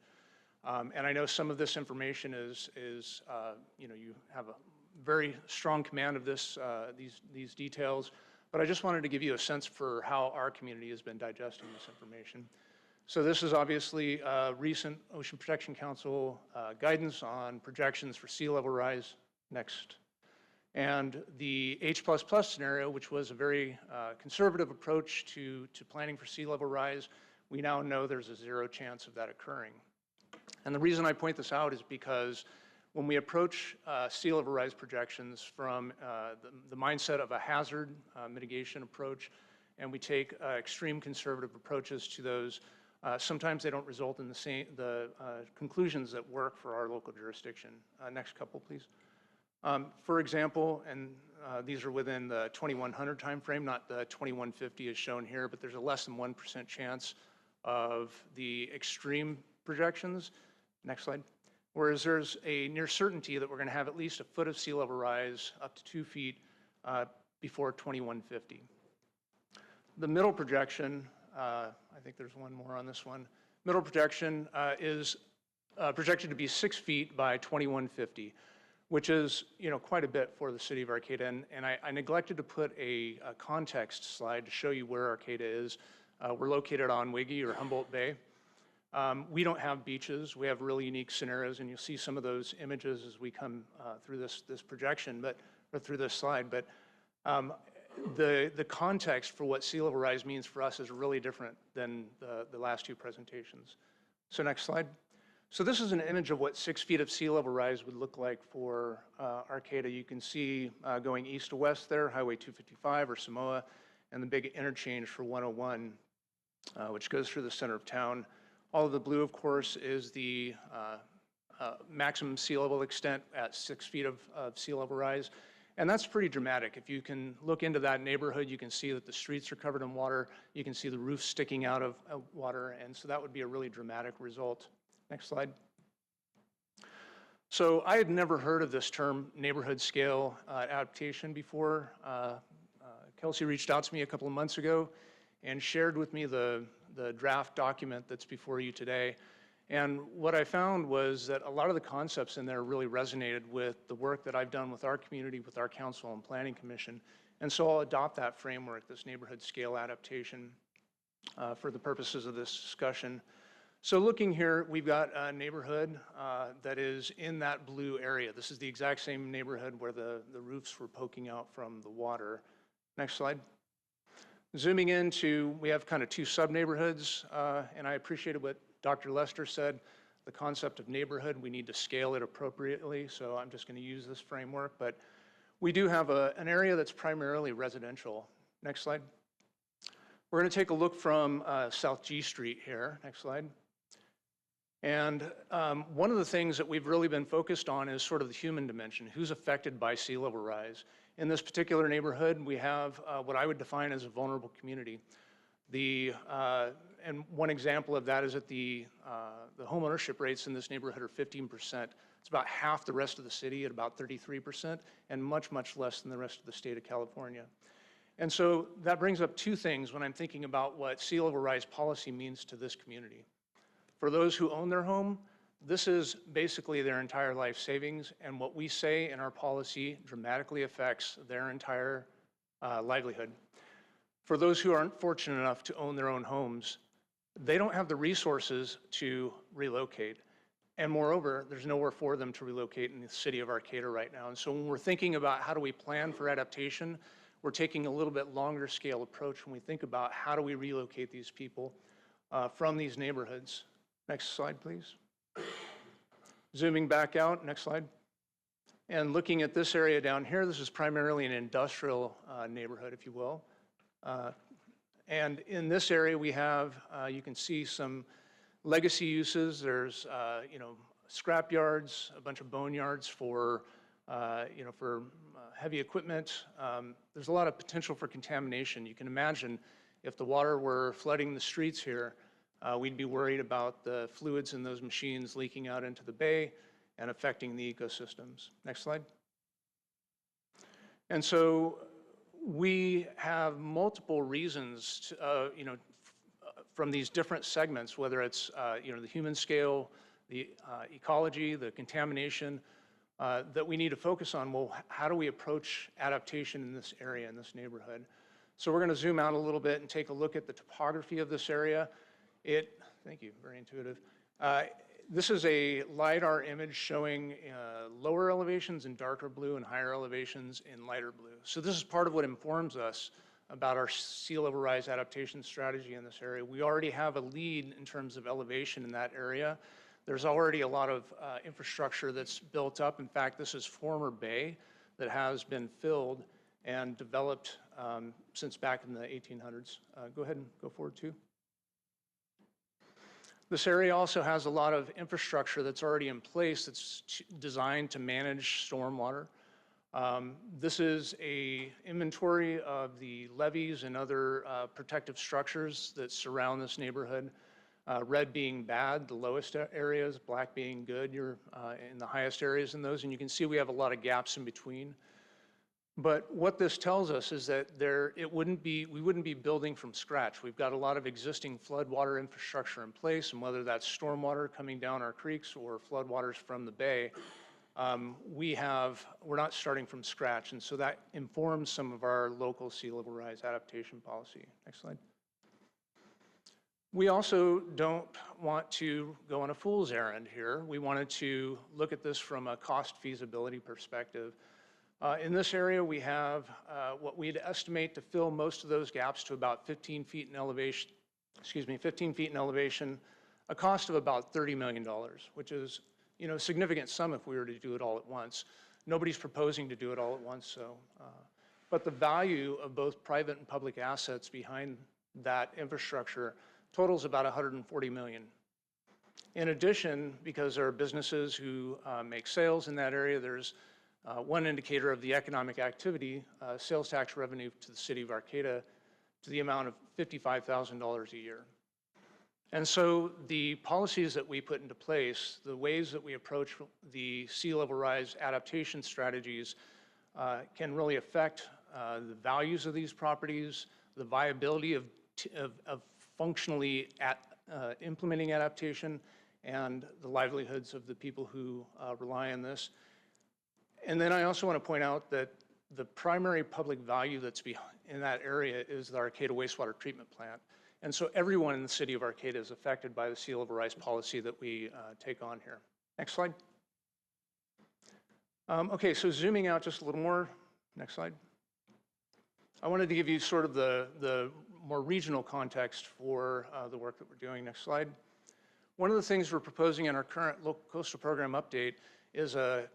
And I know some of this information is you have a very strong command of these details, but I just wanted to give you a sense for how our community has been digesting this information. So this is obviously recent Ocean Protection Council guidance on projections for sea level rise. Next. And the H++ scenario, which was a very conservative approach to planning for sea level rise, we now know there's a 0 chance of that occurring. And the reason I point this out is because when we approach sea level rise projections from the mindset of a hazard mitigation approach, and we take extreme conservative approaches to those, sometimes they don't result in the conclusions that work for our local jurisdiction. Next couple, please. For example, and these are within the 2100 timeframe, not the 2150 as shown here, but there's a less than 1% chance of the extreme projections. Next slide. Whereas there's a near certainty that we're going to have at least a foot of sea level rise up to 2 feet before 2150. The middle projection, I think there's one more on this one. Middle projection is projected to be 6 feet by 2150, which is, quite a bit for the city of Arcata. And I neglected to put a context slide to show you where Arcata is. We're located on Wiggy or Humboldt Bay. We don't have beaches. We have really unique scenarios, and you'll see some of those images as we come through this projection, or through this slide. But the context for what sea level rise means for us is really different than the last two presentations. So next slide. So this is an image of what 6 feet of sea level rise would look like for Arcata. You can see going east to west there, Highway 255 or Samoa, and the big interchange for 101, which goes through the center of town. All of the blue, of course, is the maximum sea level extent at 6 feet of sea level rise. And that's pretty dramatic. If you can look into that neighborhood, you can see that the streets are covered in water. You can see the roofs sticking out of water. And so that would be a really dramatic result. Next slide. So I had never heard of this term neighborhood scale adaptation before. Kelsey reached out to me a couple of months ago and shared with me the draft document that's before you today. And what I found was that a lot of the concepts in there really resonated with the work that I've done with our community, with our council and planning commission. And so I'll adopt that framework, this neighborhood scale adaptation, for the purposes of this discussion. So looking here, we've got a neighborhood that is in that blue area. This is the exact same neighborhood where the roofs were poking out from the water. Next slide. Zooming into, we have kind of two sub-neighborhoods, and I appreciated what Dr. Lester said, the concept of neighborhood, we need to scale it appropriately, so I'm just going to use this framework, but we do have an area that's primarily residential. Next slide. We're going to take a look from South G Street here. Next slide. And one of the things that we've really been focused on is sort of the human dimension, who's affected by sea level rise. In this particular neighborhood, we have what I would define as a vulnerable community. And one example of that is that the home ownership rates in this neighborhood are 15%. It's about half the rest of the city at about 33%, and much, much less than the rest of the state of California. And so that brings up two things when I'm thinking about what sea level rise policy means to this community. For those who own their home, this is basically their entire life savings, and what we say in our policy dramatically affects their entire livelihood. For those who aren't fortunate enough to own their own homes, they don't have the resources to relocate. And moreover, there's nowhere for them to relocate in the city of Arcata right now. And so when we're thinking about how do we plan for adaptation, we're taking a little bit longer scale approach when we think about how do we relocate these people from these neighborhoods. Next slide, please. Zooming back out, next slide. And looking at this area down here, this is primarily an industrial neighborhood, if you will. And in this area we have, you can see some legacy uses. There's, scrap yards, a bunch of bone yards for heavy equipment. There's a lot of potential for contamination. You can imagine if the water were flooding the streets here, we'd be worried about the fluids in those machines leaking out into the bay and affecting the ecosystems. Next slide. And so we have multiple reasons, from these different segments, whether it's, the human scale, the ecology, the contamination, that we need to focus on, well, how do we approach adaptation in this area, in this neighborhood? So we're going to zoom out a little bit and take a look at the topography of this area. Thank you, very intuitive. This is a LiDAR image showing lower elevations in darker blue and higher elevations in lighter blue. So this is part of what informs us about our sea level rise adaptation strategy in this area. We already have a lead in terms of elevation in that area. There's already a lot of infrastructure that's built up. In fact, this is former bay that has been filled and developed since back in the 1800s. Go ahead and go forward too. This area also has a lot of infrastructure that's already in place that's designed to manage stormwater. This is an inventory of the levees and other protective structures that surround this neighborhood. Red being bad, the lowest areas, black being good, you're in the highest areas in those, and you can see we have a lot of gaps in between. But what this tells us is that we wouldn't be building from scratch. We've got a lot of existing floodwater infrastructure in place, and whether that's stormwater coming down our creeks or floodwaters from the bay, we're not starting from scratch, and so that informs some of our local sea level rise adaptation policy. Next slide. We also don't want to go on a fool's errand here. We wanted to look at this from a cost feasibility perspective. In this area, we have what we'd estimate to fill most of those gaps to about 15 feet in elevation, 15 feet in elevation, a cost of about $30 million, which is, a significant sum if we were to do it all at once. Nobody's proposing to do it all at once, so. But the value of both private and public assets behind that infrastructure totals about $140 million. In addition, because there are businesses who make sales in that area, there's one indicator of the economic activity, sales tax revenue to the city of Arcata to the amount of $55,000 a year. And so the policies that we put into place, the ways that we approach the sea level rise adaptation strategies can really affect the values of these properties, the viability of functionally implementing adaptation, and the livelihoods of the people who rely on this. And then I also want to point out that the primary public value that's in that area is the Arcata wastewater treatment plant. And so everyone in the city of Arcata is affected by the sea level rise policy that we take on here. Next slide. Okay, so zooming out just a little more. Next slide. I wanted to give you sort of the more regional context for the work that we're doing. Next slide. One of the things we're proposing in our current local coastal program update is a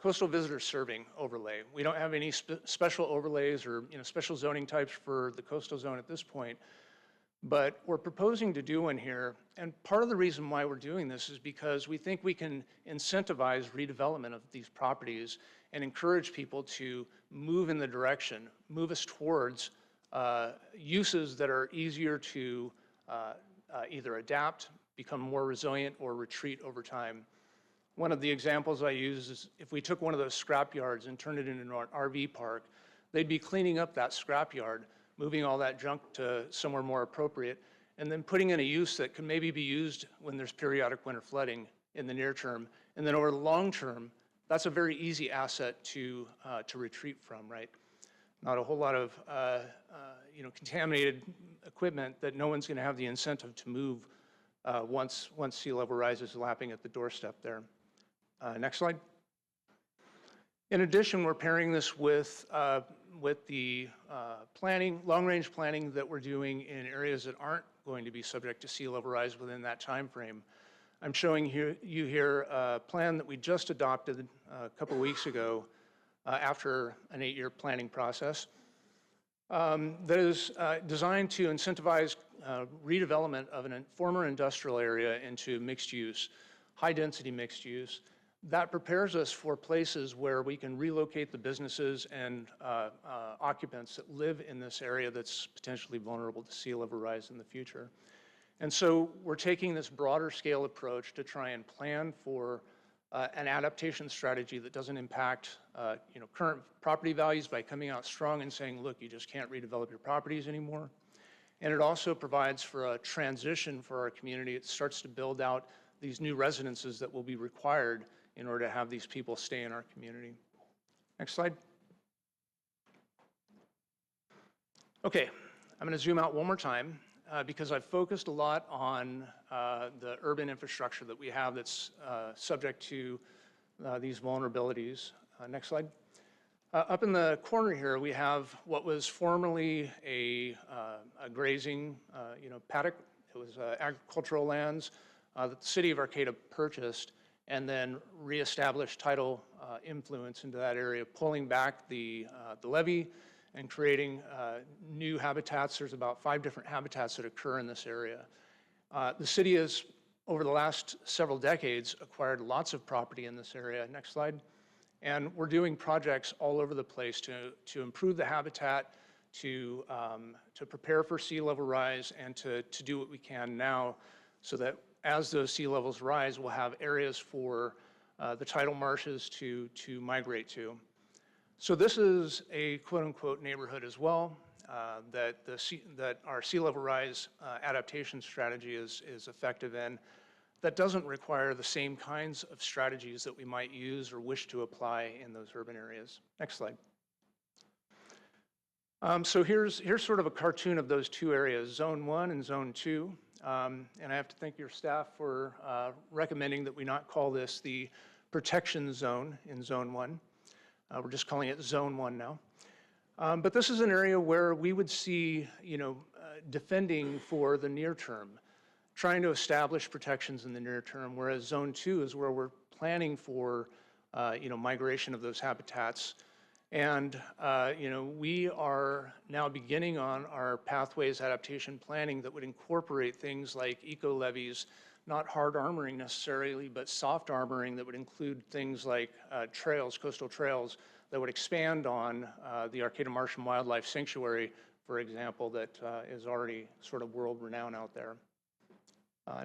coastal visitor serving overlay. We don't have any special overlays or special zoning types for the coastal zone at this point, but we're proposing to do one here. And part of the reason why we're doing this is because we think we can incentivize redevelopment of these properties and encourage people to move in the direction, move us towards uses that are easier to either adapt, become more resilient, or retreat over time. One of the examples I use is if we took one of those scrap yards and turned it into an RV park, they'd be cleaning up that scrap yard, moving all that junk to somewhere more appropriate, and then putting in a use that can maybe be used when there's periodic winter flooding in the near term. And then over the long term, that's a very easy asset to retreat from, right? Not a whole lot of contaminated equipment that no one's going to have the incentive to move once sea level rise is lapping at the doorstep there. Next slide. In addition, we're pairing this with the planning, long-range planning that we're doing in areas that aren't going to be subject to sea level rise within that time frame. I'm showing you here a plan that we just adopted a couple weeks ago after an 8-year planning process that is designed to incentivize redevelopment of a former industrial area into mixed use, high-density mixed use. That prepares us for places where we can relocate the businesses and occupants that live in this area that's potentially vulnerable to sea level rise in the future. And so we're taking this broader scale approach to try and plan for an adaptation strategy that doesn't impact current property values by coming out strong and saying, look, you just can't redevelop your properties anymore. And it also provides for a transition for our community. It starts to build out these new residences that will be required in order to have these people stay in our community. Next slide. Okay, I'm going to zoom out one more time because I've focused a lot on the urban infrastructure that we have that's subject to these vulnerabilities. Next slide. Up in the corner here, we have what was formerly a grazing paddock. It was agricultural lands. that the city of Arcata purchased and then reestablished tidal influence into that area, pulling back the levee and creating new habitats. There's about 5 different habitats that occur in this area. The city has, over the last several decades, acquired lots of property in this area. Next slide. And we're doing projects all over the place to improve the habitat, to prepare for sea level rise, and to do what we can now so that as those sea levels rise, we'll have areas for the tidal marshes to migrate to. So this is a quote-unquote neighborhood as well, that our sea level rise adaptation strategy is effective in. That doesn't require the same kinds of strategies that we might use or wish to apply in those urban areas. Next slide. So here's sort of a cartoon of those 2 areas, Zone 1 and Zone 2. And I have to thank your staff for recommending that we not call this the protection zone in Zone 1. We're just calling it Zone 1 now. But this is an area where we would see, defending for the near term, trying to establish protections in the near term, whereas Zone 2 is where we're planning for, migration of those habitats. And, we are now beginning on our pathways adaptation planning that would incorporate things like eco-levees, not hard armoring necessarily, but soft armoring that would include things like trails, coastal trails, that would expand on the Arcata Marsh and Wildlife Sanctuary, for example, that is already sort of world-renowned out there.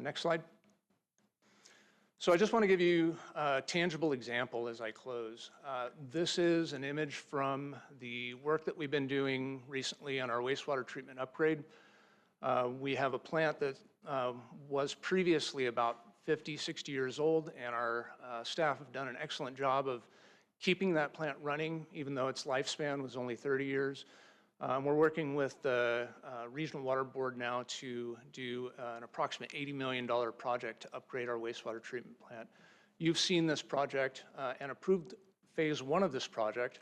Next slide. So I just want to give you a tangible example as I close. This is an image from the work that we've been doing recently on our wastewater treatment upgrade. We have a plant that was previously about 50, 60 years old, and our staff have done an excellent job of keeping that plant running, even though its lifespan was only 30 years. We're working with the Regional Water Board now to do an approximate $80 million project to upgrade our wastewater treatment plant. You've seen this project and approved phase 1 of this project.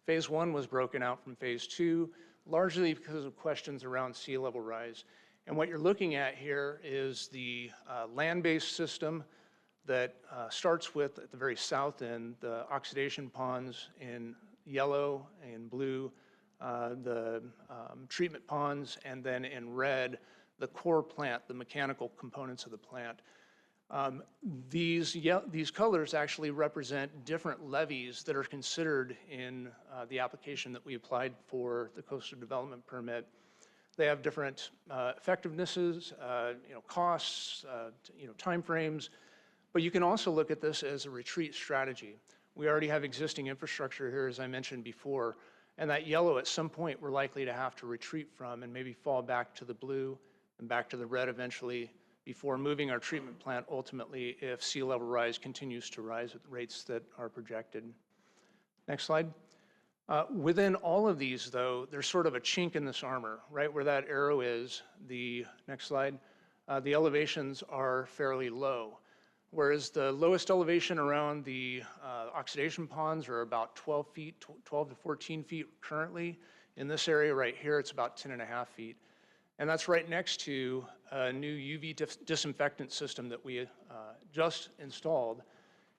Phase 1 was broken out from phase 2, largely because of questions around sea level rise. And what you're looking at here is the land-based system that starts with, at the very south end, the oxidation ponds in yellow and blue, the treatment ponds, and then in red, the core plant, the mechanical components of the plant. These colors actually represent different levees that are considered in the application that we applied for the coastal development permit. They have different effectivenesses, costs, timeframes, but you can also look at this as a retreat strategy. We already have existing infrastructure here, as I mentioned before, and that yellow at some point we're likely to have to retreat from and maybe fall back to the blue and back to the red eventually before moving our treatment plant ultimately if sea level rise continues to rise at the rates that are projected. Next slide. Within all of these, though, there's sort of a chink in this armor, right where that arrow is, the next slide, the elevations are fairly low. Whereas the lowest elevation around the oxidation ponds are about 12 feet, 12 to 14 feet currently. In this area right here, it's about 10.5 feet. And that's right next to a new UV disinfectant system that we just installed.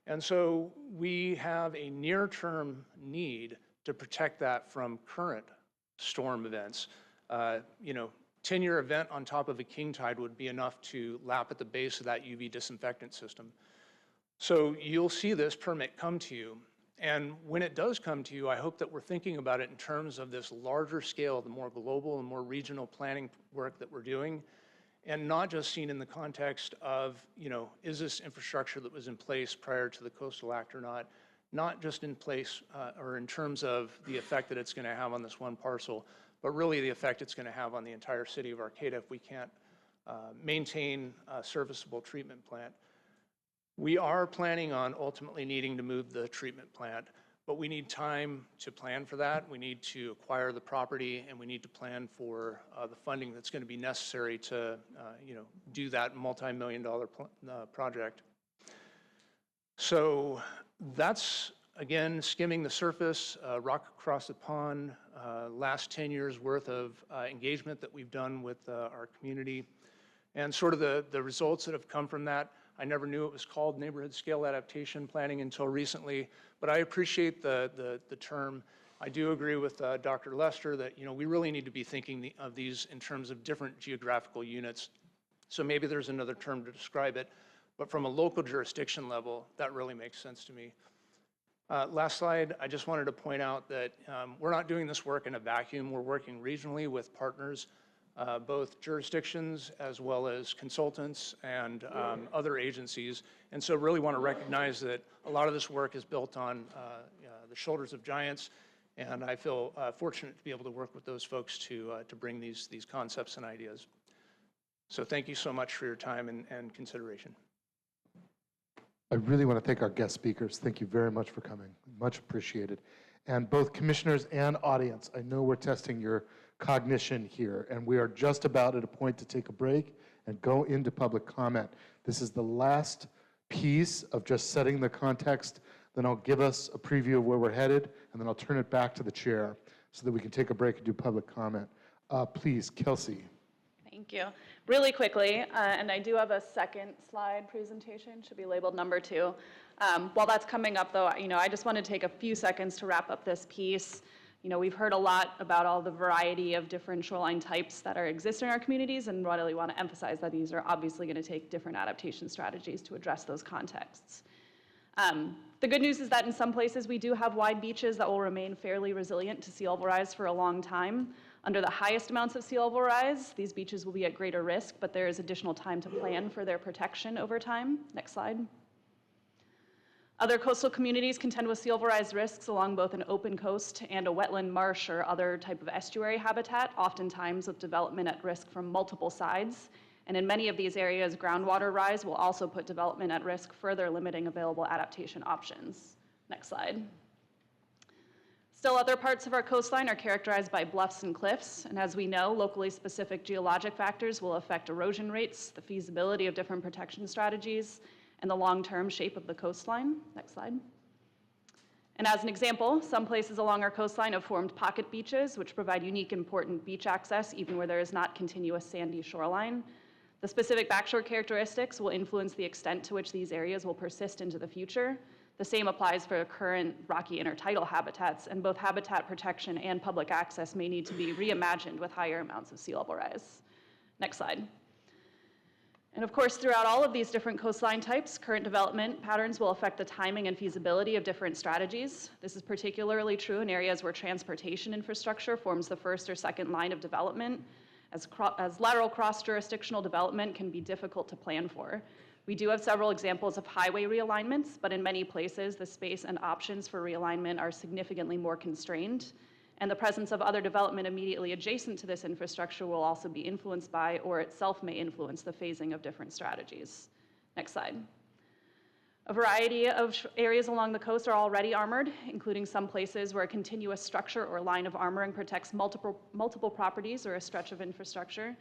And so we have a near-term need to protect that from current storm events. 10-year event on top of a king tide would be enough to lap at the base of that UV disinfectant system. So you'll see this permit come to you. And when it does come to you, I hope that we're thinking about it in terms of this larger scale, the more global and more regional planning work that we're doing, and not just seen in the context of, is this infrastructure that was in place prior to the Coastal Act or not? Not just in place or in terms of the effect that it's going to have on this one parcel, but really the effect it's going to have on the entire city of Arcata if we can't maintain a serviceable treatment plant. We are planning on ultimately needing to move the treatment plant, but we need time to plan for that. We need to acquire the property, and we need to plan for the funding that's going to be necessary to do that multi-million-dollar project. So that's, again, skimming the surface, rock across the pond, last 10 years worth of engagement that we've done with our community. And sort of the results that have come from that, I never knew it was called neighborhood scale adaptation planning until recently, but I appreciate the term. I do agree with Dr. Lester that, you know, we really need to be thinking of these in terms of different geographical units. So maybe there's another term to describe it, but from a local jurisdiction level, that really makes sense to me. Last slide, I just wanted to point out that we're not doing this work in a vacuum. We're working regionally with partners, both jurisdictions as well as consultants and other agencies. And so really want to recognize that a lot of this work is built on the shoulders of giants. And I feel fortunate to be able to work with those folks to bring these concepts and ideas. So thank you so much for your time and consideration. I really want to thank our guest speakers. Thank you very much for coming. Much appreciated. And both commissioners and audience, I know we're testing your cognition here, and we are just about at a point to take a break and go into public comment. This is the last piece of just setting the context. Then I'll give us a preview of where we're headed, and then I'll turn it back to the chair so that we can take a break and do public comment. Please, Kelsey. Thank you. Really quickly, and I do have a second slide presentation, should be labeled number 2. While that's coming up though, you know, I just want to take a few seconds to wrap up this piece. You know, we've heard a lot about all the variety of different shoreline types that are exist in our communities, and really want to emphasize that these are obviously going to take different adaptation strategies to address those contexts. The good news is that in some places we do have wide beaches that will remain fairly resilient to sea level rise for a long time. Under the highest amounts of sea level rise, these beaches will be at greater risk, but there is additional time to plan for their protection over time. Next slide. Other coastal communities contend with sea level rise risks along both an open coast and a wetland marsh or other type of estuary habitat, oftentimes with development at risk from multiple sides. And in many of these areas, groundwater rise will also put development at risk, further limiting available adaptation options. Next slide. Still, other parts of our coastline are characterized by bluffs and cliffs, and as we know, locally specific geologic factors will affect erosion rates, the feasibility of different protection strategies, and the long-term shape of the coastline. Next slide. And as an example, some places along our coastline have formed pocket beaches, which provide unique, important beach access, even where there is not continuous sandy shoreline. The specific backshore characteristics will influence the extent to which these areas will persist into the future. The same applies for current rocky intertidal habitats, and both habitat protection and public access may need to be reimagined with higher amounts of sea level rise. Next slide. And of course, throughout all of these different coastline types, current development patterns will affect the timing and feasibility of different strategies. This is particularly true in areas where transportation infrastructure forms the first or second line of development, as lateral cross-jurisdictional development can be difficult to plan for. We do have several examples of highway realignments, but in many places, the space and options for realignment are significantly more constrained, and the presence of other development immediately adjacent to this infrastructure will also be influenced by, or itself may influence, the phasing of different strategies. Next slide. A variety of areas along the coast are already armored, including some places where a continuous structure or line of armoring protects multiple properties or a stretch of infrastructure.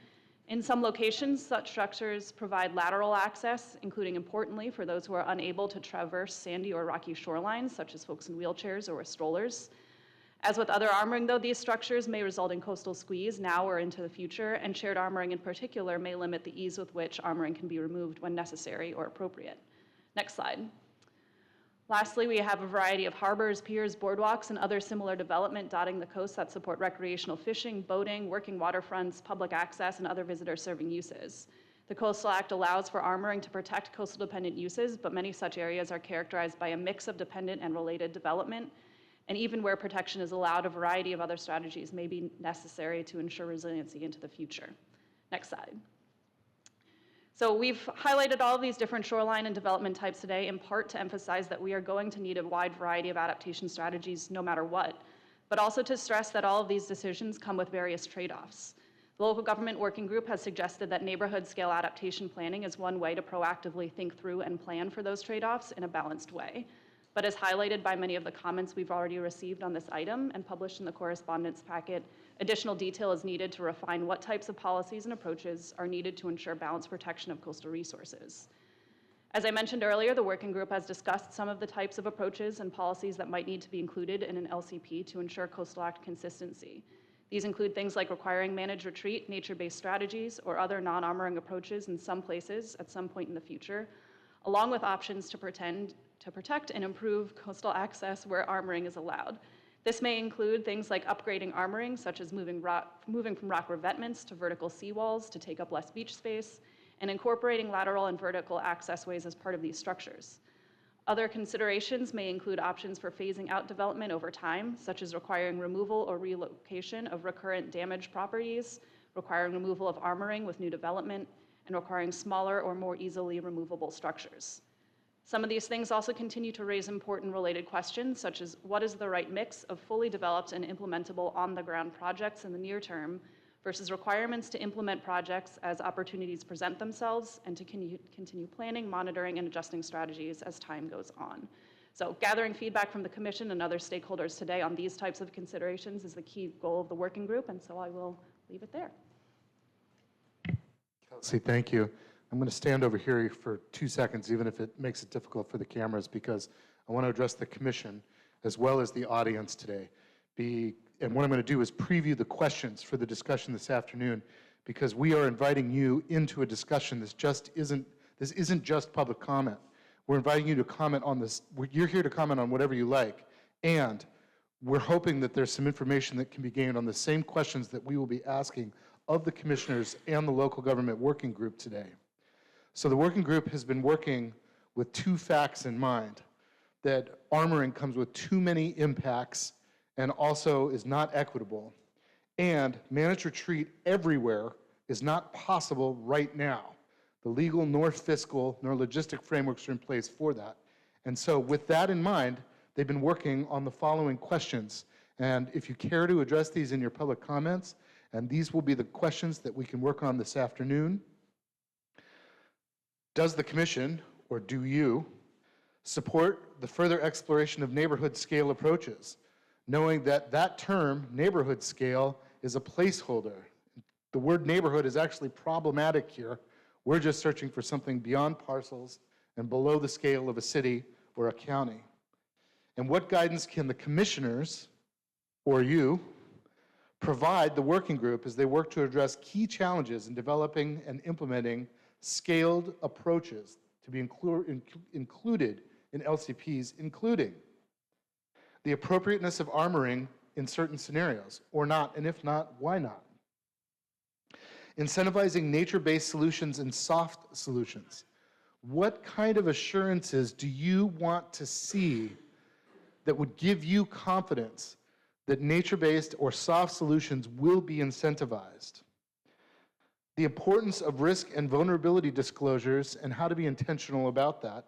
In some locations, such structures provide lateral access, including importantly for those who are unable to traverse sandy or rocky shorelines, such as folks in wheelchairs or with strollers. As with other armoring, though, these structures may result in coastal squeeze now or into the future, and shared armoring in particular may limit the ease with which armoring can be removed when necessary or appropriate. Next slide. Lastly, we have a variety of harbors, piers, boardwalks, and other similar development dotting the coast that support recreational fishing, boating, working waterfronts, public access, and other visitor-serving uses. The Coastal Act allows for armoring to protect coastal-dependent uses, but many such areas are characterized by a mix of dependent and related development, and even where protection is allowed, a variety of other strategies may be necessary to ensure resiliency into the future. Next slide. So we've highlighted all of these different shoreline and development types today in part to emphasize that we are going to need a wide variety of adaptation strategies no matter what, but also to stress that all of these decisions come with various trade-offs. The local government working group has suggested that neighborhood scale adaptation planning is one way to proactively think through and plan for those trade-offs in a balanced way. But as highlighted by many of the comments we've already received on this item and published in the correspondence packet, additional detail is needed to refine what types of policies and approaches are needed to ensure balanced protection of coastal resources. As I mentioned earlier, the working group has discussed some of the types of approaches and policies that might need to be included in an LCP to ensure Coastal Act consistency. These include things like requiring managed retreat, nature-based strategies, or other non-armoring approaches in some places at some point in the future, along with options to protect and improve coastal access where armoring is allowed. This may include things like upgrading armoring, such as moving from rock revetments to vertical seawalls to take up less beach space, and incorporating lateral and vertical access ways as part of these structures. Other considerations may include options for phasing out development over time, such as requiring removal or relocation of recurrent damaged properties, requiring removal of armoring with new development, and requiring smaller or more easily removable structures. Some of these things also continue to raise important related questions, such as what is the right mix of fully developed and implementable on-the-ground projects in the near term versus requirements to implement projects as opportunities present themselves and to continue planning, monitoring, and adjusting strategies as time goes on. So gathering feedback from the Commission and other stakeholders today on these types of considerations is the key goal of the working group, and so I will leave it there. Kelsey, thank you. I'm going to stand over here for 2 seconds, even if it makes it difficult for the cameras, because I want to address the Commission as well as the audience today. And what I'm going to do is preview the questions for the discussion this afternoon, because we are inviting you into a discussion. This isn't just public comment. We're inviting you to comment on this. You're here to comment on whatever you like, and we're hoping that there's some information that can be gained on the same questions that we will be asking of the commissioners and the local government working group today. So the working group has been working with 2 facts in mind: that armoring comes with too many impacts and also is not equitable, and managed retreat everywhere is not possible right now. The legal nor fiscal nor logistic frameworks are in place for that. And so with that in mind, they've been working on the following questions. And if you care to address these in your public comments, and these will be the questions that we can work on this afternoon. Does the Commission, or do you, support the further exploration of neighborhood scale approaches, knowing that that term, neighborhood scale, is a placeholder? The word neighborhood is actually problematic here. We're just searching for something beyond parcels and below the scale of a city or a county. And what guidance can the commissioners, or you, provide the working group as they work to address key challenges in developing and implementing scaled approaches to be included in LCPs, including the appropriateness of armoring in certain scenarios, or not, and if not, why not? Incentivizing nature-based solutions and soft solutions. What kind of assurances do you want to see that would give you confidence that nature-based or soft solutions will be incentivized? The importance of risk and vulnerability disclosures and how to be intentional about that.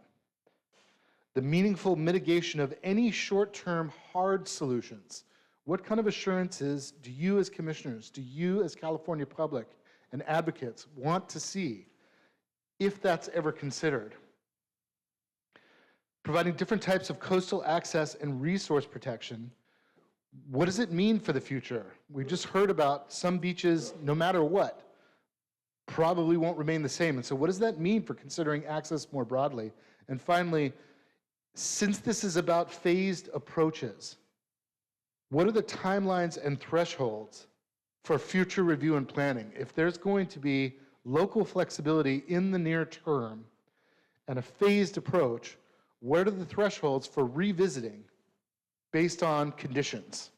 The meaningful mitigation of any short-term hard solutions. What kind of assurances do you as commissioners, do you as California public and advocates want to see, if that's ever considered? Providing different types of coastal access and resource protection. What does it mean for the future? We just heard about some beaches, no matter what, probably won't remain the same. And so what does that mean for considering access more broadly? And finally, since this is about phased approaches, what are the timelines and thresholds for future review and planning? If there's going to be local flexibility in the near term and a phased approach, what are the thresholds for revisiting based on conditions?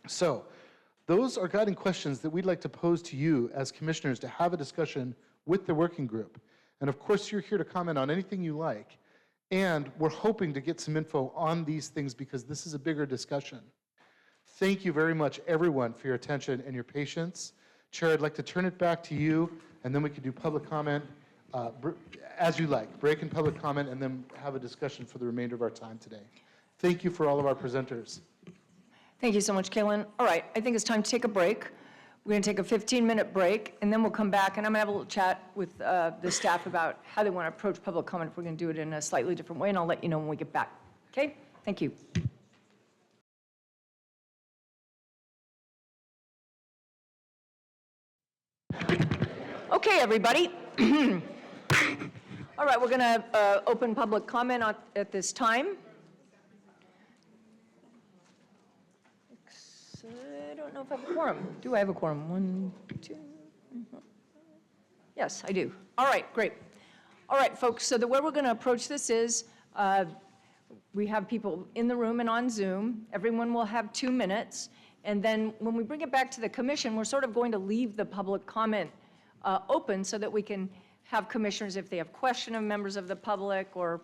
So those are guiding questions that we'd like to pose to you as commissioners to have a discussion with the working group. And of course, you're here to comment on anything you like. And we're hoping to get some info on these things because this is a bigger discussion. Thank you very much, everyone, for your attention and your patience. Chair, I'd like to turn it back to you, and then we can do public comment as you like. Break in public comment, and then have a discussion for the remainder of our time today. Thank you for all of our presenters. Thank you so much, Kaylin. All right, I think it's time to take a break. We're going to take a 15-minute break, and then we'll come back, and I'm going to have a little chat with the staff about how they want to approach public comment if we're going to do it in a slightly different way, and I'll let you know when we get back. Okay? Thank you. Okay, everybody. All right, we're going to open public comment at this time. don't know if I have a quorum. Do I have a quorum? 1, 2. Yes, I do. All right, great. All right, folks, so the way we're going to approach this is we have people in the room and on Zoom. Everyone will have 2 minutes. And then when we bring it back to the commission, we're sort of going to leave the public comment open so that we can have commissioners, if they have question of members of the public, or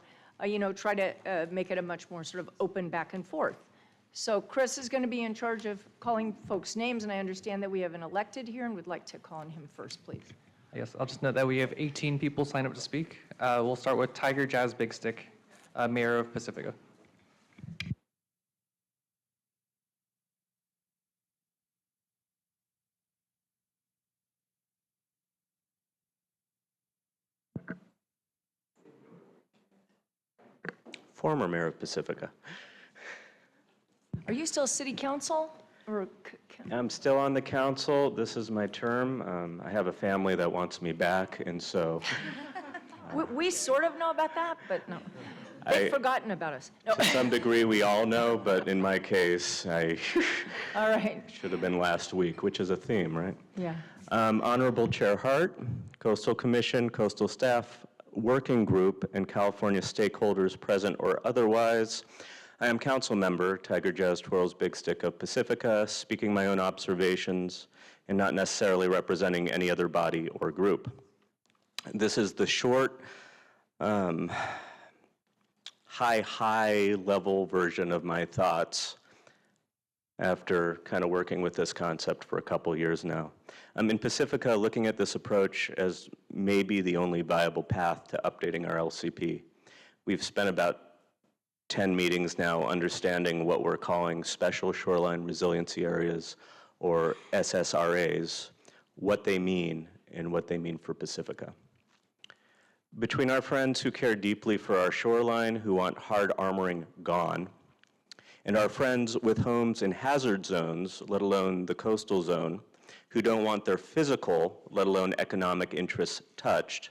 try to make it a much more sort of open back and forth. So Chris is going to be in charge of calling folks' names, and I understand that we have an elected here and would like to call on him first, please. Yes, I'll just note that we have 18 people signed up to speak. We'll start with Tiger Jazz Big Stick, Mayor of Pacifica. Former mayor of Pacifica. Are you still city council? Or I'm still on the council. This is my term. I have a family that wants me back, and so. We sort of know about that, but no. They've forgotten about us. No. To some degree, we all know, but in my case, I All right. should have been last week, which is a theme, right? Yeah. Honorable Chair Hart, Coastal Commission, Coastal Staff, Working Group, and California stakeholders present or otherwise. I am council member, Tiger Jazz Twirls Big Stick of Pacifica, speaking my own observations and not necessarily representing any other body or group. This is the short, high level version of my thoughts after kind of working with this concept for a couple years now. I'm in Pacifica looking at this approach as maybe the only viable path to updating our LCP. We've spent about 10 meetings now understanding what we're calling Special Shoreline Resiliency Areas, or SSRAs, what they mean and what they mean for Pacifica. Between our friends who care deeply for our shoreline, who want hard armoring gone, and our friends with homes in hazard zones, let alone the coastal zone, who don't want their physical, let alone economic interests touched,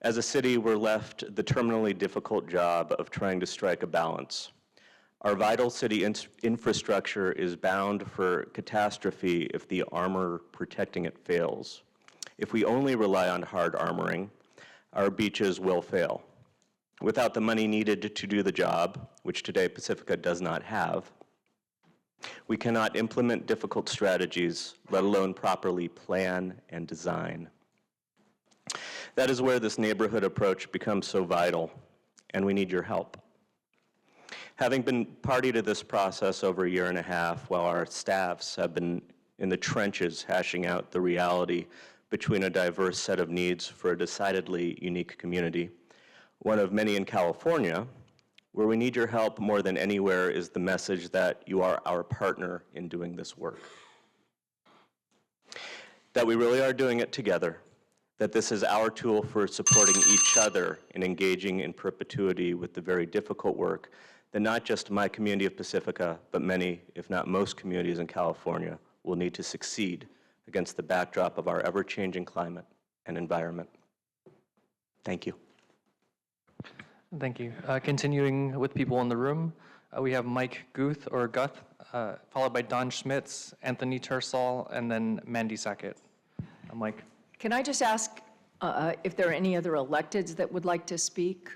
as a city, we're left the terminally difficult job of trying to strike a balance. Our vital city infrastructure is bound for catastrophe if the armor protecting it fails. If we only rely on hard armoring, our beaches will fail. Without the money needed to do the job, which today Pacifica does not have, we cannot implement difficult strategies, let alone properly plan and design. That is where this neighborhood approach becomes so vital, and we need your help. Having been party to this process over a year and a half, while our staffs have been in the trenches hashing out the reality between a diverse set of needs for a decidedly unique community, one of many in California, where we need your help more than anywhere is the message that you are our partner in doing this work. That we really are doing it together, that this is our tool for supporting each other in engaging in perpetuity with the very difficult work that not just my community of Pacifica, but many, if not most communities in California will need to succeed against the backdrop of our ever-changing climate and environment. Thank you. Thank you. Continuing with people in the room, we have Mike Guth, or Guth, followed by Don Schmitz, Anthony Tersall, and then Mandy Sackett. Mike. Can I just ask if there are any other electeds that would like to speak?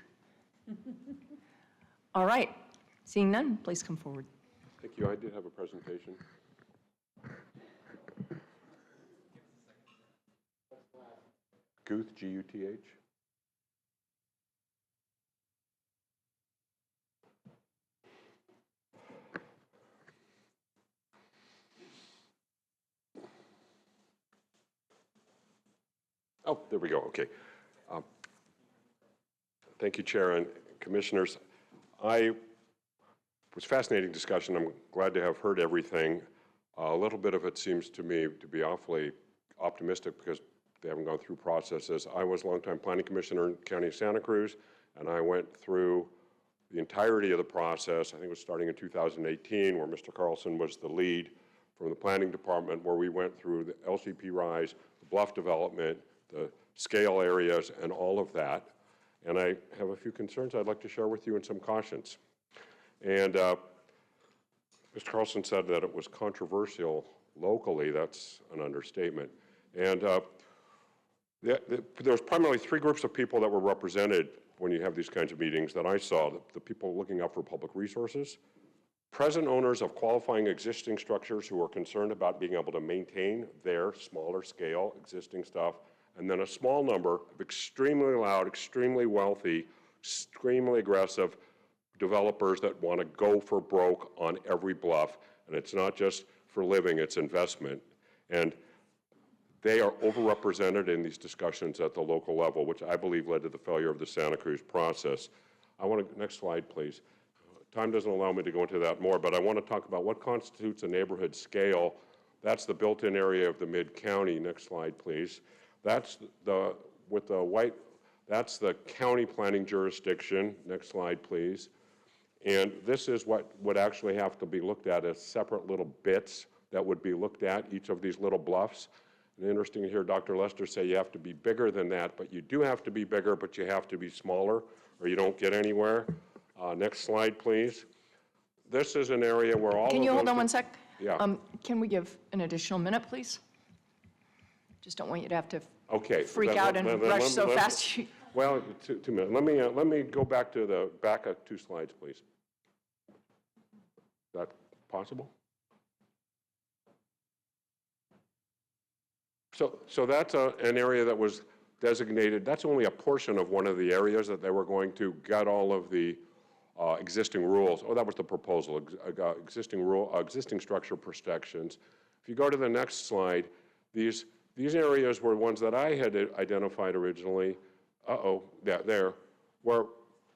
All right. Seeing none, please come forward. Thank you. I did have a presentation. Guth, G-U-T-H. Oh, there we go. Okay. Thank you, Chair and Commissioners. It was a fascinating discussion. I'm glad to have heard everything. A little bit of it seems to me to be awfully optimistic because they haven't gone through processes. I was a longtime planning commissioner in the County of Santa Cruz, and I went through the entirety of the process. I think it was starting in 2018, where Mr. Carlson was the lead from the planning department, where we went through the LCP rise, the bluff development, the scale areas, and all of that. And I have a few concerns I'd like to share with you and some cautions. And Mr. Carlson said that it was controversial locally. That's an understatement. And there was primarily three groups of people that were represented when you have these kinds of meetings that I saw. The people looking out for public resources, present owners of qualifying existing structures who are concerned about being able to maintain their smaller scale existing stuff, and then a small number of extremely loud, extremely wealthy, extremely aggressive developers that want to go for broke on every bluff. And it's not just for living, it's investment. And they are overrepresented in these discussions at the local level, which I believe led to the failure of the Santa Cruz process. Next slide, please. Time doesn't allow me to go into that more, but I want to talk about what constitutes a neighborhood scale. That's the built-in area of the mid-county. Next slide, please. That's the county planning jurisdiction. Next slide, please. And this is what would actually have to be looked at as separate little bits that would be looked at, each of these little bluffs. And interesting to hear Dr. Lester say you have to be bigger than that, but you do have to be bigger, but you have to be smaller, or you don't get anywhere. Next slide, please. This is an area where all Can of you hold those- on one sec? Yeah. Can we give an additional minute, please? Just don't want you to have to Okay. freak then- out and then rush let- so let- fast. Well, 2 minutes. Let me go back to the back of 2 slides, please. Is that possible? So that's an area that was designated. That's only a portion of one of the areas that they were going to get all of the existing rules. Oh, that was the proposal, existing structure protections. If you go to the next slide, these areas were ones that I had identified originally. There, where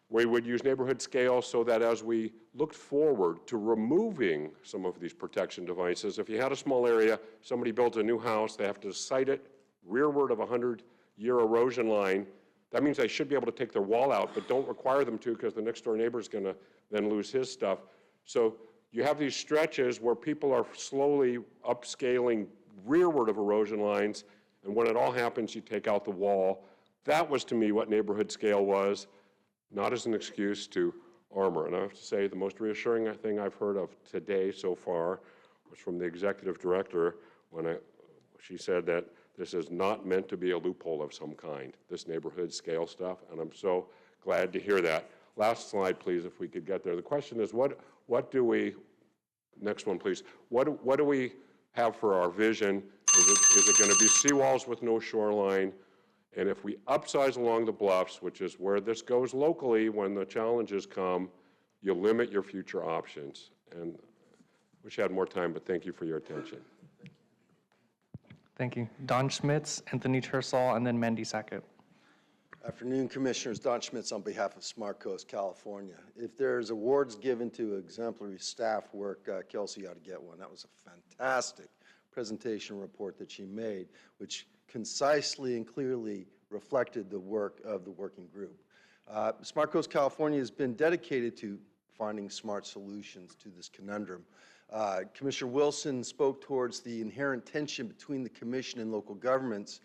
we would use neighborhood scale so that as we looked forward to removing some of these protection devices, if you had a small area, somebody built a new house, they have to site it rearward of a 100-year erosion line. That means they should be able to take their wall out, but don't require them to because the next door neighbor is going to then lose his stuff. So you have these stretches where people are slowly upscaling rearward of erosion lines, and when it all happens, you take out the wall. That was, to me, what neighborhood scale was, not as an excuse to armor. And I have to say, the most reassuring thing I've heard of today so far was from the executive director when she said that this is not meant to be a loophole of some kind, this neighborhood scale stuff, and I'm so glad to hear that. Last slide, please, if we could get there. The question is, what do we, next one, please. What do we have for our vision? Is it going to be seawalls with no shoreline? And if we upsize along the bluffs, which is where this goes locally when the challenges come, you limit your future options. And wish I had more time, but thank you for your attention. Thank you. Don Schmitz, Anthony Tersall, and then Mandy Sackett. Afternoon, Commissioners. Don Schmitz on behalf of Smart Coast, California. If there's awards given to exemplary staff work, Kelsey ought to get one. That was a fantastic presentation report that she made, which concisely and clearly reflected the work of the working group. Smart Coast, California has been dedicated to finding smart solutions to this conundrum. Commissioner Wilson spoke towards the inherent tension between the commission and local governments.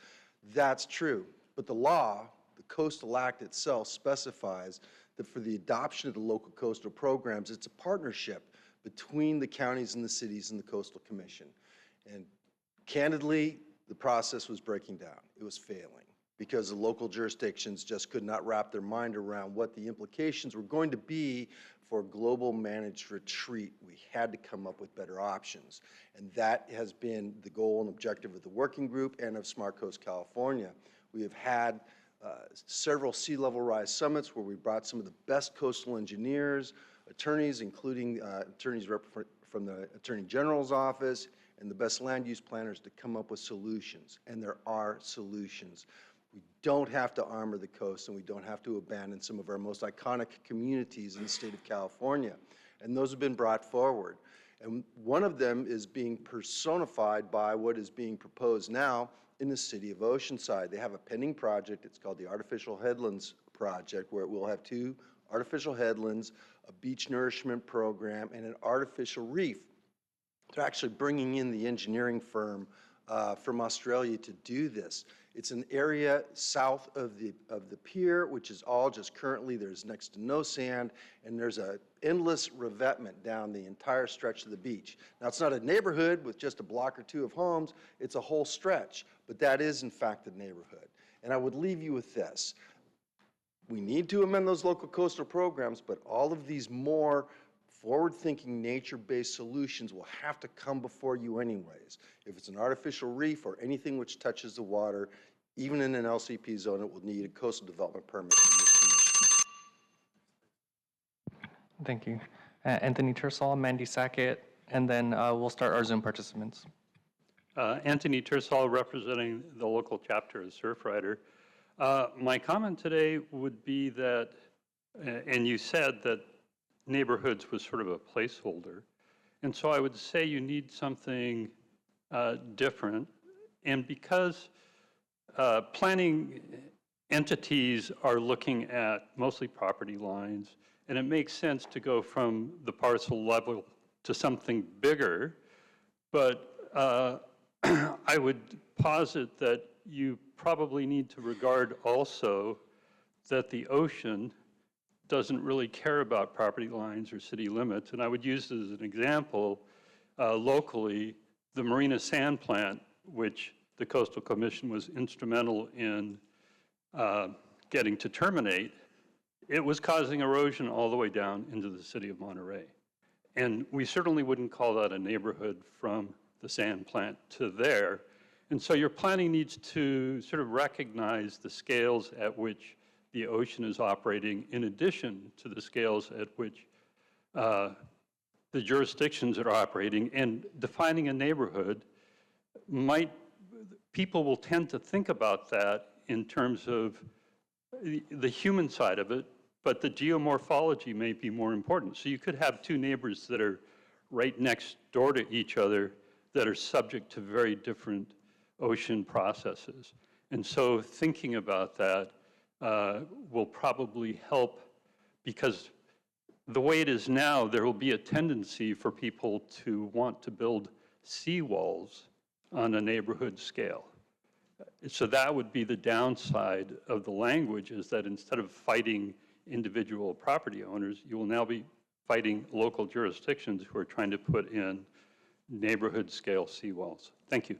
That's true, but the law, the Coastal Act itself, specifies that for the adoption of the local coastal programs, it's a partnership between the counties and the cities and the Coastal Commission. And candidly, the process was breaking down. It was failing because the local jurisdictions just could not wrap their mind around what the implications were going to be for global managed retreat. We had to come up with better options. And that has been the goal and objective of the working group and of Smart Coast, California. We have had several sea level rise summits where we brought some of the best coastal engineers, attorneys, including attorneys from the Attorney General's office, and the best land use planners to come up with solutions. And there are solutions. We don't have to armor the coast, and we don't have to abandon some of our most iconic communities in the state of California. And those have been brought forward. And one of them is being personified by what is being proposed now in the city of Oceanside. They have a pending project. It's called the Artificial Headlands Project, where it will have 2 artificial headlands, a beach nourishment program, and an artificial reef. They're actually bringing in the engineering firm from Australia to do this. It's an area south of the pier, which is all just currently, there's next to no sand, and there's a endless revetment down the entire stretch of the beach. Now, it's not a neighborhood with just a block or two of homes, it's a whole stretch, but that is in fact the neighborhood. And I would leave you with this. We need to amend those local coastal programs, but all of these more forward-thinking, nature-based solutions will have to come before you anyways. If it's an artificial reef or anything which touches the water, even in an LCP zone, it will need a coastal development permit from this commission. Thank you. Anthony Tersall, Mandy Sackett, and then we'll start our Zoom participants. Anthony Tersall, representing the local chapter of Surfrider. My comment today would be that, and you said that neighborhoods was sort of a placeholder, and so I would say you need something different. And because planning entities are looking at mostly property lines, and it makes sense to go from the parcel level to something bigger, but I would posit that you probably need to regard also that the ocean doesn't really care about property lines or city limits. And I would use as an example, locally, the Marina Sand Plant, which the Coastal Commission was instrumental in getting to terminate. It was causing erosion all the way down into the city of Monterey. And we certainly wouldn't call that a neighborhood from the sand plant to there. And so your planning needs to sort of recognize the scales at which the ocean is operating in addition to the scales at which the jurisdictions are operating. And defining a neighborhood people will tend to think about that in terms of the human side of it, but the geomorphology may be more important. So you could have two neighbors that are right next door to each other that are subject to very different ocean processes. And so thinking about that will probably help, because the way it is now, there will be a tendency for people to want to build seawalls on a neighborhood scale. So that would be the downside of the language, is that instead of fighting individual property owners, you will now be fighting local jurisdictions who are trying to put in neighborhood scale seawalls. Thank you.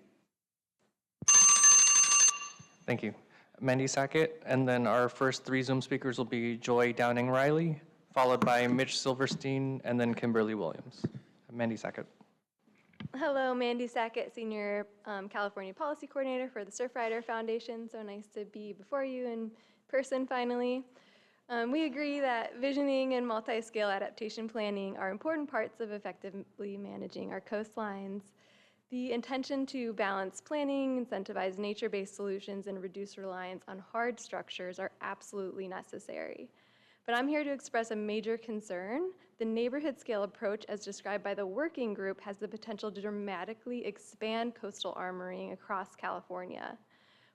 Thank you. Mandy Sackett, and then our first three Zoom speakers will be Joy Downing-Riley, followed by Mitch Silverstein, and then Kimberly Williams. Mandy Sackett. Hello, Mandy Sackett, Senior California Policy Coordinator for the Surfrider Foundation. So nice to be before you in person finally. We agree that visioning and multi-scale adaptation planning are important parts of effectively managing our coastlines. The intention to balance planning, incentivize nature-based solutions, and reduce reliance on hard structures are absolutely necessary. But I'm here to express a major concern. The neighborhood scale approach, as described by the working group, has the potential to dramatically expand coastal armoring across California.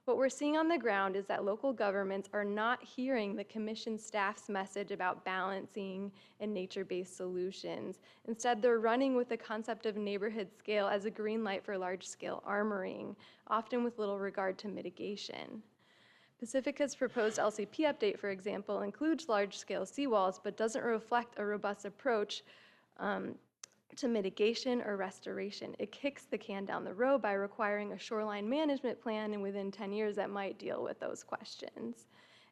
What we're seeing on the ground is that local governments are not hearing the commission staff's message about balancing and nature-based solutions. Instead, they're running with the concept of neighborhood scale as a green light for large-scale armoring, often with little regard to mitigation. Pacifica's proposed LCP update, for example, includes large-scale seawalls, but doesn't reflect a robust approach to mitigation or restoration. It kicks the can down the road by requiring a shoreline management plan, and within 10 years that might deal with those questions.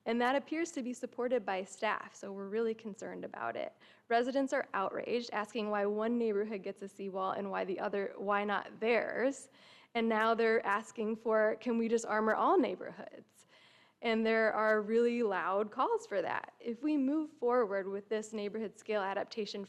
And that appears to be supported by staff, so we're really concerned about it. Residents are outraged, asking why one neighborhood gets a seawall and why not theirs? And now they're asking for, can we just armor all neighborhoods? And there are really loud calls for that. If we move forward with this neighborhood scale adaptation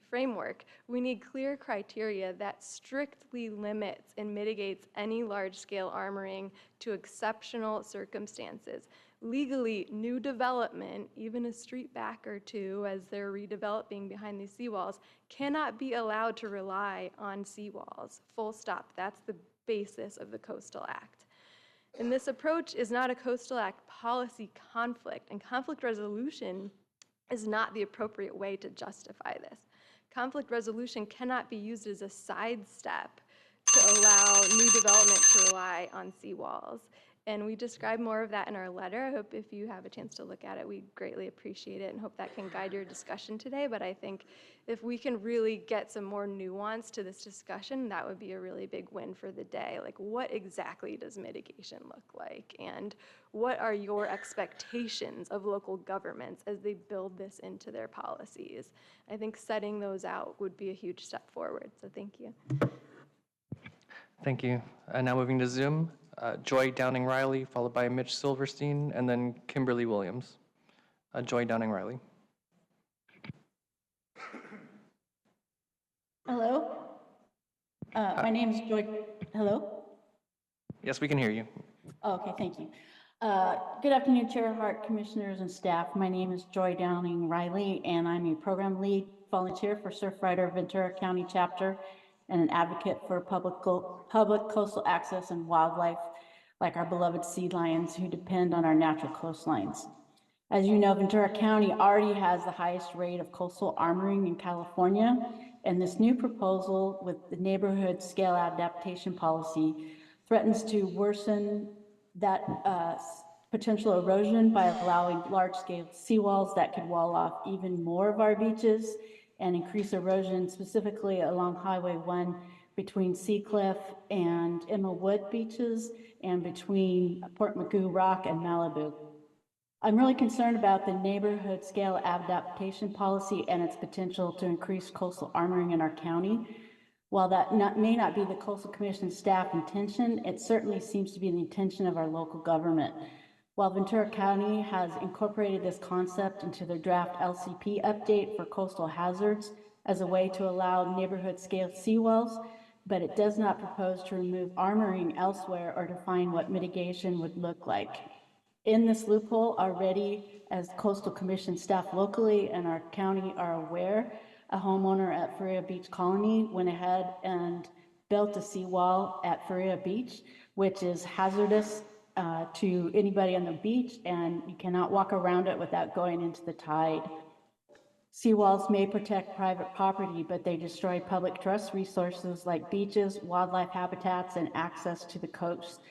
framework, we need clear criteria that strictly limits and mitigates any large-scale armoring to exceptional circumstances. Legally, new development, even a street back or two as they're redeveloping behind these seawalls, cannot be allowed to rely on seawalls. Full stop. That's the basis of the Coastal Act. And this approach is not a Coastal Act policy conflict, and conflict resolution is not the appropriate way to justify this. Conflict resolution cannot be used as a sidestep to allow new development to rely on seawalls. And we describe more of that in our letter. I hope if you have a chance to look at it, we greatly appreciate it and hope that can guide your discussion today. But I think if we can really get some more nuance to this discussion, that would be a really big win for the day. Like, what exactly does mitigation look like? And what are your expectations of local governments as they build this into their policies? I think setting those out would be a huge step forward. So thank you. Thank you. Now moving to Zoom, Joy Downing-Riley, followed by Mitch Silverstein, and then Kimberly Williams. Joy Downing-Riley. Hello. My name is Joy. Hello. Yes, we can hear you. Oh, okay, thank you. Good afternoon, Chair Hart, commissioners, and staff. My name is Joy Downing-Riley, and I'm a program lead volunteer for Surfrider Ventura County Chapter and an advocate for public coastal access and wildlife, like our beloved sea lions who depend on our natural coastlines. As you know, Ventura County already has the highest rate of coastal armoring in California, and this new proposal with the neighborhood scale adaptation policy threatens to worsen that potential erosion by allowing large-scale seawalls that could wall off even more of our beaches and increase erosion specifically along Highway 1 between Seacliff and Emma Wood beaches and between Port Magoo Rock and Malibu. I'm really concerned about the neighborhood scale adaptation policy and its potential to increase coastal armoring in our county. While that may not be the Coastal Commission staff intention, it certainly seems to be the intention of our local government. While Ventura County has incorporated this concept into their draft LCP update for coastal hazards as a way to allow neighborhood scale seawalls, but it does not propose to remove armoring elsewhere or define what mitigation would look like. In this loophole already, as Coastal Commission staff locally and our county are aware, a homeowner at Faria Beach Colony went ahead and built a seawall at Faria Beach, which is hazardous to anybody on the beach, and you cannot walk around it without going into the tide. Seawalls may protect private property, but they destroy public trust resources like beaches, wildlife habitats, and access to the coast.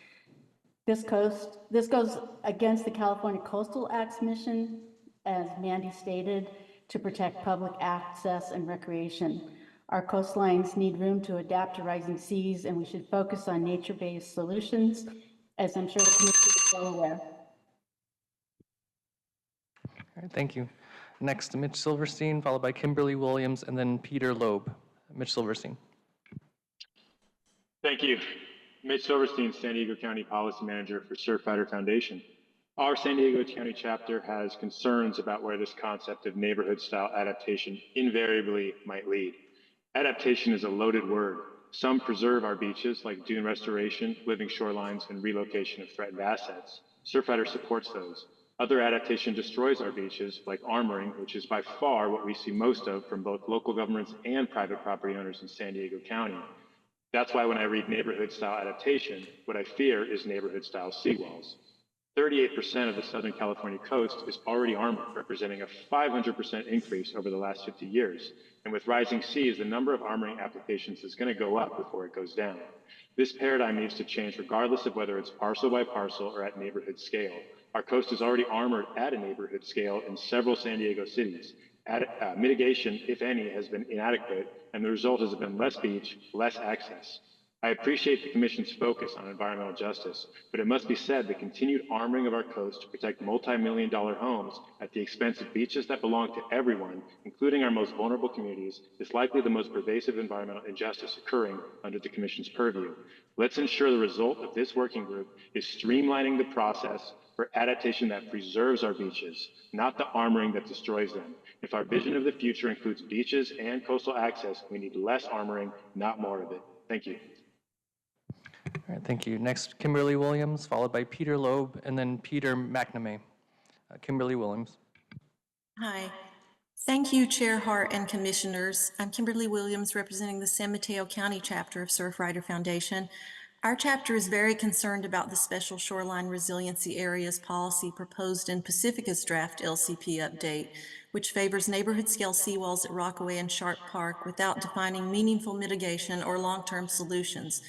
This goes against the California Coastal Act's mission, as Mandy stated, to protect public access and recreation. Our coastlines need room to adapt to rising seas, and we should focus on nature-based solutions, as I'm sure the commission is well aware. All right, thank you. Next, Mitch Silverstein, followed by Kimberly Williams, and then Peter Loeb. Mitch Silverstein. Thank you. Mitch Silverstein, San Diego County Policy Manager for Surfrider Foundation. Our San Diego County chapter has concerns about where this concept of neighborhood-style adaptation invariably might lead. Adaptation is a loaded word. Some preserve our beaches, like dune restoration, living shorelines, and relocation of threatened assets. Surfrider supports those. Other adaptation destroys our beaches, like armoring, which is by far what we see most of from both local governments and private property owners in San Diego County. That's why when I read neighborhood-style adaptation, what I fear is neighborhood-style seawalls. 38% of the Southern California coast is already armored, representing a 500% increase over the last 50 years. And with rising seas, the number of armoring applications is going to go up before it goes down. This paradigm needs to change regardless of whether it's parcel by parcel or at neighborhood scale. Our coast is already armored at a neighborhood scale in several San Diego cities. Mitigation, if any, has been inadequate, and the result has been less beach, less access. I appreciate the Commission's focus on environmental justice, but it must be said the continued armoring of our coast to protect multi-million-dollar homes at the expense of beaches that belong to everyone, including our most vulnerable communities, is likely the most pervasive environmental injustice occurring under the Commission's purview. Let's ensure the result of this working group is streamlining the process for adaptation that preserves our beaches, not the armoring that destroys them. If our vision of the future includes beaches and coastal access, we need less armoring, not more of it. Thank you. All right, thank you. Next, Kimberly Williams, followed by Peter Loeb, and then Peter McNamee. Kimberly Williams. Hi. Thank you, Chair Hart and Commissioners. I'm Kimberly Williams, representing the San Mateo County chapter of Surfrider Foundation. Our chapter is very concerned about the Special Shoreline Resiliency Areas policy proposed in Pacifica's draft LCP update, which favors neighborhood-scale seawalls at Rockaway and Sharp Park without defining meaningful mitigation or long-term solutions.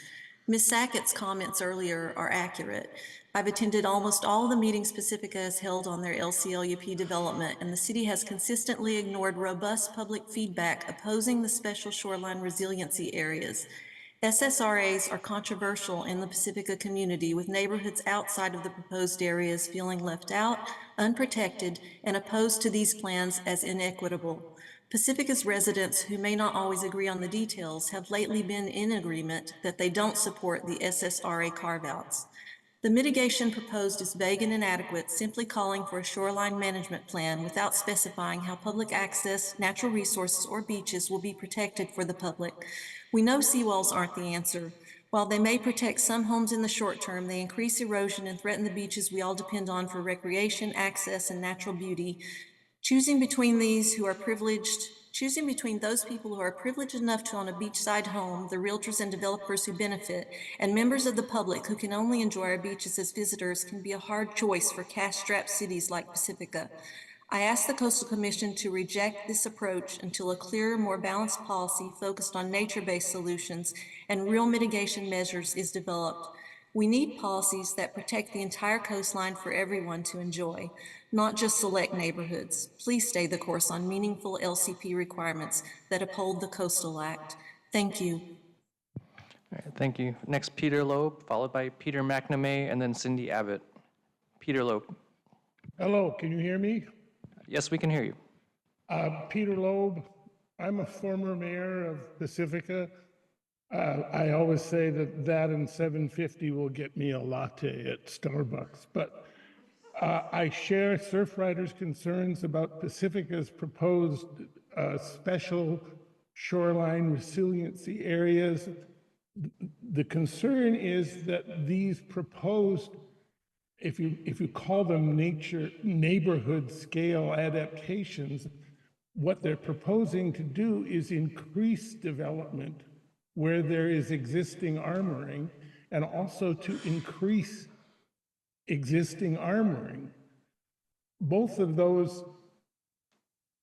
Ms. Sackett's comments earlier are accurate. I've attended almost all the meetings Pacifica has held on their LCLUP development, and the city has consistently ignored robust public feedback opposing the special shoreline resiliency areas. SSRAs are controversial in the Pacifica community, with neighborhoods outside of the proposed areas feeling left out, unprotected, and opposed to these plans as inequitable. Pacifica's residents, who may not always agree on the details, have lately been in agreement that they don't support the SSRA carve-outs. The mitigation proposed is vague and inadequate, simply calling for a shoreline management plan without specifying how public access, natural resources, or beaches will be protected for the public. We know seawalls aren't the answer. While they may protect some homes in the short term, they increase erosion and threaten the beaches we all depend on for recreation, access, and natural beauty. Choosing between those people who are privileged enough to own a beachside home, the realtors and developers who benefit, and members of the public who can only enjoy our beaches as visitors can be a hard choice for cash-strapped cities like Pacifica. I ask the Coastal Commission to reject this approach until a clearer, more balanced policy focused on nature-based solutions and real mitigation measures is developed. We need policies that protect the entire coastline for everyone to enjoy, not just select neighborhoods. Please stay the course on meaningful LCP requirements that uphold the Coastal Act. Thank you. All right, thank you. Next, Peter Loeb, followed by Peter McNamee, and then Cindy Abbott. Peter Loeb. Hello, can you hear me? Yes, we can hear you. Peter Loeb. I'm a former mayor of Pacifica. I always say that and 750 will get me a latte at Starbucks, but I share Surfrider's concerns about Pacifica's proposed special shoreline resiliency areas. The concern is that these proposed, if you call them neighborhood scale adaptations, what they're proposing to do is increase development where there is existing armoring, and also to increase existing armoring. Both of those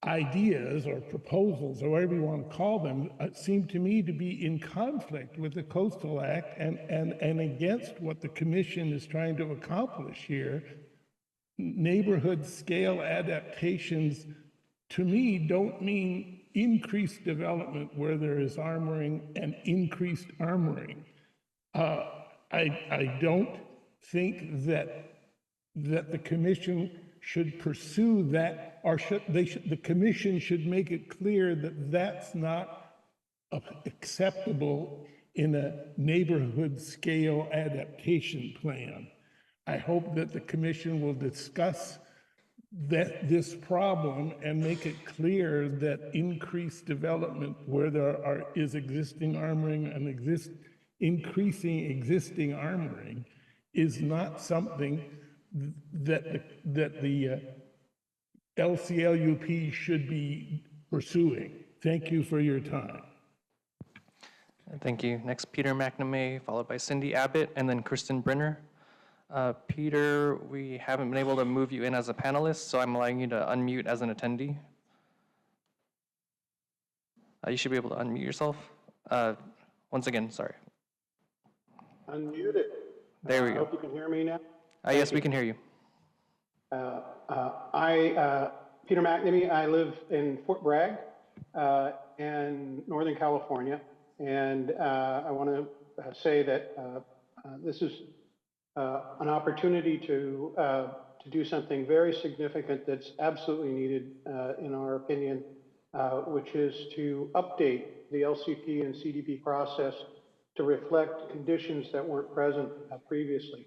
ideas or proposals, or whatever you want to call them, seem to me to be in conflict with the Coastal Act and against what the Commission is trying to accomplish here. Neighborhood scale adaptations, to me, don't mean increased development where there is armoring and increased armoring. I don't think that the Commission should pursue that, or the Commission should make it clear that that's not acceptable in a neighborhood scale adaptation plan. I hope that the Commission will discuss this problem and make it clear that increased development where there is existing armoring and increasing existing armoring is not something that the LCLUP should be pursuing. Thank you for your time. Thank you. Next, Peter McNamee, followed by Cindy Abbott, and then Kristen Brenner. Peter, we haven't been able to move you in as a panelist, so I'm allowing you to unmute as an attendee. You should be able to unmute yourself. Once again, sorry. Unmuted. There we go. I hope you can hear me now. Yes, we can hear you. Peter McNamee, I live in Fort Bragg in Northern California, and I want to say that this is an opportunity to do something very significant that's absolutely needed, in our opinion, which is to update the LCP and CDP process to reflect conditions that weren't present previously.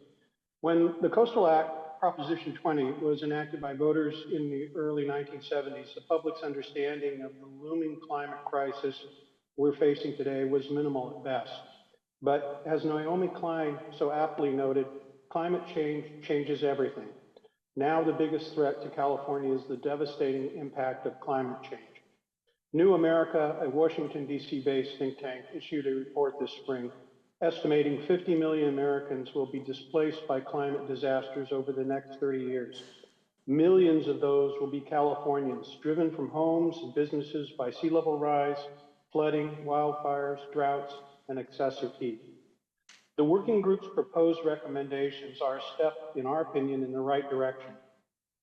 When the Coastal Act, Proposition 20, was enacted by voters in the early 1970s, the public's understanding of the looming climate crisis we're facing today was minimal at best. But as Naomi Klein so aptly noted, climate change changes everything. Now the biggest threat to California is the devastating impact of climate change. New America, a Washington, D.C.-based think tank, issued a report this spring estimating 50 million Americans will be displaced by climate disasters over the next 30 years. Millions of those will be Californians, driven from homes and businesses by sea level rise, flooding, wildfires, droughts, and excessive heat. The working group's proposed recommendations are a step, in our opinion, in the right direction.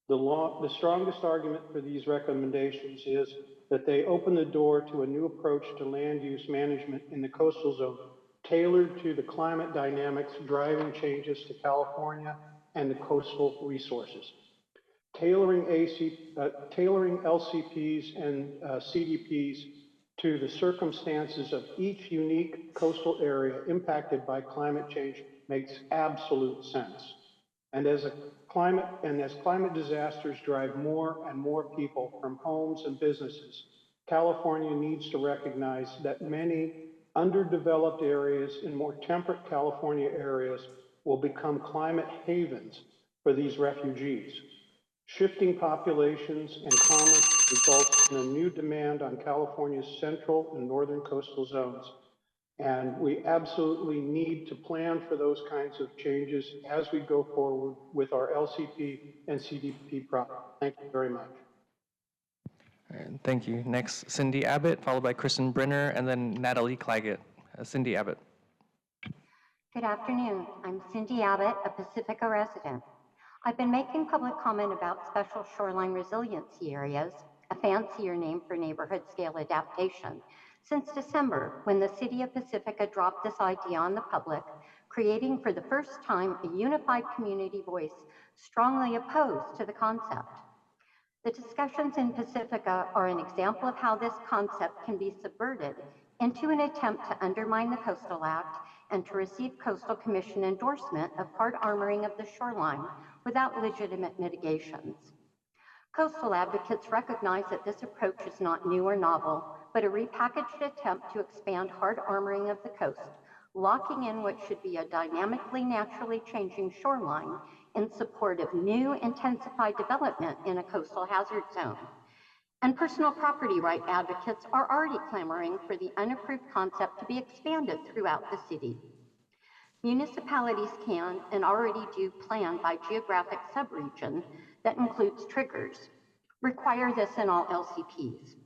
The strongest argument for these recommendations is that they open the door to a new approach to land use management in the coastal zone, tailored to the climate dynamics driving changes to California and the coastal resources. Tailoring LCPs and CDPs to the circumstances of each unique coastal area impacted by climate change makes absolute sense. And as climate disasters drive more and more people from homes and businesses, California needs to recognize that many underdeveloped areas in more temperate California areas will become climate havens for these refugees. Shifting populations and commerce results in a new demand on California's central and northern coastal zones. And we absolutely need to plan for those kinds of changes as we go forward with our LCP and CDP project. Thank you very much. All right, thank you. Next, Cindy Abbott, followed by Kristen Brenner, and then Natalie Claggett. Cindy Abbott. Good afternoon. I'm Cindy Abbott, a Pacifica resident. I've been making public comment about special shoreline resiliency areas, a fancier name for neighborhood scale adaptation, since December, when the city of Pacifica dropped this idea on the public, creating for the first time a unified community voice strongly opposed to the concept. The discussions in Pacifica are an example of how this concept can be subverted into an attempt to undermine the Coastal Act and to receive Coastal Commission endorsement of hard armoring of the shoreline without legitimate mitigations. Coastal advocates recognize that this approach is not new or novel, but a repackaged attempt to expand hard armoring of the coast, locking in what should be a dynamically naturally changing shoreline in support of new intensified development in a coastal hazard zone. And personal property right advocates are already clamoring for the unapproved concept to be expanded throughout the city. Municipalities can and already do plan by geographic subregion that includes triggers. Require this in all LCPs.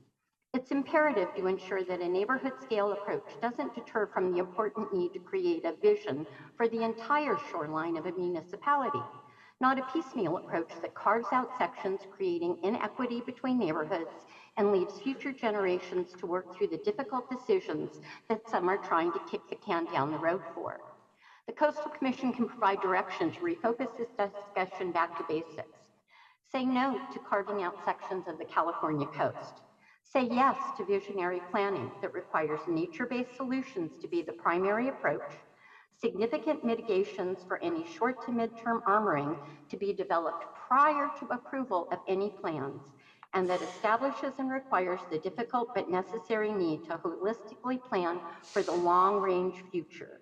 It's imperative to ensure that a neighborhood scale approach doesn't deter from the important need to create a vision for the entire shoreline of a municipality, not a piecemeal approach that carves out sections creating inequity between neighborhoods and leaves future generations to work through the difficult decisions that some are trying to kick the can down the road for. The Coastal Commission can provide direction to refocus this discussion back to basics. Say no to carving out sections of the California coast. Say yes to visionary planning that requires nature-based solutions to be the primary approach, significant mitigations for any short to midterm armoring to be developed prior to approval of any plans, and that establishes and requires the difficult but necessary need to holistically plan for the long-range future.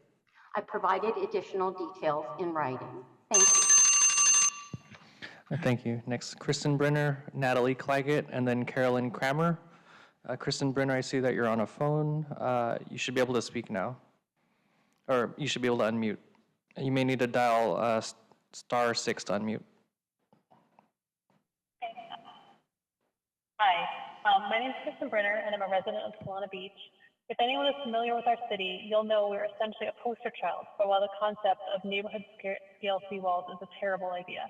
I provided additional details in writing. Thank you. Thank you. Next, Kristen Brenner, Natalie Claggett, and then Carolyn Kramer. Kristen Brenner, I see that you're on a phone. You should be able to speak now, or you should be able to unmute. You may need to dial *6 to unmute. Hi, my name is Kristen Brenner, and I'm a resident of Solana Beach. If anyone is familiar with our city, you'll know we're essentially a poster child for why the concept of neighborhood scale seawalls is a terrible idea.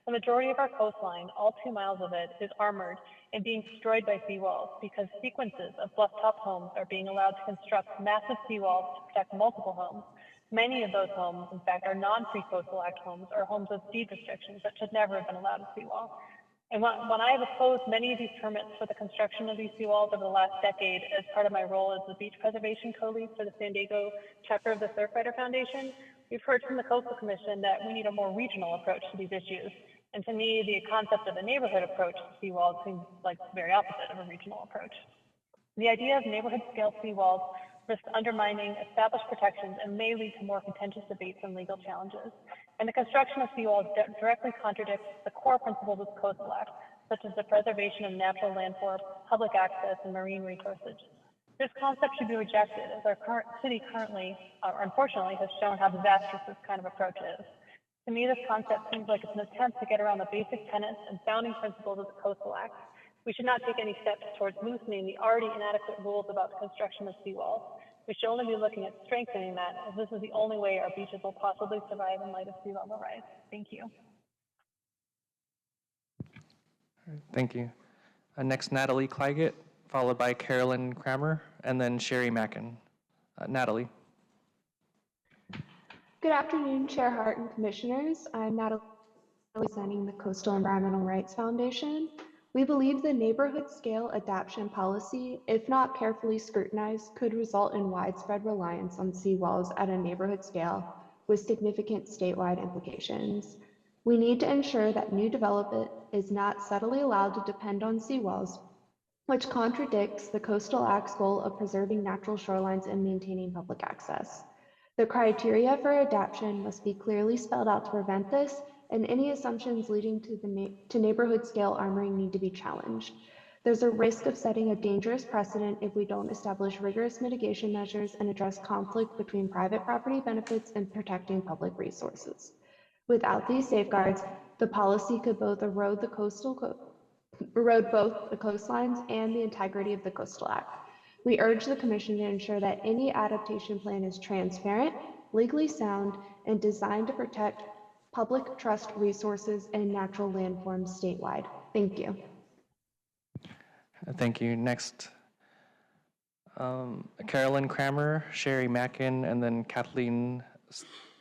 The majority of our coastline, all 2 miles of it, is armored and being destroyed by seawalls because sequences of bluff-top homes are being allowed to construct massive seawalls to protect multiple homes. Many of those homes, in fact, are non-Pre-Coastal Act homes or homes with deed restrictions that should never have been allowed a seawall. And when I have opposed many of these permits for the construction of these seawalls over the last decade as part of my role as the beach preservation co-lead for the San Diego chapter of the Surfrider Foundation, we've heard from the Coastal Commission that we need a more regional approach to these issues. And to me, the concept of a neighborhood approach to seawalls seems like the very opposite of a regional approach. The idea of neighborhood scale seawalls risks undermining established protections and may lead to more contentious debates and legal challenges. And the construction of seawalls directly contradicts the core principles of the Coastal Act, such as the preservation of natural landforms, public access, and marine resources. This concept should be rejected, as our current city currently, unfortunately, has shown how disastrous this kind of approach is. To me, this concept seems like it's an attempt to get around the basic tenets and founding principles of the Coastal Act. We should not take any steps towards loosening the already inadequate rules about the construction of seawalls. We should only be looking at strengthening that, as this is the only way our beaches will possibly survive in light of sea level rise. Thank you. Thank you. Next, Natalie Claggett, followed by Carolyn Kramer, and then Sherry Mackin. Natalie. Good afternoon, Chair Hart and Commissioners. I'm Natalie, representing the Coastal Environmental Rights Foundation. We believe the neighborhood scale adaptation policy, if not carefully scrutinized, could result in widespread reliance on seawalls at a neighborhood scale with significant statewide implications. We need to ensure that new development is not subtly allowed to depend on seawalls, which contradicts the Coastal Act's goal of preserving natural shorelines and maintaining public access. The criteria for adaptation must be clearly spelled out to prevent this, and any assumptions leading to neighborhood scale armoring need to be challenged. There's a risk of setting a dangerous precedent if we don't establish rigorous mitigation measures and address conflict between private property benefits and protecting public resources. Without these safeguards, the policy could both erode both the coastlines and the integrity of the Coastal Act. We urge the Commission to ensure that any adaptation plan is transparent, legally sound, and designed to protect public trust resources and natural landforms statewide. Thank you. Thank you. Next, Carolyn Kramer, Sherry Mackin, and then Kathleen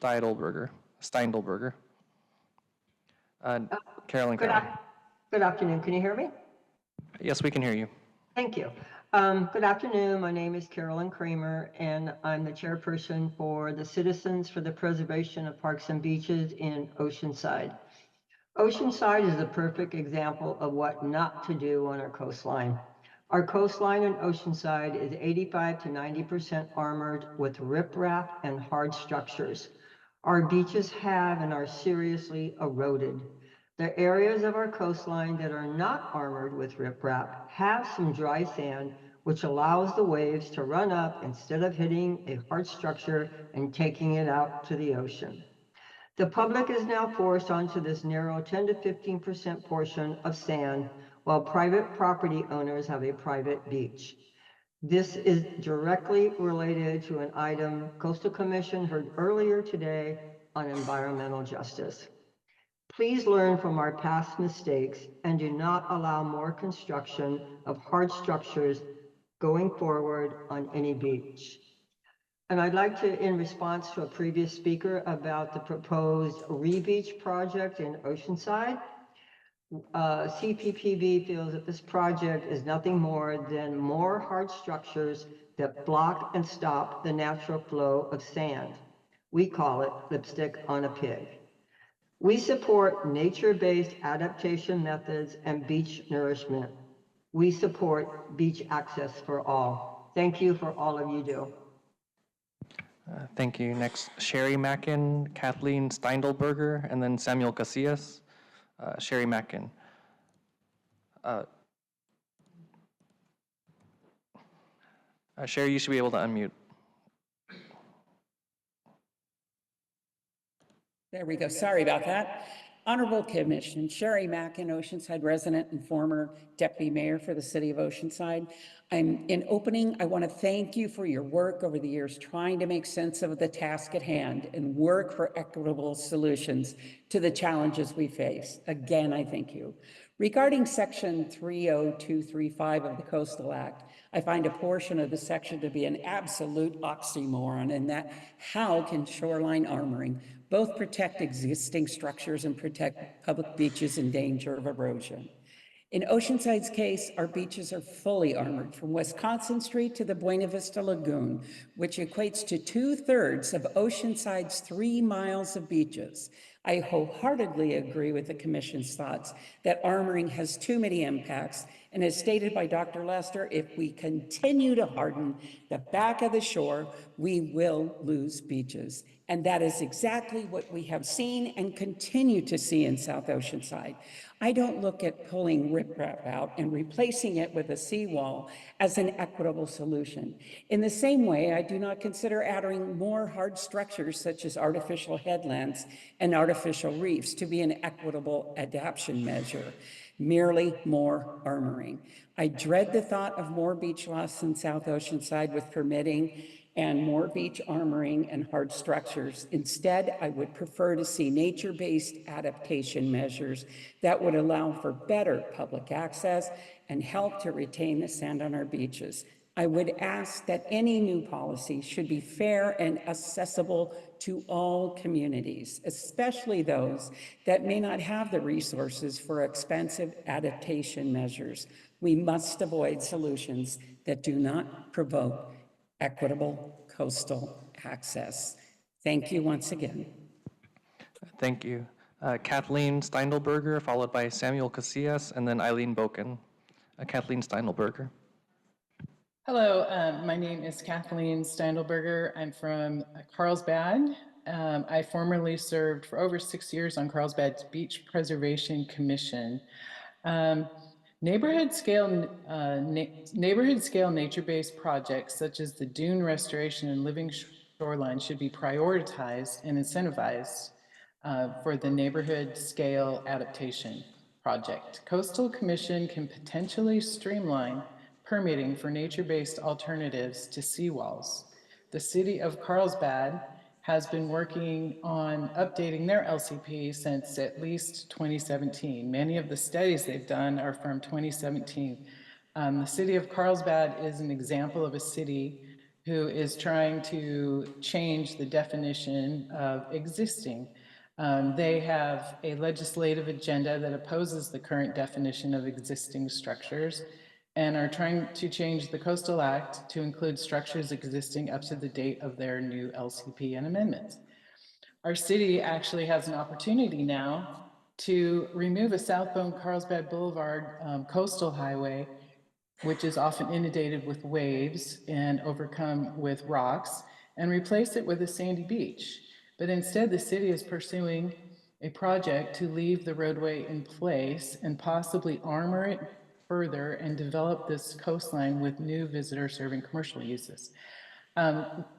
Steindelberger. Carolyn Kramer. Good afternoon. Can you hear me? Yes, we can hear you. Thank you. Good afternoon. My name is Carolyn Kramer, and I'm the chairperson for the Citizens for the Preservation of Parks and Beaches in Oceanside. Oceanside is a perfect example of what not to do on our coastline. Our coastline in Oceanside is 85 to 90% armored with riprap and hard structures. Our beaches have and are seriously eroded. The areas of our coastline that are not armored with riprap have some dry sand, which allows the waves to run up instead of hitting a hard structure and taking it out to the ocean. The public is now forced onto this narrow 10 to 15% portion of sand, while private property owners have a private beach. This is directly related to an item Coastal Commission heard earlier today on environmental justice. Please learn from our past mistakes and do not allow more construction of hard structures going forward on any beach. And I'd like to, in response to a previous speaker about the proposed re-beach project in Oceanside, CPPB feels that this project is nothing more than more hard structures that block and stop the natural flow of sand. We call it lipstick on a pig. We support nature-based adaptation methods and beach nourishment. We support beach access for all. Thank you for all of you do. Thank you. Next, Sherry Mackin, Kathleen Steindelberger, and then Samuel Casillas. Sherry Mackin. Sherry, you should be able to unmute. There we go. Sorry about that. Honorable Commission, Sherry Mackin, Oceanside resident and former deputy mayor for the city of Oceanside. In opening, I want to thank you for your work over the years trying to make sense of the task at hand and work for equitable solutions to the challenges we face. Again, I thank you. Regarding Section 30235 of the Coastal Act, I find a portion of the section to be an absolute oxymoron in that how can shoreline armoring both protect existing structures and protect public beaches in danger of erosion? In Oceanside's case, our beaches are fully armored from Wisconsin Street to the Buena Vista Lagoon, which equates to 2/3 of Oceanside's 3 miles of beaches. I wholeheartedly agree with the Commission's thoughts that armoring has too many impacts, and as stated by Dr. Lester, if we continue to harden the back of the shore, we will lose beaches. And that is exactly what we have seen and continue to see in South Oceanside. I don't look at pulling riprap out and replacing it with a seawall as an equitable solution. In the same way, I do not consider adding more hard structures such as artificial headlands and artificial artificial reefs to be an equitable adaptation measure, merely more armoring. I dread the thought of more beach loss in South Oceanside with permitting and more beach armoring and hard structures. Instead, I would prefer to see nature-based adaptation measures that would allow for better public access and help to retain the sand on our beaches. I would ask that any new policy should be fair and accessible to all communities, especially those that may not have the resources for expensive adaptation measures. We must avoid solutions that do not provoke equitable coastal access. Thank you once again. Thank you. Kathleen Steindelberger, followed by Samuel Casillas, and then Eileen Boken. Kathleen Steindelberger. Hello, my name is Kathleen Steindelberger. I'm from Carlsbad. I formerly served for over 6 years on Carlsbad's Beach Preservation Commission. Neighborhood scale nature-based projects such as the dune restoration and living shoreline should be prioritized and incentivized for the neighborhood scale adaptation project. Coastal Commission can potentially streamline permitting for nature-based alternatives to seawalls. The city of Carlsbad has been working on updating their LCP since at least 2017. Many of the studies they've done are from 2017. The city of Carlsbad is an example of a city who is trying to change the definition of existing. They have a legislative agenda that opposes the current definition of existing structures and are trying to change the Coastal Act to include structures existing up to the date of their new LCP and amendments. Our city actually has an opportunity now to remove a southbound Carlsbad Boulevard coastal highway, which is often inundated with waves and overcome with rocks, and replace it with a sandy beach. But instead, the city is pursuing a project to leave the roadway in place and possibly armor it further and develop this coastline with new visitor-serving commercial uses.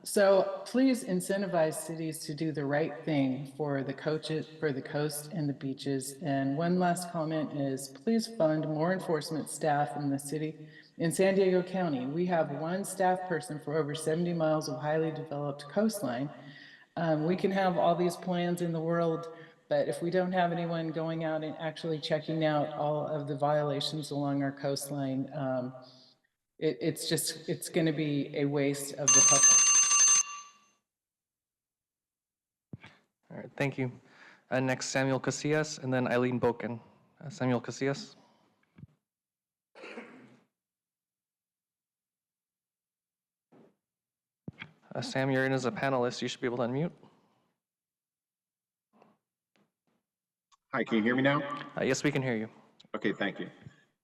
So please incentivize cities to do the right thing for the coast and the beaches. And one last comment is please fund more enforcement staff in the city. In San Diego County, we have one staff person for over 70 miles of highly developed coastline. We can have all these plans in the world, but if we don't have anyone going out and actually checking out all of the violations along our coastline, it's going to be a waste of the public. All right, thank you. Next, Samuel Casillas, and then Eileen Boken. Samuel Casillas. Sam, you're in as a panelist. You should be able to unmute. Hi, can you hear me now? Yes, we can hear you. Okay, thank you.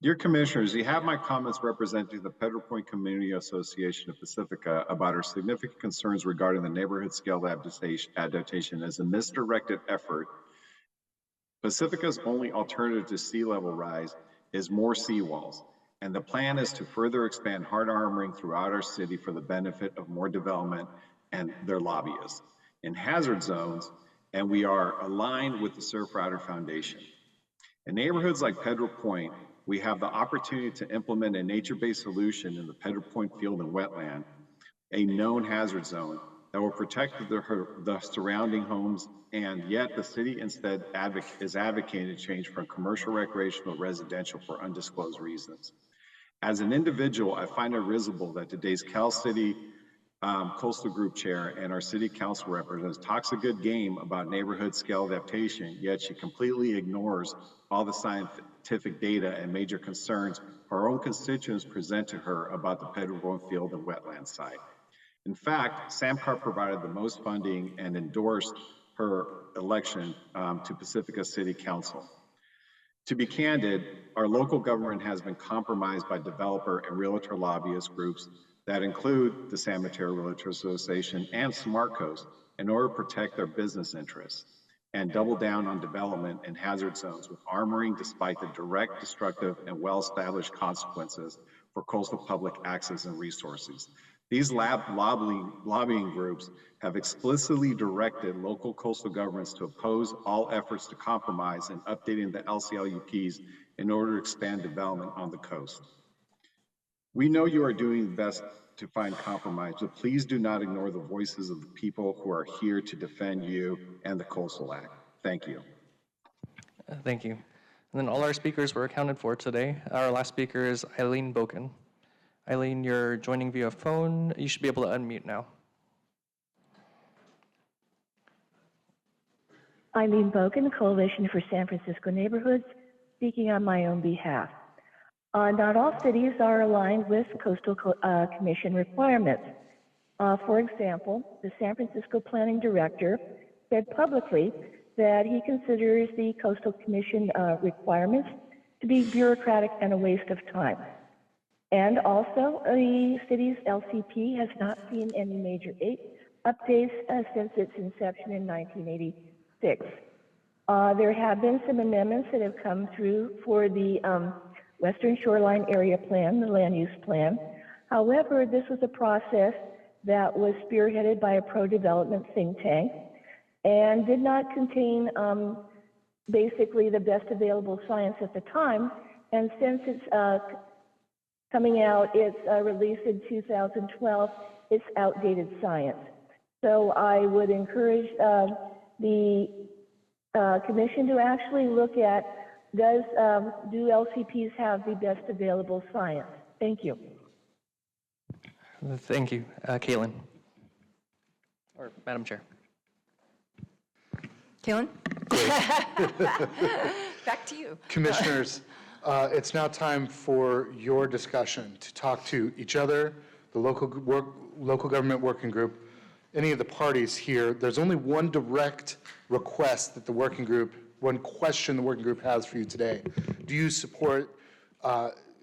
Dear Commissioners, you have my comments representing the Pedro Point Community Association of Pacifica about our significant concerns regarding the neighborhood scale adaptation as a misdirected effort. Pacifica's only alternative to sea level rise is more seawalls, and the plan is to further expand hard armoring throughout our city for the benefit of more development and their lobbyists in hazard zones, and we are aligned with the Surfrider Foundation. In neighborhoods like Pedro Point, we have the opportunity to implement a nature-based solution in the Pedro Point field and wetland, a known hazard zone that will protect the surrounding homes, and yet the city instead is advocating change from commercial, recreational, residential for undisclosed reasons. As an individual, I find it risible that today's Cal City Coastal Group Chair and our City Council representatives talks a good game about neighborhood scale adaptation, yet she completely ignores all the scientific data and major concerns her own constituents present to her about the Pedro Point field and wetland site. In fact, SAMCAR provided the most funding and endorsed her election to Pacifica City Council. To be candid, our local government has been compromised by developer and realtor lobbyist groups that include the San Mateo Realtor Association and Smart Coast in order to protect their business interests and double down on development in hazard zones with armoring despite the direct, destructive, and well-established consequences for coastal public access and resources. These lobbying groups have explicitly directed local coastal governments to oppose all efforts to compromise in updating the LCLUPs in order to expand development on the coast. We know you are doing best to find compromise, but please do not ignore the voices of the people who are here to defend you and the Coastal Act. Thank you. Thank you. And then all our speakers were accounted for today. Our last speaker is Eileen Boken. Eileen, you're joining via phone. You should be able to unmute now. Eileen Boken, Coalition for San Francisco Neighborhoods, speaking on my own behalf. Not all cities are aligned with Coastal Commission requirements. For example, the San Francisco Planning Director said publicly that he considers the Coastal Commission requirements to be bureaucratic and a waste of time. And also, the city's LCP has not seen any major updates since its inception in 1986. There have been some amendments that have come through for the Western Shoreline Area Plan, the land use plan. However, this was a process that was spearheaded by a pro-development think tank and did not contain basically the best available science at the time. And since it's coming out, it's released in 2012, it's outdated science. So I would encourage the commission to actually look at, do LCPs have the best available science? Thank you. Thank you. Caitlin. Or Madam Chair. Kaylin? Back to you. Commissioners, it's now time for your discussion to talk to each other, the local government working group, any of the parties here. There's only one direct request that the working group, one question the working group has for you today. Do you support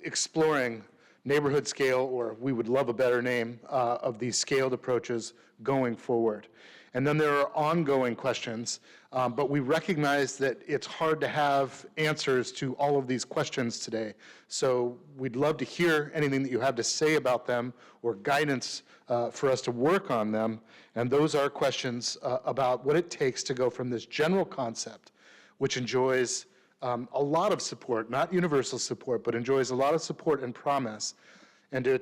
exploring neighborhood scale, or we would love a better name, of these scaled approaches going forward? And then there are ongoing questions, but we recognize that it's hard to have answers to all of these questions today. So we'd love to hear anything that you have to say about them or guidance for us to work on them. And those are questions about what it takes to go from this general concept, which enjoys a lot of support, not universal support, but enjoys a lot of support and promise, and to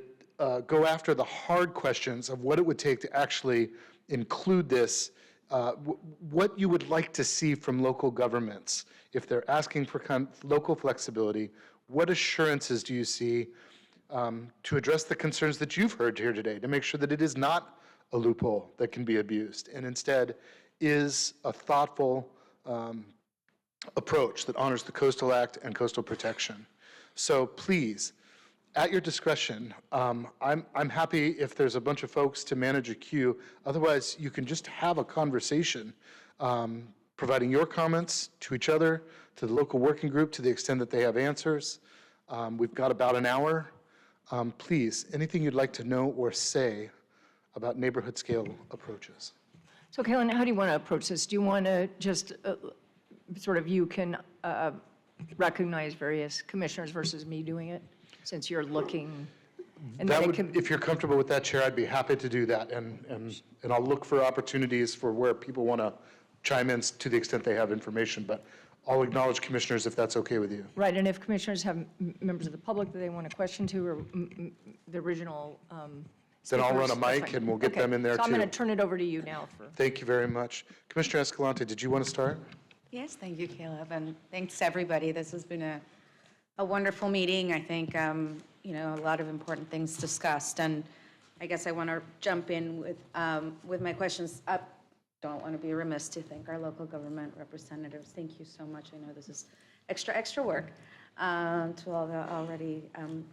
go after the hard questions of what it would take to actually include this, what you would like to see from local governments. If they're asking for local flexibility, what assurances do you see to address the concerns that you've heard here today, to make sure that it is not a loophole that can be abused, and instead is a thoughtful approach that honors the Coastal Act and coastal protection. So please, at your discretion, I'm happy if there's a bunch of folks to manage a queue. Otherwise, you can just have a conversation, providing your comments to each other, to the local working group to the extent that they have answers. We've got about an hour. Please, anything you'd like to know or say about neighborhood scale approaches? So Kaylin, how do you want to approach this? Do you want to just sort of, you can recognize various commissioners versus me doing it, since you're looking? And That then would, if you're comfortable with that, Chair, I'd be happy to do that. And I'll look for opportunities for where people want to chime in to the extent they have information. But I'll acknowledge commissioners if that's okay with you. Right, and if commissioners have members of the public that they want to question to, or the original Then I'll run a speakers, that's mic fine. and we'll get Okay, them in there so I'm too. going to turn it over to you now. Thank you very much. Commissioner Escalante, did you want to start? Yes, thank you, Caleb, and thanks everybody. This has been a wonderful meeting. I think, you know, a lot of important things discussed, and I guess I want to jump in with my questions. I don't want to be remiss to thank our local government representatives. Thank you so much. I know this is extra work to all the already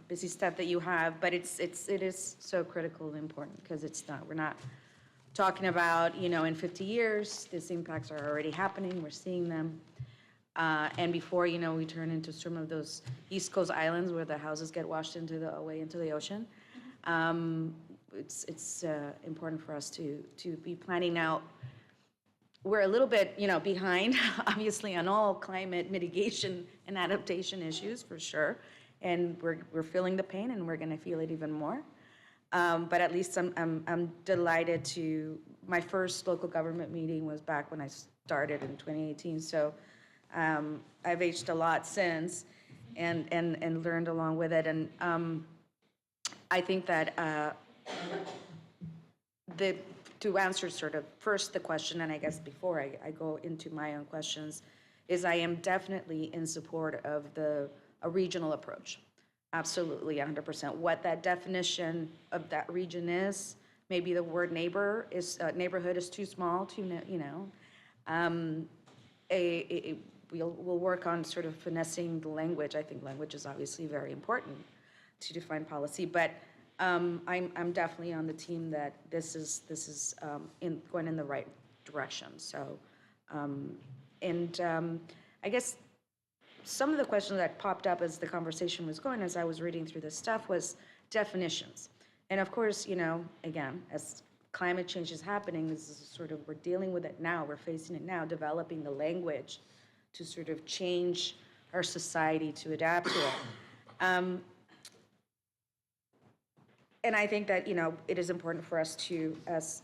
busy stuff that you have, but it is so critical and important, because we're not talking about, you know, in 50 years, these impacts are already happening, we're seeing them. And before, you know, we turn into some of those East Coast islands where the houses get washed away into the ocean. It's important for us to be planning out. We're a little bit, you know, behind, obviously, on all climate mitigation and adaptation issues, for sure. And we're feeling the pain, and we're going to feel it even more. But at least I'm delighted to, my first local government meeting was back when I started in 2018. So I've aged a lot since and learned along with it. And I think that to answer sort of first the question, and I guess before I go into my own questions, is I am definitely in support of a regional approach. Absolutely, 100%. What that definition of that region is, maybe the word neighborhood is too small, we'll work on sort of finessing the language. I think language is obviously very important to define policy, but I'm definitely on the team that this is going in the right direction. So, I guess some of the questions that popped up as the conversation was going, as I was reading through this stuff, was definitions. And of course, again, as climate change is happening, this is sort of, we're dealing with it now, we're facing it now, developing the language to sort of change our society to adapt to it. And I think that, it is important for us to, as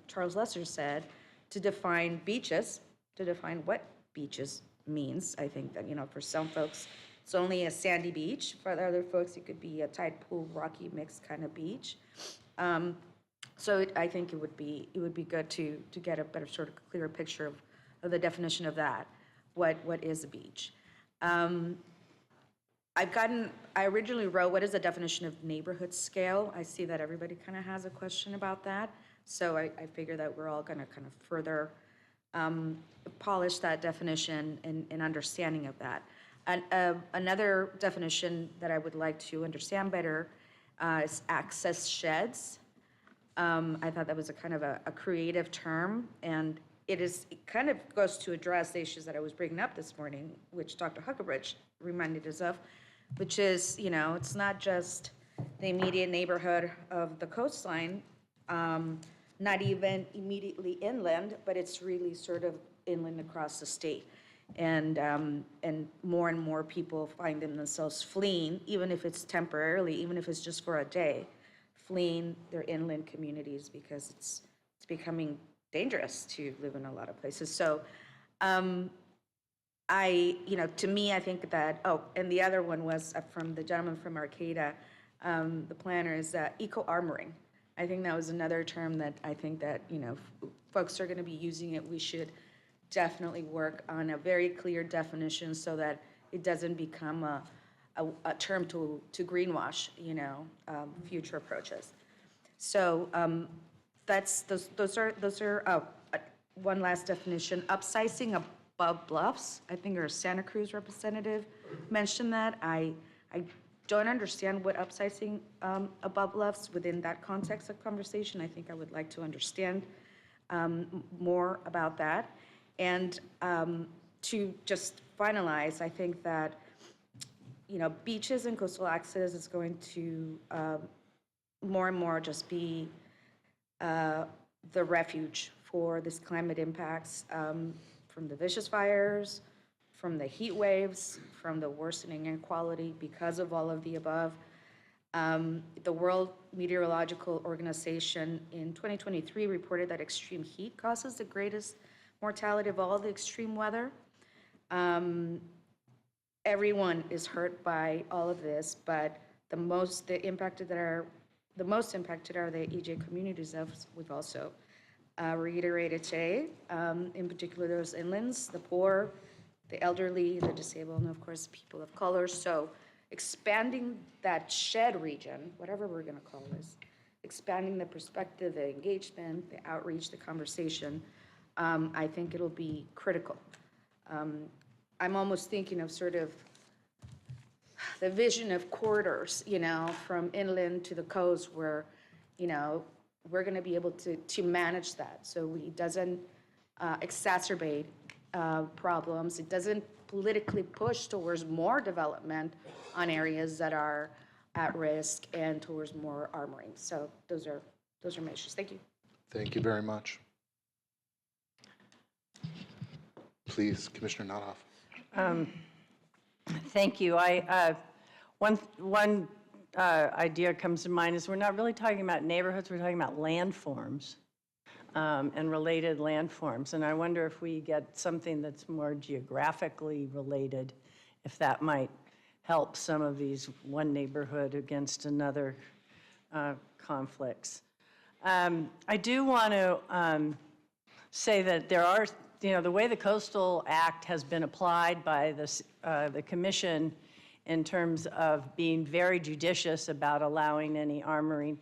Charles Lesser said, to define beaches, to define what beaches means. I think that, for some folks, it's only a sandy beach. For other folks, it could be a tide pool, rocky mixed kind of beach. So I think it would be good to get a better sort of clearer picture of the definition of that. What is a beach? I originally wrote, what is the definition of neighborhood scale? I see that everybody kind of has a question about that. So I figure that we're all going to kind of further polish that definition and understanding of that. And another definition that I would like to understand better is access sheds. I thought that was a kind of a creative term, and it kind of goes to address the issues that I was bringing up this morning, which Dr. Huckabridge reminded us of, which is, it's not just the immediate neighborhood of the coastline, not even immediately inland, but it's really sort of inland across the state. And more people find themselves fleeing, even if it's temporarily, even if it's just for a day, fleeing their inland communities because it's becoming dangerous to live in a lot of places. So to me, I think that, and the other one was from the gentleman from Arcata, the planner, is eco-armoring. I think that was another term that I think that, folks are going to be using it. We should definitely work on a very clear definition so that it doesn't become a term to greenwash, future approaches. So those are one last definition. Upsizing above bluffs. I think our Santa Cruz representative mentioned that. I don't understand what upsizing above bluffs within that context of conversation. I think I would like to understand more about that. And to just finalize, I think that, beaches and coastal access is going to more and more just be the refuge for this climate impacts from the vicious fires, from the heat waves, from the worsening inequality because of all of the above. The World Meteorological Organization in 2023 reported that extreme heat causes the greatest mortality of all the extreme weather. Everyone is hurt by all of this, but the most impacted are the EJ communities, as we've also reiterated today. In particular, those inlands, the poor, the elderly, the disabled, and of course, people of color. So expanding that shed region, whatever we're going to call this, expanding the perspective, the engagement, the outreach, the conversation, I think it'll be critical. I'm almost thinking of sort of the vision of corridors, from inland to the coast where, we're going to be able to manage that so it doesn't exacerbate problems. It doesn't politically push towards more development on areas that are at risk and towards more armoring. So those are my issues. Thank you. Thank you very much. Please, Commissioner Nothoff. Thank you. One idea comes to mind is we're not really talking about neighborhoods, we're talking about landforms and related landforms. And I wonder if we get something that's more geographically related, if that might help some of these one neighborhood against another conflicts. I do want to say that there are, the way the Coastal Act has been applied by the Commission in terms of being very judicious about allowing any armoring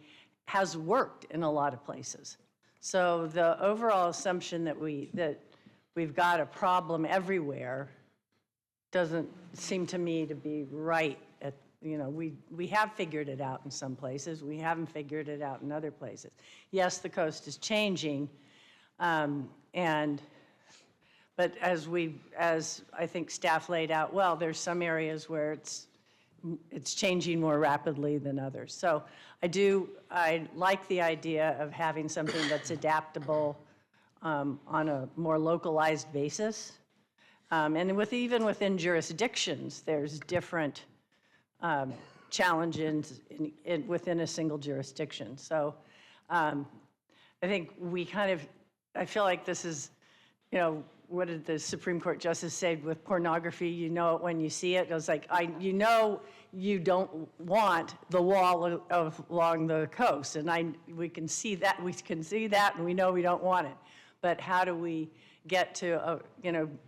has worked in a lot of places. So the overall assumption that we've got a problem everywhere doesn't seem to me to be right. We have figured it out in some places. We haven't figured it out in other places. Yes, the coast is changing, but as I think staff laid out well, there's some areas where it's changing more rapidly than others. So I like the idea of having something that's adaptable on a more localized basis. And even within jurisdictions, there's different challenges within a single jurisdiction. So I think I feel like this is, what did the Supreme Court Justice say with pornography? You know it when you see it. It was like, you don't want the wall along the coast. And we can see that, and we know we don't want it. But how do we get to a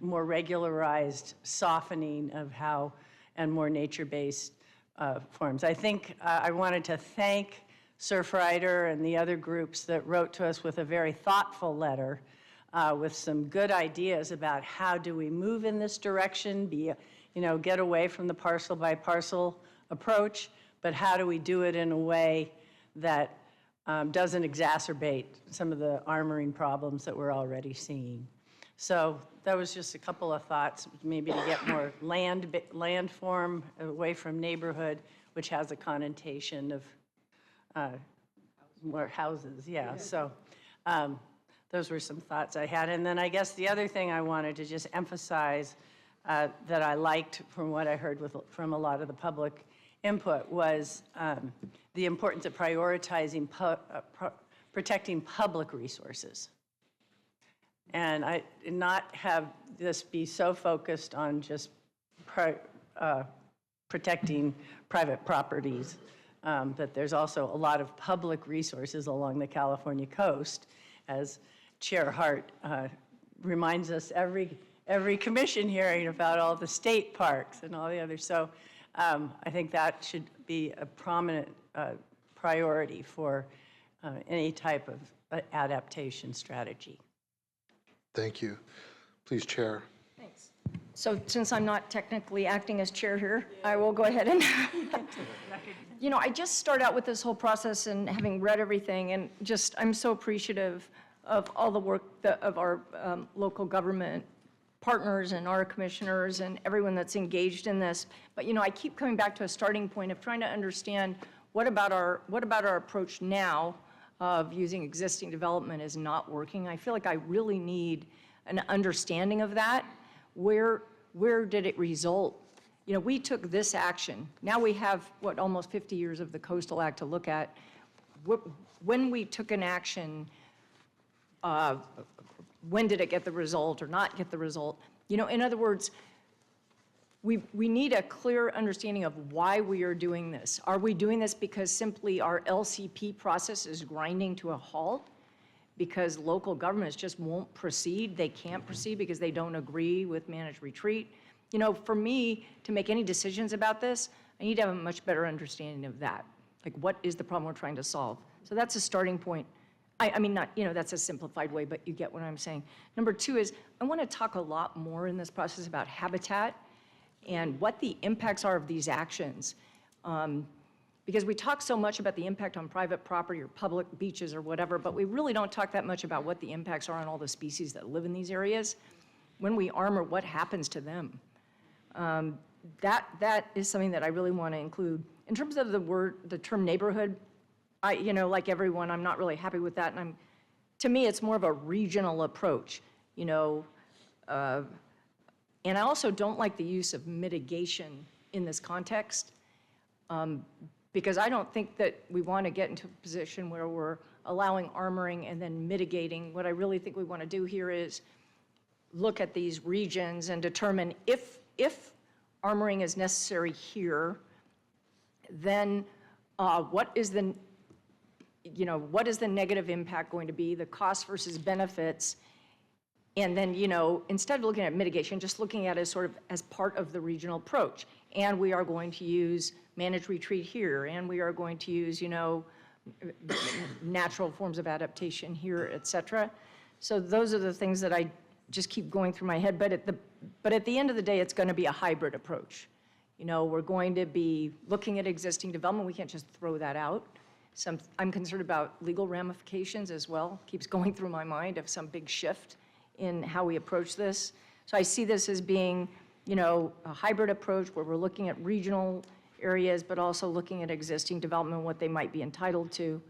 more regularized softening of how, and more nature-based forms? I think I wanted to thank Surfrider and the other groups that wrote to us with a very thoughtful letter with some good ideas about how do we move in this direction, get away from the parcel by parcel approach, but how do we do it in a way that doesn't exacerbate some of the armoring problems that we're already seeing. So that was just a couple of thoughts, maybe to get more landform away from neighborhood, which has a connotation of more houses, yeah. So those were some thoughts I had. And then I guess the other thing I wanted to just emphasize that I liked from what I heard from a lot of the public input was the importance of prioritizing protecting public resources. And not have this be so focused on just protecting private properties, that there's also a lot of public resources along the California coast, as Chair Hart reminds us every commission hearing about all the state parks and all the others. So I think that should be a prominent priority for any type of adaptation strategy. Thank you. Please, Chair. Thanks. So since I'm not technically acting as chair here, I will go ahead and, I just start out with this whole process and having read everything, and I'm so appreciative of all the work of our local government partners and our commissioners and everyone that's engaged in this. But, I keep coming back to a starting point of trying to understand what about our approach now of using existing development is not working. I feel like I really need an understanding of that. Where did it result? We took this action. Now we have, almost 50 years of the Coastal Act to look at. When we took an action, when did it get the result or not get the result? In other words, we need a clear understanding of why we are doing this. Are we doing this because simply our LCP process is grinding to a halt? Because local governments just won't proceed? They can't proceed because they don't agree with managed retreat? For me to make any decisions about this, I need to have a much better understanding of that. Like, what is the problem we're trying to solve? So that's a starting point. I mean, not, that's a simplified way, but you get what I'm saying. Number two is, I want to talk a lot more in this process about habitat and what the impacts are of these actions. Because we talk so much about the impact on private property or public beaches or whatever, but we really don't talk that much about what the impacts are on all the species that live in these areas. When we armor, what happens to them? That is something that I really want to include. In terms of the term neighborhood, like everyone, I'm not really happy with that. And to me, it's more of a regional approach, and I also don't like the use of mitigation in this context, because I don't think that we want to get into a position where we're allowing armoring and then mitigating. What I really think we want to do here is look at these regions and determine if armoring is necessary here, then what is the negative impact going to be, the cost versus benefits, and then, instead of looking at mitigation, just looking at it as sort of as part of the regional approach. And we are going to use managed retreat here, and we are going to use, natural forms of adaptation here, et cetera. So those are the things that I just keep going through my head. But at the end of the day, it's going to be a hybrid approach. We're going to be looking at existing development. We can't just throw that out. I'm concerned about legal ramifications as well. Keeps going through my mind of some big shift in how we approach this. So I see this as being, a hybrid approach where we're looking at regional areas, but also looking at existing development, what they might be entitled to.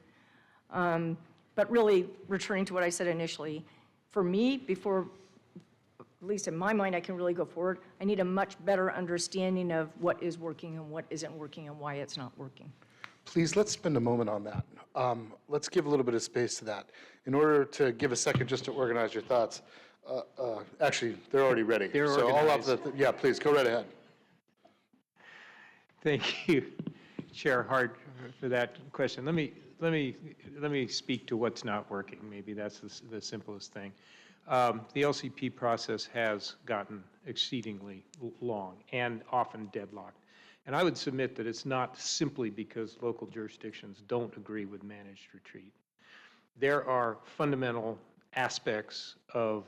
But really, returning to what I said initially, for me, before, at least in my mind, I can really go forward, I need a much better understanding of what is working and what isn't working and why it's not working. Please, let's spend a moment on that. Let's give a little bit of space to that. In order to give a second just to organize your thoughts, actually, they're already ready. They're so organized. all of the, yeah, please, go right ahead. Thank you, Chair Hart, for that question. Let me speak to what's not working. Maybe that's the simplest thing. The LCP process has gotten exceedingly long and often deadlocked. And I would submit that it's not simply because local jurisdictions don't agree with managed retreat. There are fundamental aspects of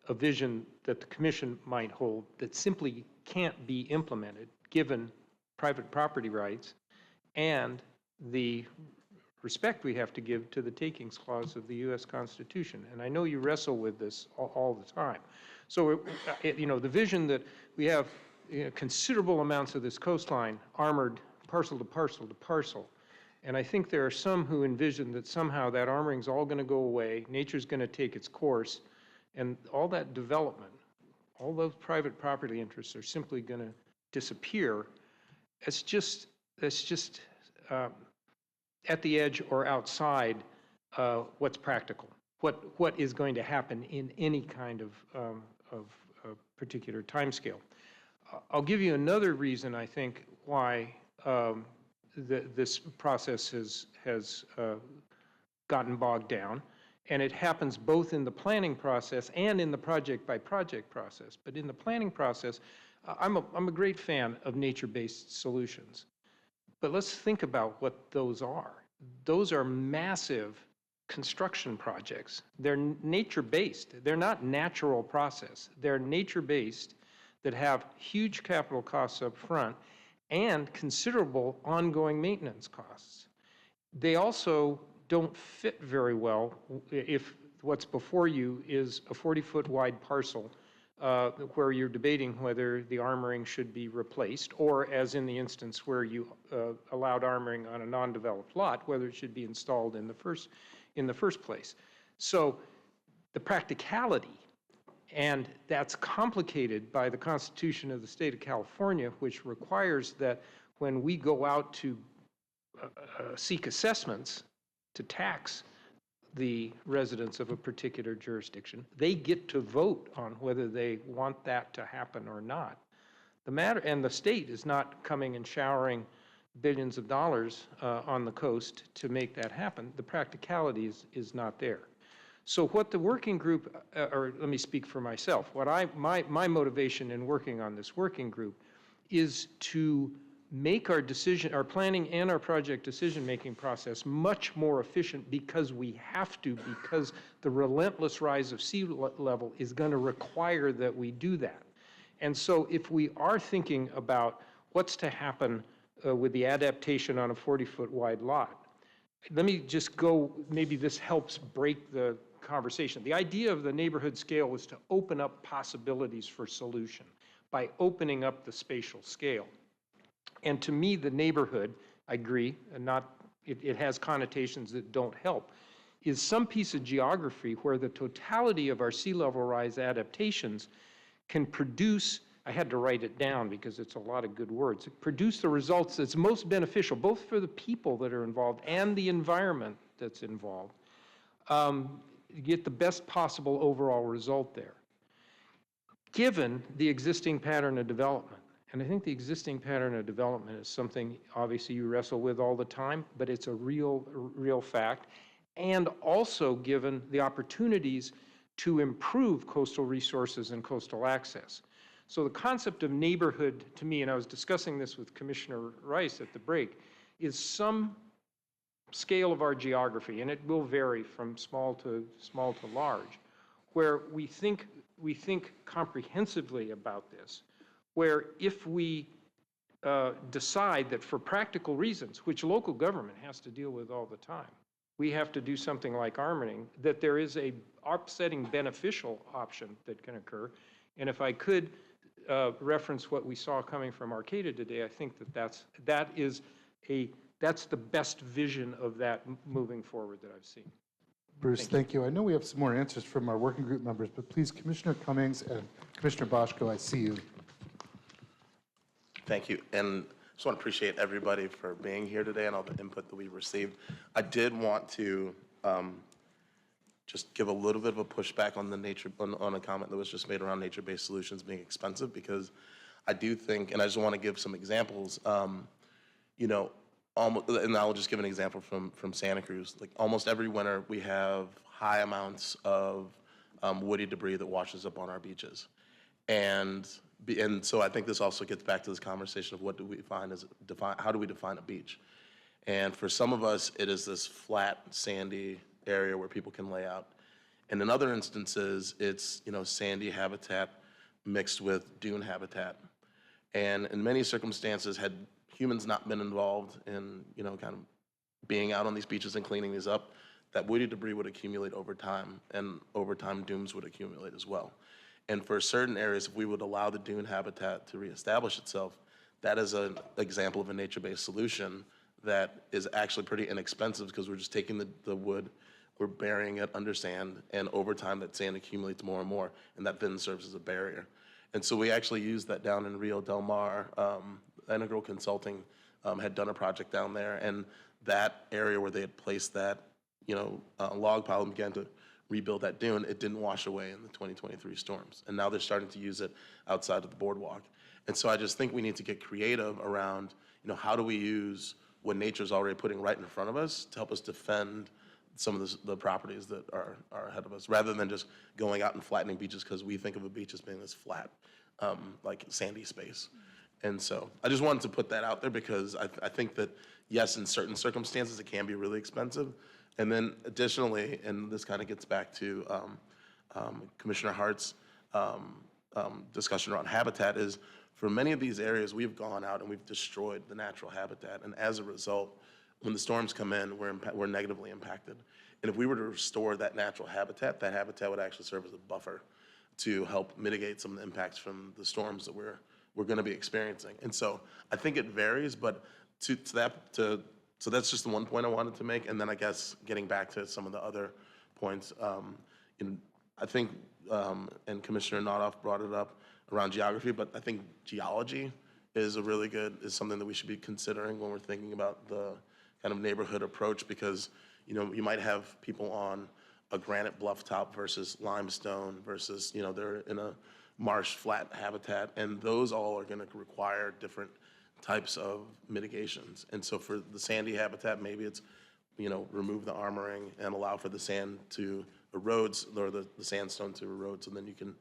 a vision that the commission might hold that simply can't be implemented given private property rights and the respect we have to give to the takings clause of the U.S. Constitution. And I know you wrestle with this all the time. So, the vision that we have considerable amounts of this coastline armored parcel to parcel to parcel. And I think there are some who envision that somehow that armoring is all going to go away, nature's going to take its course, and all that development, all those private property interests are simply going to disappear. That's just at the edge or outside what's practical, what is going to happen in any kind of particular timescale. I'll give you another reason, I think, why this process has gotten bogged down, and it happens both in the planning process and in the project-by-project process. But in the planning process, I'm a great fan of nature-based solutions. But let's think about what those are. Those are massive construction projects. They're nature-based. They're not natural process. They're nature-based that have huge capital costs up front and considerable ongoing maintenance costs. They also don't fit very well if what's before you is a 40-foot wide parcel where you're debating whether the armoring should be replaced, or as in the instance where you allowed armoring on a non-developed lot, whether it should be installed in the first place. So the practicality, and that's complicated by the Constitution of the state of California, which requires that when we go out to seek assessments to tax the residents of a particular jurisdiction, they get to vote on whether they want that to happen or not. And the state is not coming and showering billions of dollars on the coast to make that happen. The practicality is not there. So what the working group, or let me speak for myself, my motivation in working on this working group is to make our planning and our project decision-making process much more efficient because we have to, because the relentless rise of sea level is going to require that we do that. And so if we are thinking about what's to happen with the adaptation on a 40-foot wide lot, let me just go, maybe this helps break the conversation. The idea of the neighborhood scale was to open up possibilities for solution by opening up the spatial scale. And to me, the neighborhood, I agree, and it has connotations that don't help, is some piece of geography where the totality of our sea level rise adaptations can produce I had to write it down because it's a lot of good words. Produce the results that's most beneficial, both for the people that are involved and the environment that's involved. Get the best possible overall result there, given the existing pattern of development. And I think the existing pattern of development is something obviously you wrestle with all the time, but it's a real fact. And also given the opportunities to improve coastal resources and coastal access. So the concept of neighborhood, to me, and I was discussing this with Commissioner Rice at the break, is some scale of our geography, and it will vary from small to large, where we think comprehensively about this, where if we decide that for practical reasons, which local government has to deal with all the time, we have to do something like armoring, that there is a offsetting beneficial option that can occur. And if I could reference what we saw coming from Arcata today, I think that's the best vision of that moving forward that I've seen. Bruce, thank you. I know we have some more answers from our working group members, but please, Commissioner Cummings and Commissioner Boschko, I see you. Thank you. And I just want to appreciate everybody for being here today and all the input that we've received. I did want to just give a little bit of a pushback on on a comment that was just made around nature-based solutions being expensive, because I do think, and I just want to give some examples, and I'll just give an example from Santa Cruz. Like almost every winter, we have high amounts of woody debris that washes up on our beaches. And so I think this also gets back to this conversation of what do we how do we define a beach? And for some of us, it is this flat, sandy area where people can lay out. And in other instances, it's, sandy habitat mixed with dune habitat. And in many circumstances, had humans not been involved in, kind of being out on these beaches and cleaning these up, that woody debris would accumulate over time, and over time, dunes would accumulate as well. And for certain areas, if we would allow the dune habitat to reestablish itself, that is an example of a nature-based solution that is actually pretty inexpensive, because we're just taking the wood, we're burying it under sand, and over time that sand accumulates more and more, and that then serves as a barrier. And so we actually used that down in Rio Del Mar. Integral Consulting had done a project down there, and that area where they had placed that, log pile and began to rebuild that dune, it didn't wash away in the 2023 storms. And now they're starting to use it outside of the boardwalk. And so I just think we need to get creative around, how do we use what nature's already putting right in front of us to help us defend some of the properties that are ahead of us, rather than just going out and flattening beaches because we think of a beach as being this flat, like sandy space. And so I just wanted to put that out there, because I think that, yes, in certain circumstances, it can be really expensive. And then additionally, and this kind of gets back to Commissioner Hart's discussion around habitat, is for many of these areas, we've gone out and we've destroyed the natural habitat. And as a result, when the storms come in, we're negatively impacted. And if we were to restore that natural habitat, that habitat would actually serve as a buffer to help mitigate some of the impacts from the storms that we're going to be experiencing. And so I think it varies, but so that's just the one point I wanted to make. And then I guess getting back to some of the other points, I think, and Commissioner Nodoff brought it up around geography, but I think geology is something that we should be considering when we're thinking about the kind of neighborhood approach, because, you might have people on a granite bluff top versus limestone versus, they're in a marsh flat habitat, and those all are going to require different types of mitigations. And so for the sandy habitat, maybe it's, remove the armoring and allow for the sand to erode, or the sandstone to erode, so then you can,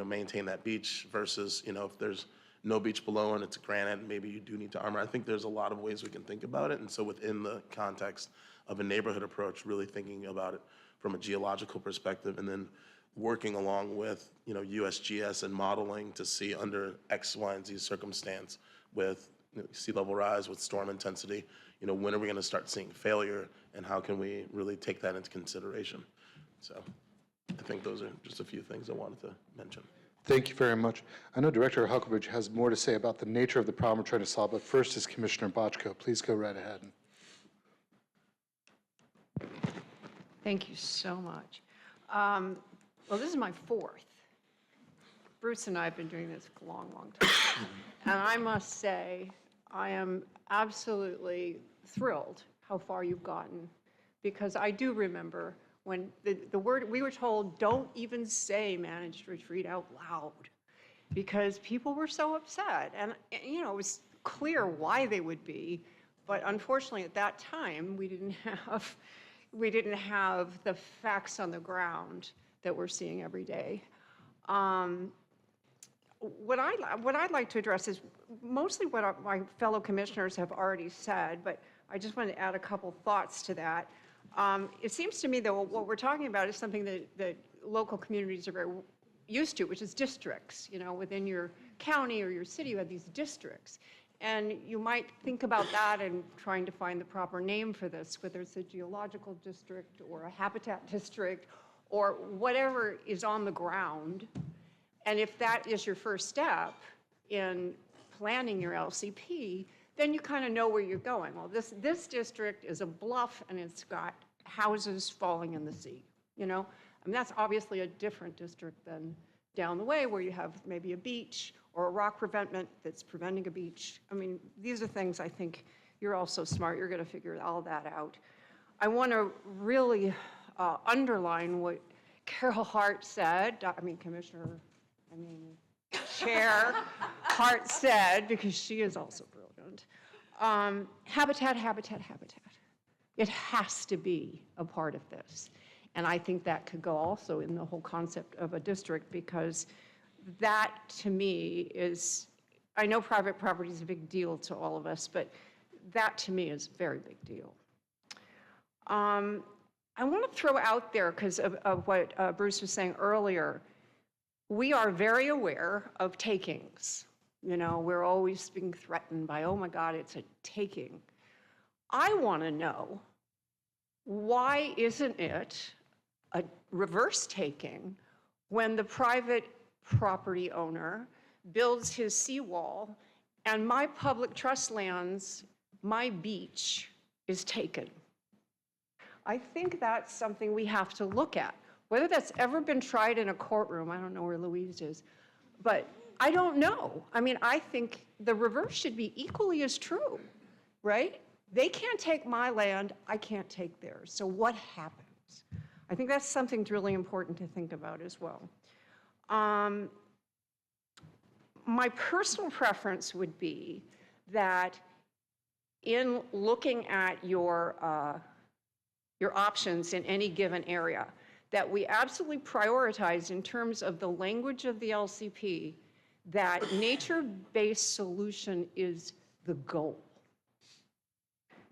maintain that beach, versus, if there's no beach below and it's granite, maybe you do need to armor. I think there's a lot of ways we can think about it. And so within the context of a neighborhood approach, really thinking about it from a geological perspective, and then working along with, USGS and modeling to see under X, Y, and Z circumstance with sea level rise, with storm intensity, when are we going to start seeing failure, and how can we really take that into consideration? So I think those are just a few things I wanted to mention. Thank you very much. I know Director Huckabridge has more to say about the nature of the problem we're trying to solve, but first is Commissioner Bochco. Please go right ahead. Thank you so much. Well, this is my fourth Bruce and I have been doing this for a long, long time. And I must say, I am absolutely thrilled how far you've gotten, because I do remember when the word, we were told, don't even say managed retreat out loud, because people were so upset. And, you know, it was clear why they would be, but unfortunately at that time, we didn't have the facts on the ground that we're seeing every day. What I'd like to address is mostly what my fellow commissioners have already said, but I just want to add a couple thoughts to that. It seems to me that what we're talking about is something that local communities are very used to, which is districts. You know, within your county or your city, you have these districts. And you might think about that and trying to find the proper name for this, whether it's a geological district or a habitat district or whatever is on the ground. And if that is your first step in planning your LCP, then you kind of know where you're going. Well, this district is a bluff and it's got houses falling in the sea, you know? I mean, that's obviously a different district than down the way where you have maybe a beach or a rock prevention that's preventing a beach. I mean, these are things I think you're also smart. You're going to figure all that out. I want to really underline what Carol Hart said. Chair Hart said, because she is also brilliant. Habitat. It has to be a part of this. And I think that could go also in the whole concept of a district, because that to me is, I know private property is a big deal to all of us, but that to me is a very big deal. I want to throw out there, because of what Bruce was saying earlier, we are very aware of takings. You know, we're always being threatened by, oh my God, it's a taking. I want to know, why isn't it a reverse taking when the private property owner builds his seawall and my public trust lands, my beach is taken? I think that's something we have to look at. Whether that's ever been tried in a courtroom, I don't know where Louise is, but I don't know. I mean, I think the reverse should be equally as true, right? They can't take my land, I can't take theirs. So what happens? I think that's something really important to think about as well. My personal preference would be that in looking at your options in any given area, that we absolutely prioritize in terms of the language of the LCP that nature-based solution is the goal.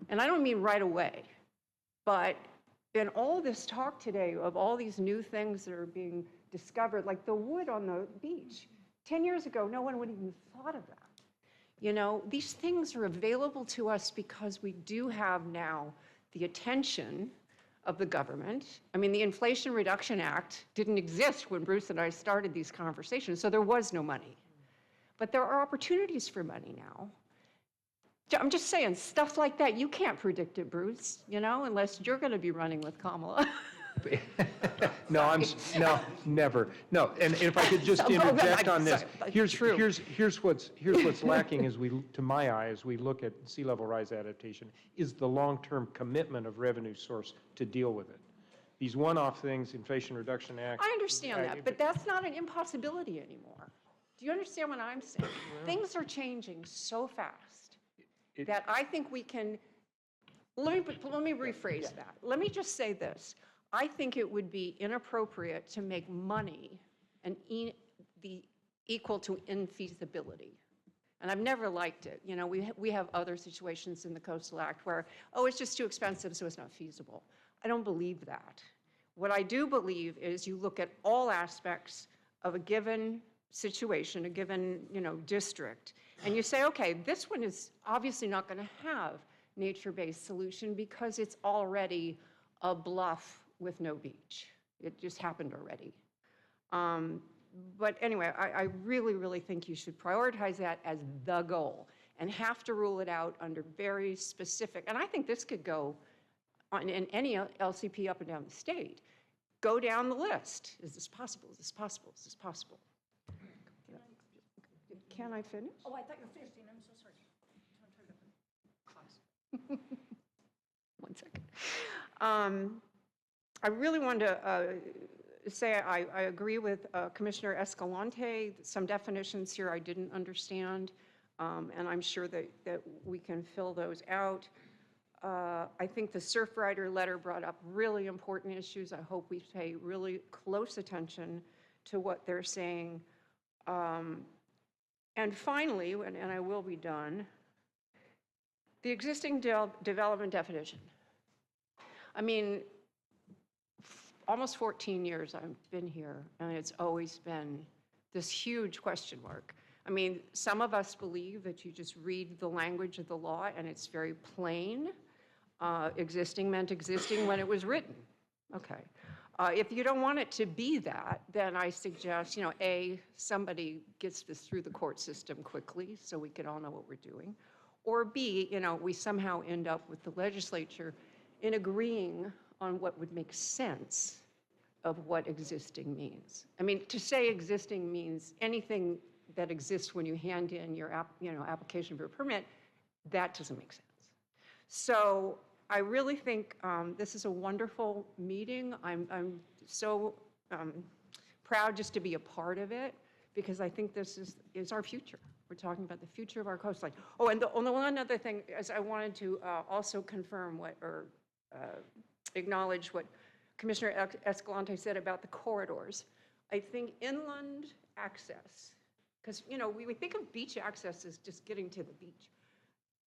And I don't mean right away, but in all this talk today of all these new things that are being discovered, like the wood on the beach, 10 years ago, no one would even thought of that. You know, these things are available to us because we do have now the attention of the government. I mean, the Inflation Reduction Act didn't exist when Bruce and I started these conversations, so there was no money. But there are opportunities for money now. I'm just saying, stuff like that, you can't predict it, Bruce, you know, unless you're going to be running with Kamala. No, no, never. No, and if I could just interject on this, here's what's lacking as to my eye, as we look at sea level rise adaptation, is the long-term commitment of revenue source to deal with it. These one-off things, Inflation Reduction Act. I understand that, but that's not an impossibility anymore. Do you understand what I'm saying? Things are changing so fast that I think we can, let me rephrase that. Let me just say this. I think it would be inappropriate to make money equal to infeasibility. And I've never liked it. You know, we have other situations in the Coastal Act where, oh, it's just too expensive, so it's not feasible. I don't believe that. What I do believe is you look at all aspects of a given situation, a given, you know, district, and you say, okay, this one is obviously not going to have nature-based solution because it's already a bluff with no beach. It just happened already. But anyway, I really, really think you should prioritize that as the goal and have to rule it out under very specific, and I think this could go on in any LCP up and down the state. Go down the list. Is this possible? Is this possible? Is this possible? can I finish? Oh, I thought you were finishing. I'm so sorry. Class. 1 second. I really wanted to say I agree with Commissioner Escalante. Some definitions here I didn't understand, and I'm sure that we can fill those out. I think the Surfrider letter brought up really important issues. I hope we pay really close attention to what they're saying. And finally, and I will be done, the existing development definition. I mean, almost 14 years I've been here, and it's always been this huge question mark. I mean, some of us believe that you just read the language of the law and it's very plain. Existing meant existing when it was written. Okay. If you don't want it to be that, then I suggest, A, somebody gets this through the court system quickly so we can all know what we're doing. Or B, we somehow end up with the legislature in agreeing on what would make sense of what existing means. I mean, to say existing means anything that exists when you hand in your application for a permit, that doesn't make sense. So I really think this is a wonderful meeting. I'm so proud just to be a part of it because I think this is our future. We're talking about the future of our coastline. Oh, and the one other thing is I wanted to also confirm acknowledge what Commissioner Escalante said about the corridors. I think inland access, because we think of beach access as just getting to the beach.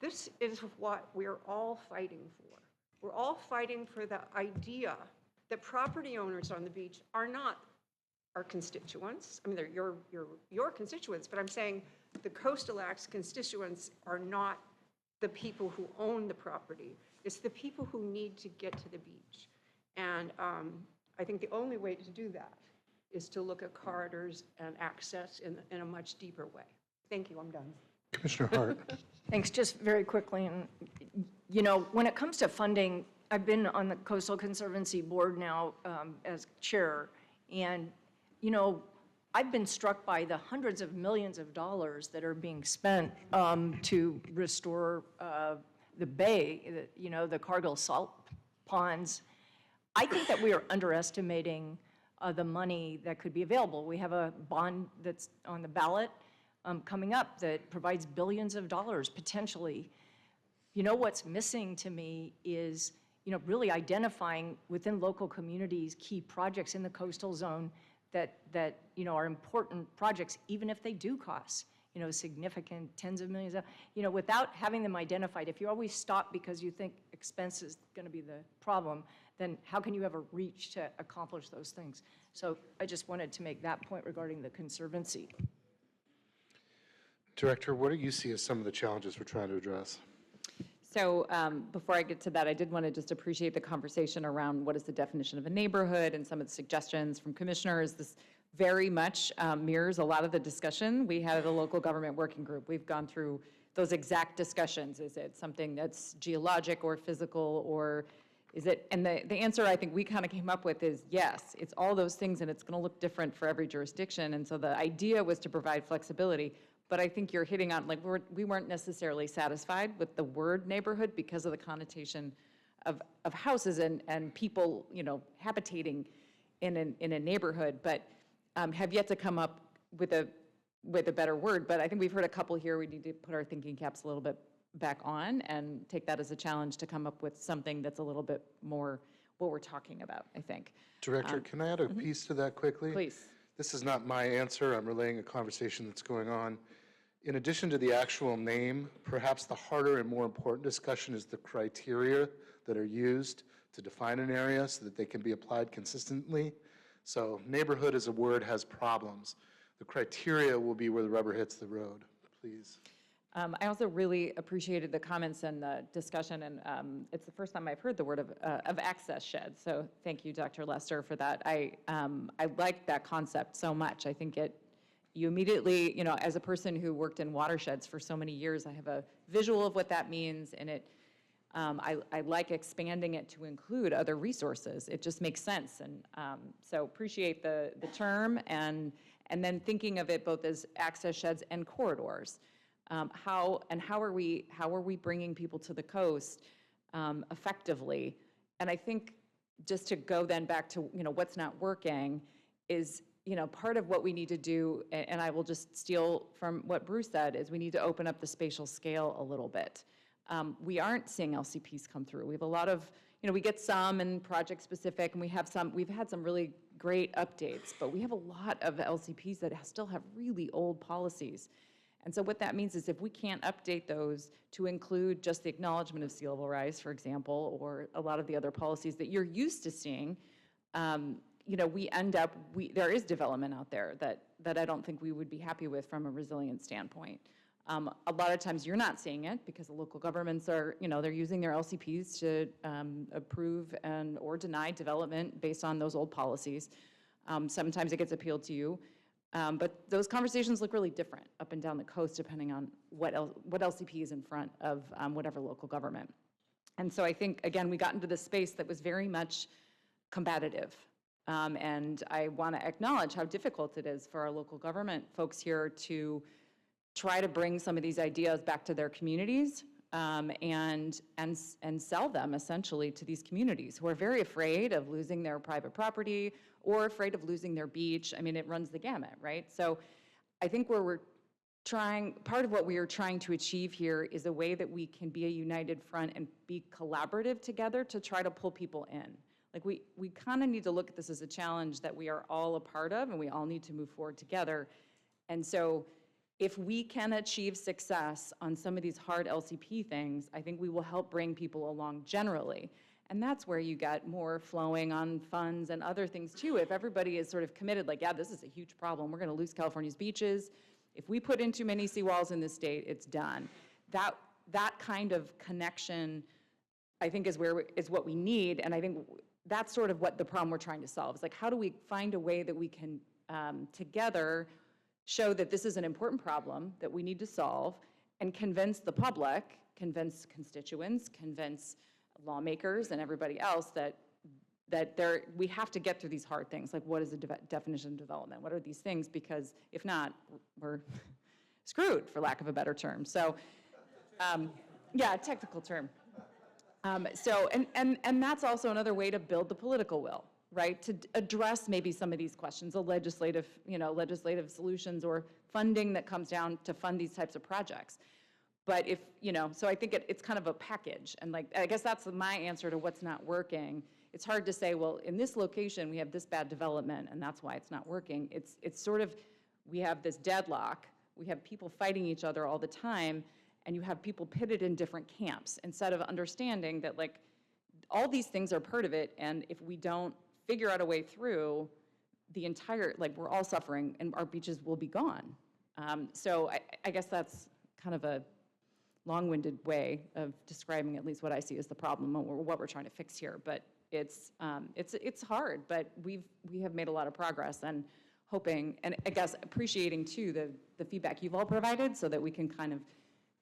This is what we're all fighting for. We're all fighting for the idea that property owners on the beach are not our constituents. I mean, they're your constituents, but I'm saying the Coastal Act's constituents are not the people who own the property. It's the people who need to get to the beach. And I think the only way to do that is to look at corridors and access in a much deeper way. Thank you, I'm done. Commissioner Hart. Thanks. Just very quickly, and when it comes to funding, I've been on the Coastal Conservancy Board now as chair, and I've been struck by the hundreds of millions of dollars that are being spent to restore the bay, the Cargill salt ponds. I think that we are underestimating the money that could be available. We have a bond that's on the ballot coming up that provides billions of dollars potentially. What's missing to me is, really identifying within local communities key projects in the coastal zone that are important projects, even if they do cost, significant tens of millions of, without having them identified. If you always stop because you think expense is going to be the problem, then how can you ever reach to accomplish those things? So I just wanted to make that point regarding the Conservancy. Director, what do you see as some of the challenges we're trying to address? So before I get to that, I did want to just appreciate the conversation around what is the definition of a neighborhood and some of the suggestions from commissioners. This very much mirrors a lot of the discussion we had at the local government working group. We've gone through those exact discussions. Is it something that's geologic or physical, or is it, and the answer I think we kind of came up with is yes, it's all those things, and it's going to look different for every jurisdiction. And so the idea was to provide flexibility. But I think you're hitting on, we weren't necessarily satisfied with the word neighborhood because of the connotation of houses and people, habitating in a neighborhood, but have yet to come up with a better word. But I think we've heard a couple here. We need to put our thinking caps a little bit back on and take that as a challenge to come up with something that's a little bit more what we're talking about, I think. Director, can I add a piece to that quickly? Please. This is not my answer. I'm relaying a conversation that's going on. In addition to the actual name, perhaps the harder and more important discussion is the criteria that are used to define an area so that they can be applied consistently. So neighborhood as a word has problems. The criteria will be where the rubber hits the road, please. I also really appreciated the comments and the discussion, and it's the first time I've heard the word of access shed. So thank you, Dr. Lester, for that. I like that concept so much. I think you immediately, as a person who worked in watersheds for so many years, I have a visual of what that means, and I like expanding it to include other resources. It just makes sense, and so appreciate the term, and And then thinking of it both as access sheds and corridors. How are we bringing people to the coast effectively? And I think just to go then back to, what's not working is, part of what we need to do, and I will just steal from what Bruce said, is we need to open up the spatial scale a little bit. We aren't seeing LCPs come through. We have a lot of, we get some and project specific, and we've had some really great updates, but we have a lot of LCPs that still have really old policies. And so what that means is if we can't update those to include just the acknowledgement of sea level rise, for example, or a lot of the other policies that you're used to seeing, there is development out there that I don't think we would be happy with from a resilience standpoint. A lot of times you're not seeing it because the local governments are, they're using their LCPs to approve or deny development based on those old policies. Sometimes it gets appealed to you. But those conversations look really different up and down the coast depending on what LCP is in front of whatever local government. And so I think, again, we got into this space that was very much combative. And I want to acknowledge how difficult it is for our local government folks here to try to bring some of these ideas back to their communities and sell them essentially to these communities who are very afraid of losing their private property or afraid of losing their beach. I mean, it runs the gamut, right? So I think part of what we are trying to achieve here is a way that we can be a united front and be collaborative together to try to pull people in. Like we kind of need to look at this as a challenge that we are all a part of and we all need to move forward together. And so if we can achieve success on some of these hard LCP things, I think we will help bring people along generally. And that's where you get more flowing on funds and other things too. If everybody is sort of committed, like, yeah, this is a huge problem. We're going to lose California's beaches. If we put in too many seawalls in this state, it's done. That kind of connection, I think, is what we need. And I think that's sort of what the problem we're trying to solve. Is like, how do we find a way that we can together show that this is an important problem that we need to solve and convince the public, convince constituents, convince lawmakers and everybody else that we have to get through these hard things. Like, what is the definition of development? What are these things? Because if not, we're screwed, for lack of a better term. So, yeah, technical term. And that's also another way to build the political will, right? To address maybe some of these questions, legislative solutions or funding that comes down to fund these types of projects. But so I think it's kind of a package. And like, I guess that's my answer to what's not working. It's hard to say, well, in this location, we have this bad development, and that's why it's not working. It's sort of, we have this deadlock. We have people fighting each other all the time, and you have people pitted in different camps instead of understanding that, like, all these things are part of it, and if we don't figure out a way through, we're all suffering, and our beaches will be gone. So I guess that's kind of a long-winded way of describing at least what I see as the problem or what we're trying to fix here. But it's hard, but we have made a lot of progress, and hoping, and I guess appreciating too the feedback you've all provided so that we can kind of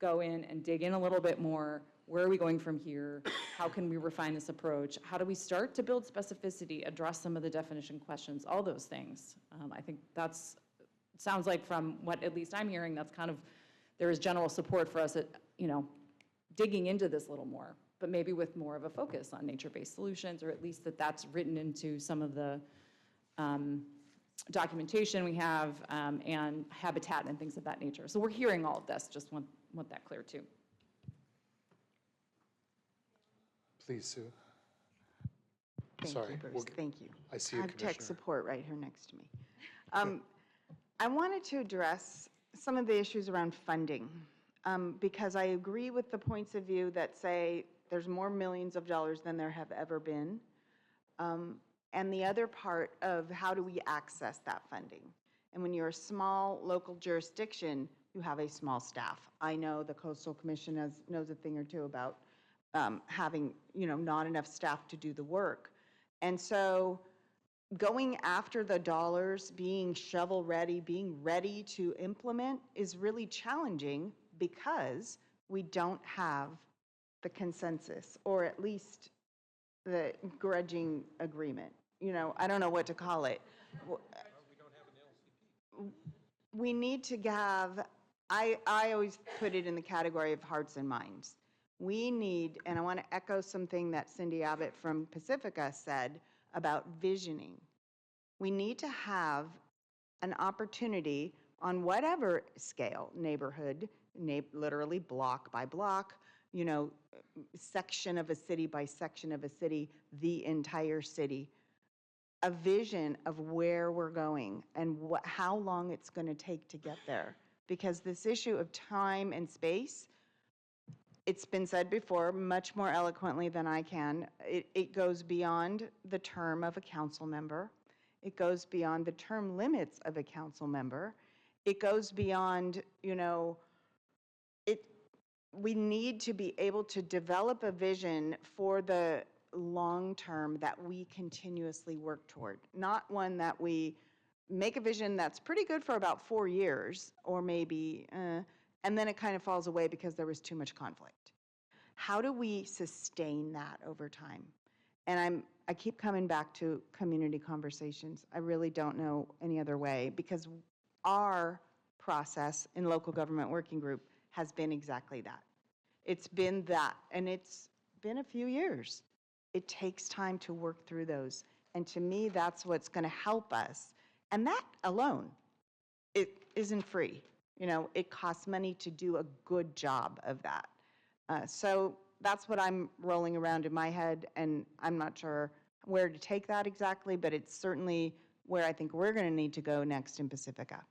go in and dig in a little bit more. Where are we going from here? How can we refine this approach? How do we start to build specificity, address some of the definition questions, all those things? I think sounds like from what at least I'm hearing, that's kind of, there is general support for us at, digging into this a little more, but maybe with more of a focus on nature-based solutions, or at least that's written into some of the documentation we have and habitat and things of that nature. So we're hearing all of this, just want that clear too. Please, Sue. Thank Sorry. you, Bruce. Thank you. I see you, I have tech Commissioner. support right here next to me. I wanted to address some of the issues around funding because I agree with the points of view that say there's more millions of dollars than there have ever been. And the other part of how do we access that funding? And when you're a small local jurisdiction, you have a small staff. I know the Coastal Commission knows a thing or two about having, not enough staff to do the work. And so going after the dollars, being shovel ready, being ready to implement is really challenging because we don't have the consensus, or at least the grudging agreement. I don't know what to call it. we need to have, I always put it in the category of hearts and minds. We need, and I want to echo something that Cindy Abbott from Pacifica said about visioning. We need to have an opportunity on whatever scale, neighborhood, literally block by block, you know, section of a city by section of a city, the entire city, a vision of where we're going and how long it's going to take to get there. Because this issue of time and space, it's been said before much more eloquently than I can. It goes beyond the term of a council member. It goes beyond the term limits of a council member. It goes beyond, you know, we need to be able to develop a vision for the long term that we continuously work toward, not one that we make a vision that's pretty good for about 4 years or maybe, and then it kind of falls away because there was too much conflict. How do we sustain that over time? And I keep coming back to community conversations. I really don't know any other way, because our process in local government working group has been exactly that. It's been that, and it's been a few years. It takes time to work through those. And to me, that's what's going to help us. And that alone, it isn't free. You know, it costs money to do a good job of that. So that's what I'm rolling around in my head, and I'm not sure where to take that exactly, but it's certainly where I think we're going to need to go next in Pacifica.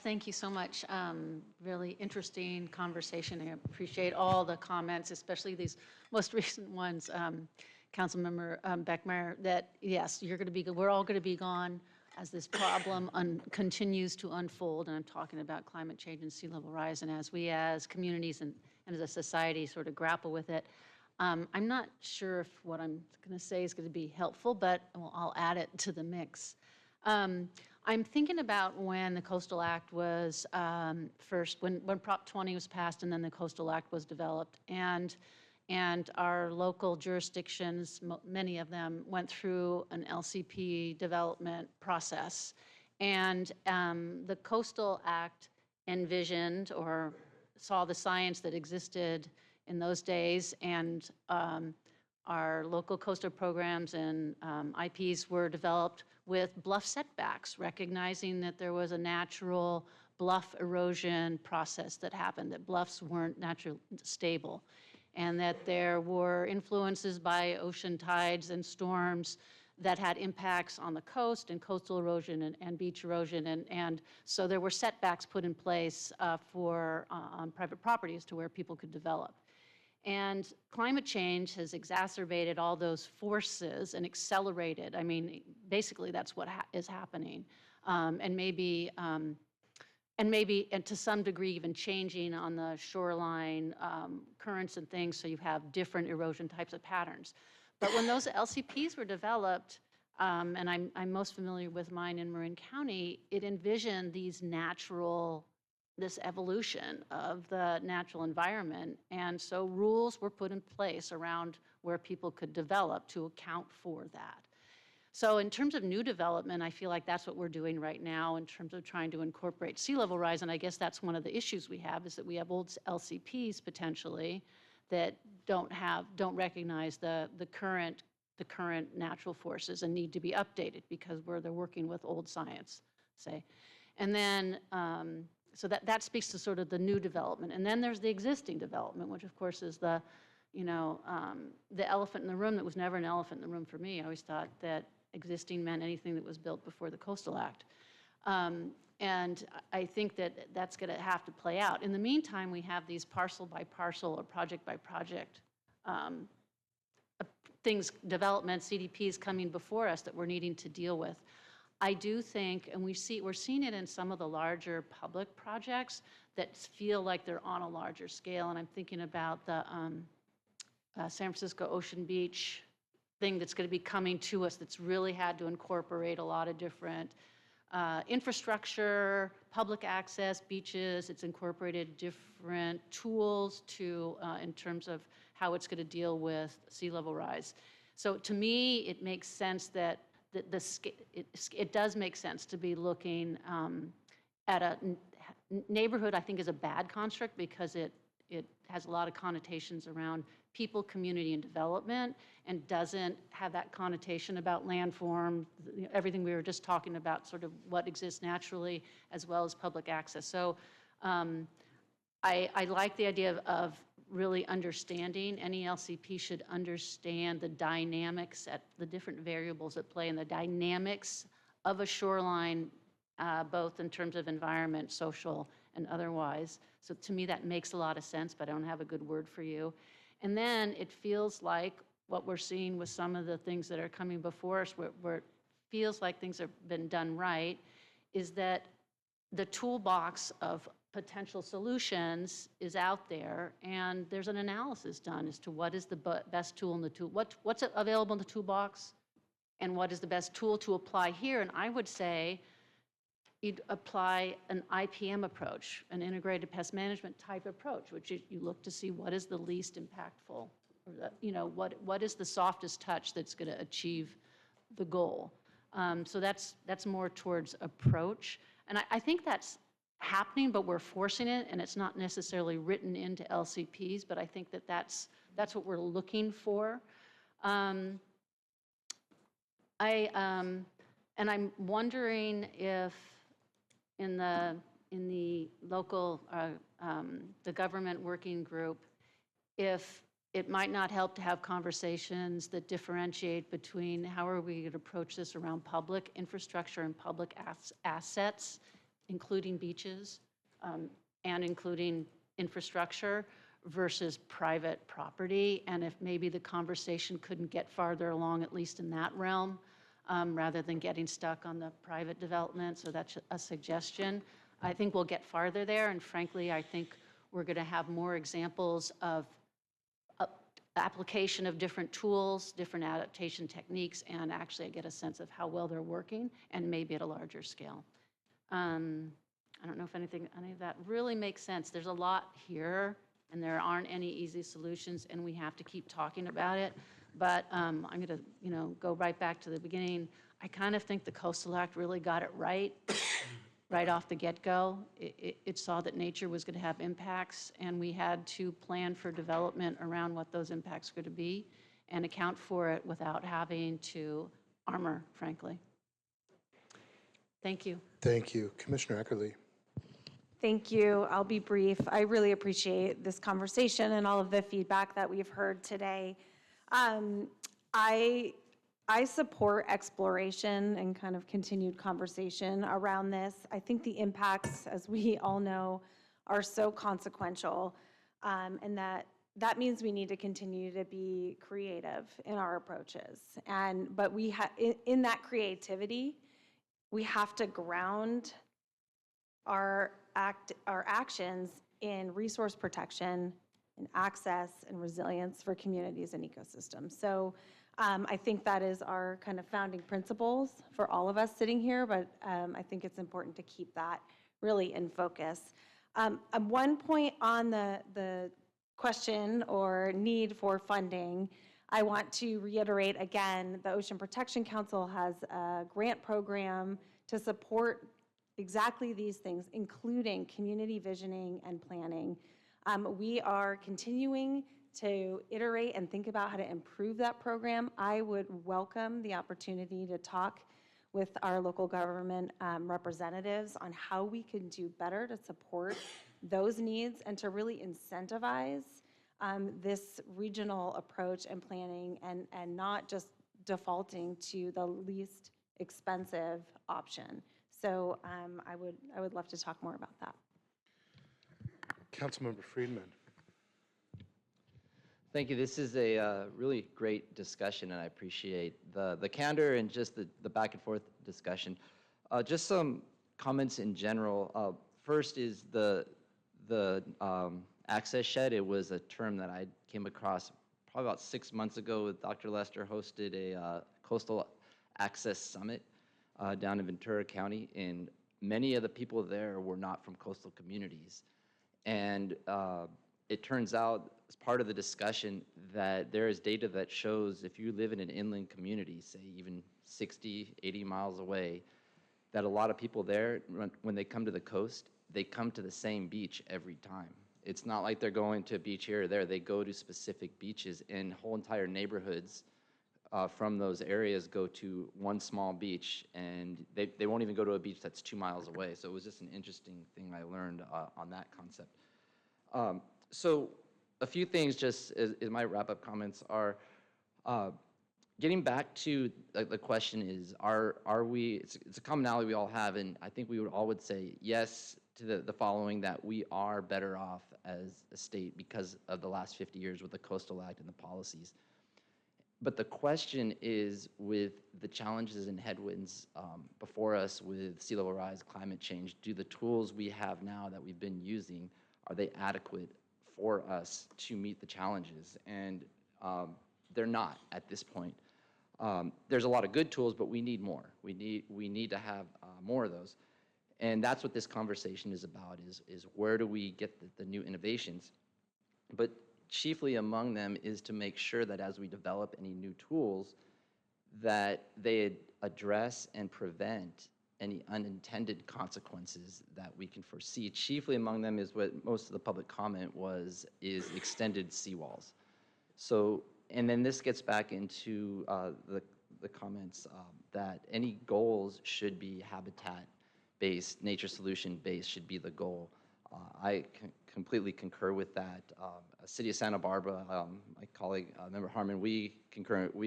Thank you so much. Really interesting conversation. I appreciate all the comments, especially these most recent ones. Councilmember Beckmeyer, that yes, you're going to be, we're all going to be gone as this problem continues to unfold. And I'm talking about climate change and sea level rise. And as we as communities and as a society sort of grapple with it, I'm not sure if what I'm going to say is going to be helpful, but I'll add it to the mix. I'm thinking about when the Coastal Act was first, when Prop 20 was passed and then the Coastal Act was developed. And our local jurisdictions, many of them, went through an LCP development process. And the Coastal Act envisioned or saw the science that existed in those days, and our local coastal programs and IPs were developed with bluff setbacks, recognizing that there was a natural bluff erosion process that happened, that bluffs weren't naturally stable, and that there were influences by ocean tides and storms that had impacts on the coast and coastal erosion and beach erosion. And so there were setbacks put in place for on private properties to where people could develop. And climate change has exacerbated all those forces and accelerated. I mean, basically that's what is happening. And maybe to some degree even changing on the shoreline currents and things, so you have different erosion types of patterns. But when those LCPs were developed, and I'm most familiar with mine in Marin County, it envisioned this evolution of the natural environment. And so rules were put in place around where people could develop to account for that. So in terms of new development, I feel like that's what we're doing right now in terms of trying to incorporate sea level rise. And I guess that's one of the issues we have, is that we have old LCPs potentially that don't recognize the current natural forces and need to be updated because they're working with old science, say. And then, so that speaks to sort of the new development. And then there's the existing development, which of course is the elephant in the room that was never an elephant in the room for me. I always thought that existing meant anything that was built before the Coastal Act. And I think that that's going to have to play out. In the meantime, we have these parcel by parcel or project by project development, CDPs coming before us that we're needing to deal with. I do think, and we're seeing it in some of the larger public projects that feel like they're on a larger scale. And I'm thinking about the San Francisco Ocean Beach thing that's going to be coming to us, that's really had to incorporate a lot of different infrastructure, public access, beaches. It's incorporated different tools to, in terms of how it's going to deal with sea level rise. So to me, it makes sense that it does make sense to be looking at a neighborhood. I think is a bad construct because it has a lot of connotations around people, community, and development, and doesn't have that connotation about landform, everything we were just talking about, sort of what exists naturally, as well as public access. So I like the idea of really understanding. Any LCP should understand the dynamics at the different variables at play and the dynamics of a shoreline, both in terms of environment, social, and otherwise. So to me, that makes a lot of sense, but I don't have a good word for you. And then it feels like what we're seeing with some of the things that are coming before us, where it feels like things have been done right, is that the toolbox of potential solutions is out there, and there's an analysis done as to what is the best tool in the tool, what's available in the toolbox, and what is the best tool to apply here. And I would say you'd apply an IPM approach, an integrated pest management type approach, which you look to see what is the least impactful, or what is the softest touch that's going to achieve the goal. So that's more towards approach. And I think that's happening, but we're forcing it, and it's not necessarily written into LCPs, but I think that's what we're looking for. And I'm wondering if in the local, the government working group, if it might not help to have conversations that differentiate between how are we going to approach this around public infrastructure and public assets, including beaches and including infrastructure, versus private property, and if maybe the conversation couldn't get farther along, at least in that realm, rather than getting stuck on the private development. So that's a suggestion. I think we'll get farther there, and frankly, I think we're going to have more examples of application of different tools, different adaptation techniques, and actually I get a sense of how well they're working, and maybe at a larger scale. I don't know if any of that really makes sense. There's a lot here, and there aren't any easy solutions, and we have to keep talking about it. But I'm going to go right back to the beginning. I kind of think the Coastal Act really got it right off the get-go. It saw that nature was going to have impacts, and we had to plan for development around what those impacts were going to be and account for it without having to armor, frankly. Thank you. Thank you. Commissioner Eckerly. Thank you. I'll be brief. I really appreciate this conversation and all of the feedback that we've heard today. I support exploration and kind of continued conversation around this. I think the impacts, as we all know, are so consequential, and that means we need to continue to be creative in our approaches. But in that creativity, we have to ground our actions in resource protection and access and resilience for communities and ecosystems. So I think that is our kind of founding principles for all of us sitting here, but I think it's important to keep that really in focus. One point on the question or need for funding, I want to reiterate again, the Ocean Protection Council has a grant program to support exactly these things, including community visioning and planning. We are continuing to iterate and think about how to improve that program. I would welcome the opportunity to talk with our local government representatives on how we can do better to support those needs and to really incentivize this regional approach and planning, and not just defaulting to the least expensive option. So I would love to talk more about that. Councilmember Friedman. Thank you. This is a really great discussion, and I appreciate the candor and just the back and forth discussion. Just some comments in general. First is the access shed. It was a term that I came across probably about 6 months ago with Dr. Lester hosted a coastal access summit. down in Ventura County, and many of the people there were not from coastal communities. And it turns out, as part of the discussion, that there is data that shows if you live in an inland community, say even 60, 80 miles away, that a lot of people there, when they come to the coast, they come to the same beach every time. It's not like they're going to a beach here or there. They go to specific beaches, and whole entire neighborhoods from those areas go to one small beach, and they won't even go to a beach that's 2 miles away. So it was just an interesting thing I learned on that concept. So a few things just as my wrap-up comments are, getting back to the question is, are we, it's a commonality we all have, and I think we all would say yes to the following, that we are better off as a state because of the last 50 years with the Coastal Act and the policies. But the question is, with the challenges and headwinds before us with sea level rise, climate change, do the tools we have now that we've been using, are they adequate for us to meet the challenges? And they're not at this point. There's a lot of good tools, but we need more. We need to have more of those. And that's what this conversation is about, is where do we get the new innovations? But chiefly among them is to make sure that as we develop any new tools, that they address and prevent any unintended consequences that we can foresee. Chiefly among them is what most of the public comment is extended seawalls. So, and then this gets back into the comments that any goals should be habitat-based, nature solution-based should be the goal. I completely concur with that. City of Santa Barbara, my colleague, Member Harmon, we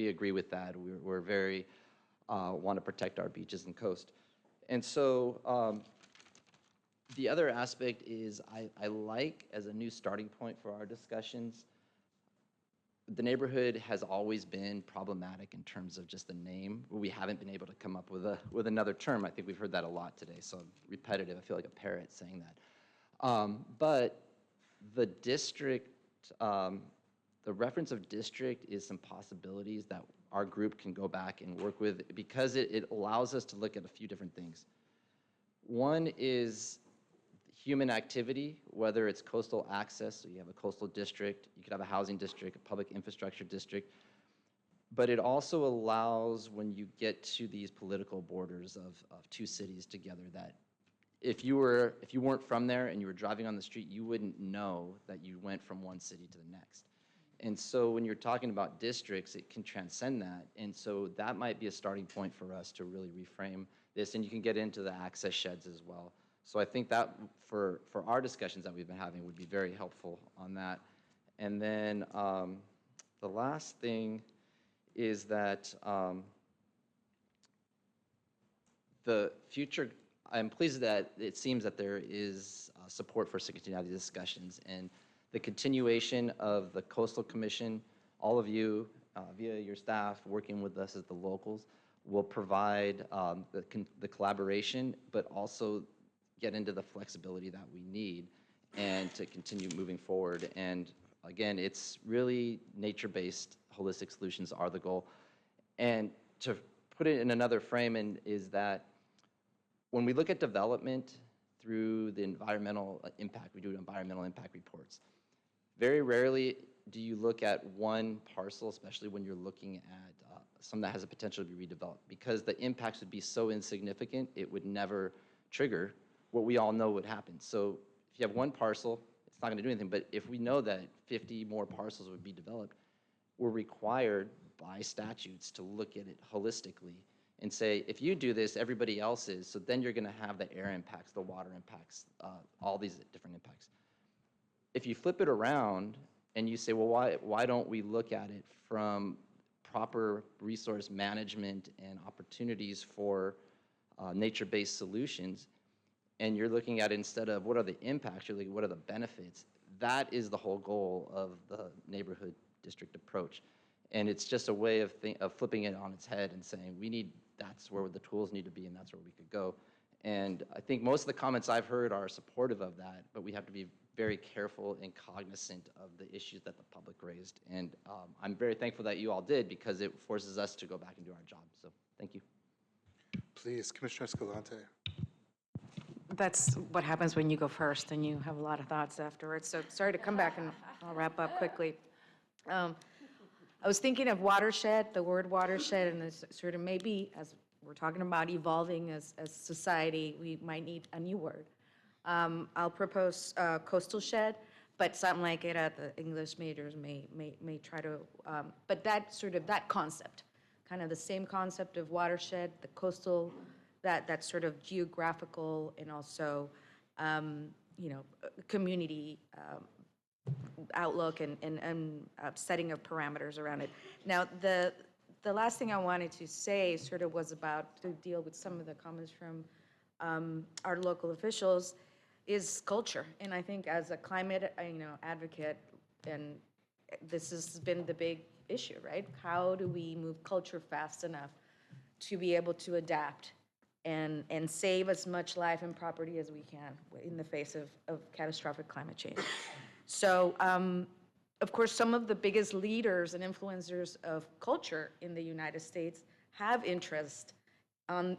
agree with that. We're very, want to protect our beaches and coast. And so the other aspect is I like, as a new starting point for our discussions, the neighborhood has always been problematic in terms of just the name. We haven't been able to come up with another term. I think we've heard that a lot today, so I'm repetitive. I feel like a parrot saying that. But the district, the reference of district is some possibilities that our group can go back and work with, because it allows us to look at a few different things. One is human activity, whether it's coastal access, so you have a coastal district, you could have a housing district, a public infrastructure district, but it also allows, when you get to these political borders of two cities together, that if you weren't from there and you were driving on the street, you wouldn't know that you went from one city to the next. And so when you're talking about districts, it can transcend that. And so that might be a starting point for us to really reframe this, and you can get into the access sheds as well. So I think that for our discussions that we've been having would be very helpful on that. And then the last thing is that the future, I'm pleased that it seems that there is support for us to continue these discussions, and the continuation of the Coastal Commission, all of you via your staff working with us as the locals will provide the collaboration, but also get into the flexibility that we need and to continue moving forward. And again, it's really nature-based holistic solutions are the goal. And to put it in another frame, is that when we look at development through the environmental impact, we do environmental impact reports. Very rarely do you look at one parcel, especially when you're looking at some that has a potential to be redeveloped, because the impacts would be so insignificant, it would never trigger what we all know would happen. So if you have one parcel, it's not going to do anything. But if we know that 50 more parcels would be developed, we're required by statutes to look at it holistically and say, if you do this, everybody else is. So then you're going to have the air impacts, the water impacts, all these different impacts. If you flip it around and you say, well, why don't we look at it from proper resource management and opportunities for nature-based solutions, and you're looking at it instead of what are the impacts, you're looking at what are the benefits. That is the whole goal of the neighborhood district approach. And it's just a way of flipping it on its head and saying, that's where the tools need to be, and that's where we could go. And I think most of the comments I've heard are supportive of that, but we have to be very careful and cognizant of the issues that the public raised. And I'm very thankful that you all did, because it forces us to go back and do our job. So thank you. please. Commissioner Escalante. That's what happens when you go first and you have a lot of thoughts afterwards. So sorry to come back, and I'll wrap up quickly. I was thinking of watershed, the word watershed, and this sort of maybe as we're talking about evolving as society, we might need a new word. I'll propose coastal shed, but something like it at the English majors may try to, but that sort of, that concept, kind of the same concept of watershed, the coastal, that sort of geographical and also, community outlook and setting of parameters around it. Now, the last thing I wanted to say sort of was about to deal with some of the comments from our local officials is culture. And I think as a climate, advocate, and this has been the big issue, right? How do we move culture fast enough to be able to adapt and save as much life and property as we can in the face of catastrophic climate change? So, of course, some of the biggest leaders and influencers of culture in the United States have interest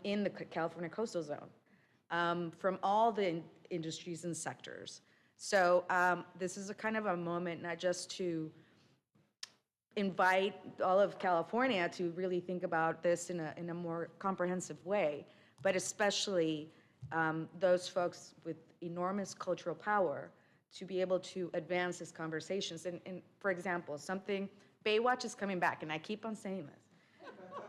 in the California coastal zone from all the industries and sectors. So this is a kind of a moment not just to invite all of California to really think about this in a more comprehensive way, but especially those folks with enormous cultural power to be able to advance these conversations. And for example, Baywatch is coming back, and I keep on saying this.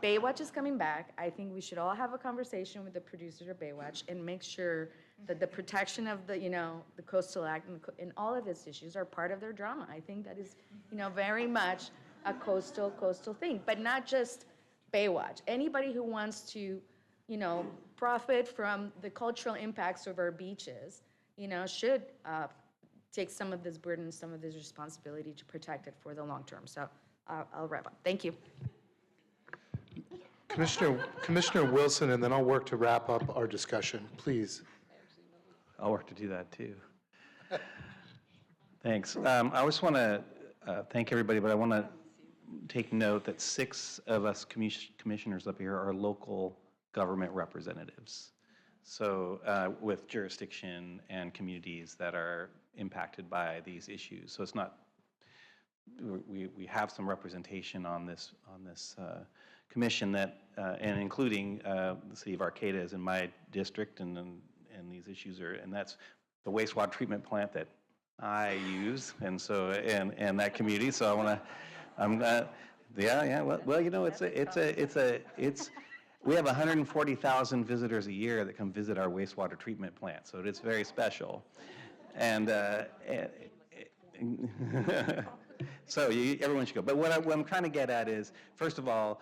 Baywatch is coming back. I think we should all have a conversation with the producers of Baywatch and make sure that the protection of the Coastal Act and all of its issues are part of their drama. I think that is, very much a coastal thing, but not just Baywatch. Anybody who wants to, profit from the cultural impacts of our beaches, should take some of this burden, some of this responsibility to protect it for the long term. So I'll wrap up. Thank you. Commissioner Wilson, and then I'll work to wrap up our discussion, please. I'll work to do that too. Thanks. I just want to thank everybody, but I want to take note that 6 of us commissioners up here are local government representatives. So with jurisdiction and communities that are impacted by these issues. So it's not, we have some representation on this commission that, and including the city of Arcata is in my district, and these issues are, and that's the wastewater treatment plant that I use, and so and that community. So we have 140,000 visitors a year that come visit our wastewater treatment plant, so it's very special, and so everyone should go. But what I'm trying to get at is, first of all,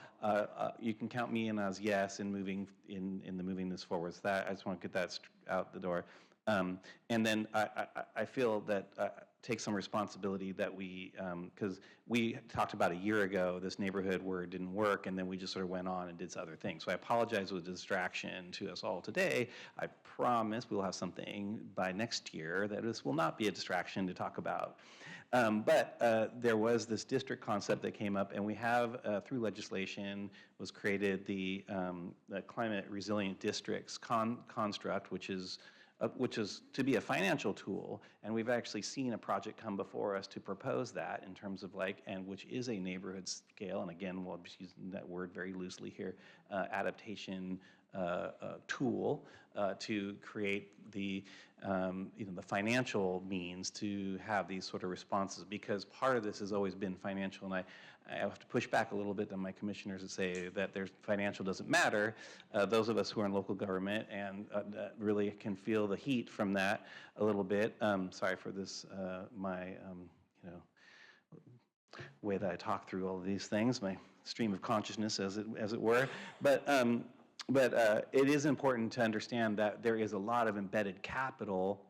you can count me in as yes in moving this forward. So that I just want to get that out the door. And then I feel that take some responsibility that we, because we talked about a year ago this neighborhood where it didn't work, and then we just sort of went on and did other things. So I apologize with the distraction to us all today. I promise we'll have something by next year that this will not be a distraction to talk about. But there was this district concept that came up, and we have, through legislation, was created the Climate Resilient Districts construct, which is to be a financial tool, and we've actually seen a project come before us to propose that in terms of which is a neighborhood scale, and again, we'll be using that word very loosely here, adaptation tool to create the the financial means to have these sort of responses, because part of this has always been financial, and I have to push back a little bit on my commissioners to say that their financial doesn't matter. Those of us who are in local government and really can feel the heat from that a little bit. Sorry for this, my way that I talk through all of these things, my stream of consciousness, as it were. But it is important to understand that there is a lot of embedded capital,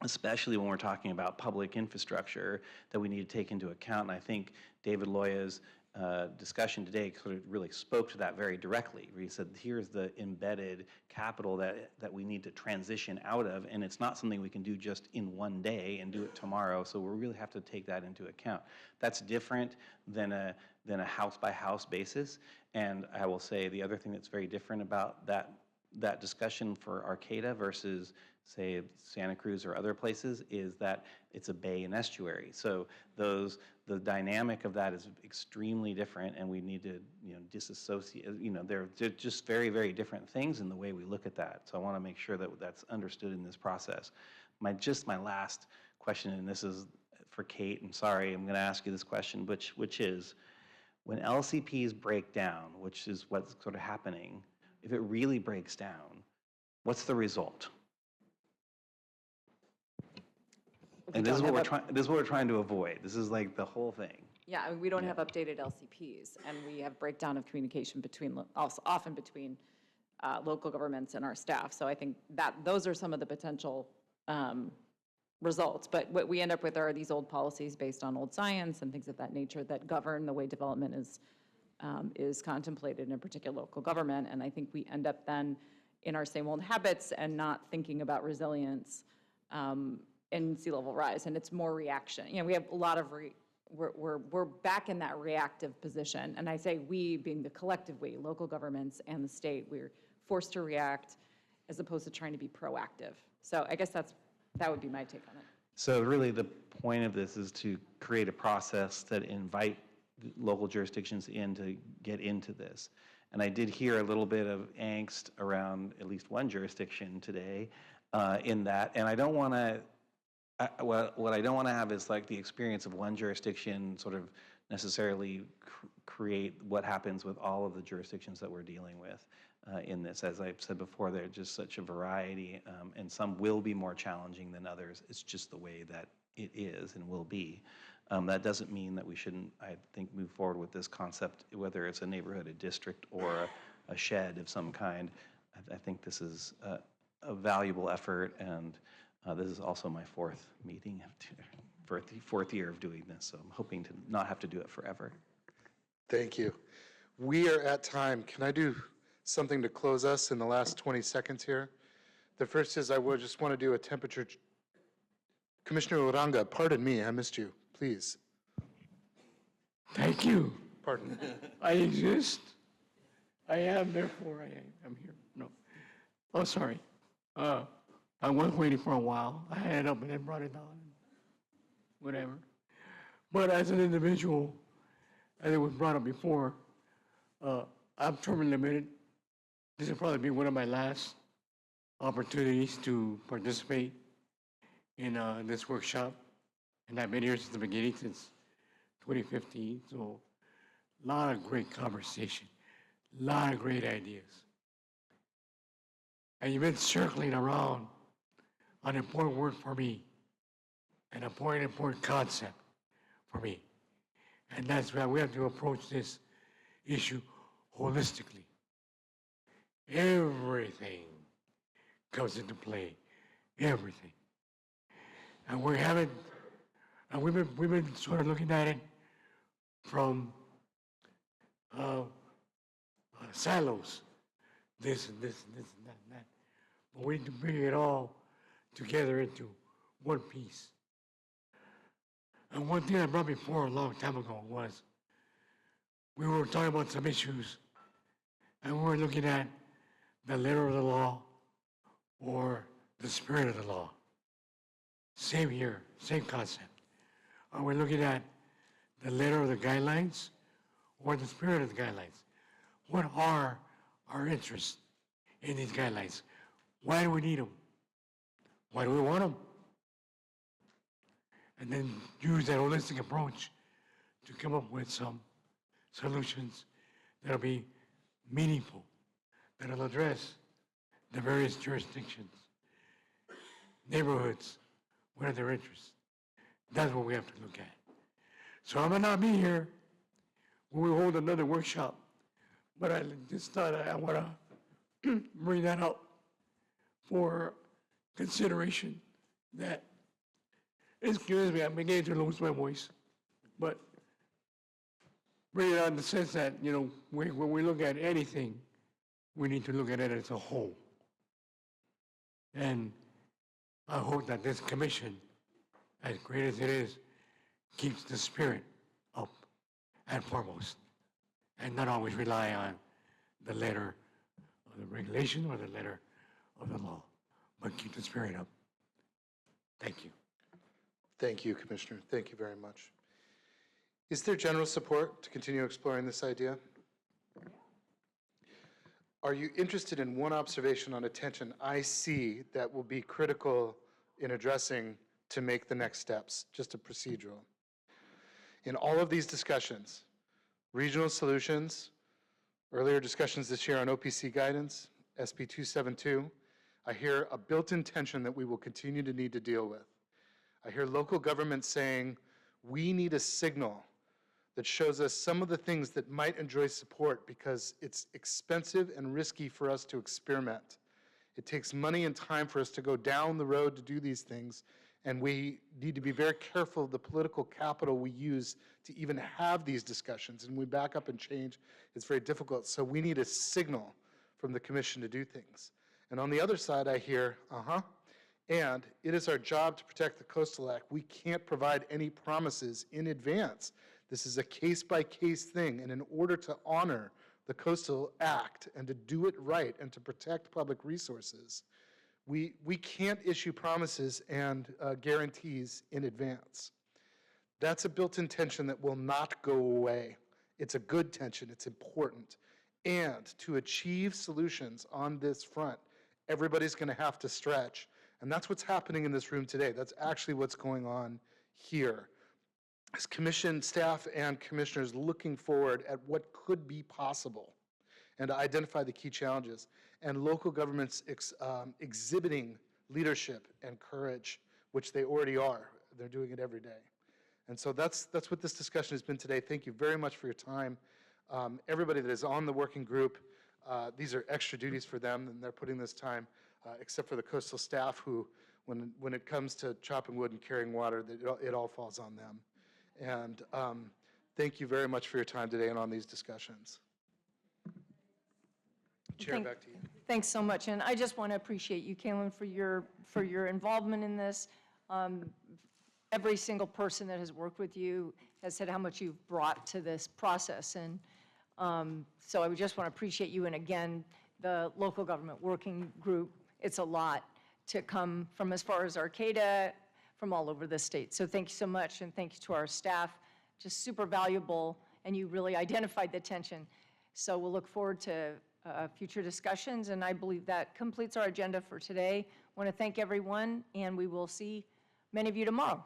especially when we're talking about public infrastructure, that we need to take into account. And I think David Loya's discussion today sort of really spoke to that very directly, where he said, here's the embedded capital that we need to transition out of, and it's not something we can do just in one day and do it tomorrow, so we really have to take that into account. That's different than a house-by-house basis, and I will say the other thing that's very different about that that discussion for Arcata versus, say, Santa Cruz or other places is that it's a bay and estuary. So the dynamic of that is extremely different, and we need to, disassociate, they're just very, very different things in the way we look at that. So I want to make sure that that's understood in this process. My last question, and this is for Kate, and sorry, I'm going to ask you this question, which is, when LCPs break down, which is what's sort of happening, if it really breaks down, what's the result? And this is what we're trying to avoid. This is like the whole thing. Yeah, I mean, we don't have updated LCPs, and we have breakdown of communication between, often between local governments and our staff. So I think that those are some of the potential results. But what we end up with are these old policies based on old science and things of that nature that govern the way development is contemplated in a particular local government. And I think we end up then in our same old habits and not thinking about resilience in sea level rise. And it's more reaction. We have a lot of, we're back in that reactive position. And I say we being the collective we, local governments and the state, we're forced to react as opposed to trying to be proactive. So I guess that would be my take on it. So really the point of this is to create a process that invite local jurisdictions in to get into this. And I did hear a little bit of angst around at least one jurisdiction today in that, and I don't want to, what I don't want to have is like the experience of one jurisdiction sort of necessarily create what happens with all of the jurisdictions that we're dealing with in this. As I've said before, there's just such a variety, and some will be more challenging than others. It's just the way that it is and will be. That doesn't mean that we shouldn't, I think, move forward with this concept, whether it's a neighborhood, a district, or a shed of some kind. I think this is a valuable effort, and this is also my fourth meeting, fourth year of doing this, so I'm hoping to not have to do it forever. Thank you. We are at time. Can I do something to close us in the last 20 seconds here? The first is I would just want to do a temperature. Commissioner Uranga, pardon me, I missed you. Please. Thank you. Pardon. I exist. I am, therefore I am here. No. Oh, sorry. I was waiting for a while. I had it up and then brought it down. Whatever. But as an individual, as it was brought up before, I'm term limited. This will probably be one of my last opportunities to participate in this workshop. And I've been here since the beginning, since 2015. So a lot of great conversation, a lot of great ideas. And you've been circling around on important work for me, an important concept for me. And that's why we have to approach this issue holistically. Everything comes into play, everything. And we've been sort of looking at it from silos, this and this and this and that and that. But we need to bring it all together into one piece. And one thing I brought before a long time ago was we were talking about some issues, and we were looking at the letter of the law or the spirit of the law. Same here, same concept. Are we looking at the letter of the guidelines or the spirit of the guidelines? What are our interests in these guidelines? Why do we need them? Why do we want them? And then use that holistic approach to come up with some solutions that'll be meaningful, that'll address the various jurisdictions, neighborhoods, what are their interests. That's what we have to look at. So I may not be here when we hold another workshop, but I just thought I want to bring that up for consideration that, excuse me, I'm beginning to lose my voice, but bring it on the sense that, when we look at anything, we need to look at it as a whole. And I hope that this commission, as great as it is, keeps the spirit up and foremost, and not always rely on the letter of the regulation or the letter of the law, but keep the spirit up. Thank you. Thank you, Commissioner. Thank you very much. Is there general support to continue exploring this idea? Are you interested in one observation on attention I see that will be critical in addressing to make the next steps, just a procedural? In all of these discussions, regional solutions, earlier discussions this year on OPC guidance, SB 272, I hear a built-in tension that we will continue to need to deal with. I hear local governments saying, we need a signal that shows us some of the things that might enjoy support because it's expensive and risky for us to experiment. It takes money and time for us to go down the road to do these things, and we need to be very careful of the political capital we use to even have these discussions. And we back up and change, it's very difficult. So we need a signal from the commission to do things. And on the other side, I hear, and it is our job to protect the Coastal Act. We can't provide any promises in advance. This is a case-by-case thing, and in order to honor the Coastal Act and to do it right and to protect public resources, we can't issue promises and guarantees in advance. That's a built-in tension that will not go away. It's a good tension, it's important. And to achieve solutions on this front, everybody's gonna have to stretch. And that's what's happening in this room today. That's actually what's going on here. As commission staff and commissioners looking forward at what could be possible and to identify the key challenges, and local governments exhibiting leadership and courage, which they already are. They're doing it every day. And so that's what this discussion has been today. Thank you very much for your time. Everybody that is on the working group, these are extra duties for them, and they're putting this time, except for the coastal staff who, when it comes to chopping wood and carrying water, it all falls on them. And thank you very much for your time today and on these discussions. Chair, back to you. Thanks so much, and I just want to appreciate you, Kaylin, for your involvement in this. Every single person that has worked with you has said how much you've brought to this process, and so I would just want to appreciate you, and again, the local government working group. It's a lot to come from as far as Arcata, from all over the state. So thank you so much, and thank you to our staff. Just super valuable, and you really identified the tension. So we'll look forward to future discussions, and I believe that completes our agenda for today. I want to thank everyone, and we will see many of you tomorrow.